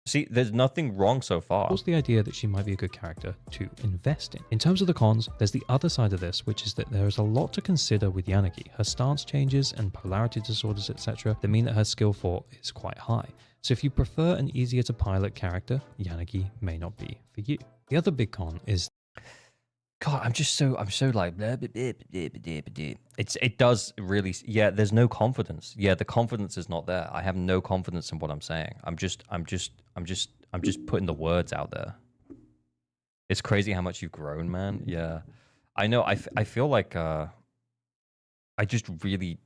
See, there's nothing wrong so far. What's the idea that she might be a good character to invest in? In terms of the cons, there's the other side of this, which is that there is a lot to consider with Yanagi. Her stance changes and polarity disorders, etc., that mean that her skill 4 is quite high. So if you prefer an easier to pilot character, Yanagi may not be for you. The other big con is... God, I'm so like... It does really... Yeah, there's no confidence. Yeah, the confidence is not there. I have no confidence in what I'm saying. I'm just putting the words out there. It's crazy how much you've grown, man. Yeah. I know, I feel like... I didn't really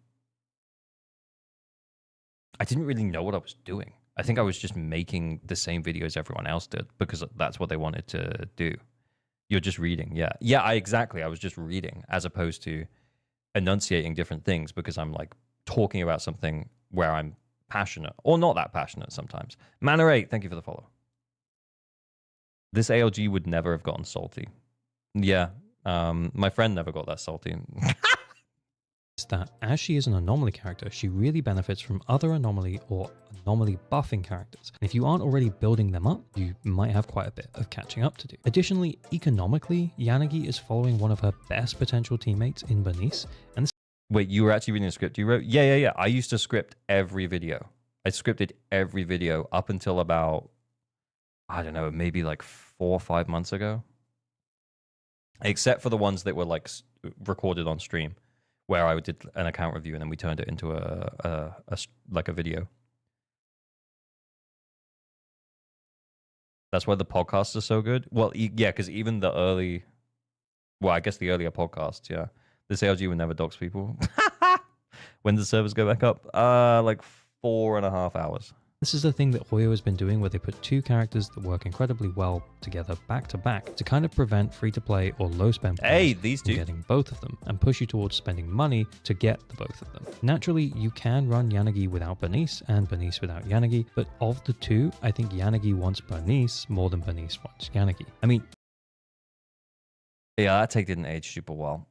know what I was doing. I think I was just making the same videos everyone else did because that's what they wanted to do. You're just reading, yeah. Yeah, exactly. I was just reading as opposed to enunciating different things because I'm like talking about something where I'm passionate or not that passionate sometimes. Manor 8, thank you for the follow. This ALG would never have gotten salty. Yeah, my friend never got that salty. Is that as she is an anomaly character, she really benefits from other anomaly or anomaly buffing characters. And if you aren't already building them up, you might have quite a bit of catching up to do. Additionally, economically, Yanagi is following one of her best potential teammates in Bernice. And wait, you were actually reading a script you wrote? Yeah. I used to script every video. I scripted every video up until about, I don't know, maybe like 4 or 5 months ago. Except for the ones that were like recorded on stream, where I did an account review and then we turned it into a video. That's why the podcasts are so good. Well, yeah, because even the early, well, I guess the earlier podcasts, yeah. This ALG would never dox people. When does servers go back up? Like 4.5 hours. This is the thing that Hoyo has been doing, where they put two characters that work incredibly well together back to back to kind of prevent free-to-play or low-spend players these from two getting both of them and push you towards spending money to get the both of them. Naturally, you can run Yanagi without Bernice and Bernice without Yanagi, but of the two, I think Yanagi wants Bernice more than Bernice wants Yanagi. I mean, yeah, that take didn't age super well.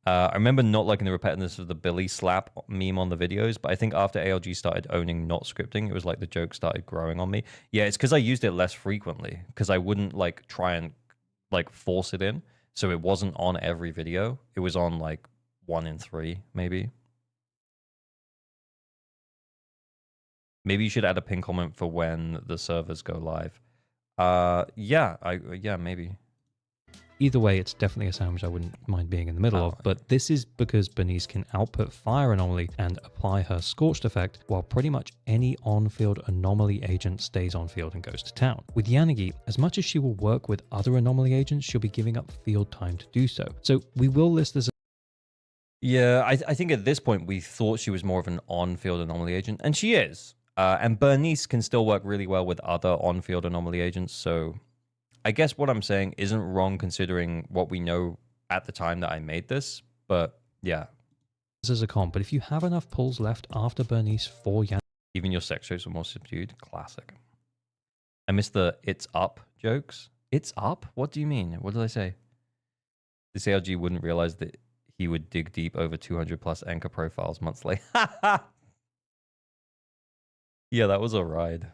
I remember not liking the repetitiveness of the Billy slap meme on the videos, but I think after ALG started owning not scripting, it was like the joke started growing on me. Yeah, it's because I used it less frequently, because I wouldn't like try and like force it in. So it wasn't on every video. It was on like 1 in 3, maybe. Maybe you should add a pin comment for when the servers go live. Yeah, maybe. either way, it's definitely a sandwich I wouldn't mind being in the middle of, but this is because Bernice can output Fire Anomaly and apply her Scorched effect, while pretty much any on-field Anomaly agent stays on field and goes to town. With Yanagi, as much as she will work with other Anomaly agents, she'll be giving up field time to do so. So we will list this. Yeah, I think at this point we thought she was more of an on-field Anomaly agent, and she is. And Bernice can still work really well with other on-field Anomaly agents, so I guess what I'm saying isn't wrong considering what we know at the time that I made this, but yeah. This is a comp, but if you have enough pulls left after Bernice for Yanagi... Even your sex jokes are more subdued. Classic. I miss the "it's up" jokes. It's up? What do you mean? What did I say? This ALG wouldn't realize that he would dig deep over 200 plus anchor profiles monthly. Yeah, that was a ride.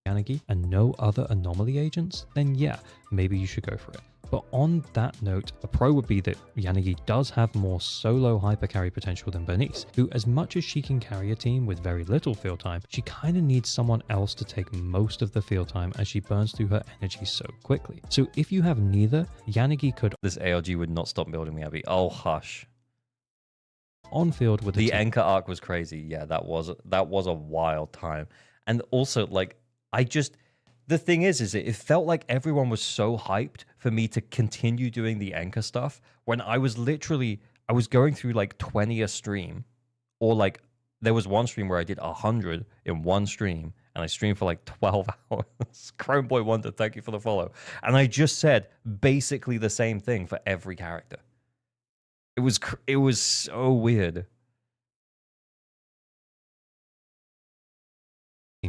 Yanagi and no other Anomaly agents, then yeah, maybe you should go for it. But on that note, a pro would be that Yanagi does have more solo hyper carry potential than Bernice, who, as much as she can carry a team with very little field time, she kind of needs someone else to take most of the field time as she burns through her energy so quickly. So if you have neither, Yanagi could... This ALG would not stop building me, Abby. Oh, hush. On field with the anchor arc was crazy. Yeah, that was a wild time. And also, like, the thing is it felt like everyone was so hyped for me to continue doing the anchor stuff when I was going through like 20 a stream, or like there was one stream where I did 100 in one stream and I streamed for like 12 hours. Chrome Boy Wonder, thank you for the follow. And I just said basically the same thing for every character. It was so weird.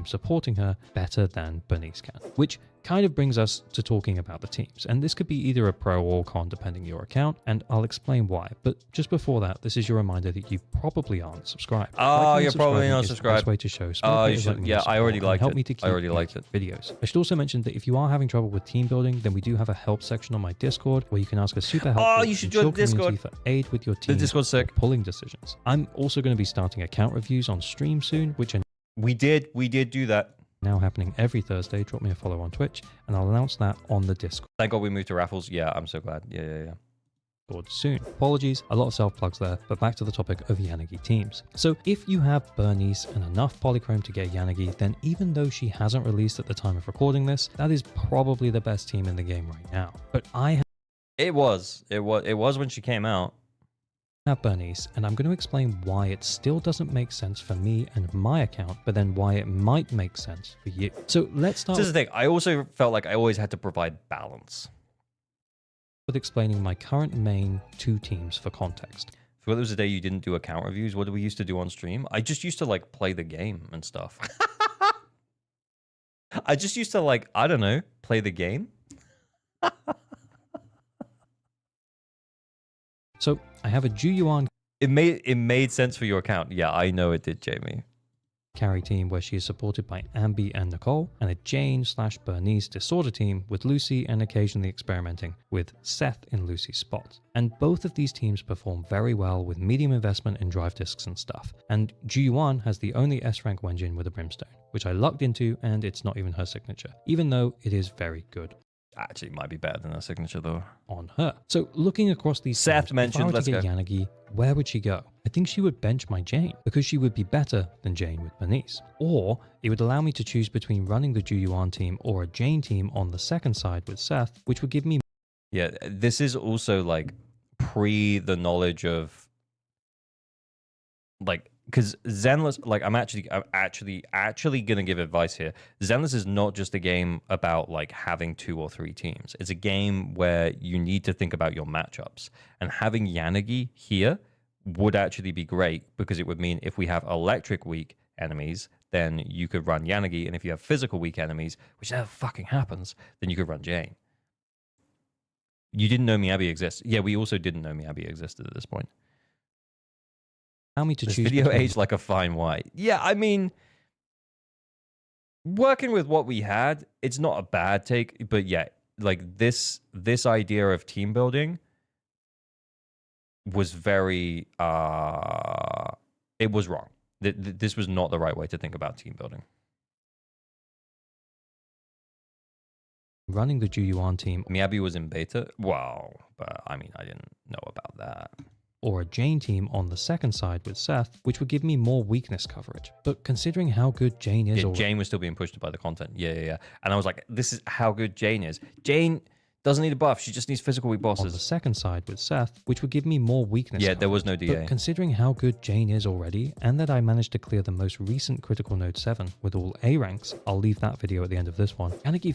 Supporting her better than Bernice can, which kind of brings us to talking about the teams, and this could be either a pro or con depending your account, and I'll explain why. But just before that, this is your reminder that you probably aren't subscribed. Oh, you're probably not subscribed. The best way to show you should. Yeah, I already liked help it. Me to keep I already liked it. Videos. I should also mention that if you are having trouble with team building, then we do have a help section on my Discord where you can ask a super helpful you should join the Discord for aid with your team. The Discord's sick. Pulling decisions. I'm also going to be starting account reviews on stream soon, which are we did do that. Now happening every Thursday. Drop me a follow on Twitch and I'll announce that on the Discord. Thank God we moved to raffles. Yeah, I'm so glad. Yeah. Soon. Apologies, a lot of self-plugs there, but back to the topic of Yanagi teams. So if you have Bernice and enough Polychrome to get Yanagi, then even though she hasn't released at the time of recording this, that is probably the best team in the game right now. But It was when she came out. Have Bernice, and I'm going to explain why it still doesn't make sense for me and my account, but then why it might make sense for you. So let's start. This is the thing. I also felt like I always had to provide balance with explaining my current main two teams for context. So there was a day you didn't do account reviews. What did we used to do on stream? I just used to like play the game and stuff. I just used to like, I don't know, play the game. So I have a Juyuan. It made sense for your account. Yeah, I know it did, Jamie. Carry team where she is supported by Ambi and Nicole, and a Jane/Bernice disorder team with Lucy and occasionally experimenting with Seth in Lucy's spot. And both of these teams perform very well with medium investment in drive discs and stuff. And Juyuan has the only S-rank Wenjin with a brimstone, which I lucked into, and it's not even her signature, even though it is very good. Actually, it might be better than her signature, though. On her. So looking across these Seth teams, mentioned, if I were let's to get go. Yanagi, where would she go? I think she would bench my Jane because she would be better than Jane with Bernice. Or it would allow me to choose between running the Juyuan team or a Jane team on the second side with Seth, which would give me... Yeah, this is also like pre the knowledge of like, because Zenless, like I'm actually gonna give advice here. Zenless is not just a game about like having 2 or 3 teams. It's a game where you need to think about your matchups, and having Yanagi here would actually be great because it would mean if we have electric weak enemies, then you could run Yanagi, and if you have physical weak enemies, which never fucking happens, then you could run Jane. You didn't know Miyabi exists. Yeah, we also didn't know Miyabi existed at this point. Allow me to This choose video between... aged like a fine wine. Yeah, I mean, working with what we had, it's not a bad take, but yeah, like this idea of team building was very it was wrong. This was not the right way to think about team building. Running the Juyuan team... Miyabi was in beta? Wow, but I mean, I didn't know about that. Or a Jane team on the second side with Seth, which would give me more weakness coverage. But considering how good Jane is... Yeah, Jane was still being pushed by the content. Yeah. And I was like, this is how good Jane is. Jane doesn't need a buff. She just needs physical weak bosses. On the second side with Seth, which would give me more weakness Yeah, coverage. there was no DA. But considering how good Jane is already, and that I managed to clear the most recent critical node 7 with all A ranks, I'll leave that video at the end of this one. Yanagi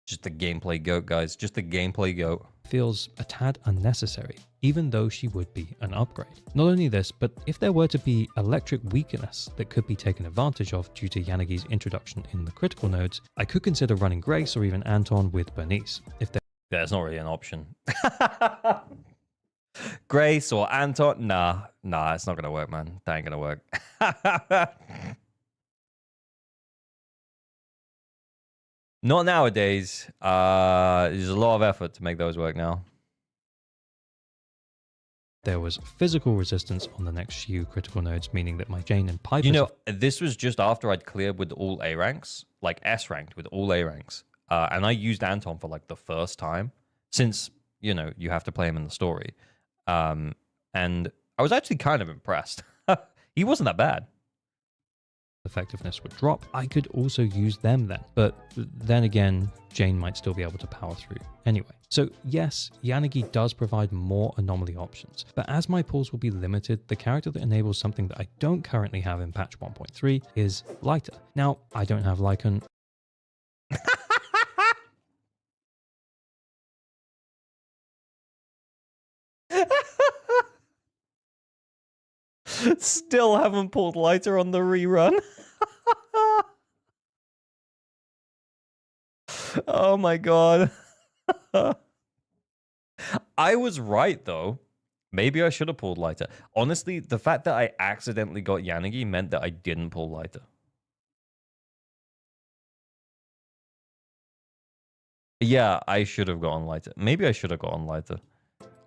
Just the gameplay goat, guys. Just the gameplay goat. Feels a tad unnecessary, even though she would be an upgrade. Not only this, but if there were to be electric weakness that could be taken advantage of due to Yanagi's introduction in the critical nodes, I could consider running Grace or even Anton with Bernice. If there... Yeah, it's not really an option. Grace or Anton? Nah, it's not going to work, man. That ain't going to work. Not nowadays. There's a lot of effort to make those work now. There was physical resistance on the next few critical nodes, meaning that my Jane and Piper... You know, this was just after I'd cleared with all A ranks, like S ranked with all A ranks. And I used Anton for like the first time since, you know, you have to play him in the story. And I was actually kind of impressed. He wasn't that bad. Effectiveness would drop. I could also use them then, but then again, Jane might still be able to power through anyway. So yes, Yanagi does provide more anomaly options, but as my pulls will be limited, the character that enables something that I don't currently have in patch 1.3 is Lighter. Now, I don't have Lycan. Still haven't pulled Lighter on the rerun. Oh my god. I was right though. Maybe I should have pulled Lighter. Honestly, the fact that I accidentally got Yanagi meant that I didn't pull Lighter. Yeah, I should have gotten Lighter. Maybe I should have gotten Lighter.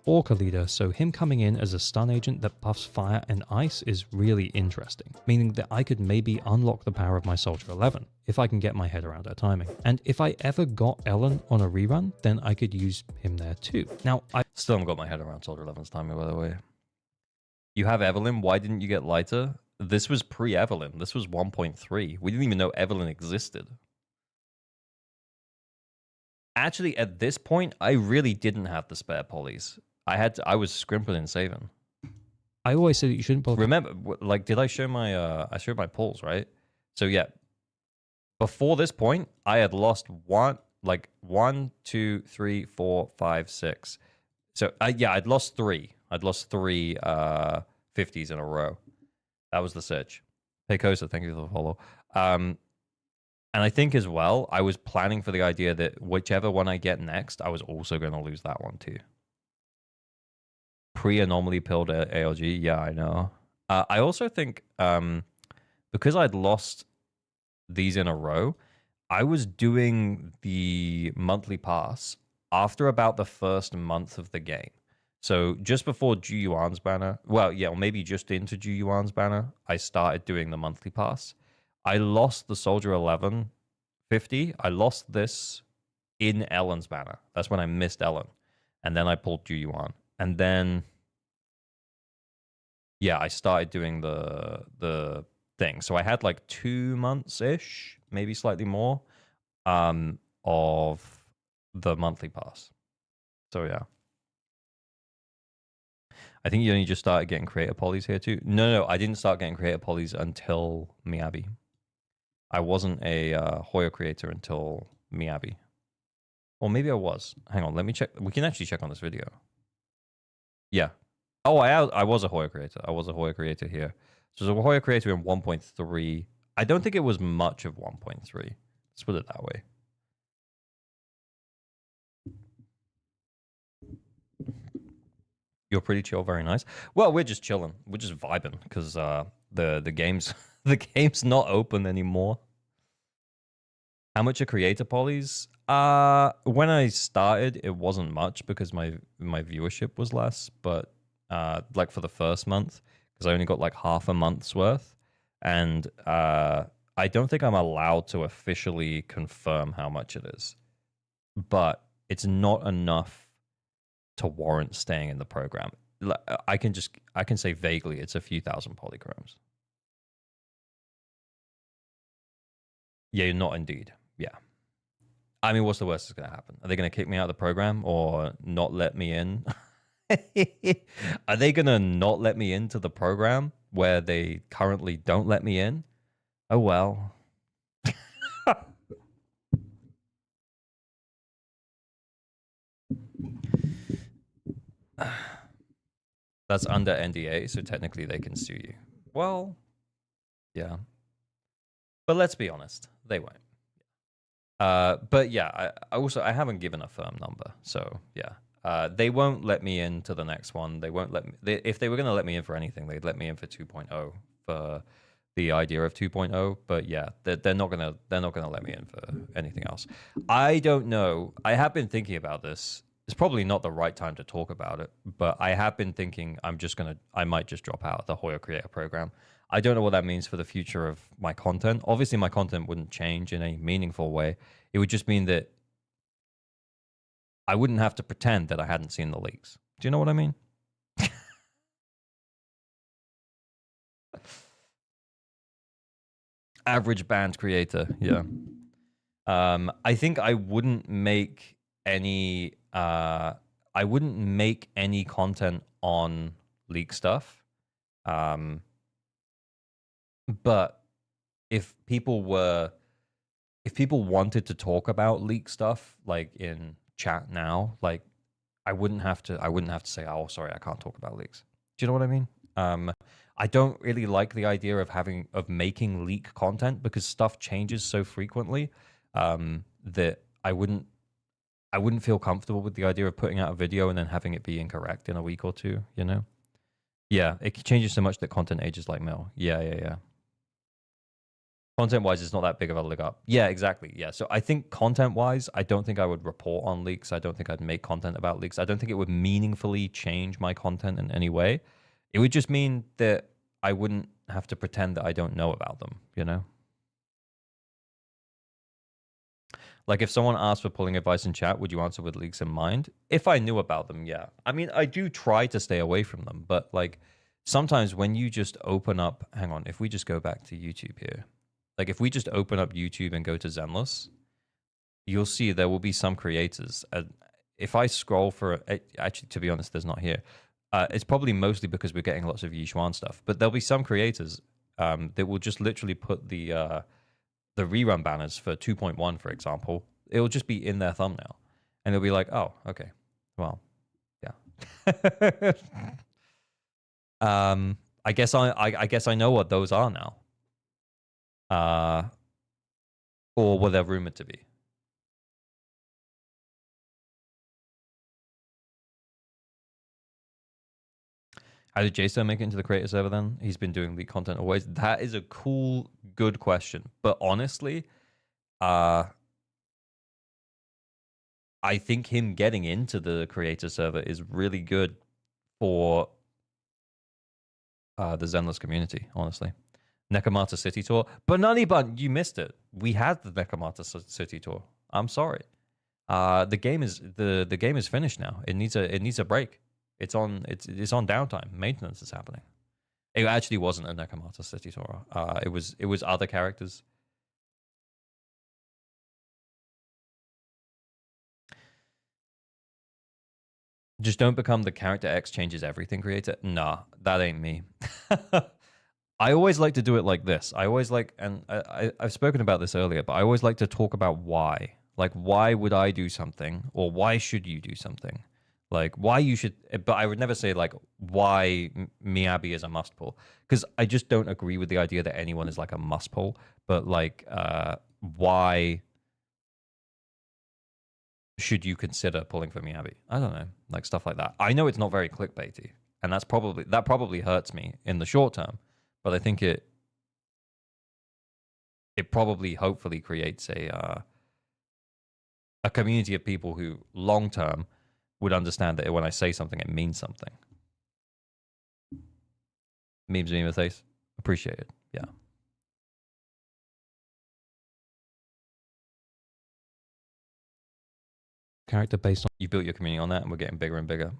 Orca leader, so him coming in as a stun agent that buffs fire and ice is really interesting, meaning that I could maybe unlock the power of my Soldier 11 if I can get my head around her timing. And if I ever got Ellen on a rerun, then I could use him there too. Now, I still haven't got my head around Soldier 11's timing, by the way. You have Evelyn, why didn't you get Lighter? This was pre-Evelyn. This was 1.3. We didn't even know Evelyn existed. Actually, at this point, I really didn't have the spare polys. I was scrimping and saving. I always say that you shouldn't pull. Remember, like, did I show my I showed my pulls, right? So yeah, before this point, I had lost one, 2, 3, 4, 5, 6. So yeah, I'd lost 3. I'd lost 3 50s in a row. That was the search. Paycosa, thank you for the follow. And I think as well, I was planning for the idea that whichever one I get next, I was also going to lose that one too. Pre-anomaly pilled ALG, yeah, I know. I also think because I'd lost these in a row, I was doing the monthly pass after about the first month of the game. So just before Ju Yuan's banner, well, yeah, or maybe just into Ju Yuan's banner, I started doing the monthly pass. I lost the Soldier 11 50. I lost this in Ellen's banner. That's when I missed Ellen. And then I pulled Juyuan. And then, yeah, I started doing the thing. So I had like 2 months-ish, maybe slightly more, of the monthly pass. So yeah. I think you only just started getting creator polys here too. No, I didn't start getting creator polys until Miyabi. I wasn't a Hoyo creator until Miyabi. Or maybe I was. Hang on, let me check. We can actually check on this video. Yeah. Oh, I was a Hoyo creator. I was a Hoyo creator here. So I was a Hoyo creator in 1.3. I don't think it was much of 1.3. Let's put it that way. You're pretty chill, very nice. Well, we're just chilling. We're just vibing because the game's the game's not open anymore. How much are creator polys? When I started, it wasn't much because my viewership was less. But like for the first month, because I only got like half a month's worth, and I don't think I'm allowed to officially confirm how much it is, but it's not enough to warrant staying in the program. I can say vaguely it's a few thousand polychromes. Yeah, not indeed. Yeah. I mean, what's the worst that's going to happen? Are they going to kick me out of the program or not let me in? Are they going to not let me into the program where they currently don't let me in? Oh, well. That's under NDA, so technically they can sue you. Well, yeah. But let's be honest, they won't. But yeah, I haven't given a firm number, so yeah. They won't let me into the next one. They won't let me. If they were going to let me in for anything, they'd let me in for 2.0 for the idea of 2.0. But yeah, they're not gonna let me in for anything else. I don't know. I have been thinking about this. It's probably not the right time to talk about it, but I have been thinking I might just drop out of the Hoyo Creator Program. I don't know what that means for the future of my content. Obviously, my content wouldn't change in a meaningful way. It would just mean that I wouldn't have to pretend that I hadn't seen the leaks. Do you know what I mean? Average band creator, yeah. I think I wouldn't make any content on leak stuff. But if people wanted to talk about leak stuff like in chat now, like I wouldn't have to say, oh, sorry, I can't talk about leaks. Do you know what I mean? I don't really like the idea of making leak content because stuff changes so frequently that I wouldn't feel comfortable with the idea of putting out a video and then having it be incorrect in a week or two, you know? Yeah, it changes so much that content ages like milk. Yeah. Content-wise, it's not that big of a leg up. Yeah, exactly. Yeah, so I think content-wise, I don't think I would report on leaks. I don't think I'd make content about leaks. I don't think it would meaningfully change my content in any way. It would just mean that I wouldn't have to pretend that I don't know about them, you know? Like if someone asked for pulling advice in chat, would you answer with leaks in mind? If I knew about them, yeah. I mean, I do try to stay away from them, but like sometimes when you just open up, hang on, if we just go back to YouTube here, like if we just open up YouTube and go to Zenless, you'll see there will be some creators. If I scroll for, actually, to be honest, there's not here. It's probably mostly because we're getting lots of Yixuan stuff, but there'll be some creators that will just literally put the rerun banners for 2.1, for example. It'll just be in their thumbnail, and they'll be like, "Oh, okay, well, yeah." I guess I know what those are now. Or were they rumored to be? How did Jason make it into the creator server then? He's been doing leak content always. That is a cool, good question. But honestly, I think him getting into the creator server is really good for the Zenless community, honestly. Nekomata City Tour. Banani Bun, you missed it. We had the Nekomata City Tour. I'm sorry. The game is finished now. It needs a break. It's on downtime. Maintenance is happening. It actually wasn't a Nekomata City Sora. It was other characters. Just don't become the character X changes everything creator. Nah, that ain't me. I always like to do it like this. I always like, and I've spoken about this earlier, but I always like to talk about why. Like, why would I do something? Or why should you do something? Like, why you should, but I would never say, like, why Miyabi is a must pull. Because I just don't agree with the idea that anyone is, like, a must pull. But, like, why should you consider pulling for Miyabi? I don't know. Like, stuff like that. I know it's not very clickbaity. And that probably hurts me in the short term. But I think it probably, hopefully, creates a community of people who, long term, would understand that when I say something, it means something. Memes, meme face, appreciate it. Yeah. Character based on... You built your community on that, and we're getting bigger and bigger.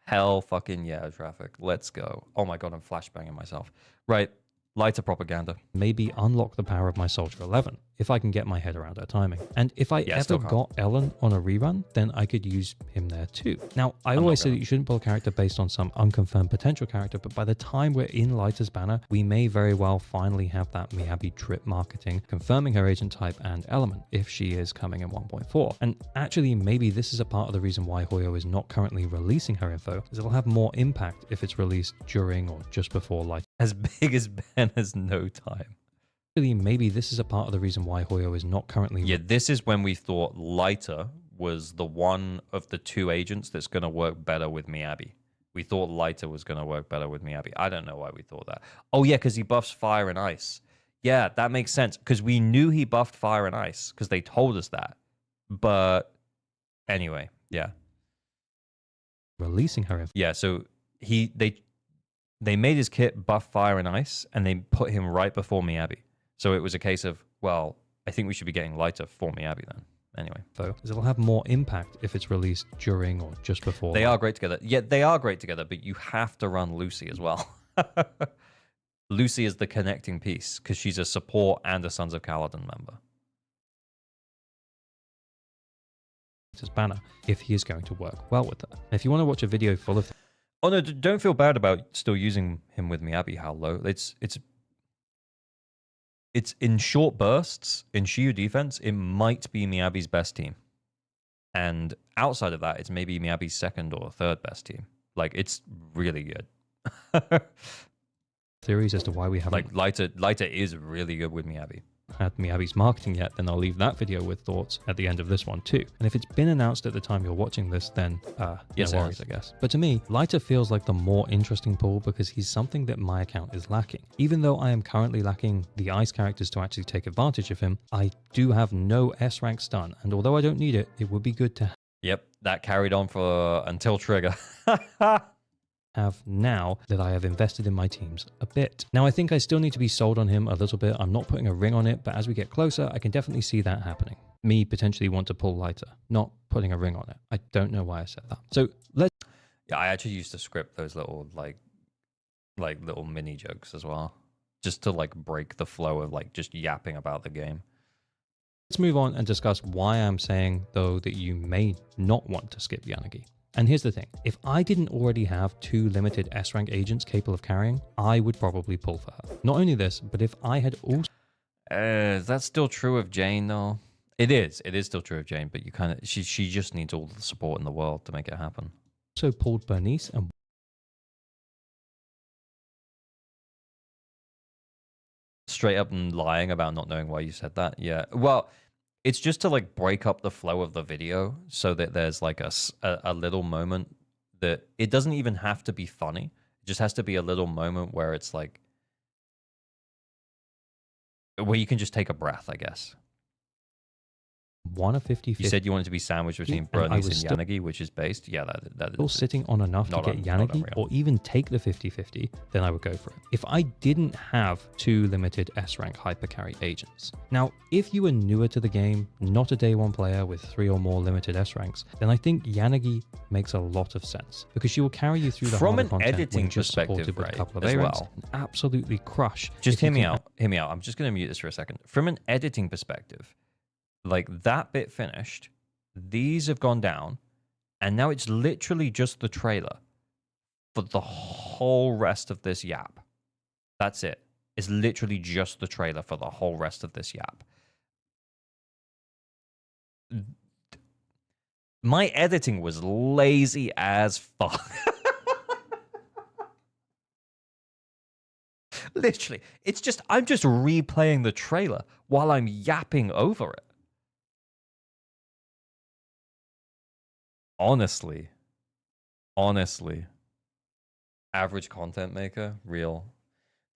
Hell fucking yeah, traffic. Let's go. Oh my god, I'm flashbanging myself. Right. Lighter propaganda. Maybe unlock the power of my Soldier 11, if I can get my head around her timing. And if I ever got Ellen on a rerun, then I could use him there too. Now, I always say that you shouldn't pull a character based on some unconfirmed potential character, but by the time we're in Lighter's banner, we may very well finally have that Miyabi drip marketing, confirming her agent type and element, if she is coming in 1.4. And actually, maybe this is a part of the reason why Hoyo is not currently releasing her info, is it'll have more impact if it's released during or just before Lighter. As big as Ben has no time. Maybe this is a part of the reason why Hoyo is not currently... Yeah, this is when we thought Lighter was the one of the two agents that's going to work better with Miyabi. We thought Lighter was going to work better with Miyabi. I don't know why we thought that. Oh, yeah, because he buffs fire and ice. Yeah, that makes sense. Because we knew he buffed fire and ice, because they told us that. But anyway, yeah. Releasing her. Yeah, so they made his kit buff fire and ice, and they put him right before Miyabi. So it was a case of, well, I think we should be getting Lighter for Miyabi then. Anyway. Though, it'll have more impact if it's released during or just before. They are great together. Yeah, they are great together, but you have to run Lucy as well. Lucy is the connecting piece, because she's a support and a Sons of Kaladin member. His banner, if he is going to work well with her. If you want to watch a video full of... Oh no, don't feel bad about still using him with Miyabi, Hallo. It's in short bursts, in Shiyu defense, it might be Miyabi's best team. And outside of that, it's maybe Miyabi's second or third best team. Like, it's really good. Theories as to why we haven't... Like, Lighter is really good with Miyabi. Had Miyabi's marketing yet, then I'll leave that video with thoughts at the end of this one too. And if it's been announced at the time you're watching this, then yes, no worries, I guess. But to me, Lighter feels like the more interesting pull because he's something that my account is lacking. Even though I am currently lacking the ice characters to actually take advantage of him, I do have no S rank stun, and although I don't need it, it would be good to Yep, that carried on for until Trigger. have now that I have invested in my teams a bit. Now, I think I still need to be sold on him a little bit. I'm not putting a ring on it, but as we get closer, I can definitely see that happening. Me potentially want to pull Lighter, not putting a ring on it. I don't know why I said that. So let's... Yeah, I actually used to script those little, like little mini jokes as well, just to, like, break the flow of, like, just yapping about the game. Let's move on and discuss why I'm saying, though, that you may not want to skip Yanagi. And here's the thing, if I didn't already have 2 limited S-rank agents capable of carrying, I would probably pull for her. Not only this, but if I had also... Is that still true of Jane, though? It is still true of Jane, but you kind of... She just needs all the support in the world to make it happen. So pulled Bernice and... Straight up and lying about not knowing why you said that? Yeah, well... It's just to, like, break up the flow of the video so that there's, like, a little moment that... It doesn't even have to be funny. It just has to be a little moment where it's, like... Where you can just take a breath, I guess. won a 50-50. You said you wanted to be sandwiched between and I Bernice was and Yanagi, which is based. Yeah, that still is sitting on enough to not get not Yanagi unreal. or even take the 50-50, then I would go for it. If I didn't have 2 limited S-rank hypercarry agents. Now, if you are newer to the game, not a day 1 player with 3 or more limited S-ranks, then I think Yanagi makes a lot of sense because she will carry you through the From harder an content editing when just perspective, supported with right, a couple of as A-ranks well. and absolutely crush. Just if you hear me can- out. Hear me out. I'm just going to mute this for a second. From an editing perspective, like that bit finished, these have gone down, and now it's literally just the trailer for the whole rest of this yap. That's it. It's literally just the trailer for the whole rest of this yap. My editing was lazy as fuck. Literally, it's just, I'm just replaying the trailer while I'm yapping over it. Honestly, average content maker, real.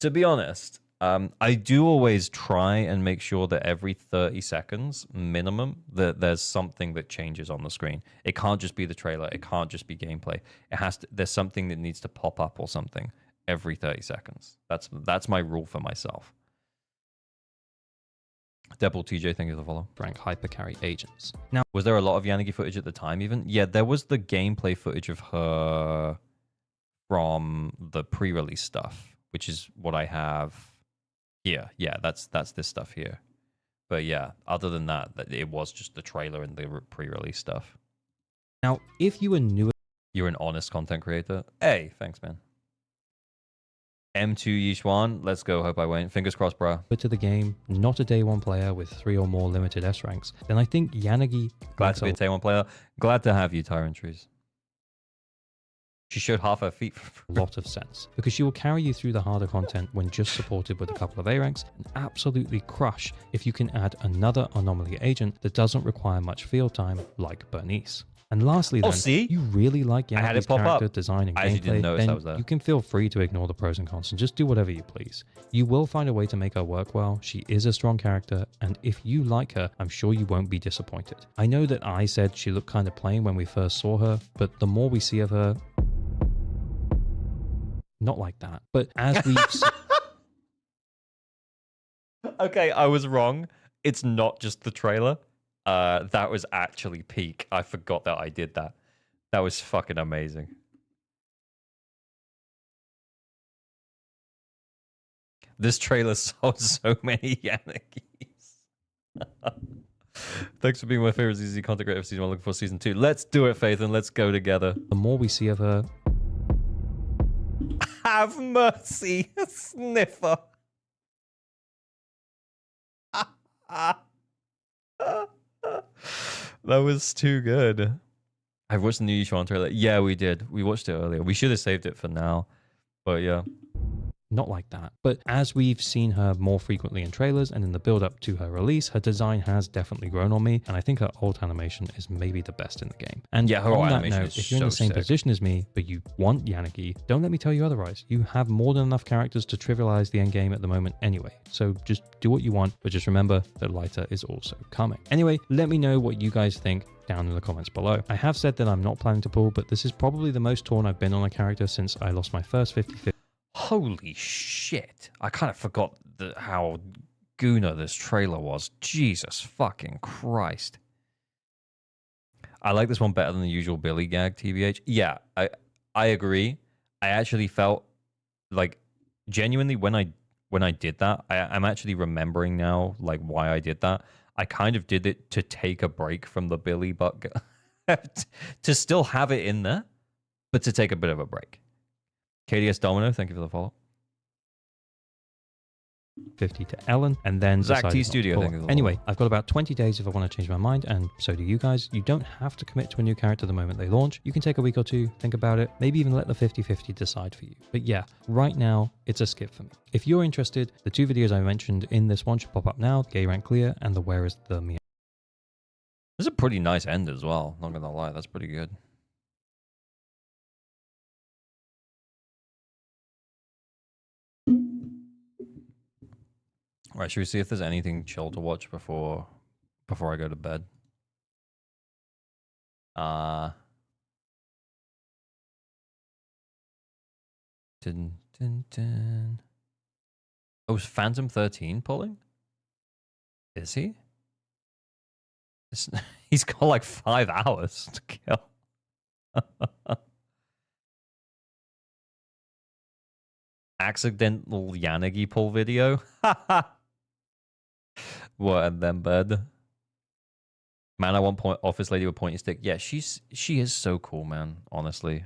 To be honest, I do always try and make sure that every 30 seconds minimum that there's something that changes on the screen. It can't just be the trailer. It can't just be gameplay. It has to, there's something that needs to pop up or something every 30 seconds. That's my rule for myself. Devil TJ, thank you for the follow. rank hypercarry agents. Now, Was there a lot of Yanagi footage at the time even? Yeah, there was the gameplay footage of her from the pre-release stuff, which is what I have here. Yeah, that's this stuff here. But yeah, other than that, it was just the trailer and the pre-release stuff. now, if you are newer You're an honest content creator. Hey, thanks, man. M2 Yishuan, let's go. Hope I win. Fingers crossed, bro. to the game, not a day 1 player with 3 or more limited S ranks, then I think Yanagi Glad makes to be a day 1 player. Glad to have you, Tyrant Trees. She showed half her feet. a lot of sense because she will carry you through the harder content when just supported with a couple of A ranks and absolutely crush if you can add another anomaly agent that doesn't require much field time like Bernice. And lastly, then, see? you really like I had it Yanagi's pop character up. design and I actually gameplay, didn't notice then that was there. you can feel free to ignore the pros and cons and just do whatever you please. You will find a way to make her work well. She is a strong character, and if you like her, I'm sure you won't be disappointed. I know that I said she looked kind of plain when we first saw her, but the more we see of her, not like that, but as we've Okay, I was wrong. It's not just the trailer. That was actually peak. I forgot that I did that. That was fucking amazing. This trailer sold so many Yanagis. Thanks for being my favorite ZZZ content creator for season 1. Looking for season 2. Let's do it, Faith, and let's go together. the more we see of her, Have mercy, sniffer. That was too good. I've watched the new Yishuan trailer. Yeah, we did. We watched it earlier. We should have saved it for now. But yeah. not like that. But as we've seen her more frequently in trailers and in the build up to her release, her design has definitely grown on me, and I think her ult animation is maybe the best in the game. And yeah, her on that animation note, is if you're in the so same sick. position as me, but you want Yanagi, don't let me tell you otherwise. You have more than enough characters to trivialize the endgame at the moment anyway. So just do what you want, but just remember that lighter is also coming. Anyway, let me know what you guys think down in the comments below. I have said that I'm not planning to pull, but this is probably the most torn I've been on a character since I lost my first 50-50. Holy shit. I kind of forgot how Guna this trailer was. Jesus fucking Christ. I like this one better than the usual Billy gag, TBH. Yeah, I agree. I actually felt like genuinely when I did that, I'm actually remembering now like why I did that. I kind of did it to take a break from the Billy butt to still have it in there, but to take a bit of a break. KDS Domino, thank you for the follow. 50 to Ellen, and then Zach decided T not to Studio, pull. thank you for the Anyway, I've got about 20 days if I want to change my mind, and so do you guys. You don't have to commit to a new character the moment they launch. You can take a week or two, think about it, maybe even let the 50-50 decide for you. But yeah, right now, it's a skip for me. If you're interested, the two videos I mentioned in this one should pop up now, Gay Rank Clear and the Where is the Meow. This is a pretty nice end as well, not gonna lie, that's pretty good. All right, should we see if there's anything chill to watch before I go to bed? Dun, dun, dun. Oh, is Phantom 13 pulling? Is he? He's got like 5 hours to kill. Accidental Yanagi pull video. What, and then bed? Man, I want office lady with pointy stick. Yeah, she is so cool, man. Honestly.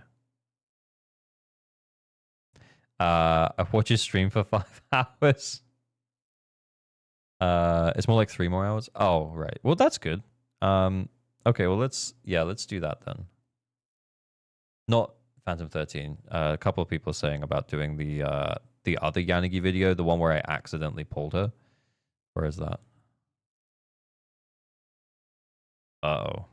I watched his stream for 5 hours. It's more like 3 more hours. Oh, right. Well, that's good. Okay, well let's do that then. Not Phantom 13. A couple of people are saying about doing the other Yanagi video, the one where I accidentally pulled her. Where is that? Uh-oh.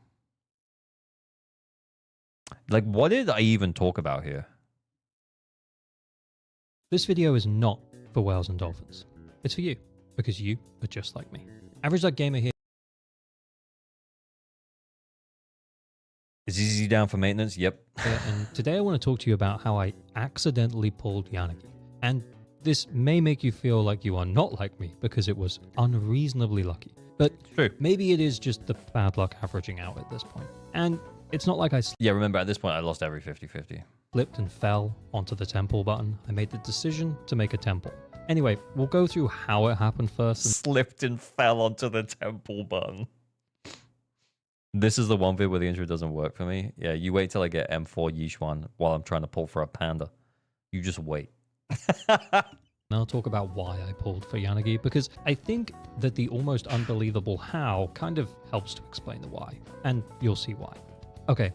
Like, what did I even talk about here? This video is not for whales and dolphins. It's for you, because you are just like me. Average Like Gamer here. Is ZZZ down for maintenance? Yep. And today I want to talk to you about how I accidentally pulled Yanagi. And this may make you feel like you are not like me because it was unreasonably lucky. But true. Maybe it is just the bad luck averaging out at this point. And it's not like I remember at this point I lost every 50-50. Slipped and fell onto the temple button. I made the decision to make a temple. Anyway, we'll go through how it happened first. Slipped and fell onto the temple button. This is the one bit where the intro doesn't work for me. Yeah, you wait till I get M4 Yishuan while I'm trying to pull for a panda. You just wait. Now I'll talk about why I pulled for Yanagi, because I think that the almost unbelievable how kind of helps to explain the why, and you'll see why. Okay,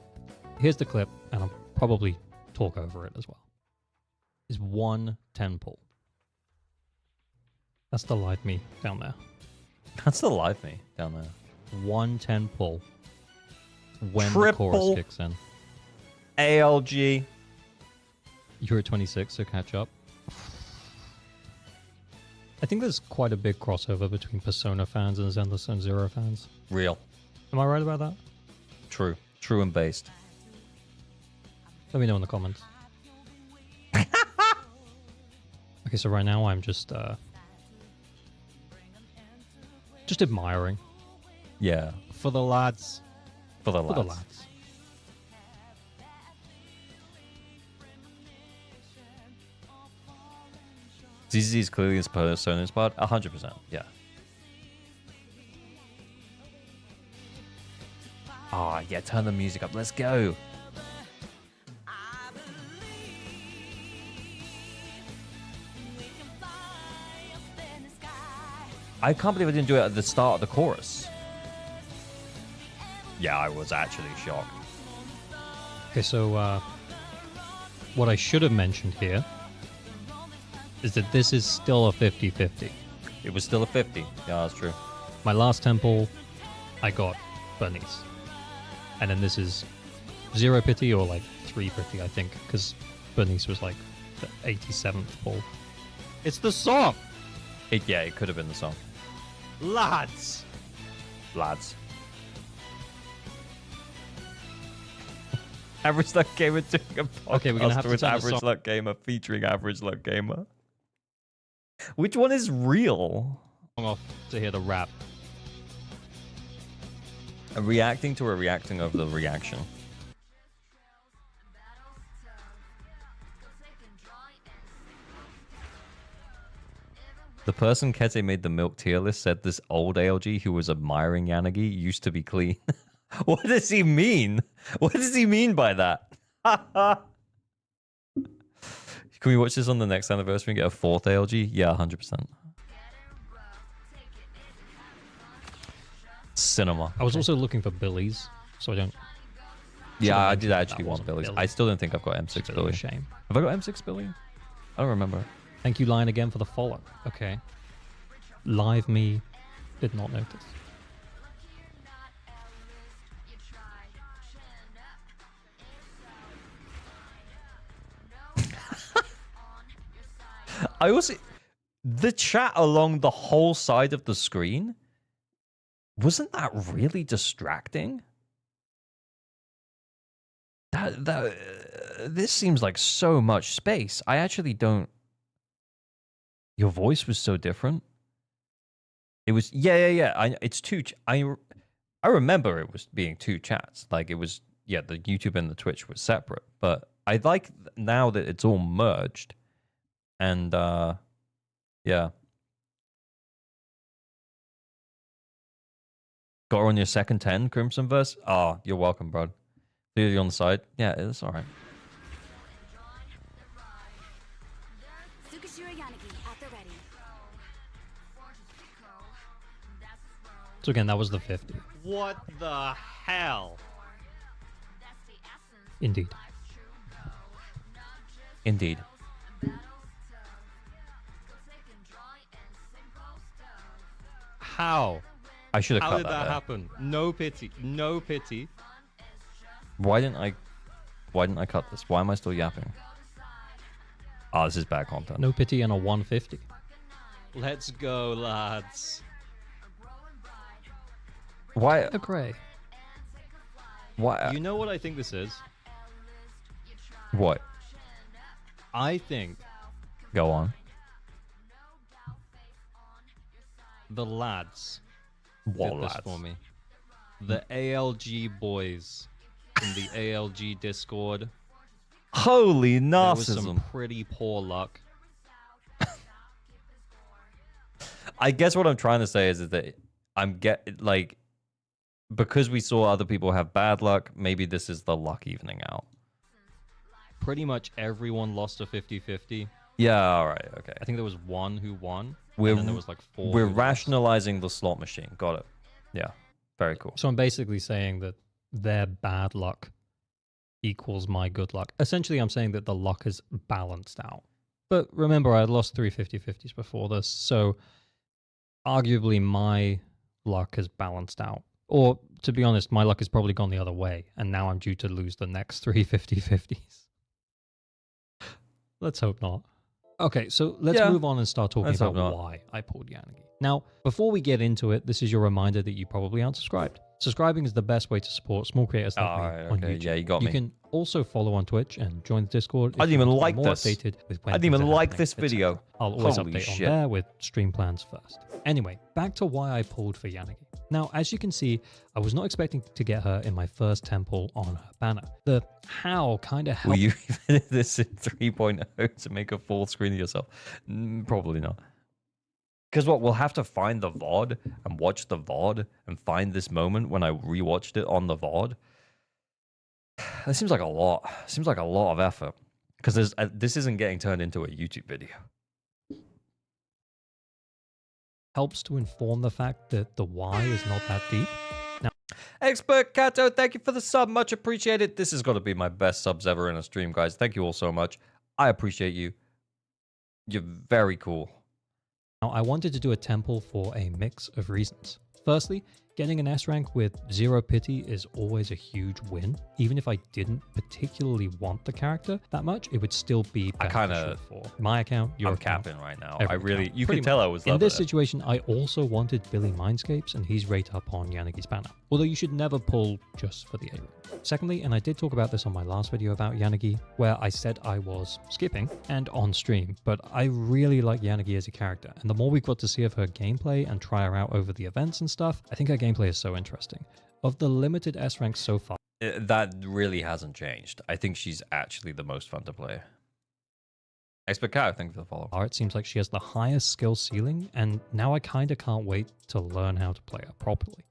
here's the clip, and I'll probably talk over it as well. Is 110 pull. That's the live me down there. That's the live me down there. 110 pull. When Triple the chorus kicks in. ALG. You're at 26, so catch up. I think there's quite a big crossover between Persona fans and Zenless and Zero fans. Real. Am I right about that? True. True and based. Let me know in the comments. Okay, so right now I'm just admiring. Yeah. For the lads. For the For the lads. lads. ZZZ is clearly his Persona inspired. 100%. Yeah. Ah, yeah, turn the music up. Let's go. I can't believe I didn't do it at the start of the chorus. Yeah, I was actually shocked. Okay, so what I should have mentioned here is that this is still a 50-50. It was still a 50. Yeah, that's true. My last temple, I got Bernice. And then this is 0 pity or like 3 pity, I think, because Bernice was like the 87th pull. It's the song! Yeah, it could have been the song. Lads! Lads. Average Luck Gamer doing a podcast Okay, we're gonna have to with turn the Average song- Luck Gamer featuring Average Luck Gamer. Which one is real? Off to hear the rap. A reacting to a reacting of the reaction. The person Kete made the milk tier list said this old ALG who was admiring Yanagi used to be clean. What does he mean? What does he mean by that? Can we watch this on the next anniversary and get a 4th ALG? Yeah, 100%. Cinema. I was also looking for Billy's, so I don't... Yeah, I mentioned did that actually want wasn't Billy's. Billy. I still don't think I've got It's a M6 bit of Billy. a shame. Have I got M6 Billy? I don't remember. Thank you, Lion, again for the follow. Okay. Live me did not notice. I also... The chat along the whole side of the screen, wasn't that really distracting? This seems like so much space. I actually don't. Your voice was so different. It was yeah. It's two. I remember it was being two chats. Like it was the YouTube and the Twitch was separate. But I like now that it's all merged. And yeah. Got her on your second 10, Crimson Verse? Oh, you're welcome, bro. You on the side? Yeah, it's alright. So again, that was the 50. What the hell? Indeed. Indeed. How? I should have cut How did that that there. happen? No pity. No pity. Why didn't I cut this? Why am I still yapping? Oh, this is bad content. No pity and a 150. Let's go, lads. Why? Agree. Why? You know what I think this is? What? I think Go on. the lads What did this lads? for me. The ALG boys in the ALG Discord. Holy There was some narcissism. pretty poor luck. I guess what I'm trying to say is that because we saw other people have bad luck, maybe this is the luck evening out. Pretty much everyone lost a 50-50. Yeah, all right, okay. I think there was one who won. We're and then there was like 4 we're who lost. rationalizing the slot machine. Got it. Yeah, very cool. So I'm basically saying that their bad luck equals my good luck. Essentially, I'm saying that the luck is balanced out. But remember, I had lost 3 50-50s before this, so arguably my luck has balanced out. Or, to be honest, my luck has probably gone the other way, and now I'm due to lose the next 3 50-50s. Let's hope not. Okay, so let's move on and start talking Let's hope about not. why I pulled Yanagi. Now, before we get into it, this is your reminder that you probably aren't subscribed. Subscribing is the best way to support small creators like me Alright, on okay, YouTube. yeah, you got You me. can also follow on Twitch and join the Discord. if I didn't you even want to be like more this. updated with when I didn't things even are like happening, this etc. video. I'll always Holy update shit. on there with stream plans first. Anyway, back to why I pulled for Yanagi. Now, as you can see, I was not expecting to get her in my first temple on her banner. The how kind of Will helped. you edit this in 3.0 to make a full screen of yourself? Probably not. Because what, we'll have to find the VOD and watch the VOD and find this moment when I rewatched it on the VOD. That seems like a lot. Seems like a lot of effort. Because this isn't getting turned into a YouTube video. helps to inform the fact that the why is not that deep. Now, Expert Kato, thank you for the sub. Much appreciated. This has got to be my best subs ever in a stream, guys. Thank you all so much. I appreciate you. You're very cool. Now, I wanted to do a temple for a mix of reasons. Firstly, getting an S rank with 0 pity is always a huge win. Even if I didn't particularly want the character that much, it would still be beneficial for my account, your I'm account, capping right now. every I really, account. you Pretty can tell much. I was In loving this it. situation, I also wanted Billy Mindscapes, and he's right up on Yanagi's banner. Although you should never pull just for the A rank. Secondly, and I did talk about this on my last video about Yanagi, where I said I was skipping and on stream, but I really like Yanagi as a character, and the more we got to see of her gameplay and try her out over the events and stuff, I think her gameplay is so interesting. Of the limited S ranks so far, That really hasn't changed. I think she's actually the most fun to play. Expert Cow, thank you for the follow. it seems like she has the highest skill ceiling, and now I kinda can't wait to learn how to play her properly.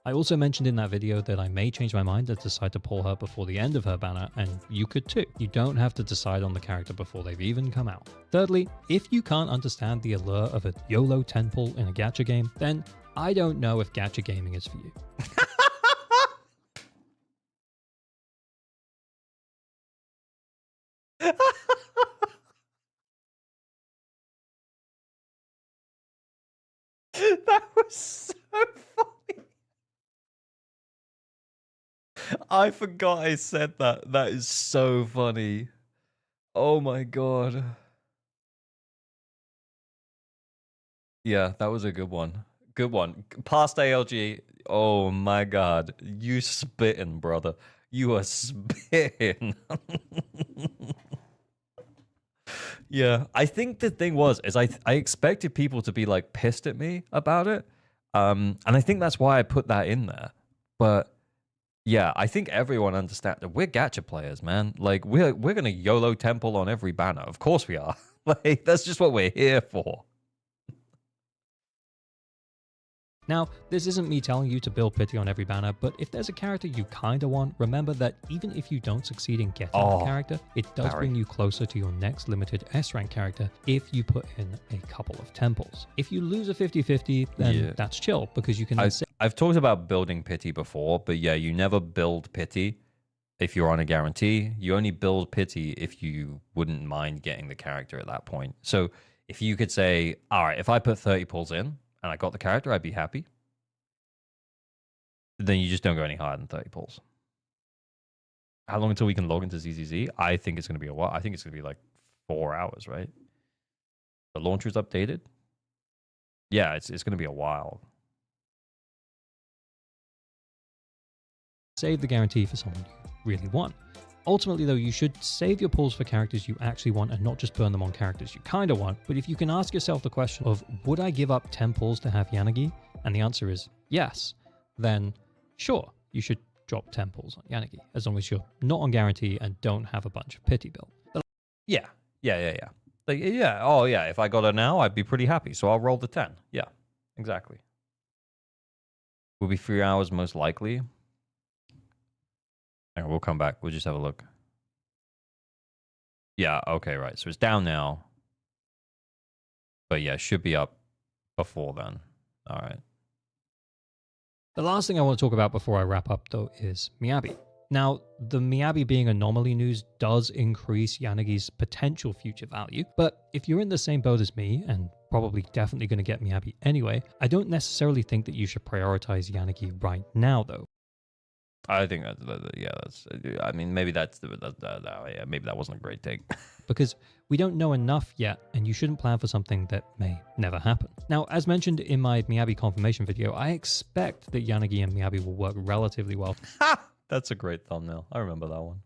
I also mentioned in that video that I may change my mind and decide to pull her before the end of her banner, and you could too. You don't have to decide on the character before they've even come out. Thirdly, if you can't understand the allure of a YOLO 10 pull in a gacha game, then I don't know if gacha gaming is for you. That was so funny. I forgot I said that. That is so funny. Oh my god. Yeah, that was a good one. Good one. Past ALG. Oh my god. You spitting, brother. You are spitting. Yeah, I think the thing is I expected people to be like pissed at me about it. And I think that's why I put that in there. But yeah, I think everyone understands that we're gacha players, man. Like we're gonna YOLO temple on every banner. Of course we are. Like that's just what we're here for. Now, this isn't me telling you to build pity on every banner, but if there's a character you kinda want, remember that even if you don't succeed in getting the character, it does bring you closer to your next limited S-rank character if you put in a couple of temples. If you lose a 50-50, then that's chill, because you can... I've talked about building pity before, but yeah, you never build pity if you're on a guarantee. You only build pity if you wouldn't mind getting the character at that point. So if you could say, all right, if I put 30 pulls in, and I got the character, I'd be happy. Then you just don't go any higher than 30 pulls. How long until we can log into ZZZ? I think it's going to be a while. I think it's going to be like 4 hours, right? The launcher's updated? Yeah, it's going to be a while. Save the guarantee for someone you really want. Ultimately, though, you should save your pulls for characters you actually want and not just burn them on characters you kind of want. But if you can ask yourself the question of, would I give up 10 pulls to have Yanagi? And the answer is yes. Then, sure, you should drop 10 pulls on Yanagi, as long as you're not on guarantee and don't have a bunch of pity build. Yeah. Like, yeah. Oh, yeah. If I got her now, I'd be pretty happy. So I'll roll the 10. Yeah, exactly. Will be 3 hours most likely. Hang on, we'll come back. We'll just have a look. Yeah, okay, right. So it's down now. But yeah, should be up before then. All right. The last thing I want to talk about before I wrap up, though, is Miyabi. Now, the Miyabi being anomaly news does increase Yanagi's potential future value, but if you're in the same boat as me, and probably definitely going to get Miyabi anyway, I don't necessarily think that you should prioritize Yanagi right now, though. I think that's I mean, maybe maybe that wasn't a great take. Because we don't know enough yet, and you shouldn't plan for something that may never happen. Now, as mentioned in my Miyabi confirmation video, I expect that Yanagi and Miyabi will work relatively well. That's a great thumbnail. I remember that one.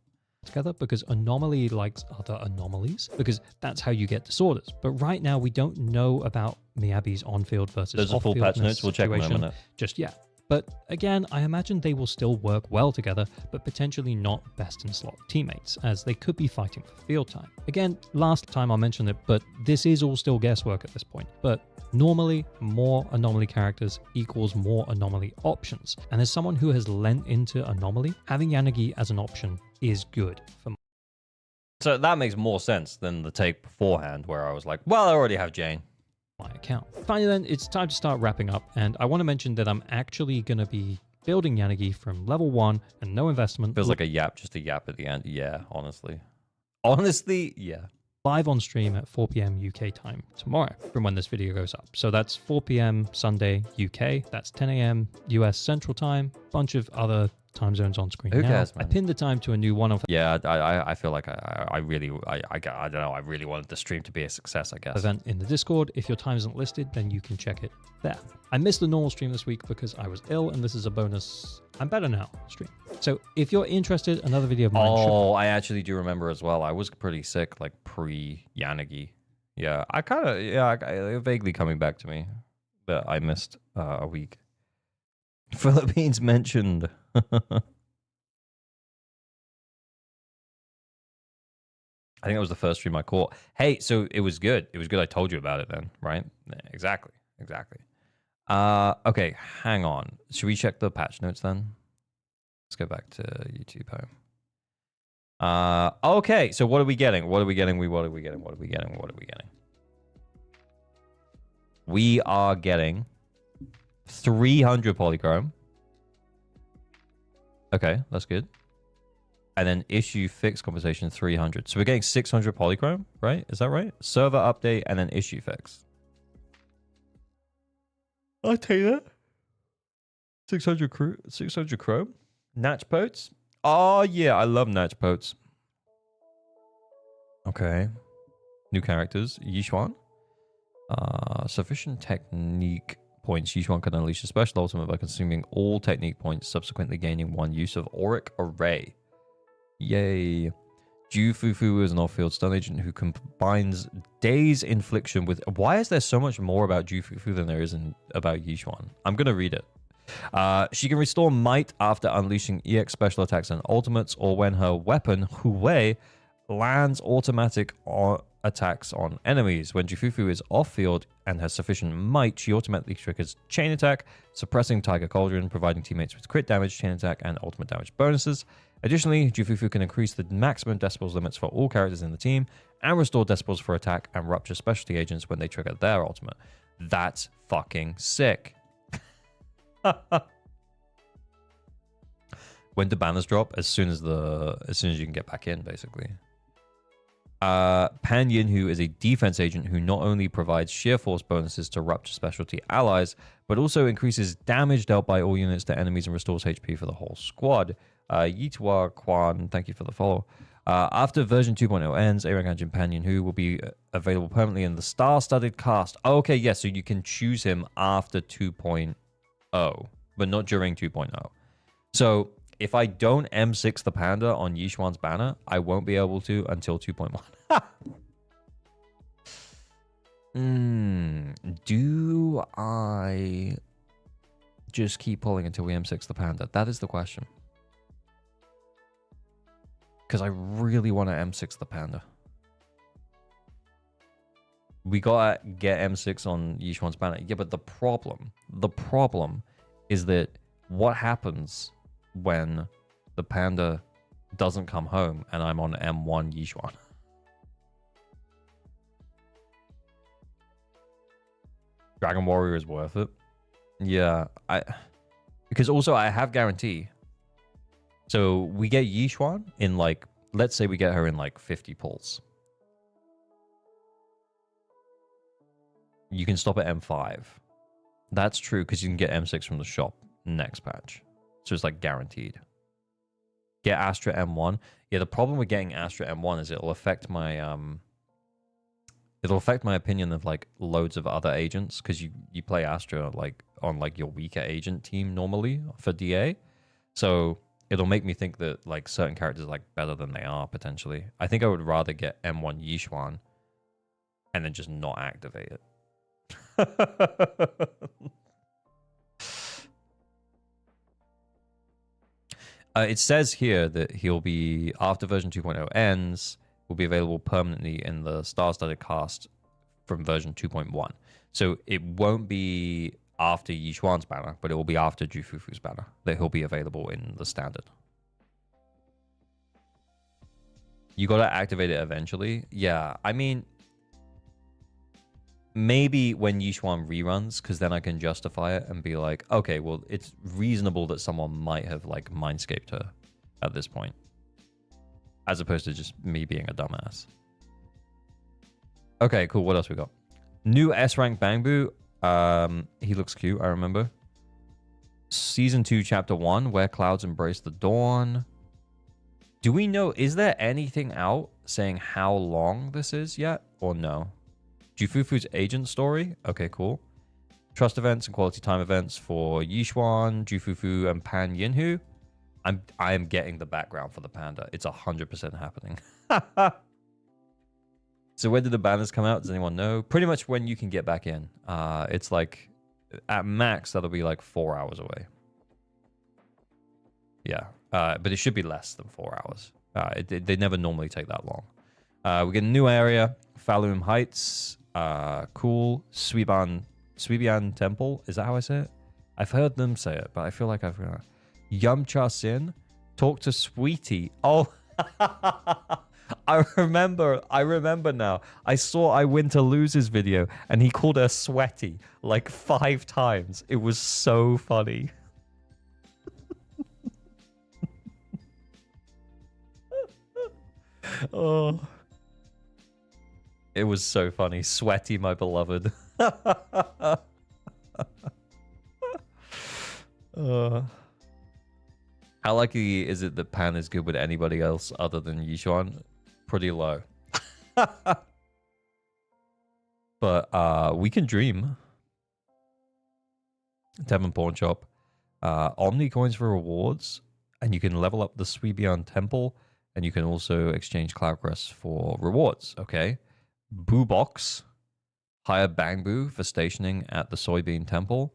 Together, because anomaly likes other anomalies, because that's how you get disorders. But right now, we don't know about Miyabi's on-field versus off-field. There's a full patch notes. We'll check in a minute. Just yet. But again, I imagine they will still work well together, but potentially not best in slot teammates, as they could be fighting for field time. Again, last time I'll mention it, but this is all still guesswork at this point. But normally, more anomaly characters equals more anomaly options. And as someone who has lent into anomaly, having Yanagi as an option is good for me. So that makes more sense than the take beforehand, where I was like, well, I already have Jane. My account. Finally then, it's time to start wrapping up, and I want to mention that I'm actually going to be building Yanagi from level 1 and no investment. Feels like a yap, just a yap at the end. Yeah, honestly. Honestly, yeah. Live on stream at 4 p.m. UK time tomorrow from when this video goes up. So that's 4 p.m. Sunday UK, that's 10 a.m. US Central Time, bunch of other time zones on screen. Who now. cares, man? I pinned the time to a new one of. Yeah, I feel like I really don't know. I really wanted the stream to be a success, I guess. Event in the Discord. If your time isn't listed, then you can check it there. I missed the normal stream this week because I was ill, and this is a bonus. I'm better now stream. So if you're interested, another video of mine. Oh, I actually do remember as well. I was pretty sick, like pre-Yanagi. Yeah, I vaguely coming back to me that I missed a week. Philippines mentioned. I think that was the first stream I caught. Hey, so it was good. It was good I told you about it then, right? Exactly. Okay, hang on. Should we check the patch notes then? Let's go back to YouTube home. Okay, so what are we getting? We are getting 300 polychrome. Okay, that's good. And then issue fix compensation 300. So we're getting 600 polychrome, right? Is that right? Server update and then issue fix. I'll take that. 600 chrome. Natch potes. Oh yeah, I love natch potes. Okay. New characters. Yishuan. Sufficient technique points, Yixuan can unleash a special ultimate by consuming all technique points, subsequently gaining 1 use of Auric Array. Yay. Jufufu is an off-field stun agent who combines Daze Infliction with... Why is there so much more about Jufufu than there is about Yixuan? I'm going to read it. She can restore might after unleashing EX special attacks and ultimates, or when her weapon, Huwei, lands automatic attacks on enemies. When Jufufu is off-field and has sufficient might, she automatically triggers Chain Attack, suppressing Tiger Cauldron, providing teammates with crit damage, Chain Attack, and ultimate damage bonuses. Additionally, Jufufu can increase the maximum decibels limits for all characters in the team, and restore decibels for attack and rupture specialty agents when they trigger their ultimate. That's fucking sick. When do banners drop? As soon as you can get back in, basically. Pan Yinhu is a defense agent who not only provides sheer force bonuses to rupture specialty allies, but also increases damage dealt by all units to enemies and restores HP for the whole squad. Yitwa Kwan, thank you for the follow. After version 2.0 ends, A-Rank Engine Pan Yinhu will be available permanently in the star-studded cast. Oh, okay, yes, so you can choose him after 2.0, but not during 2.0. So if I don't M6 the panda on Yixuan's banner, I won't be able to until 2.1. Do I just keep pulling until we M6 the panda? That is the question. Because I really want to M6 the panda. We gotta get M6 on Yixuan's banner. Yeah, but the problem is that what happens when the panda doesn't come home and I'm on M1 Yixuan? Dragon Warrior is worth it. Yeah, because also I have guarantee. So we get Yixuan in like, let's say we get her in like 50 pulls. You can stop at M5. That's true because you can get M6 from the shop next patch. So it's like guaranteed. Get Astra M1. Yeah, the problem with getting Astra M1 is it'll affect my opinion of like loads of other agents, because you play Astra like on like your weaker agent team normally for DA. So it'll make me think that like certain characters are like better than they are potentially. I think I would rather get M1 Yixuan and then just not activate it. It says here that he'll be, after version 2.0 ends, will be available permanently in the star-studded cast from version 2.1. So it won't be after Yixuan's banner, but it will be after Jufufu's banner that he'll be available in the standard. You gotta activate it eventually. Yeah, I mean, maybe when Yixuan reruns, because then I can justify it and be like, okay, well, it's reasonable that someone might have like mindscaped her at this point, as opposed to just me being a dumbass. Okay, cool. What else we got? New S-rank Bangbu. He looks cute, I remember. Season 2, Chapter 1, Where Clouds Embrace the Dawn. Do we know, is there anything out saying how long this is yet, or no? Jufufu's agent story. Okay, cool. Trust events and quality time events for Yixuan, Jufufu, and Pan Yinhu. I am getting the background for the panda. It's 100% happening. So when did the banners come out? Does anyone know? Pretty much when you can get back in. It's like, at max, that'll be like 4 hours away. Yeah, but it should be less than 4 hours. They never normally take that long. We get a new area, Falun Heights. Cool. Swibian Temple. Is that how I say it? I've heard them say it, but I feel like I've forgotten. Yumcha Sin. Talk to Sweetie. Oh, I remember now. I saw I Win to Lose's video, and he called her Sweaty like 5 times. It was so funny. Oh. It was so funny. Sweaty, my beloved. How likely is it that Pan is good with anybody else other than Yixuan? Pretty low. But we can dream. Devon Pawn Shop. Omni coins for rewards. And you can level up the Suibian Temple. And you can also exchange Cloud Crests for rewards. Okay. Boo Box. Hire Bangbu for stationing at the Soybean Temple.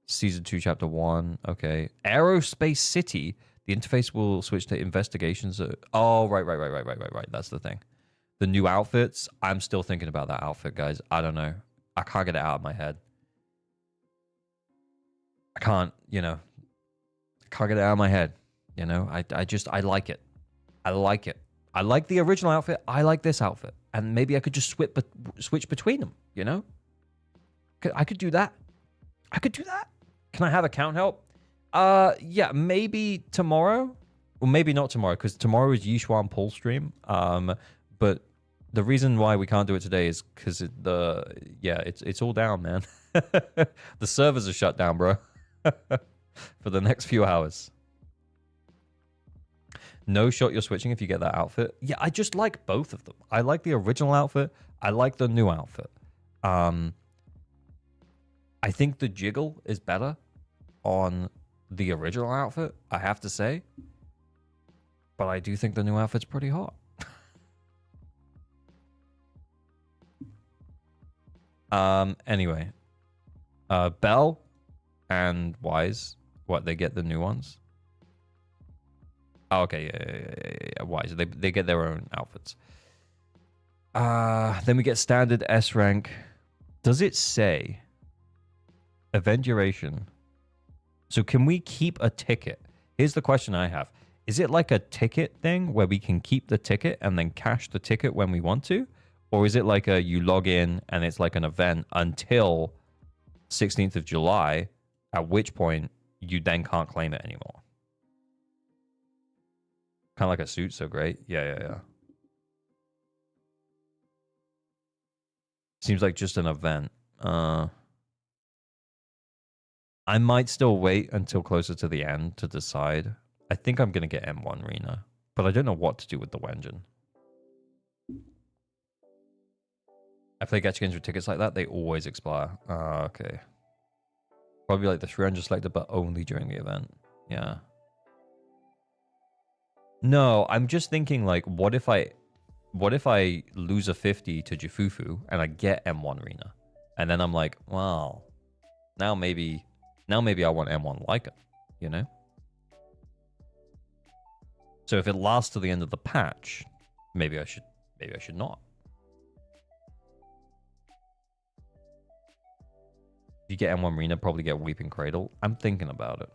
Season 2, Chapter 1. Okay. Aerospace City. The interface will switch to investigations. Oh, right. That's the thing. The new outfits. I'm still thinking about that outfit, guys. I don't know. I can't get it out of my head. I can't, can't get it out of my head. I like it. I like it. I like the original outfit. I like this outfit. And maybe I could just switch between them, I could do that. Can I have account help? Yeah, maybe tomorrow. Well, maybe not tomorrow, because tomorrow is Yishuan Pull stream. But the reason why we can't do it today is because it's all down, man. The servers are shut down, bro. For the next few hours. No shot you're switching if you get that outfit. Yeah, I just like both of them. I like the original outfit. I like the new outfit. I think the jiggle is better on the original outfit, I have to say. But I do think the new outfit's pretty hot. Anyway. Belle and Wise. What, they get the new ones? Oh, okay, yeah. Wise. They get their own outfits. Then we get standard S rank. Does it say event duration? So can we keep a ticket? Here's the question I have. Is it like a ticket thing where we can keep the ticket and then cash the ticket when we want to? Or is it like you log in and it's like an event until 16th of July, at which point you then can't claim it anymore? Kind of like a suit, so great. Yeah. Seems like just an event. I might still wait until closer to the end to decide. I think I'm going to get M1 Rena, but I don't know what to do with the Wenjin. I play gacha games with tickets like that. They always expire. Okay. Probably like the 300 selected, but only during the event. Yeah. No, I'm just thinking like, what if I lose a 50 to Jifufu and I get M1 Rena? And then I'm like, well, now maybe I want M1 Leica, So if it lasts to the end of the patch, maybe I should not. If you get M1 Rena, probably get Weeping Cradle. I'm thinking about it.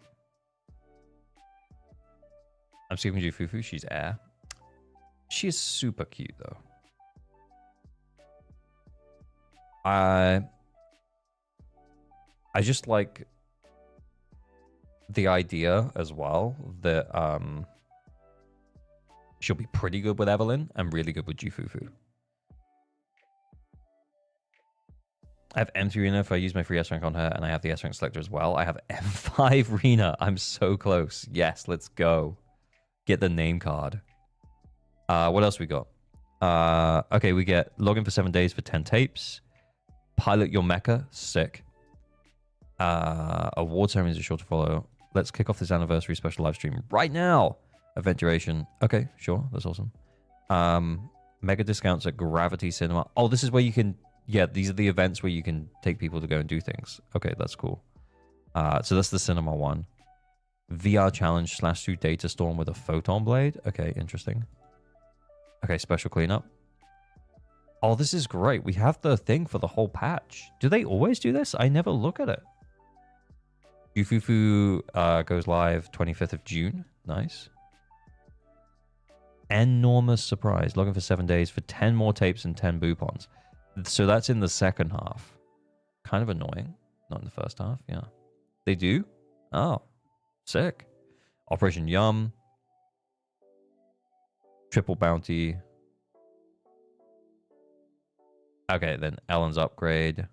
I'm skipping Jifufu. She's air. She is super cute though. I just like the idea as well that she'll be pretty good with Evelyn and really good with Jifufu. I have M3 Rena if I use my free S rank on her, and I have the S rank selector as well. I have M5 Rena. I'm so close. Yes, let's go. Get the name card. What else we got? Okay, we get login for 7 days for 10 tapes. Pilot your mecha. Sick. Award ceremonies are sure to follow. Let's kick off this anniversary special live stream right now. Event duration. Okay, sure. That's awesome. Mega discounts at Gravity Cinema. Oh, this is where you can... Yeah, these are the events where you can take people to go and do things. Okay, that's cool. So that's the cinema one. VR challenge /2 data storm with a photon blade. Okay, interesting. Okay, special cleanup. Oh, this is great. We have the thing for the whole patch. Do they always do this? I never look at it. Yufufu goes live 25th of June. Nice. Enormous surprise. Login for 7 days for 10 more tapes and 10 boopons. So that's in the second half. Kind of annoying. Not in the first half. Yeah. They do? Oh. Sick. Operation Yum. Triple bounty. Okay, then Ellen's upgrade.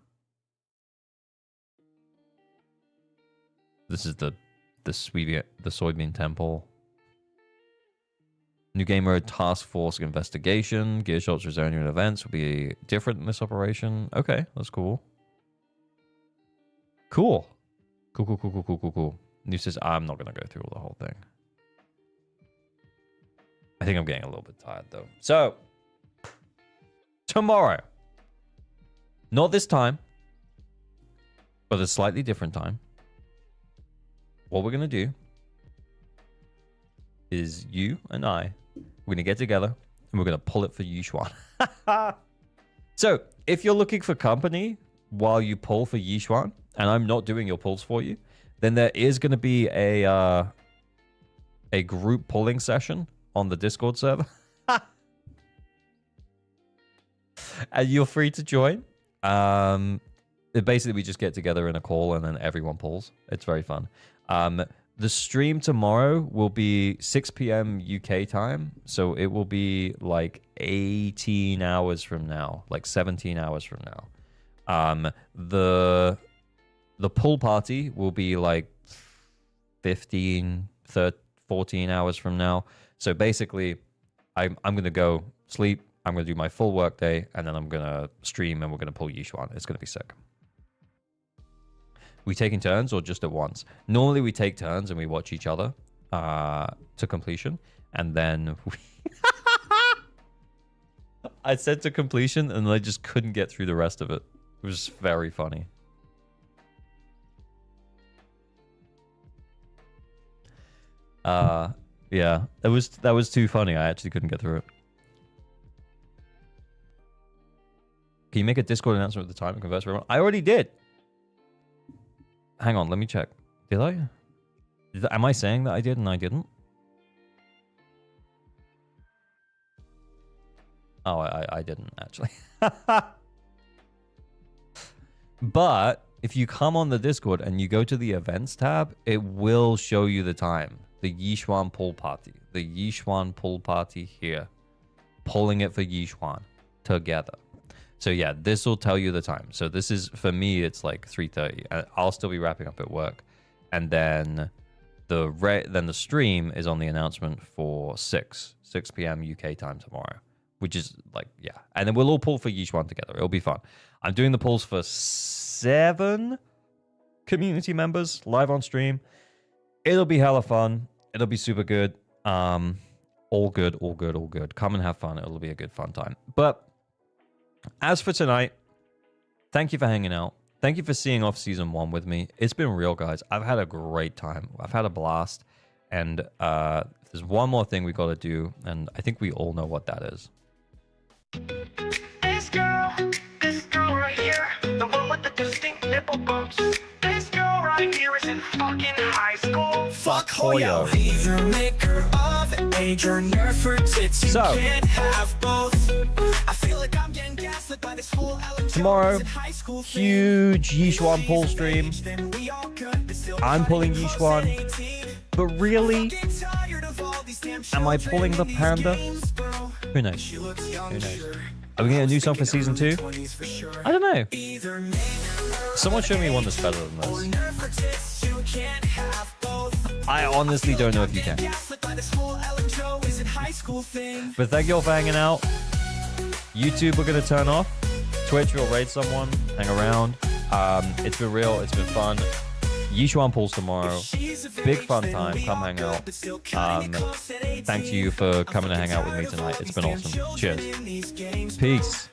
This is the soybean temple. New game mode task force investigation. Gear shots returning and events will be different in this operation. Okay, that's cool. Cool. Cool. New says, I'm not going to go through the whole thing. I think I'm getting a little bit tired, though. So, tomorrow. Not this time, but a slightly different time. What we're going to do is you and I, we're going to get together and we're going to pull it for Yishuan. So, if you're looking for company while you pull for Yishuan, and I'm not doing your pulls for you, then there is going to be a group pulling session on the Discord server. And you're free to join. Basically, we just get together in a call and then everyone pulls. It's very fun. The stream tomorrow will be 6 p.m. UK time. So it will be like 18 hours from now, like 17 hours from now. The pool party will be like 15, 14 hours from now. So basically, I'm going to go sleep. I'm going to do my full work day, and then I'm going to stream, and we're going to pull Yishuan. It's going to be sick. We taking turns or just at once? Normally, we take turns, and we watch each other to completion, and then we... I said to completion, and I just couldn't get through the rest of it. It was very funny. Yeah, that was too funny. I actually couldn't get through it. Can you make a Discord announcement at the time and converse for everyone? I already did. Hang on, let me check. Did I? Am I saying that I did and I didn't? Oh, I didn't actually. But if you come on the Discord and you go to the events tab, it will show you the time. The Yishuan pool party. The Yishuan pool party here. Pulling it for Yishuan together. So yeah, this will tell you the time. So this is, for me, it's like 3:30. I'll still be wrapping up at work. And then the stream is on the announcement for 6 p.m. UK time tomorrow. Which is like, yeah. And then we'll all pull for Yishuan together. It'll be fun. I'm doing the pulls for 7 community members live on stream. It'll be hella fun. It'll be super good. All good. Come and have fun. It'll be a good fun time. But as for tonight, thank you for hanging out. Thank you for seeing off season 1 with me. It's been real, guys. I've had a great time. I've had a blast. And there's one more thing we got to do, and I think we all know what that is. This girl right here, the one with the distinct nipple bumps. This girl right here is in fucking high school. Fuck Hoyo. Either maker of age or nerfer tits. You can't have both. I feel like I'm getting gaslit by this whole tomorrow, huge Yishuan pull stream. I'm pulling Yishuan. But really, am I pulling the panda? Who knows? Who knows? Are we getting a new song for season 2? I don't know. Someone show me one that's better than this. I honestly don't know if you can. But thank you all for hanging out. YouTube, we're going to turn off. Twitch, we'll raid someone. Hang around. It's been real. It's been fun. Yishuan pulls tomorrow. Big fun time. Come hang out. Thank you for coming to hang out with me tonight. It's been awesome. Cheers. Peace.